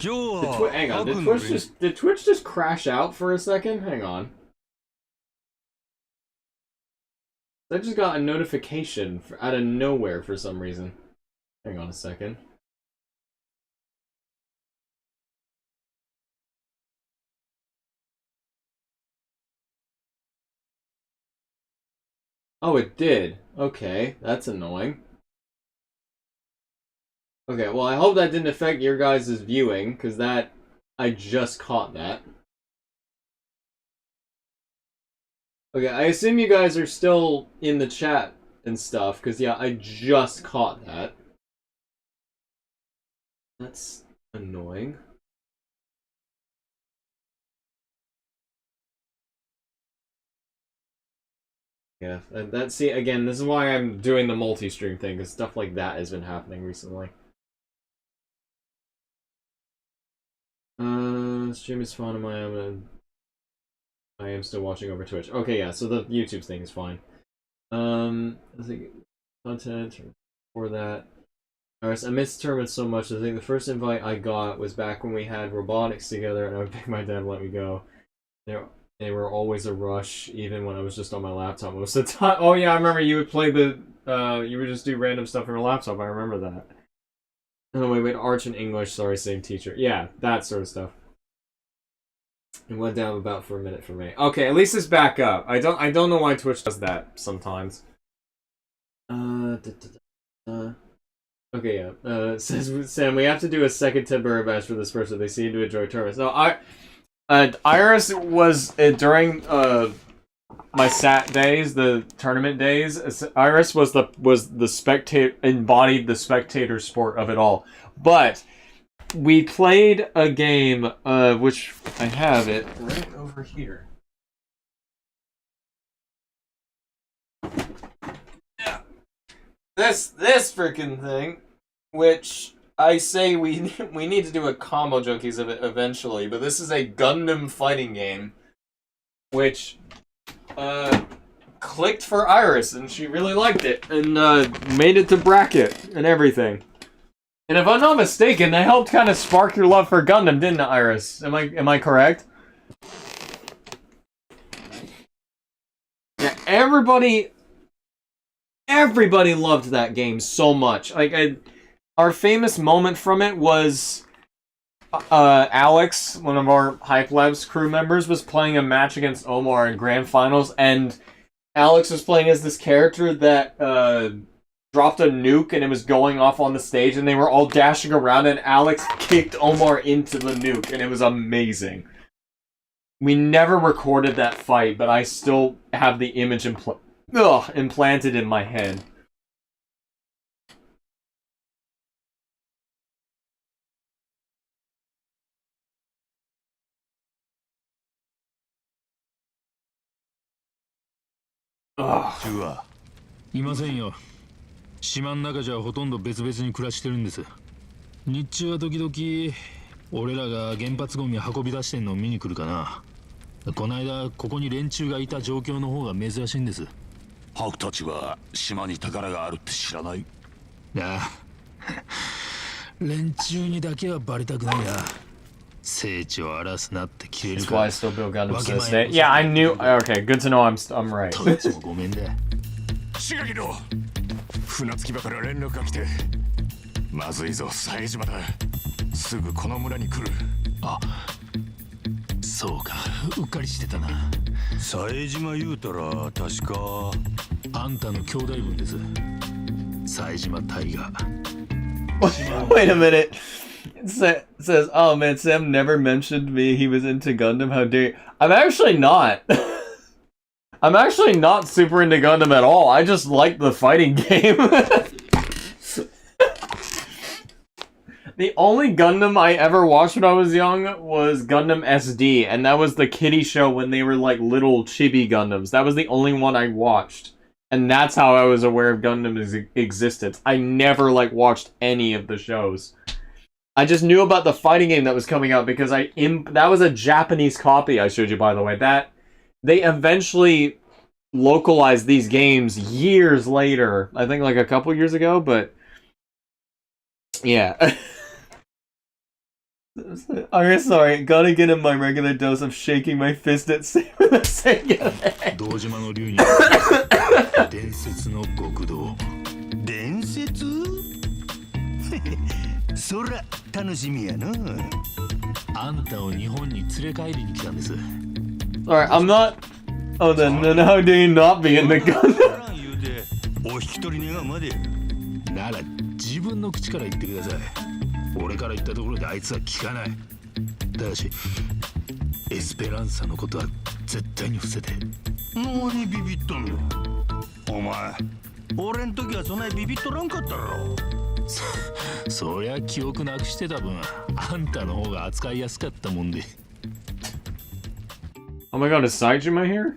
A: Hang on, did Twitch just crash out for a second? Hang on. I just got a notification out of nowhere for some reason. Hang on a second. Oh, it did. Okay, that's annoying. Okay, well, I hope that didn't affect your guys' viewing, because that... I just caught that. Okay, I assume you guys are still in the chat and stuff, because, yeah, I just caught that. That's annoying. Yeah, see, again, this is why I'm doing the multi-stream thing, because stuff like that has been happening recently. Stream is fun, I am still watching over Twitch. Okay, yeah, so the YouTube thing is fine. I think content for that. Alright, I miss tournaments so much. I think the first invite I got was back when we had robotics together, and I would beg my dad to let me go. They were always a rush, even when I was just on my laptop most of the time. Oh yeah, I remember you would play the, you would just do random stuff on your laptop, I remember that. Oh wait, Arch and English, sorry, same teacher. Yeah, that sort of stuff. It went down about for a minute for me. Okay, at least it's back up. I don't know why Twitch does that sometimes. Okay, yeah. Says Sam, we have to do a second temporary match for this person. They seem to enjoy tournaments. No, Iris was during my SAT days, the tournament days. Iris was the spectator, embodied the spectator sport of it all. But we played a game, which I have it right over here. Yeah, this freaking thing, which I say we need to do a combo junkies of it eventually. But this is a Gundam fighting game, which clicked for Iris, and she really liked it, and made it to bracket and everything. And if I'm not mistaken, that helped kind of spark your love for Gundam, didn't it, Iris? Am I correct? Yeah, everybody loved that game so much. Like, our famous moment from it was Alex, one of our Hype Labs crew members, was playing a match against Omar in Grand Finals, and Alex was playing as this character that dropped a nuke and it was going off on the stage, and they were all dashing around, and Alex kicked Omar into the nuke, and it was amazing. We never recorded that fight, but I still have the image implanted in my head.
M: Ugh. いませんよ。島の中じゃほとんど別々に暮らしてるんです。日中は時々俺らが原発ゴミ運び出してんのを見に来るかな。この間ここに連中がいた状況の方が珍しいんです。
I: ハクたちは島に宝があるって知らない？
M: ああ、連中にだけはバレたくないな。聖地を荒らすなって切れるか。
A: That's why I still build Gundams to this day. Yeah, I knew. Okay, good to know I'm right.
M: ごめんね。
L: 志垣の船着き場から連絡が来て、まずいぞ、冴島だ。すぐこの村に来る。
M: あ、そうか、うっかりしてたな。
F: 冴島言うたら確か
M: あんたの兄弟分です。冴島大河。
A: Wait a minute. It says, oh man, Sam never mentioned me. He was into Gundam. How dare you? I'm actually not. I'm actually not super into Gundam at all. I just like the fighting game. The only Gundam I ever watched when I was young was Gundam SD, and that was the kiddie show when they were like little chibi Gundams. That was the only one I watched. And that's how I was aware of Gundam's existence. I never like watched any of the shows. I just knew about the fighting game that was coming out because that was a Japanese copy I showed you, by the way. That they eventually localized these games years later. I think like a couple years ago, but yeah.
C: I'm sorry, gotta get in my regular dose of shaking my fist at Sega.
M: 堂島の竜に伝説の極道。
F: 伝説そら楽しみやな。
M: あんたを日本に連れ帰りに来たんです。
C: Alright, I'm not. Oh, then how do you not be in the gun?
F: お引き取り願うまで。
M: なら自分の口から言ってください。俺から言ったところであいつは聞かない。ただしエスペランサのことは絶対に伏せて。
F: 何ビビっとんの。お前俺ん時はそんなにビビっとらんかったろ。
M: そりゃ記憶なくしてた分あんたの方が扱いやすかったもんで。
A: Oh my god, is Majima here?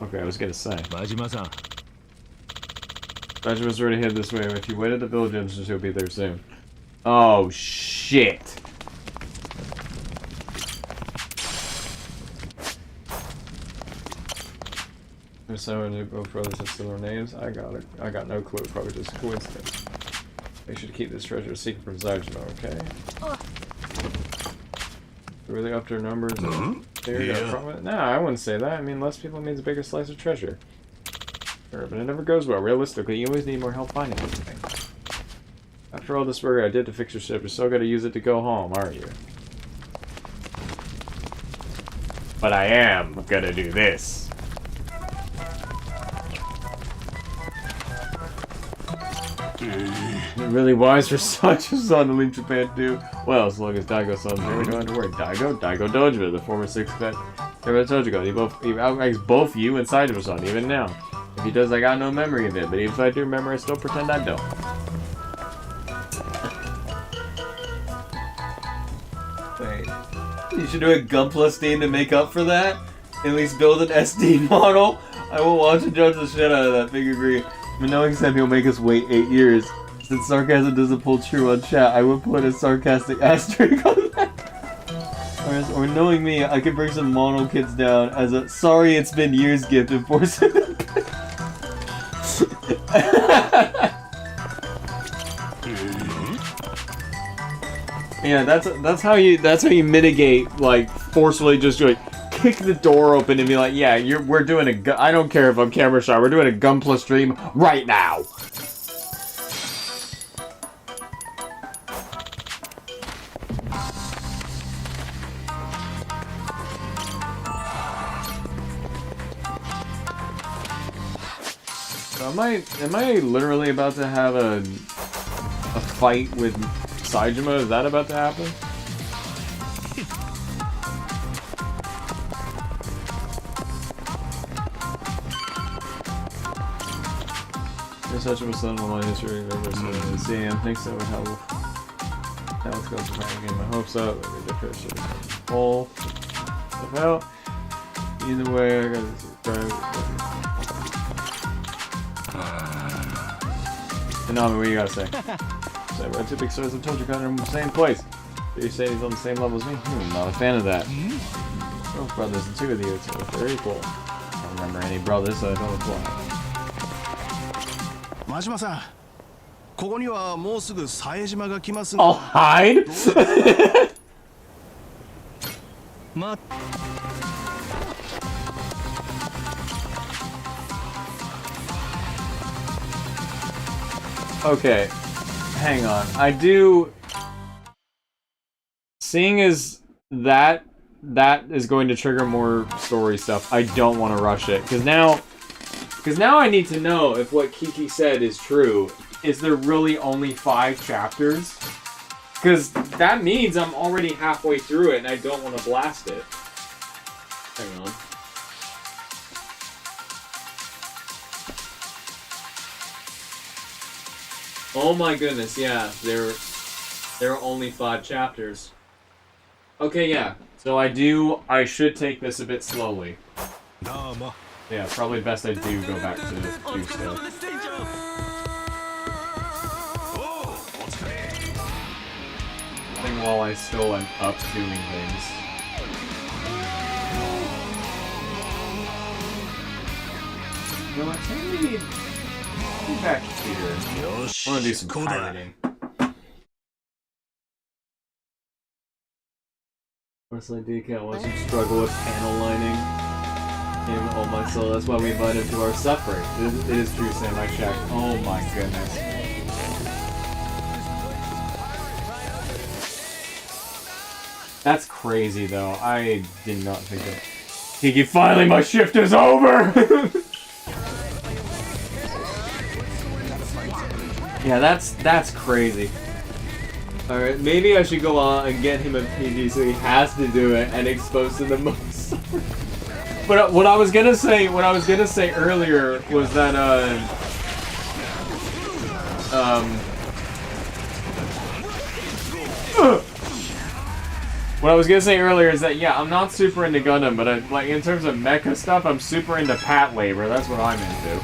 A: Okay, I was gonna say.
M: Majima-san.
A: Majima's already headed this way. If you wait at the village entrance, he'll be there soon. Oh, shit. So both brothers have similar names. I got it. I got no clue. Probably just coincidence. They should keep this treasure a secret from Zajima, okay? Really up to their numbers?
F: Yeah.
A: No, I wouldn't say that. I mean, less people means a bigger slice of treasure. Sure, but it never goes well. Realistically, you always need more help finding something. After all this work I did to fix your ship, you're still gonna use it to go home, aren't you? But I am gonna do this. Really wise for such a son to leave Japan too. Well, as long as Daigo-san's here, we don't have to worry. Daigo Dojima, the former six-vet Tojigo. He outranks both you and Saijima-san, even now. If he does, I got no memory of it, but even if I do remember, I still pretend I don't.
C: Wait. You should do a Gunpla Steam to make up for that? At least build an SD model? I will watch and judge the shit out of that, big agree. But knowing Sam, he'll make us wait 8 years. Since sarcasm doesn't pull true on chat, I would put a sarcastic asterisk on that. Or knowing me, I could bring some model kits down as a sorry it's been years gift and force it. Yeah, that's how you mitigate, like, forcefully just like kick the door open and be like, yeah, we're doing a I don't care if I'm camera shy, we're doing a Gunpla stream right now. So am I literally about to have a fight with Saijima? Is that about to happen? Saijima son of my history, CM thinks that would help. Now let's go to try and get my hopes up. Maybe the fish is full. Stuff out. Either way, I gotta Konami, what do you gotta say? So we're two big stores of Tojo Gun in the same place. You say he's on the same level as me? Not a fan of that. Both brothers, the two of you, so they're equal. I don't remember any brothers, so I don't apply.
N: Majima-san, ここにはもうすぐ冴島が来ます
C: が。I'll hide? Okay, hang on. I do. Seeing as that is going to trigger more story stuff, I don't want to rush it because now I need to know if what Kiki said is true. Is there really only 5 chapters? Because that means I'm already halfway through it and I don't want to blast it. Hang on. Oh my goodness, yeah, there are only 5 chapters. Okay, yeah. So I should take this a bit slowly. Yeah, probably best I do go back to do stuff. I think while I still am up doing things. You know what, take me back here. I want to do some pirating. Honestly, D can't watch him struggle with panel lining. In all my soul. That's why we invite him to our suffering. It is true, Sam. I checked. Oh my goodness. That's crazy, though. I did not think that. Kiki, finally, my shift is over. Yeah, that's crazy. Alright, maybe I should go on and get him a PG so he has to do it and expose to the most. But what I was gonna say earlier was that what I was gonna say earlier is that yeah, I'm not super into Gundam, but like in terms of mecha stuff, I'm super into Pat Labor. That's what I'm into.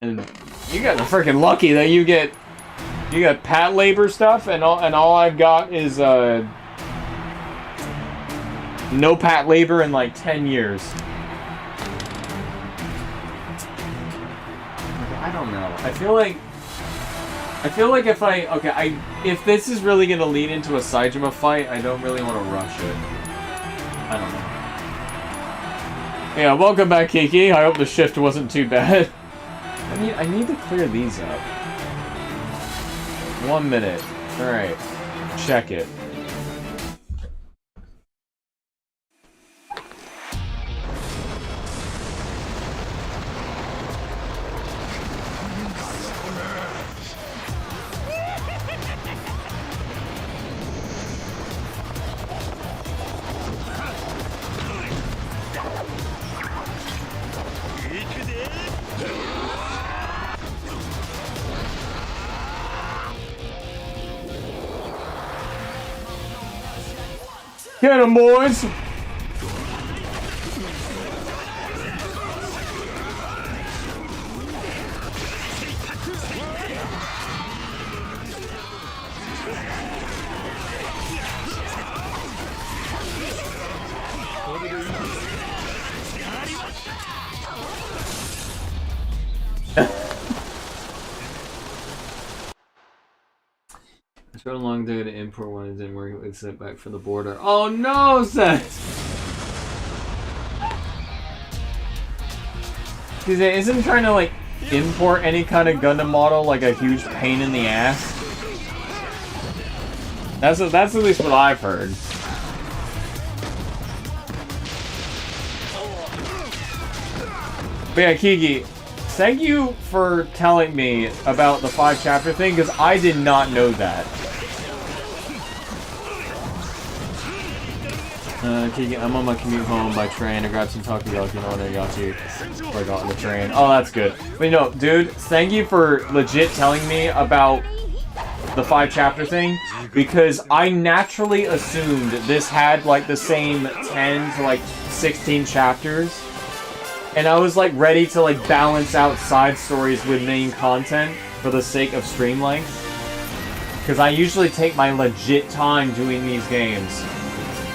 C: And you guys are freaking lucky that you got Pat Labor stuff, and all I've got is no Pat Labor in like 10 years. I don't know. I feel like if this is really gonna lead into a Saejima fight, I don't really want to rush it. I don't know. Yeah, welcome back, Kiki. I hope the shift wasn't too bad. I need to clear these up. 1 minute. Alright. Check it. Get 'em, boys! It's been a long day to import one and didn't work. It's sent back from the border. Oh no, Seth! Isn't trying to like import any kind of Gundam model like a huge pain in the ass? That's at least what I've heard. But yeah, Kiki, thank you for telling me about the 5-chapter thing, because I did not know that. Kiki, I'm on my commute home by train. I grabbed some takoyaki and onigiri before I got on the train. Oh, that's good. But you know, dude, thank you for legit telling me about the 5-chapter thing, because I naturally assumed this had like the same 10 to like 16 chapters. And I was like ready to like balance out side stories with main content for the sake of stream length. Because I usually take my legit time doing these games.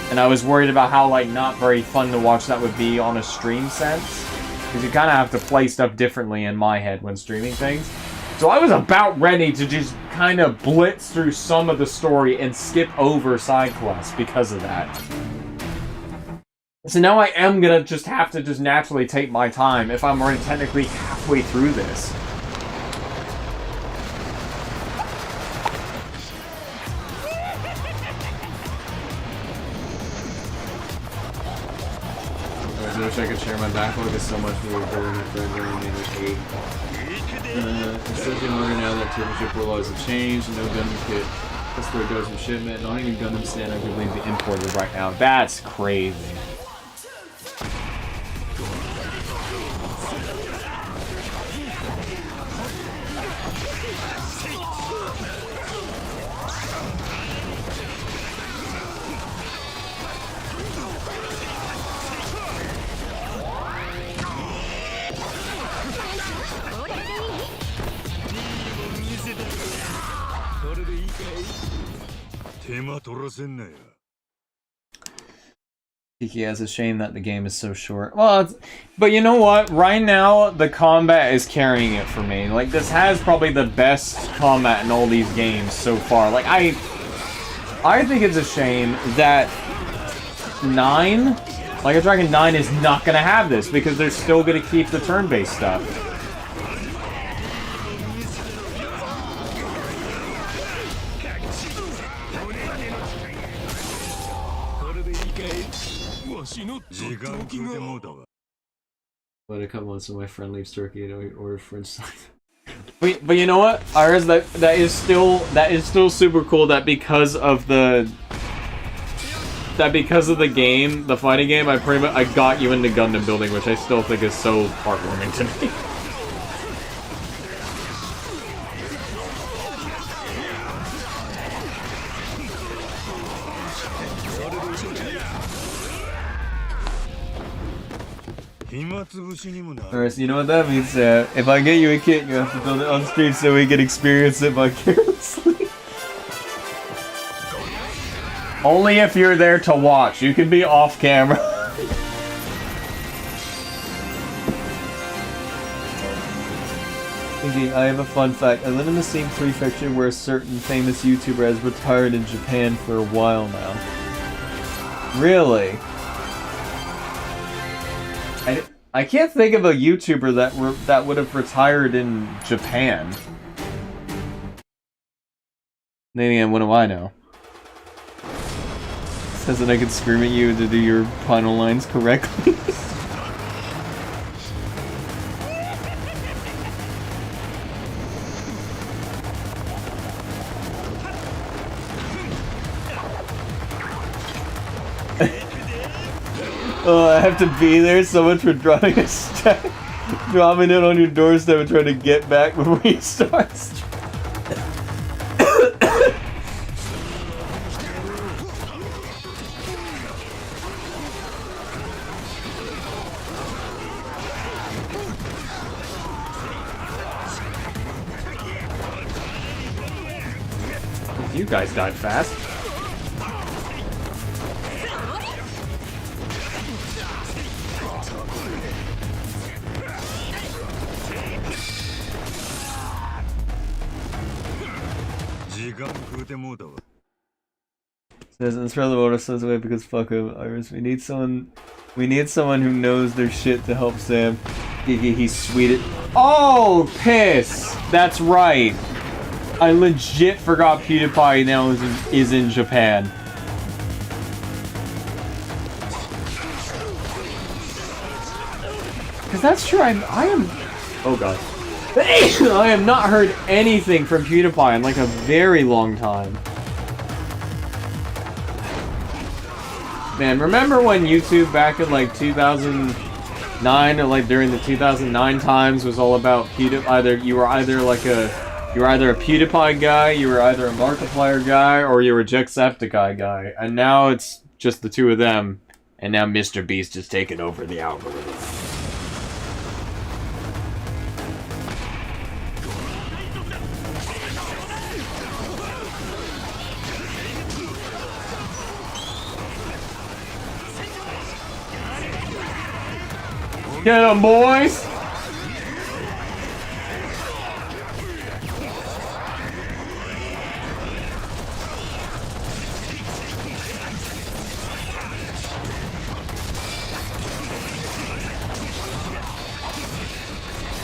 C: And I was worried about how like not very fun to watch that would be on a stream sense. Because you kind of have to play stuff differently in my head when streaming things. So I was about ready to just kind of blitz through some of the story and skip over side quests because of that. So now I am gonna just have to just naturally take my time if I'm already technically halfway through this. I wish I could share my backlog. It's so much more burden for everyone in the 8. Especially in order now that championship rule laws have changed, no Gundam kit. That's where it goes in shipment. Not even Gundam stand I could leave the imported right now. That's crazy. Kiki has a shame that the game is so short. Well, but you know what? Right now, the combat is carrying it for me. Like, this has probably the best combat in all these games so far. Like,
A: I think it's a shame that 9, like a Dragon 9, is not gonna have this because they're still gonna keep the turn-based stuff.
C: When I come on, so my friend leaves Turkey and I order French side.
A: But you know what, Iris, that is still super cool that because of the game, the fighting game, I got you into Gundam building, which I still think is so heartwarming to me.
C: Alright, so you know what that means, Sam? If I get you a kit, you have to build it on stream so we can experience it vicariously.
A: Only if you're there to watch. You can be off camera.
C: Okay, I have a fun fact. I live in the same prefecture where a certain famous YouTuber has retired in Japan for a while now.
A: Really? I can't think of a YouTuber that would have retired in Japan.
C: Maybe what do I know? Says that I can scream at you to do your final lines correctly. Oh, I have to be there so much for dropping a stack. Dropping it on your doorstep and trying to get back before you start.
A: You guys died fast.
C: Says it's rather water says away because fuck him, Iris. We need someone who knows their shit to help Sam. He's sweet.
A: Oh, piss! That's right. I legit forgot PewDiePie now is in Japan. Because that's true, I am... Oh god. I have not heard anything from PewDiePie in like a very long time. Man, remember when YouTube back in like 2009 or like during the 2009 times was all about PewDiePie? You were either a PewDiePie guy, you were either a Markiplier guy, or you were a Jacksepticeye guy. And now it's just the two of them, and now Mr. Beast is taking over the algorithm. Get 'em, boys!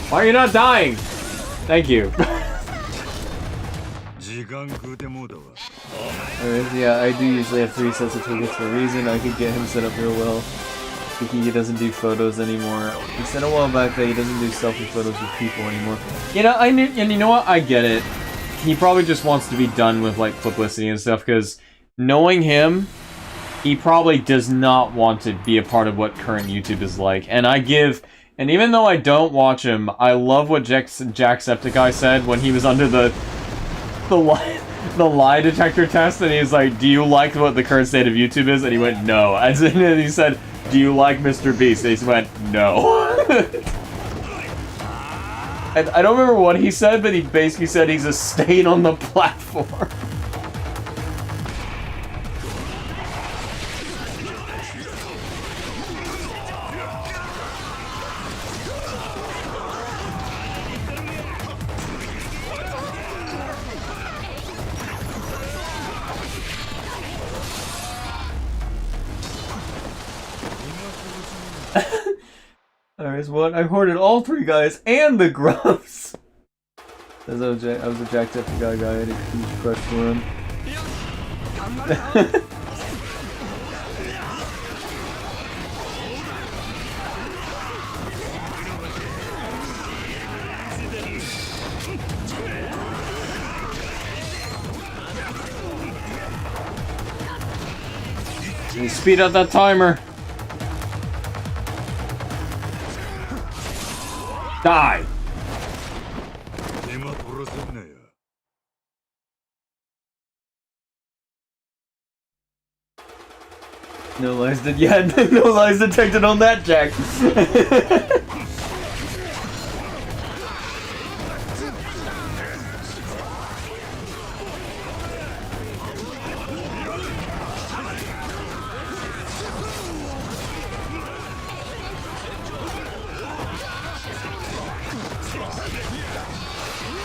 A: Why are you not dying? Thank you.
C: Yeah, I do usually have 3 sets of tickets for a reason. I could get him set up real well. He doesn't do photos anymore. He said a while back that he doesn't do selfie photos with people anymore.
A: You know, and you know what? I get it. He probably just wants to be done with like publicity and stuff, because knowing him, he probably does not want to be a part of what current YouTube is like. And even though I don't watch him, I love what Jacksepticeye said when he was under the lie detector test, and he's like, "Do you like what the current state of YouTube is?" And he went, "No." And then he said, "Do you like Mr. Beast?" And he went, "No." And I don't remember what he said, but he basically said he's a stain on the platform.
C: There's one. I hoarded all 3 guys and the grubs. As I was a Jacksepticeye guy. I had a huge crush for him.
A: And speed up that timer. Die.
C: No lies no lies detected on that, Jack.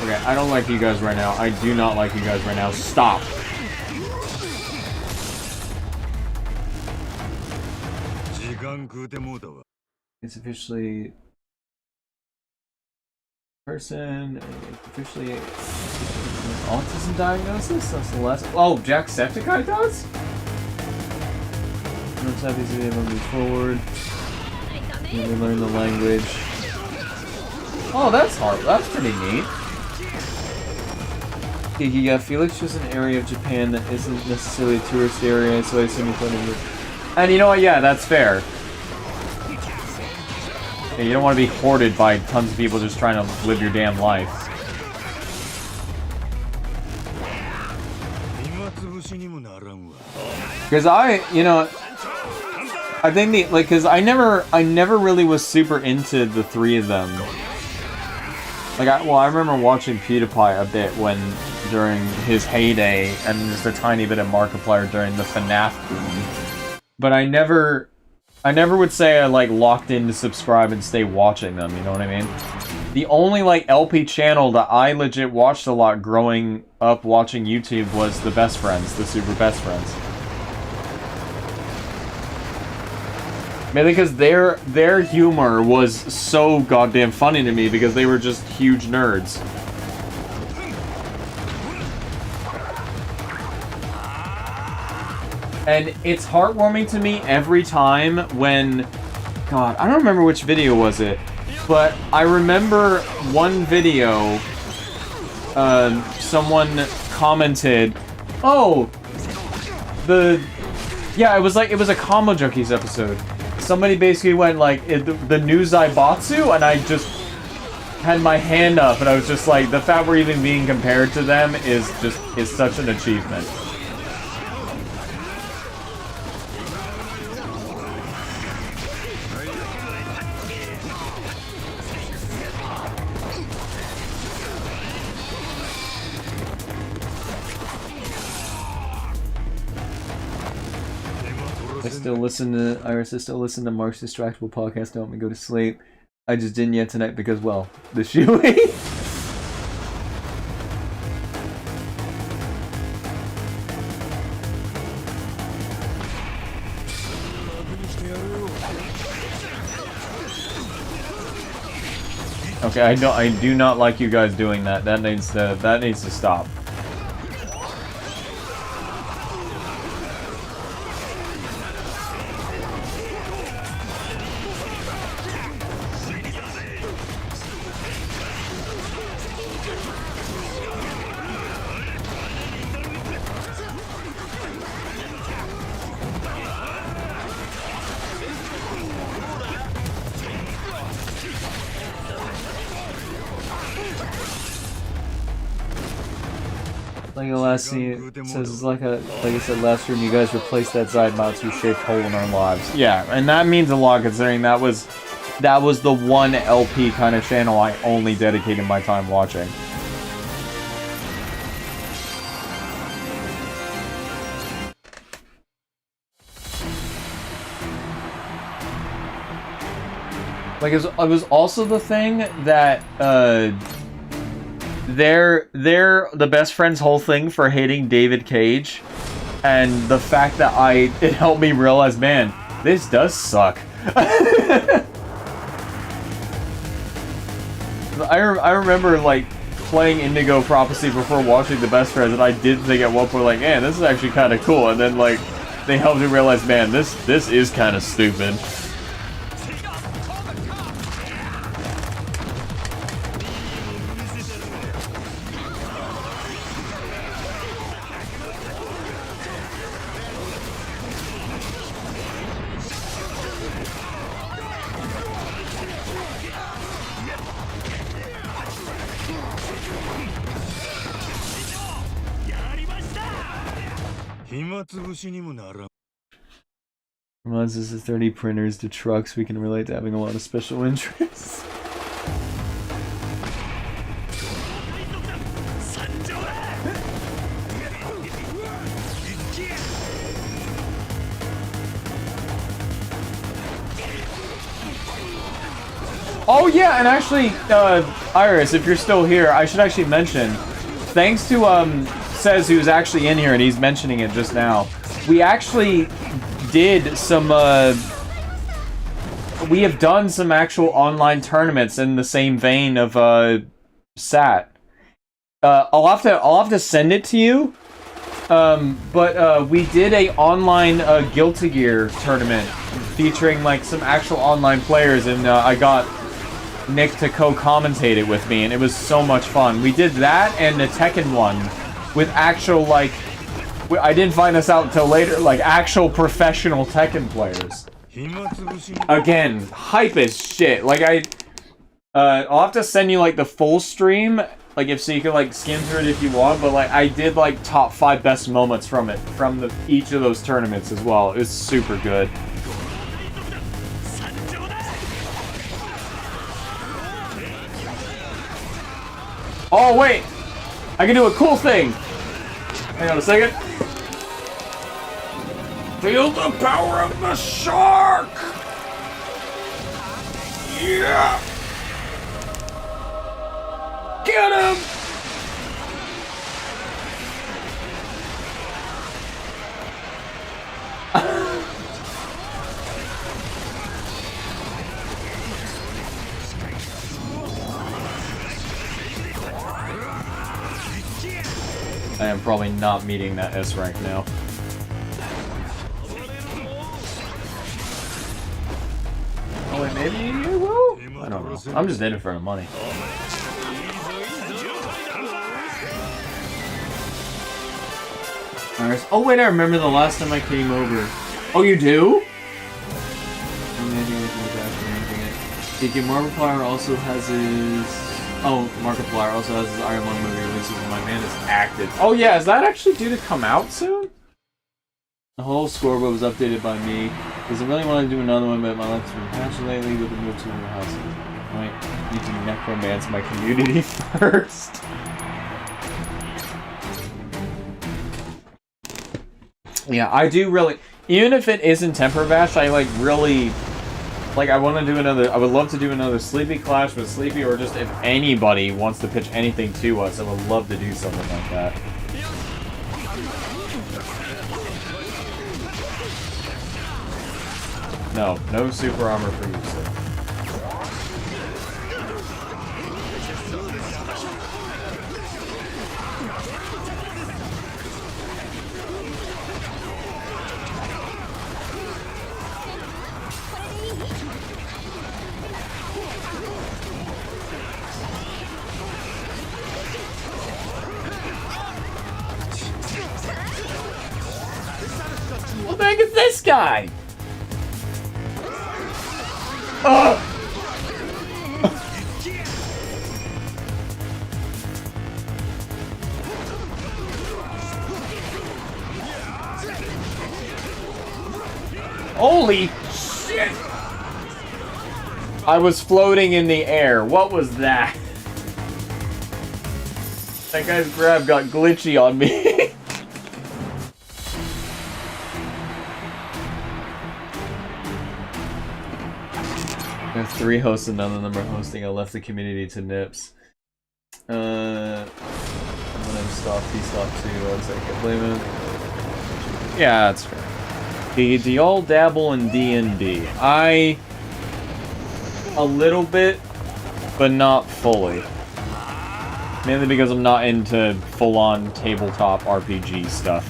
A: Okay, I don't like you guys right now. I do not like you guys right now. Stop.
C: It's officially officially autism diagnosis. That's the last. Oh, Jacksepticeye does. Let's have these able to move forward. And we learn the language. Oh, that's hard. That's pretty neat. Yeah, Felix is an area of Japan that isn't necessarily a tourist area, so I assume you put in.
A: And you know what? Yeah, that's fair. Yeah, you don't want to be hoarded by tons of people just trying to live your damn life. Because I think because I never really was super into the 3 of them. I remember watching PewDiePie a bit during his heyday, and just a tiny bit of Markiplier during the FNAF boom. But I never would say I locked in to subscribe and stay watching them, you know what I mean? The only LP channel that I legit watched a lot growing up watching YouTube was the Best Friends, the Super Best Friends. Mainly because their humor was so goddamn funny to me because they were just huge nerds. And it's heartwarming to me every time when... God, I don't remember which video was it, but I remember one video, someone commented, oh, yeah, it was a Combo Junkies episode. Somebody basically went the new Zaibatsu, and I just had my hand up, and I was just like, the fact we're even being compared to them is such an achievement.
C: Iris, I still listen to Mark's Distractable podcast to help me go to sleep. I just didn't yet tonight because, well, the shoey.
A: Okay, I do not like you guys doing that. That needs to stop.
C: Like the last scene, it says like I said last stream, you guys replaced that Zaibatsu-shaped hole in our lives.
A: Yeah, and that means a lot considering that was the one LP kind of channel I only dedicated my time watching. It was also the thing that they're the Best Friends whole thing for hating David Cage, and the fact that it helped me realize, man, this does suck. I remember like playing Indigo Prophecy before watching The Best Friends, and I did think at one point like, man, this is actually kind of cool. And then like they helped me realize, man, this is kind of stupid. Reminds us of 30 printers to trucks. We can relate to having a lot of special interests. Oh yeah, and actually, Iris, if you're still here, I should actually mention, thanks to Says, who's actually in here, and he's mentioning it just now. We actually did some, we have done some actual online tournaments in the same vein of, SAT. I'll have to send it to you. But we did a online, Guilty Gear tournament featuring, like, some actual online players, and, I got Nick to co-commentate it with me, and it was so much fun. We did that and the Tekken one with actual, like, I didn't find this out until later, like, actual professional Tekken players. Again, hype as shit. Like, I'll have to send you, like, the full stream, like, so you can, like, skim through it if you want, but, like, I did, like, top 5 best moments from it, from each of those tournaments as well. It was super good. Oh, wait! I can do a cool thing! Hang on a second. Feel the power of the shark! Yeah! Get him! I am probably not meeting that S rank now. Oh wait, maybe you will? I don't know. I'm just in it for the money. Oh wait, I remember the last time I came over. Oh, you do? DK Markiplier also has his... Oh, Markiplier also has his Iron Man movie releases and my man is active. Oh yeah, is that actually due to come out soon? The whole scoreboard was updated by me. Because I really want to do another one, but my life's been patched lately with the move to the house. I might need to necromance my community first. Yeah, I do really... Even if it isn't Temper Bash, I like really... Like, I want to do another... I would love to do another Sleepy Clash with Sleepy, or just if anybody wants to pitch anything to us, I would love to do something like that. No super armor for you, sir. What the heck is this guy? Holy shit! I was floating in the air. What was that? That guy's grab got glitchy on me. I have 3 hosts and none of them are hosting. I left the community to Nips. I'm gonna stop P-Stop too. One second. Blame him. Yeah, that's fair. Do y'all dabble in D&D? A little bit. but not fully. Mainly because I'm not into full-on tabletop RPG stuff.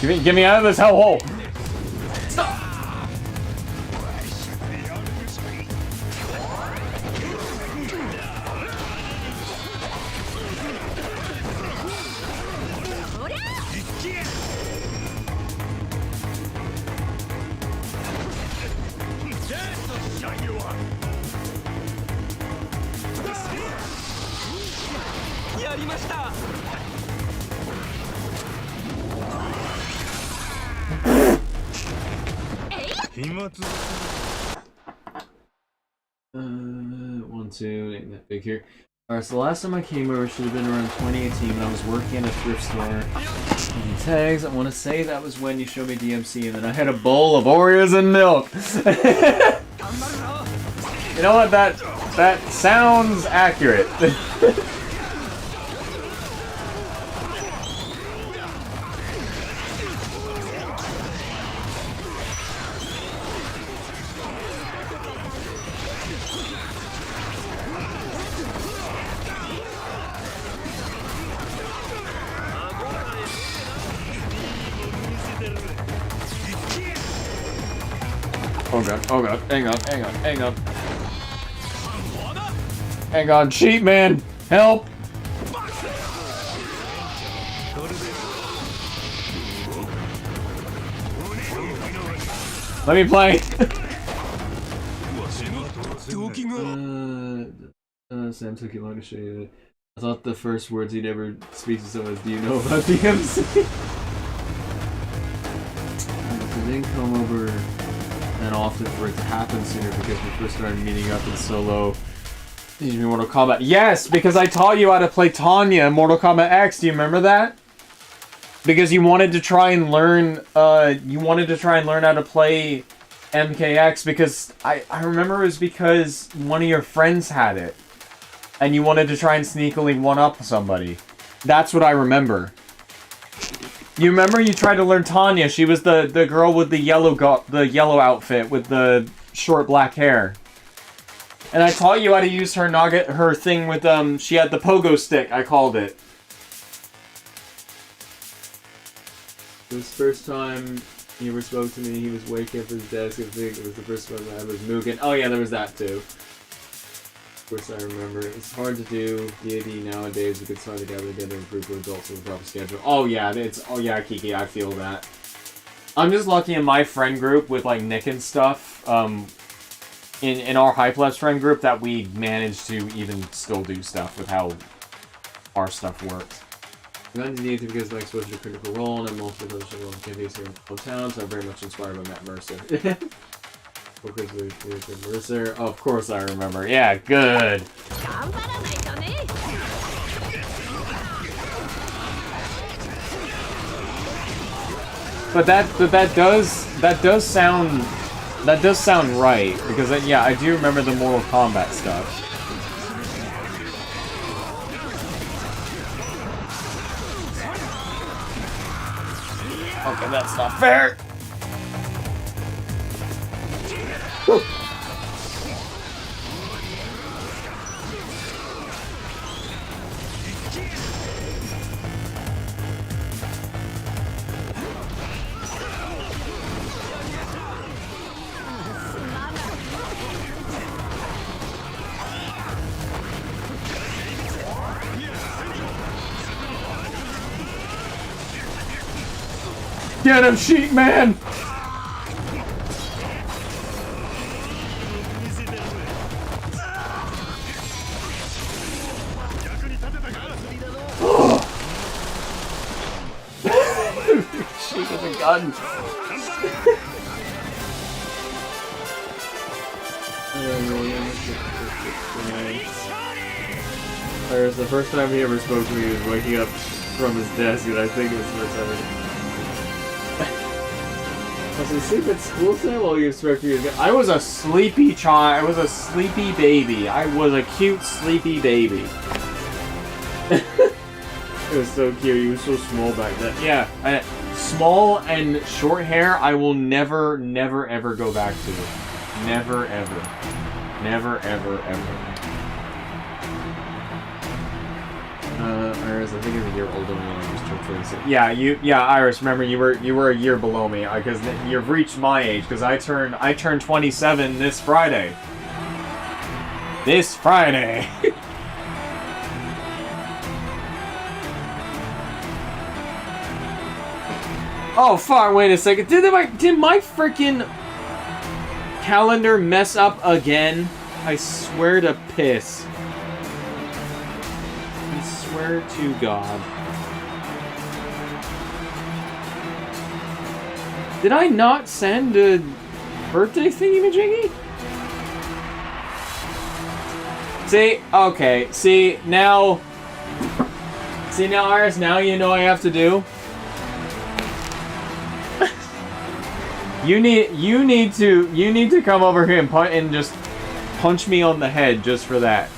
A: Get me out of this hellhole! Stop! One, two, ain't that big here. Alright, so the last time I came over should have been around 2018 when I was working at a thrift store. And tags, I want to say that was when you showed me DMC, and then I had a bowl of Oreos and milk. You know what? That sounds accurate. Oh god, hang on. Hang on, cheat man! Help! Let me play! Sam took you long to show you that. I thought the first words he'd ever speak to someone was, do you know about DMC? I didn't come over that often for it to happen sooner because we first started meeting up in solo. Teaching me Mortal Kombat. Yes, because I taught you how to play Tanya in Mortal Kombat X. Do you remember that? Because you wanted to try and learn. How to play MKX. Because I remember it was because one of your friends had it, and you wanted to try and sneakily one-up somebody. That's what I remember. You remember you tried to learn Tanya? She was the girl with the yellow outfit with the short black hair. And I taught you how to use her thing with she had the pogo stick, I called it. This first time he ever spoke to me, he was waking up at his desk. I think it was the first time I was Mugen. Oh yeah, there was that too. Of course I remember. It's hard to do D&D nowadays because it's hard to gather together and group of adults with a proper schedule. Oh yeah, Kiki, I feel that. I'm just lucky in my friend group with like Nick and stuff. In our Hypelabs friend group that we managed to even still do stuff with how our stuff works. I got into D&D because of my exposure to Critical Role and multiple other campaigns here in my hometown, so I'm very much inspired by Matt Mercer. Mercer. Oh, of course I remember. Yeah, good. But that does sound right, because yeah, I do remember the Mortal Kombat stuff. Okay, that's not fair. Woo. Get him, Sheep Man! Sheep with a gun. The first time he ever spoke to me, he was waking up from his desk, and I think it was the first time Was he asleep at school today? Well, you expect you to. I was a sleepy child. I was a sleepy baby. I was a cute, sleepy baby. It was so cute. He was so small back then. Yeah, small and short hair. I will never, never, ever go back to. Never, ever, never, ever, ever. Iris, I think he's a year older than me. I just turned 26. Yeah, Iris. Remember, you were a year below me because you've reached my age. Because I turned 27 this Friday. This Friday. Oh fuck! Wait a second. Did my freaking calendar mess up again? I swear to piss. I swear to God. Did I not send a birthday thingy-majiggy? See? Okay. See, now, Iris, now you know what I have to do? You need to come over here and just punch me on the head just for that.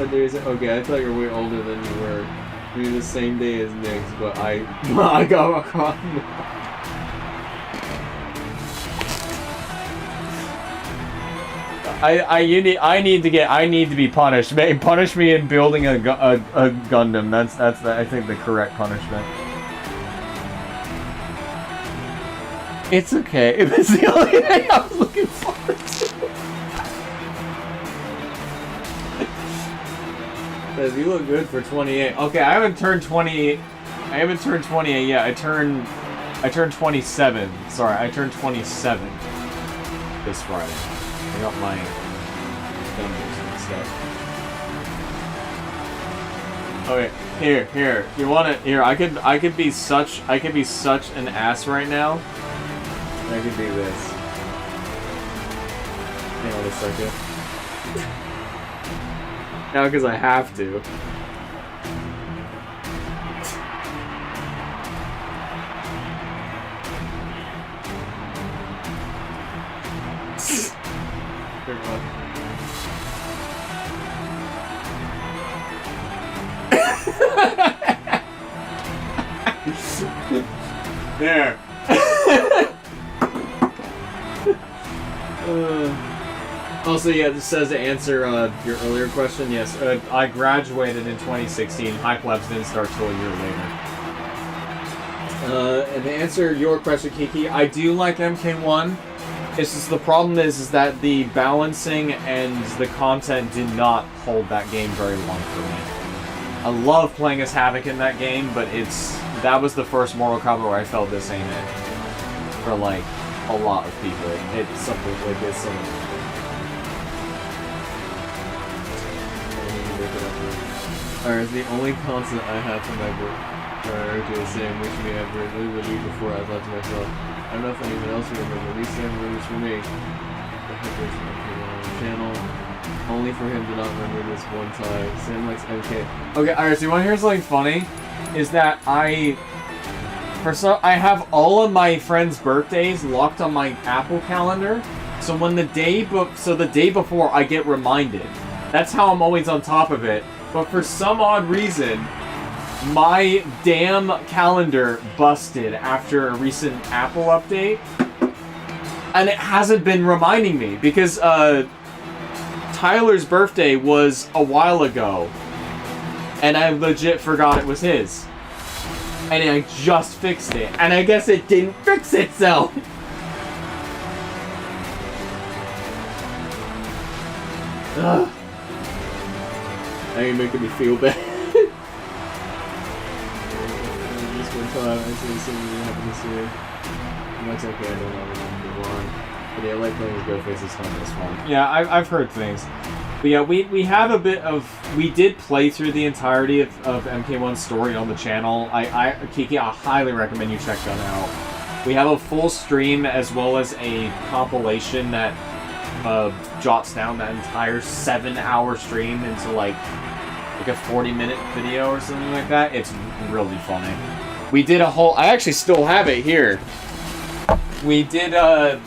A: Okay, I thought you were way older than you were. You're the same day as Nick's, but I got caught. I need to be punished. Punish me in building a Gundam. That's I think the correct punishment. It's okay. It was the only thing I was looking forward to. Says you look good for 28. Okay, I haven't turned 28. I haven't turned 28 yet. I turned 27. Sorry, I turned 27 this Friday. I got my numbers and stuff. Okay, here. You want it? Here, I could be such an ass right now. I could do this. Hang on a second. Now, because I have to. There. Also, yeah, this says to answer your earlier question. Yes, I graduated in 2016. High plebs didn't start till a year later. And to answer your question, Kiki, I do like MK1. It's just the problem is that the balancing and the content did not hold that game very long for me. I love playing as Havoc in that game, but that was the first Mortal Kombat where I felt this ain't it. For like a lot of people, it's something like this. Alright, the only constant I have for my priority is saying wish me ever literally before I thought to myself, I don't know if anyone else will remember, these same movies for me. The Hypers on the channel. Only for him to not remember this one time. Sam likes MK. Okay, alright, so you want to hear something funny? Is that I have all of my friends' birthdays locked on my Apple calendar. So when the day before I get reminded. That's how I'm always on top of it. But for some odd reason, my damn calendar busted after a recent Apple update. And it hasn't been reminding me because Tyler's birthday was a while ago. And I legit forgot it was his. And I just fixed it. And I guess it didn't fix itself. Ugh. Now you're making me feel bad. This one time I see something that happened this year. That's okay, I don't know what to move on. But yeah, I like playing with Ghostface, it's fun, it's fun. Yeah, I've heard things. But yeah, we have a bit of... We did play through the entirety of MK1's story on the channel. Kiki, I highly recommend you check that out. We have a full stream as well as a compilation that jots down that entire 7-hour stream into like like a 40-minute video or something like that. It's really funny. We did a whole... I actually still have it here. We did, I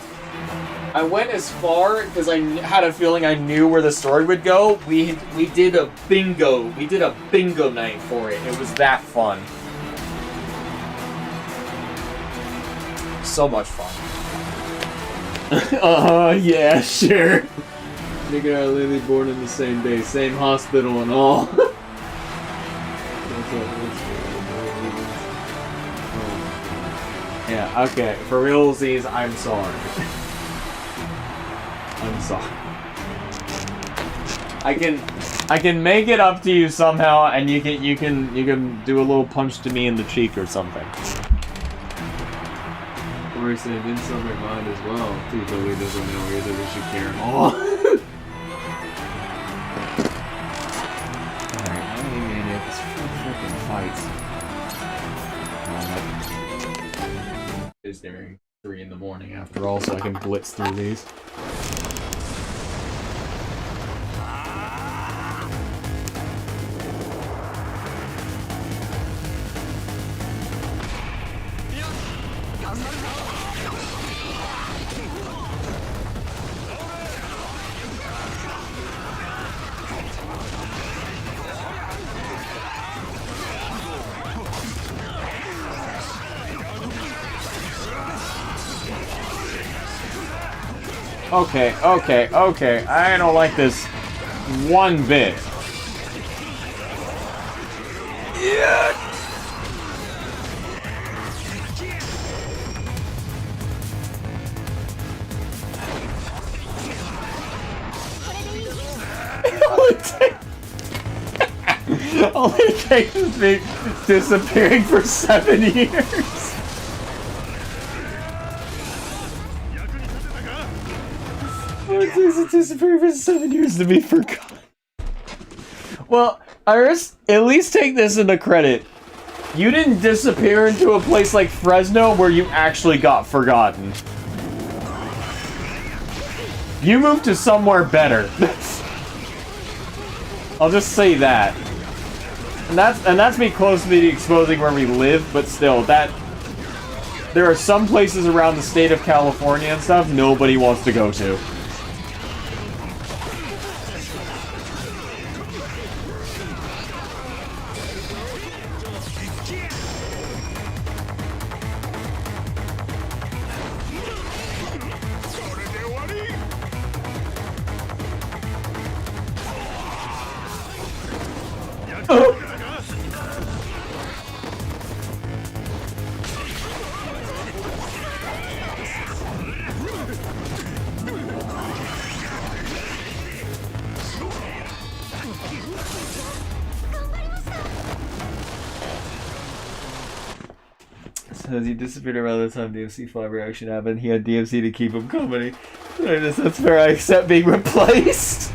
A: went as far because I had a feeling I knew where the story would go. We did a bingo. We did a bingo night for it. It was that fun. So much fun.
C: Yeah, sure. Nick and I are literally born in the same day, same hospital and all.
A: Yeah, okay. For realsies, I'm sorry. I'm sorry. I can make it up to you somehow, and you can do a little punch to me in the cheek or something.
C: Or said it didn't sell my mind as well. He totally doesn't know either. We should care more.
A: Alright, how many minutes? Freaking fights.
C: Is there 3 in the morning after all, so I can blitz through these.
A: Okay, okay, okay. I don't like this one bit. Yeah. All it takes is me disappearing for 7 years. It takes it disappearing for 7 years to be forgotten. Well, Iris, at least take this into credit. You didn't disappear into a place like Fresno where you actually got forgotten. You moved to somewhere better. I'll just say that. And that's me close to me exposing where we live, but still, that... There are some places around the state of California and stuff nobody wants to go to. Says he disappeared around the time DMC 5 reaction happened. He had DMC to keep him company. That's fair. I accept being replaced.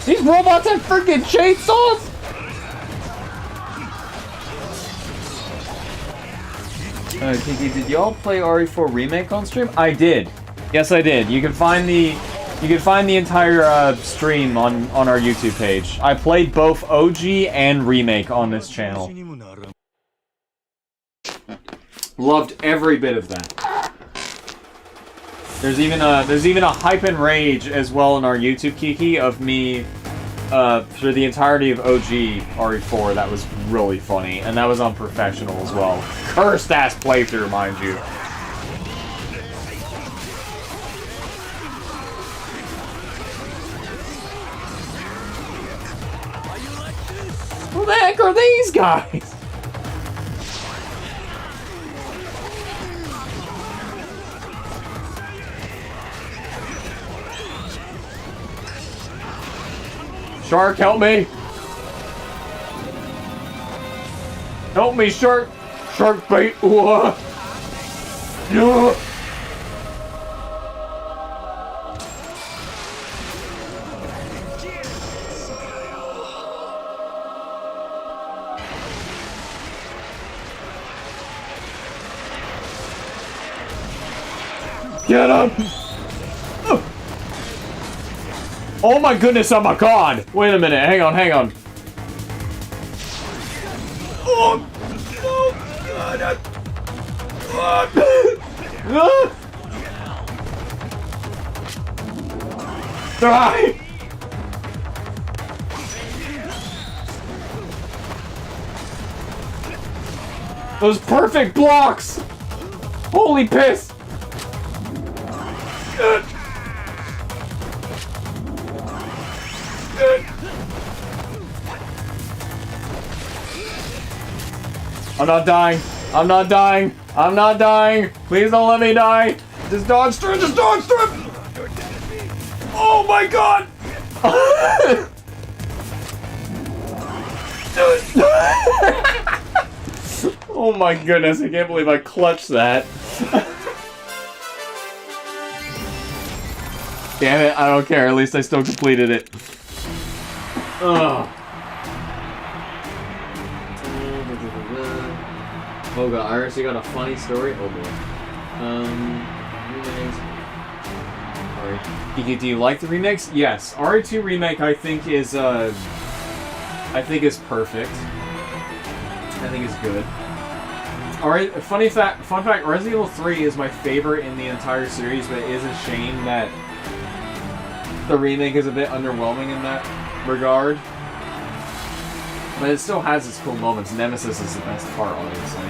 A: These robots have freaking chainsaws! Kiki, did y'all play RE4 Remake on stream? I did. Yes, I did. You can find the entire stream on our YouTube page. I played both OG and Remake on this channel. Loved every bit of that. There's even a hype and rage as well in our YouTube Kiki of me through the entirety of OG RE4. That was really funny, and that was on professional as well. Cursed ass playthrough, mind you. Who the heck are these guys? Shark, help me! Help me, Shark! Shark bait! No! Get him! Oh my goodness, oh my god! Wait a minute, hang on, hang on. Oh! Oh god! Die! Those perfect blocks! Holy piss! I'm not dying. I'm not dying. I'm not dying. Please don't let me die. Just dodge through. Just dodge through. Oh my god. Oh my goodness. I can't believe I clutched that. Damn it. I don't care. At least I still completed it. Ugh. Oh god, I actually got a funny story. Oh boy. Sorry. Do you like the remix? Yes. RE2 remake I think is perfect. I think it's good. Alright, fun fact, Resident Evil 3 is my favorite in the entire series, but it is a shame that the remake is a bit underwhelming in that regard. But it still has its cool moments. Nemesis is the best part, obviously.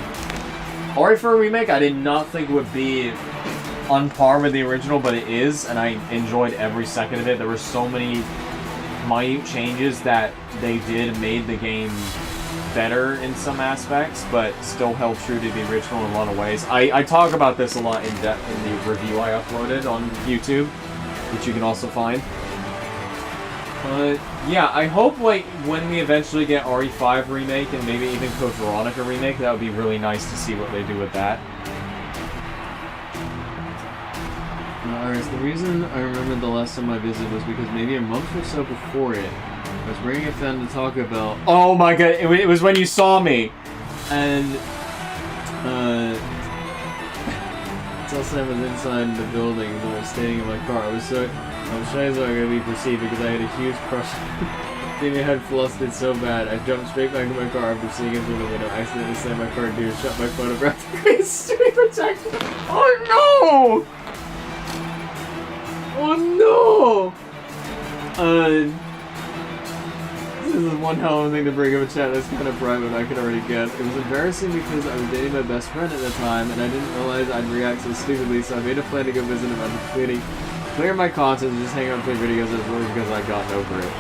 A: RE4 remake, I did not think would be on par with the original, but it is, and I enjoyed every second of it. There were so many minute changes that they did made the game better in some aspects, but still held true to the original in a lot of ways. I talk about this a lot in depth in the review I uploaded on YouTube, which you can also find. But yeah, I hope like when we eventually get RE5 remake and maybe even Code Veronica remake, that would be really nice to see what they do with that. Alright, the reason I remember the last time I visited was because maybe a month or so before it, I was bringing a friend to talk about. Oh my god! It was when you saw me, and until Sam was inside the building and I was staying in my car. I was shy as I could be perceived because I had a huge crush. Maybe I had flustered so bad, I jumped straight back in my car after seeing him through the window. I accidentally slammed my car door, shut my photograph to create street protection. Oh no! Oh no! This is one hell of a thing to bring up a chat that's kind of private, I could already guess. It was embarrassing because I was dating my best friend at the time, and I didn't realize I'd react so stupidly, so I made a plan to go visit him after clear my conscience and just hang out and play video games really because I'd gotten over it.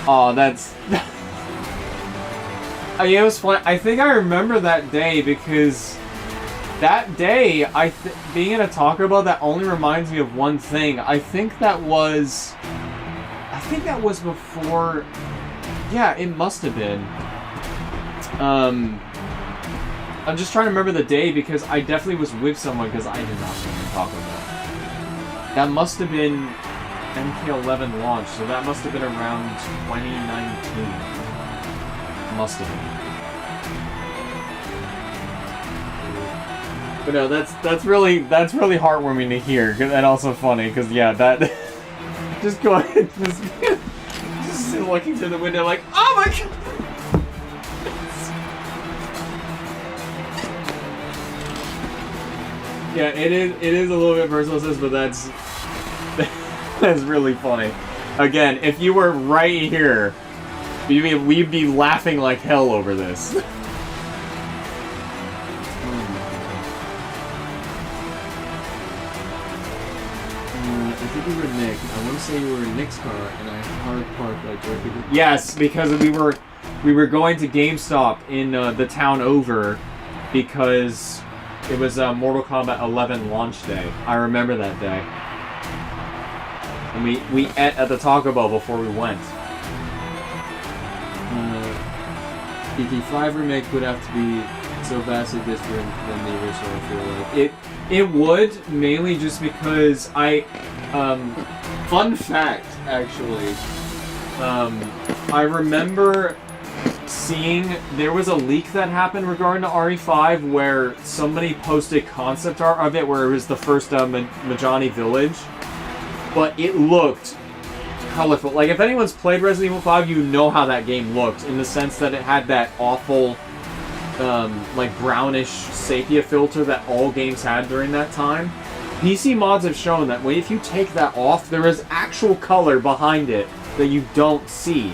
A: Oh, that's... I mean, it was fun. I think I remember that day because that day, being in a Taco Bell, that only reminds me of one thing. I think that was before... Yeah, it must have been. I'm just trying to remember the day because I definitely was with someone because I did not go to Taco Bell. That must have been MK11 launch, so that must have been around 2019. Must have been. But no, that's really heartwarming to hear, and also funny because yeah, that just go ahead, just looking through the window like, oh my god. Yeah, it is a little bit personal, but that's really funny. Again, if you were right here, we'd be laughing like hell over this. I think we were Nick. I want to say you were in Nick's car, and I hard parked like directly. Yes, because we were going to GameStop in the town over because it was Mortal Kombat 11 launch day. I remember that day. And we ate at the Taco Bell before we went. PT5 remake would have to be so vastly different than the original, I feel like. It would, mainly just because fun fact, actually. I remember seeing there was a leak that happened regarding the RE5 where somebody posted concept art of it where it was the first Majani village, but it looked colorful. Like, if anyone's played Resident Evil 5, you know how that game looked, in the sense that it had that awful, like, brownish sepia filter that all games had during that time. PC mods have shown that if you take that off, there is actual color behind it that you don't see.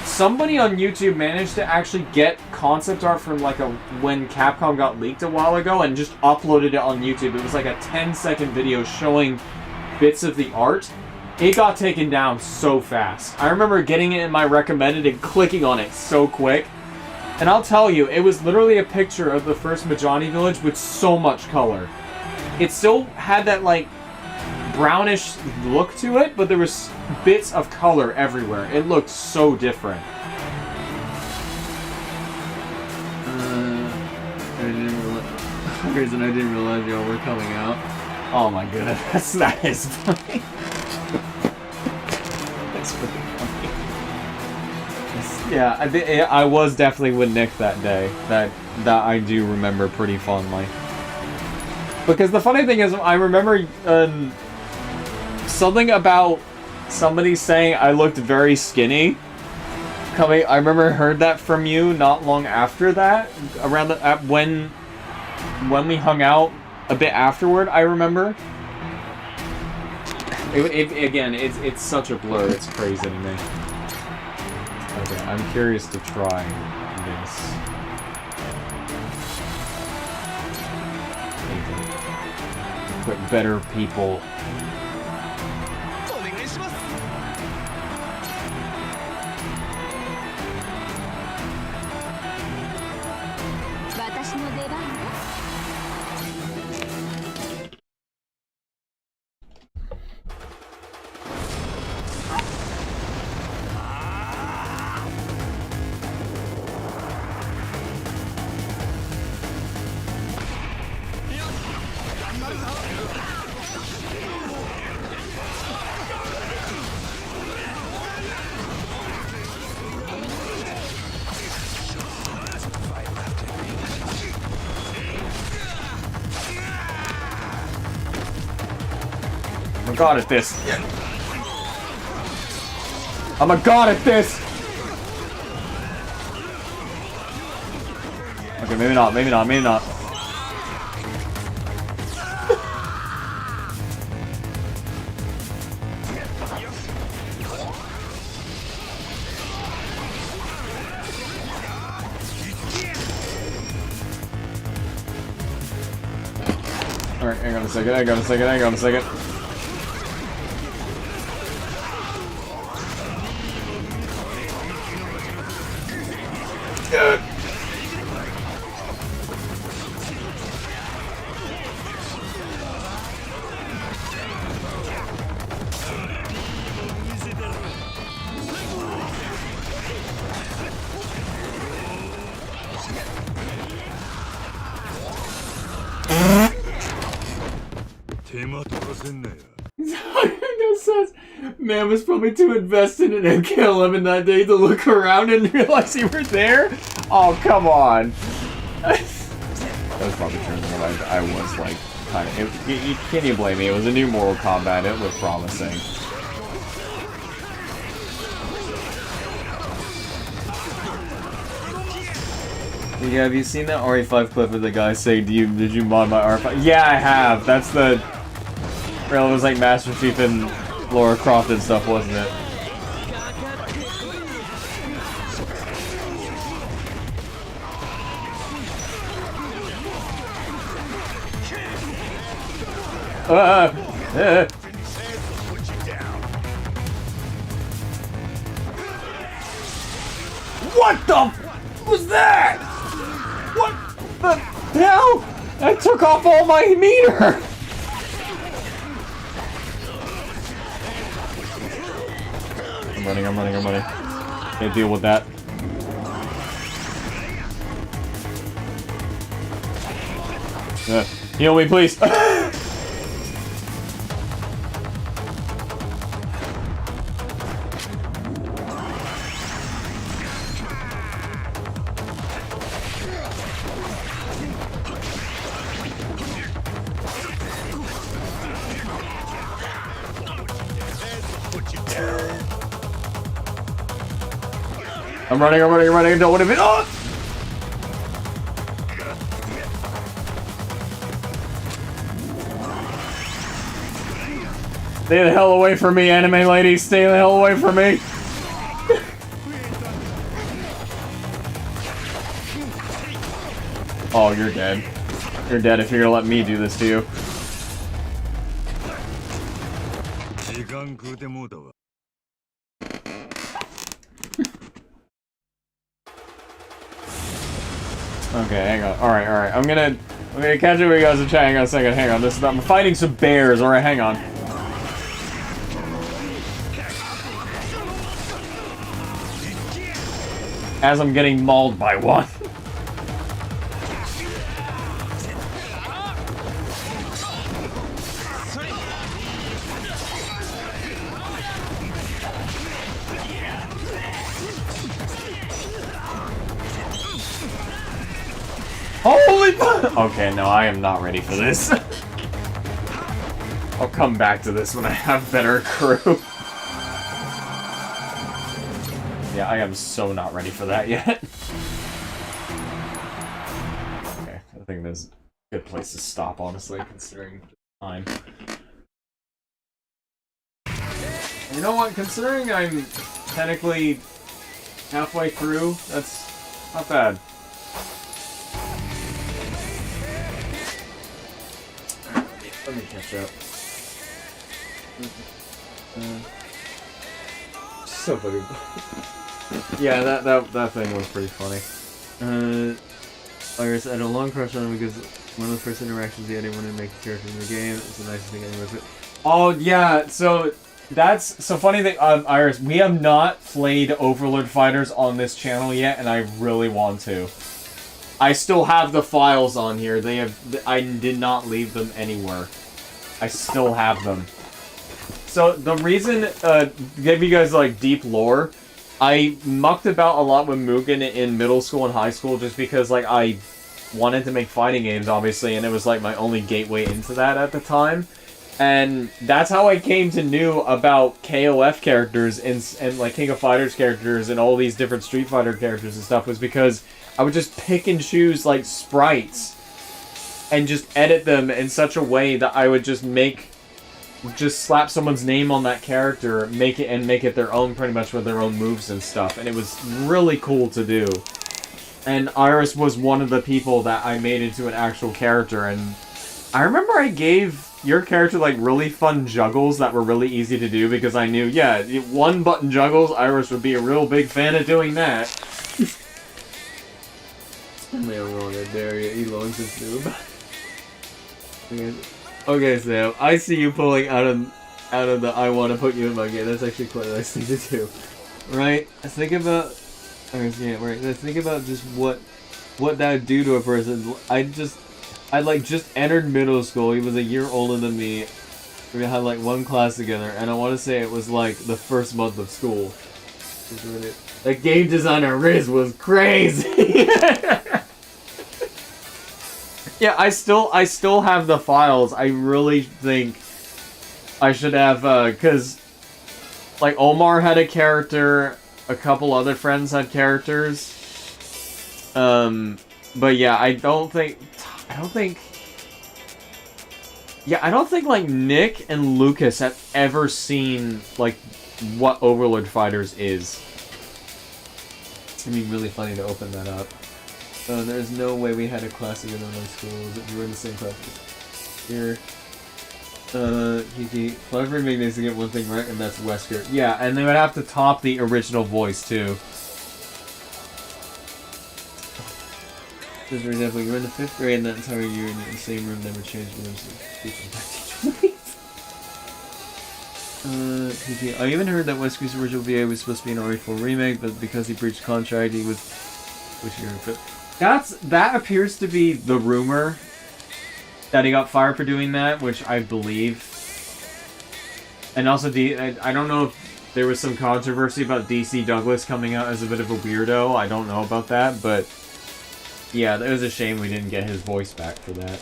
A: Somebody on YouTube managed to actually get concept art from like when Capcom got leaked a while ago and just uploaded it on YouTube. It was like a 10-second video showing bits of the art. It got taken down so fast. I remember getting it in my recommended and clicking on it so quick. And I'll tell you, it was literally a picture of the first Majani village with so much color. It still had that like brownish look to it, but there was bits of color everywhere. It looked so different. I didn't realize y'all were coming out. Oh my goodness, that is funny. That's pretty funny. Yeah, I was definitely with Nick that day. That I do remember pretty fondly. Because the funny thing is, I remember something about somebody saying I looked very skinny. I remember heard that from you not long after that, around when we hung out a bit afterward. I remember. Again, it's such a blur. It's crazy to me. Okay, I'm curious to try this. But better people. I'm a god at this. I'm a god at this! Okay, maybe not, maybe not, maybe not. Alright, hang on a second, hang on a second, hang on a second. Man was probably too invested in MK11 that day to look around and realize you were there? Oh, come on. That was probably true. I was like, kind of. You can't even blame me. It was a new Mortal Kombat. It looked promising. Yeah, have you seen that RE5 clip of the guy saying, did you mod my RE5? Yeah, I have. That's the... Well, it was like Master Chief and Lara Croft and stuff, wasn't it? What the f was that? What the hell? That took off all my meter! I'm running. Can't deal with that. Heal me, please. I'm running, I don't want to be. Oh! Stay the hell away from me, anime ladies. Stay the hell away from me. Oh, you're dead. You're dead if you're gonna let me do this to you. Okay, hang on. Alright. I'm gonna catch up with you guys in chat. Hang on a second. Hang on. I'm fighting some bears. Alright, hang on. As I'm getting mauled by one. Holy fuck! Okay, no, I am not ready for this. I'll come back to this when I have better crew. Yeah, I am so not ready for that yet. Okay, I think this is a good place to stop, honestly, considering time. You know what? Considering I'm technically halfway through, that's not bad. Let me catch up. So funny. Yeah, that thing was pretty funny. Iris, I had a long crush on him because one of the first interactions he had, he wanted to make a character in the game. It's the nicest thing anyway. Oh yeah, so that's so funny that Iris, we have not played Overlord Fighters on this channel yet, and I really want to. I still have the files on here. I did not leave them anywhere. I still have them. So the reason, give you guys like deep lore, I mucked about a lot with Mugen in middle school and high school just because like I wanted to make fighting games, obviously, and it was like my only gateway into that at the time. And that's how I came to know about KOF characters and like King of Fighters characters and all these different Street Fighter characters and stuff, was because I would just pick and choose like sprites and just edit them in such a way that I would just slap someone's name on that character, make it their own, pretty much with their own moves and stuff, and it was really cool to do. And Iris was one of the people that I made into an actual character, and I remember I gave your character like really fun juggles that were really easy to do because I knew, yeah, one button juggles, Iris would be a real big fan of doing that. I'm wrong, I dare you, Elon's a noob. Okay, Sam, I see you pulling out of the I want to put you in my game. That's actually quite a nice thing to do. Right? Think about... Let's think about just what that would do to a person. I like just entered middle school. He was a year older than me. We had like one class together, and I want to say it was like the first month of school. The game designer Riz was crazy! Yeah, I still have the files. I really think I should have, cause like Omar had a character, a couple other friends had characters. But yeah, I don't think like Nick and Lucas have ever seen like what Overlord Fighters is. It's gonna be really funny to open that up. There's no way we had a class together in high school. We were in the same class. Here. Kiki. Clever remake needs to get one thing right, and that's Wesker. Yeah, and they would have to top the original voice, too. Just for example, you're in the 5th grade, and that entire year in the same room, never changed rooms. Kiki. I even heard that Wesker's original VA was supposed to be an RE4 remake, but because he breached contract, he was... That appears to be the rumor that he got fired for doing that, which I believe. And also, I don't know if there was some controversy about DC Douglas coming out as a bit of a weirdo. I don't know about that, but yeah, it was a shame we didn't get his voice back for that.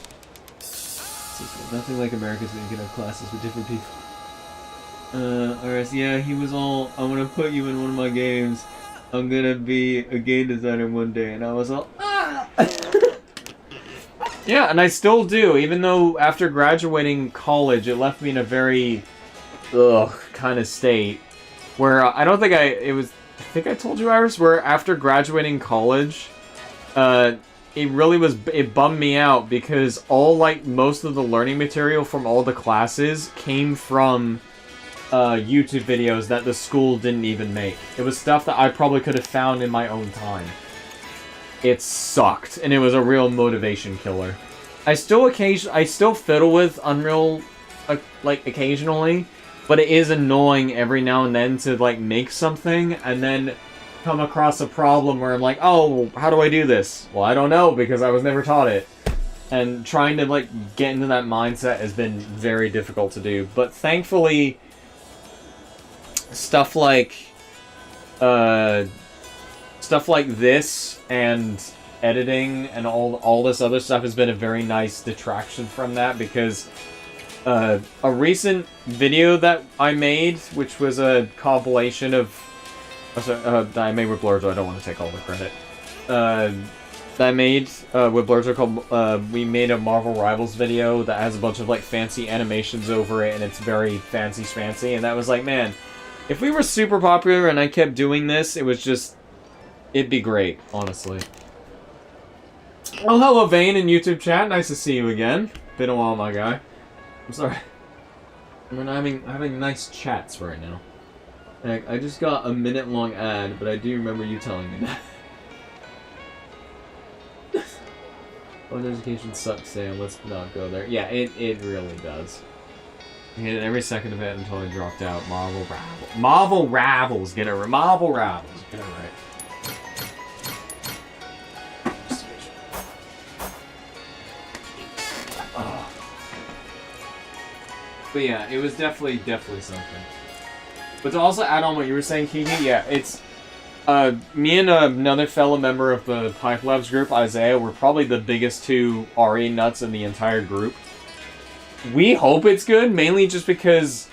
A: Nothing like America's when you can have classes with different people. Alright, yeah, he was all, I'm gonna put you in one of my games. I'm gonna be a game designer one day, and I was all, ah! Yeah, and I still do, even though after graduating college, it left me in a very, kind of state, where I don't think I think I told you, Iris, where after graduating college, it bummed me out, because most of the learning material from all the classes came from, YouTube videos that the school didn't even make. It was stuff that I probably could have found in my own time. It sucked, and it was a real motivation killer. I still fiddle with Unreal, occasionally, but it is annoying every now and then to, make something, and then come across a problem where I'm like, oh, how do I do this? Well, I don't know, because I was never taught it. And trying to, get into that mindset has been very difficult to do. But thankfully, stuff like this and editing and all this other stuff has been a very nice detraction from that, because a recent video that I made, which was a compilation of that I made with Blurzo, I don't want to take all the credit, that I made with Blurzo, called we made a Marvel Rivals video that has a bunch of fancy animations over it, and it's very fancy schmancy, and that was like, man, if we were super popular and I kept doing this, it'd be great, honestly. Oh, hello, Vane in YouTube chat. Nice to see you again. Been a while, my guy. I'm sorry. I'm having nice chats right now. I just got a minute-long ad, but I do remember you telling me that. Phone education sucks, Sam. Let's not go there. Yeah, it really does. I hated every second of it until I dropped out. Marvel Ravels. Get it right. Marvel Ravels. Get it right. But yeah, it was definitely something. But to also add on what you were saying, Kiki, yeah, it's me and another fellow member of the Pipe Labs group, Isaiah, were probably the biggest two RE nuts in the entire group. We hope it's good, mainly just because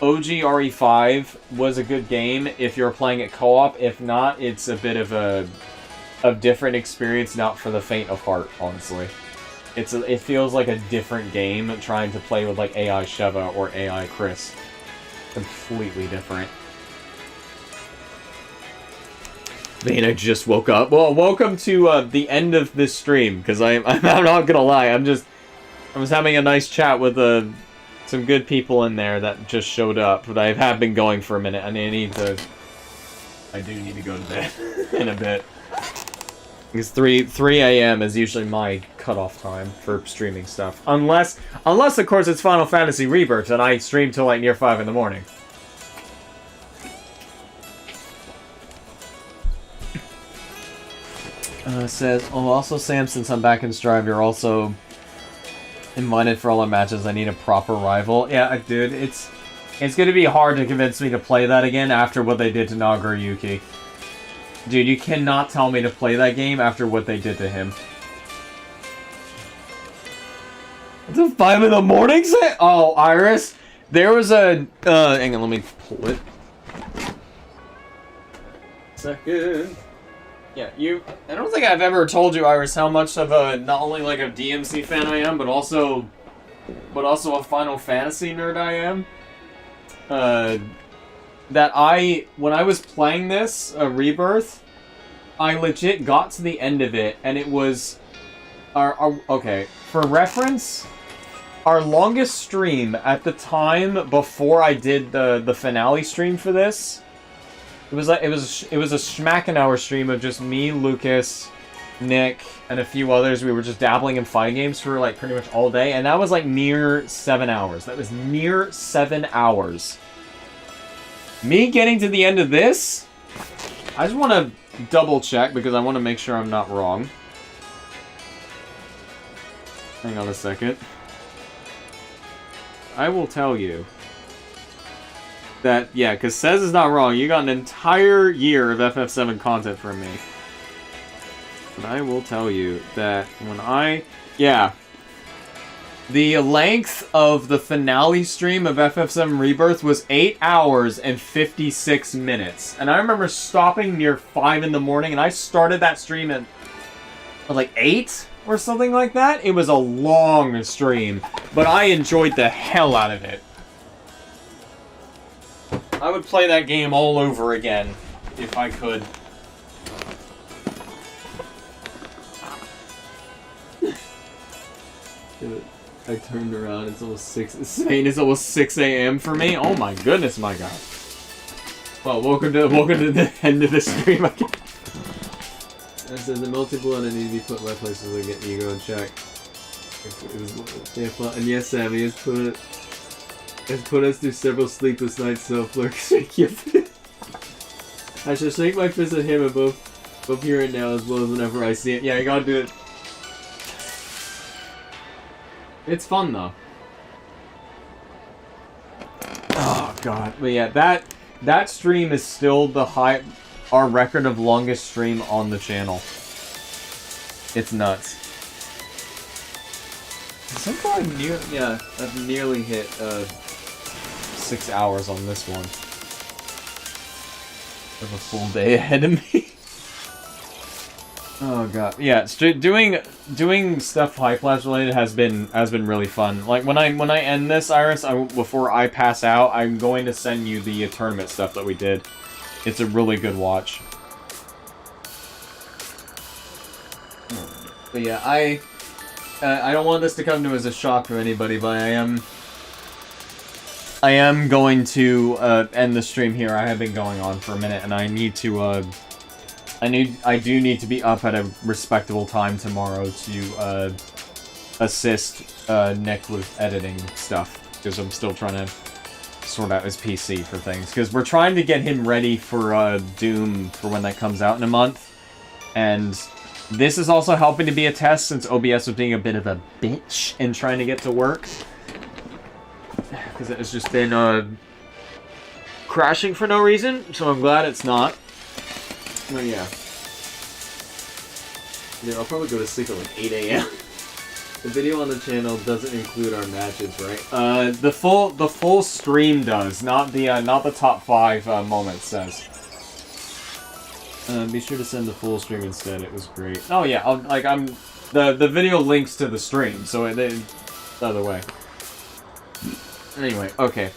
A: OG RE5 was a good game if you're playing it co-op. If not, it's a bit of a different experience, not for the faint of heart, honestly. It feels like a different game trying to play with AI Sheva or AI Chris. Completely different. Man, I just woke up. Well, welcome to the end of this stream, because I'm not gonna lie, I was having a nice chat with some good people in there that just showed up, but I have been going for a minute, and I do need to go to bed in a bit. Because 3 a.m. is usually my cutoff time for streaming stuff. Unless, of course, it's Final Fantasy Rebirth, and I stream till near 5 in the morning. Says, oh, also, Sam, since I'm back in Strive, you're also invited for all our matches. I need a proper rival. Yeah, dude, it's gonna be hard to convince me to play that again after what they did to Nagoriyuki. Dude, you cannot tell me to play that game after what they did to him. It's a 5 in the morning? Oh, Iris, there was a... hang on, let me pull it. Second. Yeah, I don't think I've ever told you, Iris, how much of a, not only a DMC fan I am, but also a Final Fantasy nerd I am. When I was playing this, Rebirth, I legit got to the end of it, and it was... okay, for reference, our longest stream at the time before I did the finale stream for this, it was a schmack-an-hour stream of just me, Lucas, Nick, and a few others. We were just dabbling in fighting games for pretty much all day, and that was near 7 hours. That was near 7 hours. Me getting to the end of this, I just want to double check because I want to make sure I'm not wrong. Hang on a second. I will tell you that, yeah, because Says is not wrong. You got an entire year of FF7 content from me. But I will tell you that when yeah. The length of the finale stream of FF7 Rebirth was 8 hours and 56 minutes. And I remember stopping near 5 in the morning, and I started that stream at like 8 or something like that. It was a long stream, but I enjoyed the hell out of it. I would play that game all over again if I could. I turned around, it's almost 6. Spain is almost 6 a.m. for me. Oh my goodness, my god. Well, welcome to the end of the stream again. I said the multiple and I need to be put in my place so I get ego in check. And yes, Sammy has put us through several sleepless nights so Flurk I shall shake my fist at him and both here and now as well as whenever I see it. Yeah, you gotta do it. It's fun though. Oh god. But yeah, that stream is still our record of longest stream on the channel. It's nuts. Somehow I've nearly hit 6 hours on this one. I have a full day ahead of me. Oh god, yeah. Doing stuff High Flash related has been really fun. Like when I end this, Iris, before I pass out, I'm going to send you the tournament stuff that we did. It's a really good watch. But yeah, I don't want this to come to as a shock for anybody, but I am going to end the stream here. I have been going on for a minute, and I need to I do need to be up at a respectable time tomorrow to assist Nick with editing stuff, because I'm still trying to sort out his PC for things, because we're trying to get him ready for Doom for when that comes out in a month, and this is also helping to be a test since OBS was being a bit of a bitch in trying to get to work, because it has just been crashing for no reason, so I'm glad it's not. Well, yeah. Yeah, I'll probably go to sleep at like 8 a.m. The video on the channel doesn't include our matches, right? The full stream does, not the top 5 moments says. Be sure to send the full stream instead. It was great. Oh yeah, the video links to the stream, so the other way. Anyway, okay.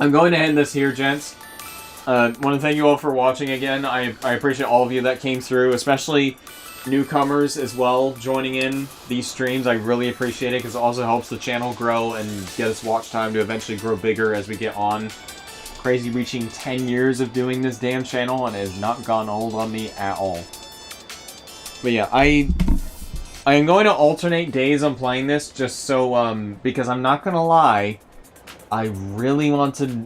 A: I'm going to end this here, gents. Want to thank you all for watching again. I appreciate all of you that came through, especially newcomers as well, joining in these streams. I really appreciate it, because it also helps the channel grow and get us watch time to eventually grow bigger as we get on. Crazy reaching 10 years of doing this damn channel, and it has not gone old on me at all. But yeah, I am going to alternate days on playing this, just so, because I'm not gonna lie, I really want to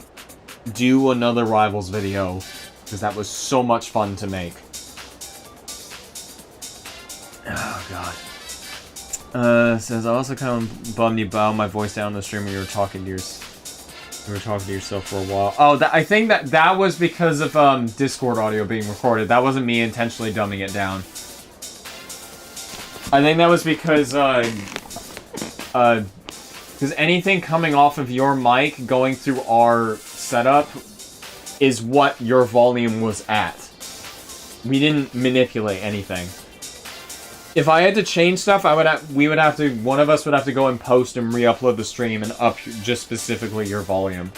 A: do another Rivals video, because that was so much fun to make. Oh god. Says I also kind of bummed you bowed my voice down in the stream when you were talking to yourself for a while. Oh, I think that was because of Discord audio being recorded. That wasn't me intentionally dumbing it down. I think that was because anything coming off of your mic going through our setup is what your volume was at. We didn't manipulate anything. If I had to change stuff, one of us would have to go and post and re-upload the stream and up just specifically your volume.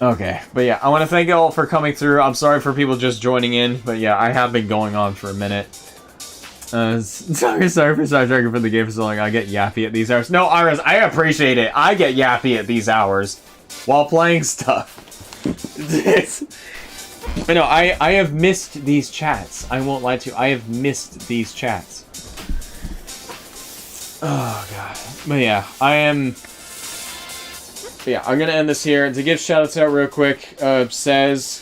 A: Okay, but yeah, I want to thank you all for coming through. I'm sorry for people just joining in, but yeah, I have been going on for a minute. Sorry for sidetracking for the game for so long. I get yappy at these hours. No, Iris, I appreciate it. I get yappy at these hours while playing stuff. But no, I have missed these chats. I won't lie to you. I have missed these chats. Oh god. But yeah, I'm gonna end this here. To give shoutouts out real quick, says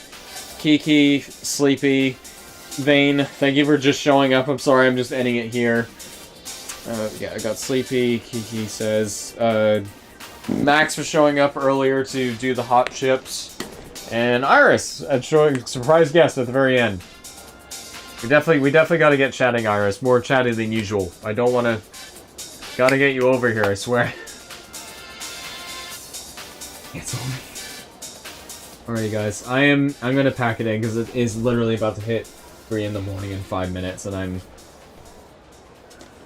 A: Kiki, Sleepy, Vane, thank you for just showing up. I'm sorry, I'm just ending it here. Yeah, I got Sleepy. Kiki says, Max for showing up earlier to do the hot chips. And Iris, showing surprise guest at the very end. We definitely gotta get chatting, Iris. More chatty than usual. I don't wanna... Gotta get you over here, I swear. It's over. Alrighty, guys. I'm gonna pack it in, because it is literally about to hit 3 in the morning in 5 minutes, and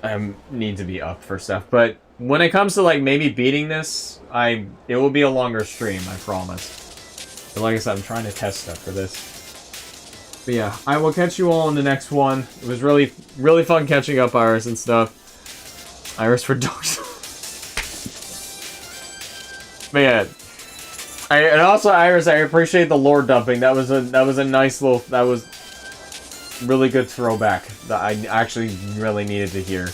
A: I need to be up for stuff. But when it comes to, like, maybe beating this, it will be a longer stream, I promise. But like I said, I'm trying to test stuff for this. But yeah, I will catch you all in the next one. It was really, really fun catching up, Iris and stuff. Iris for dogs. But yeah, and also Iris, I appreciate the lore dumping. That was a nice little. That was really good throwback that I actually really needed to hear.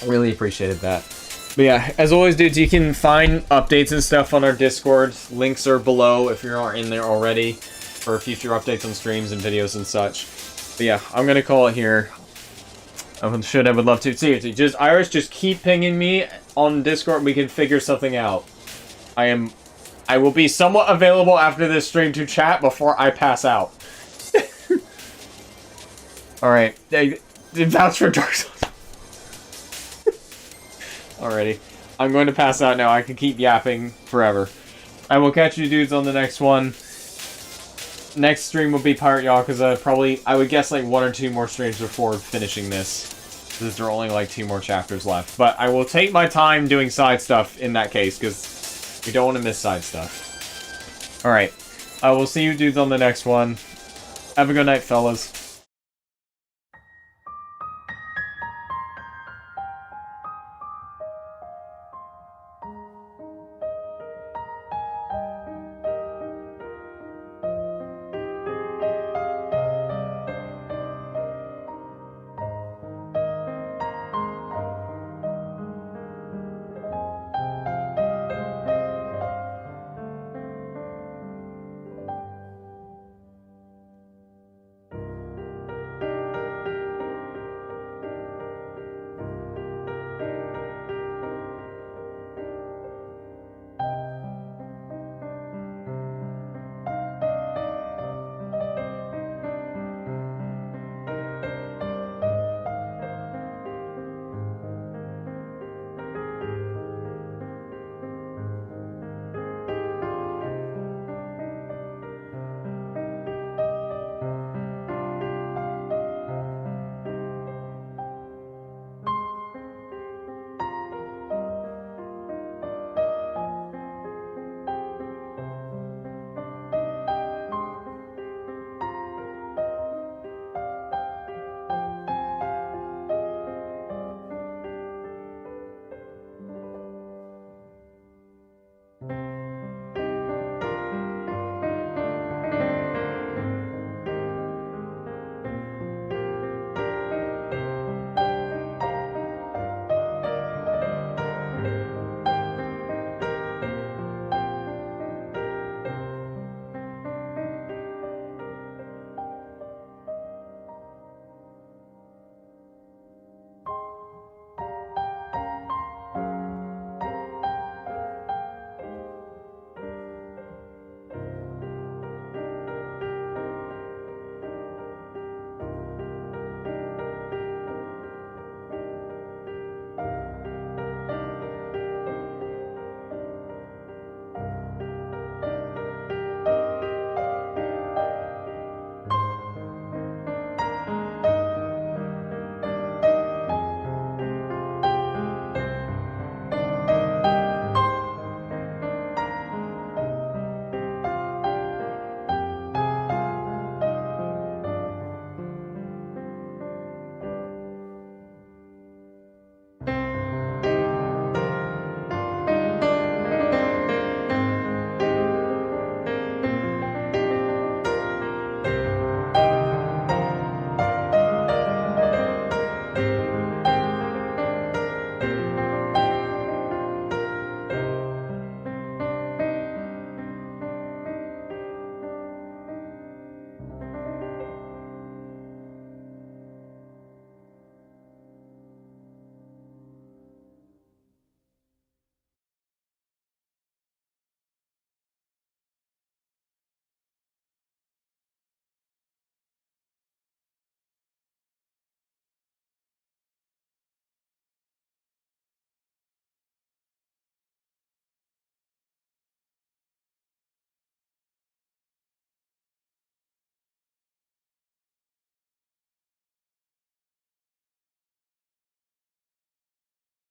A: Really appreciated that. But yeah, as always, dudes, you can find updates and stuff on our Discord. Links are below if you're not in there already, for future updates on streams and videos and such. But yeah, I'm gonna call it here. I would love to. Seriously, Iris, just keep pinging me on Discord. We can figure something out. I will be somewhat available after this stream to chat before I pass out. Alright. Vouch for Dark Souls. Alrighty. I'm going to pass out now. I can keep yapping forever. I will catch you dudes on the next one. Next stream will be Pirate Yakuza. Probably, I would guess, like 1 or 2 more streams before finishing this. Because there are only like 2 more chapters left. But I will take my time doing side stuff in that case, because we don't want to miss side stuff. Alright. I will see you dudes on the next one. Have a good night, fellas.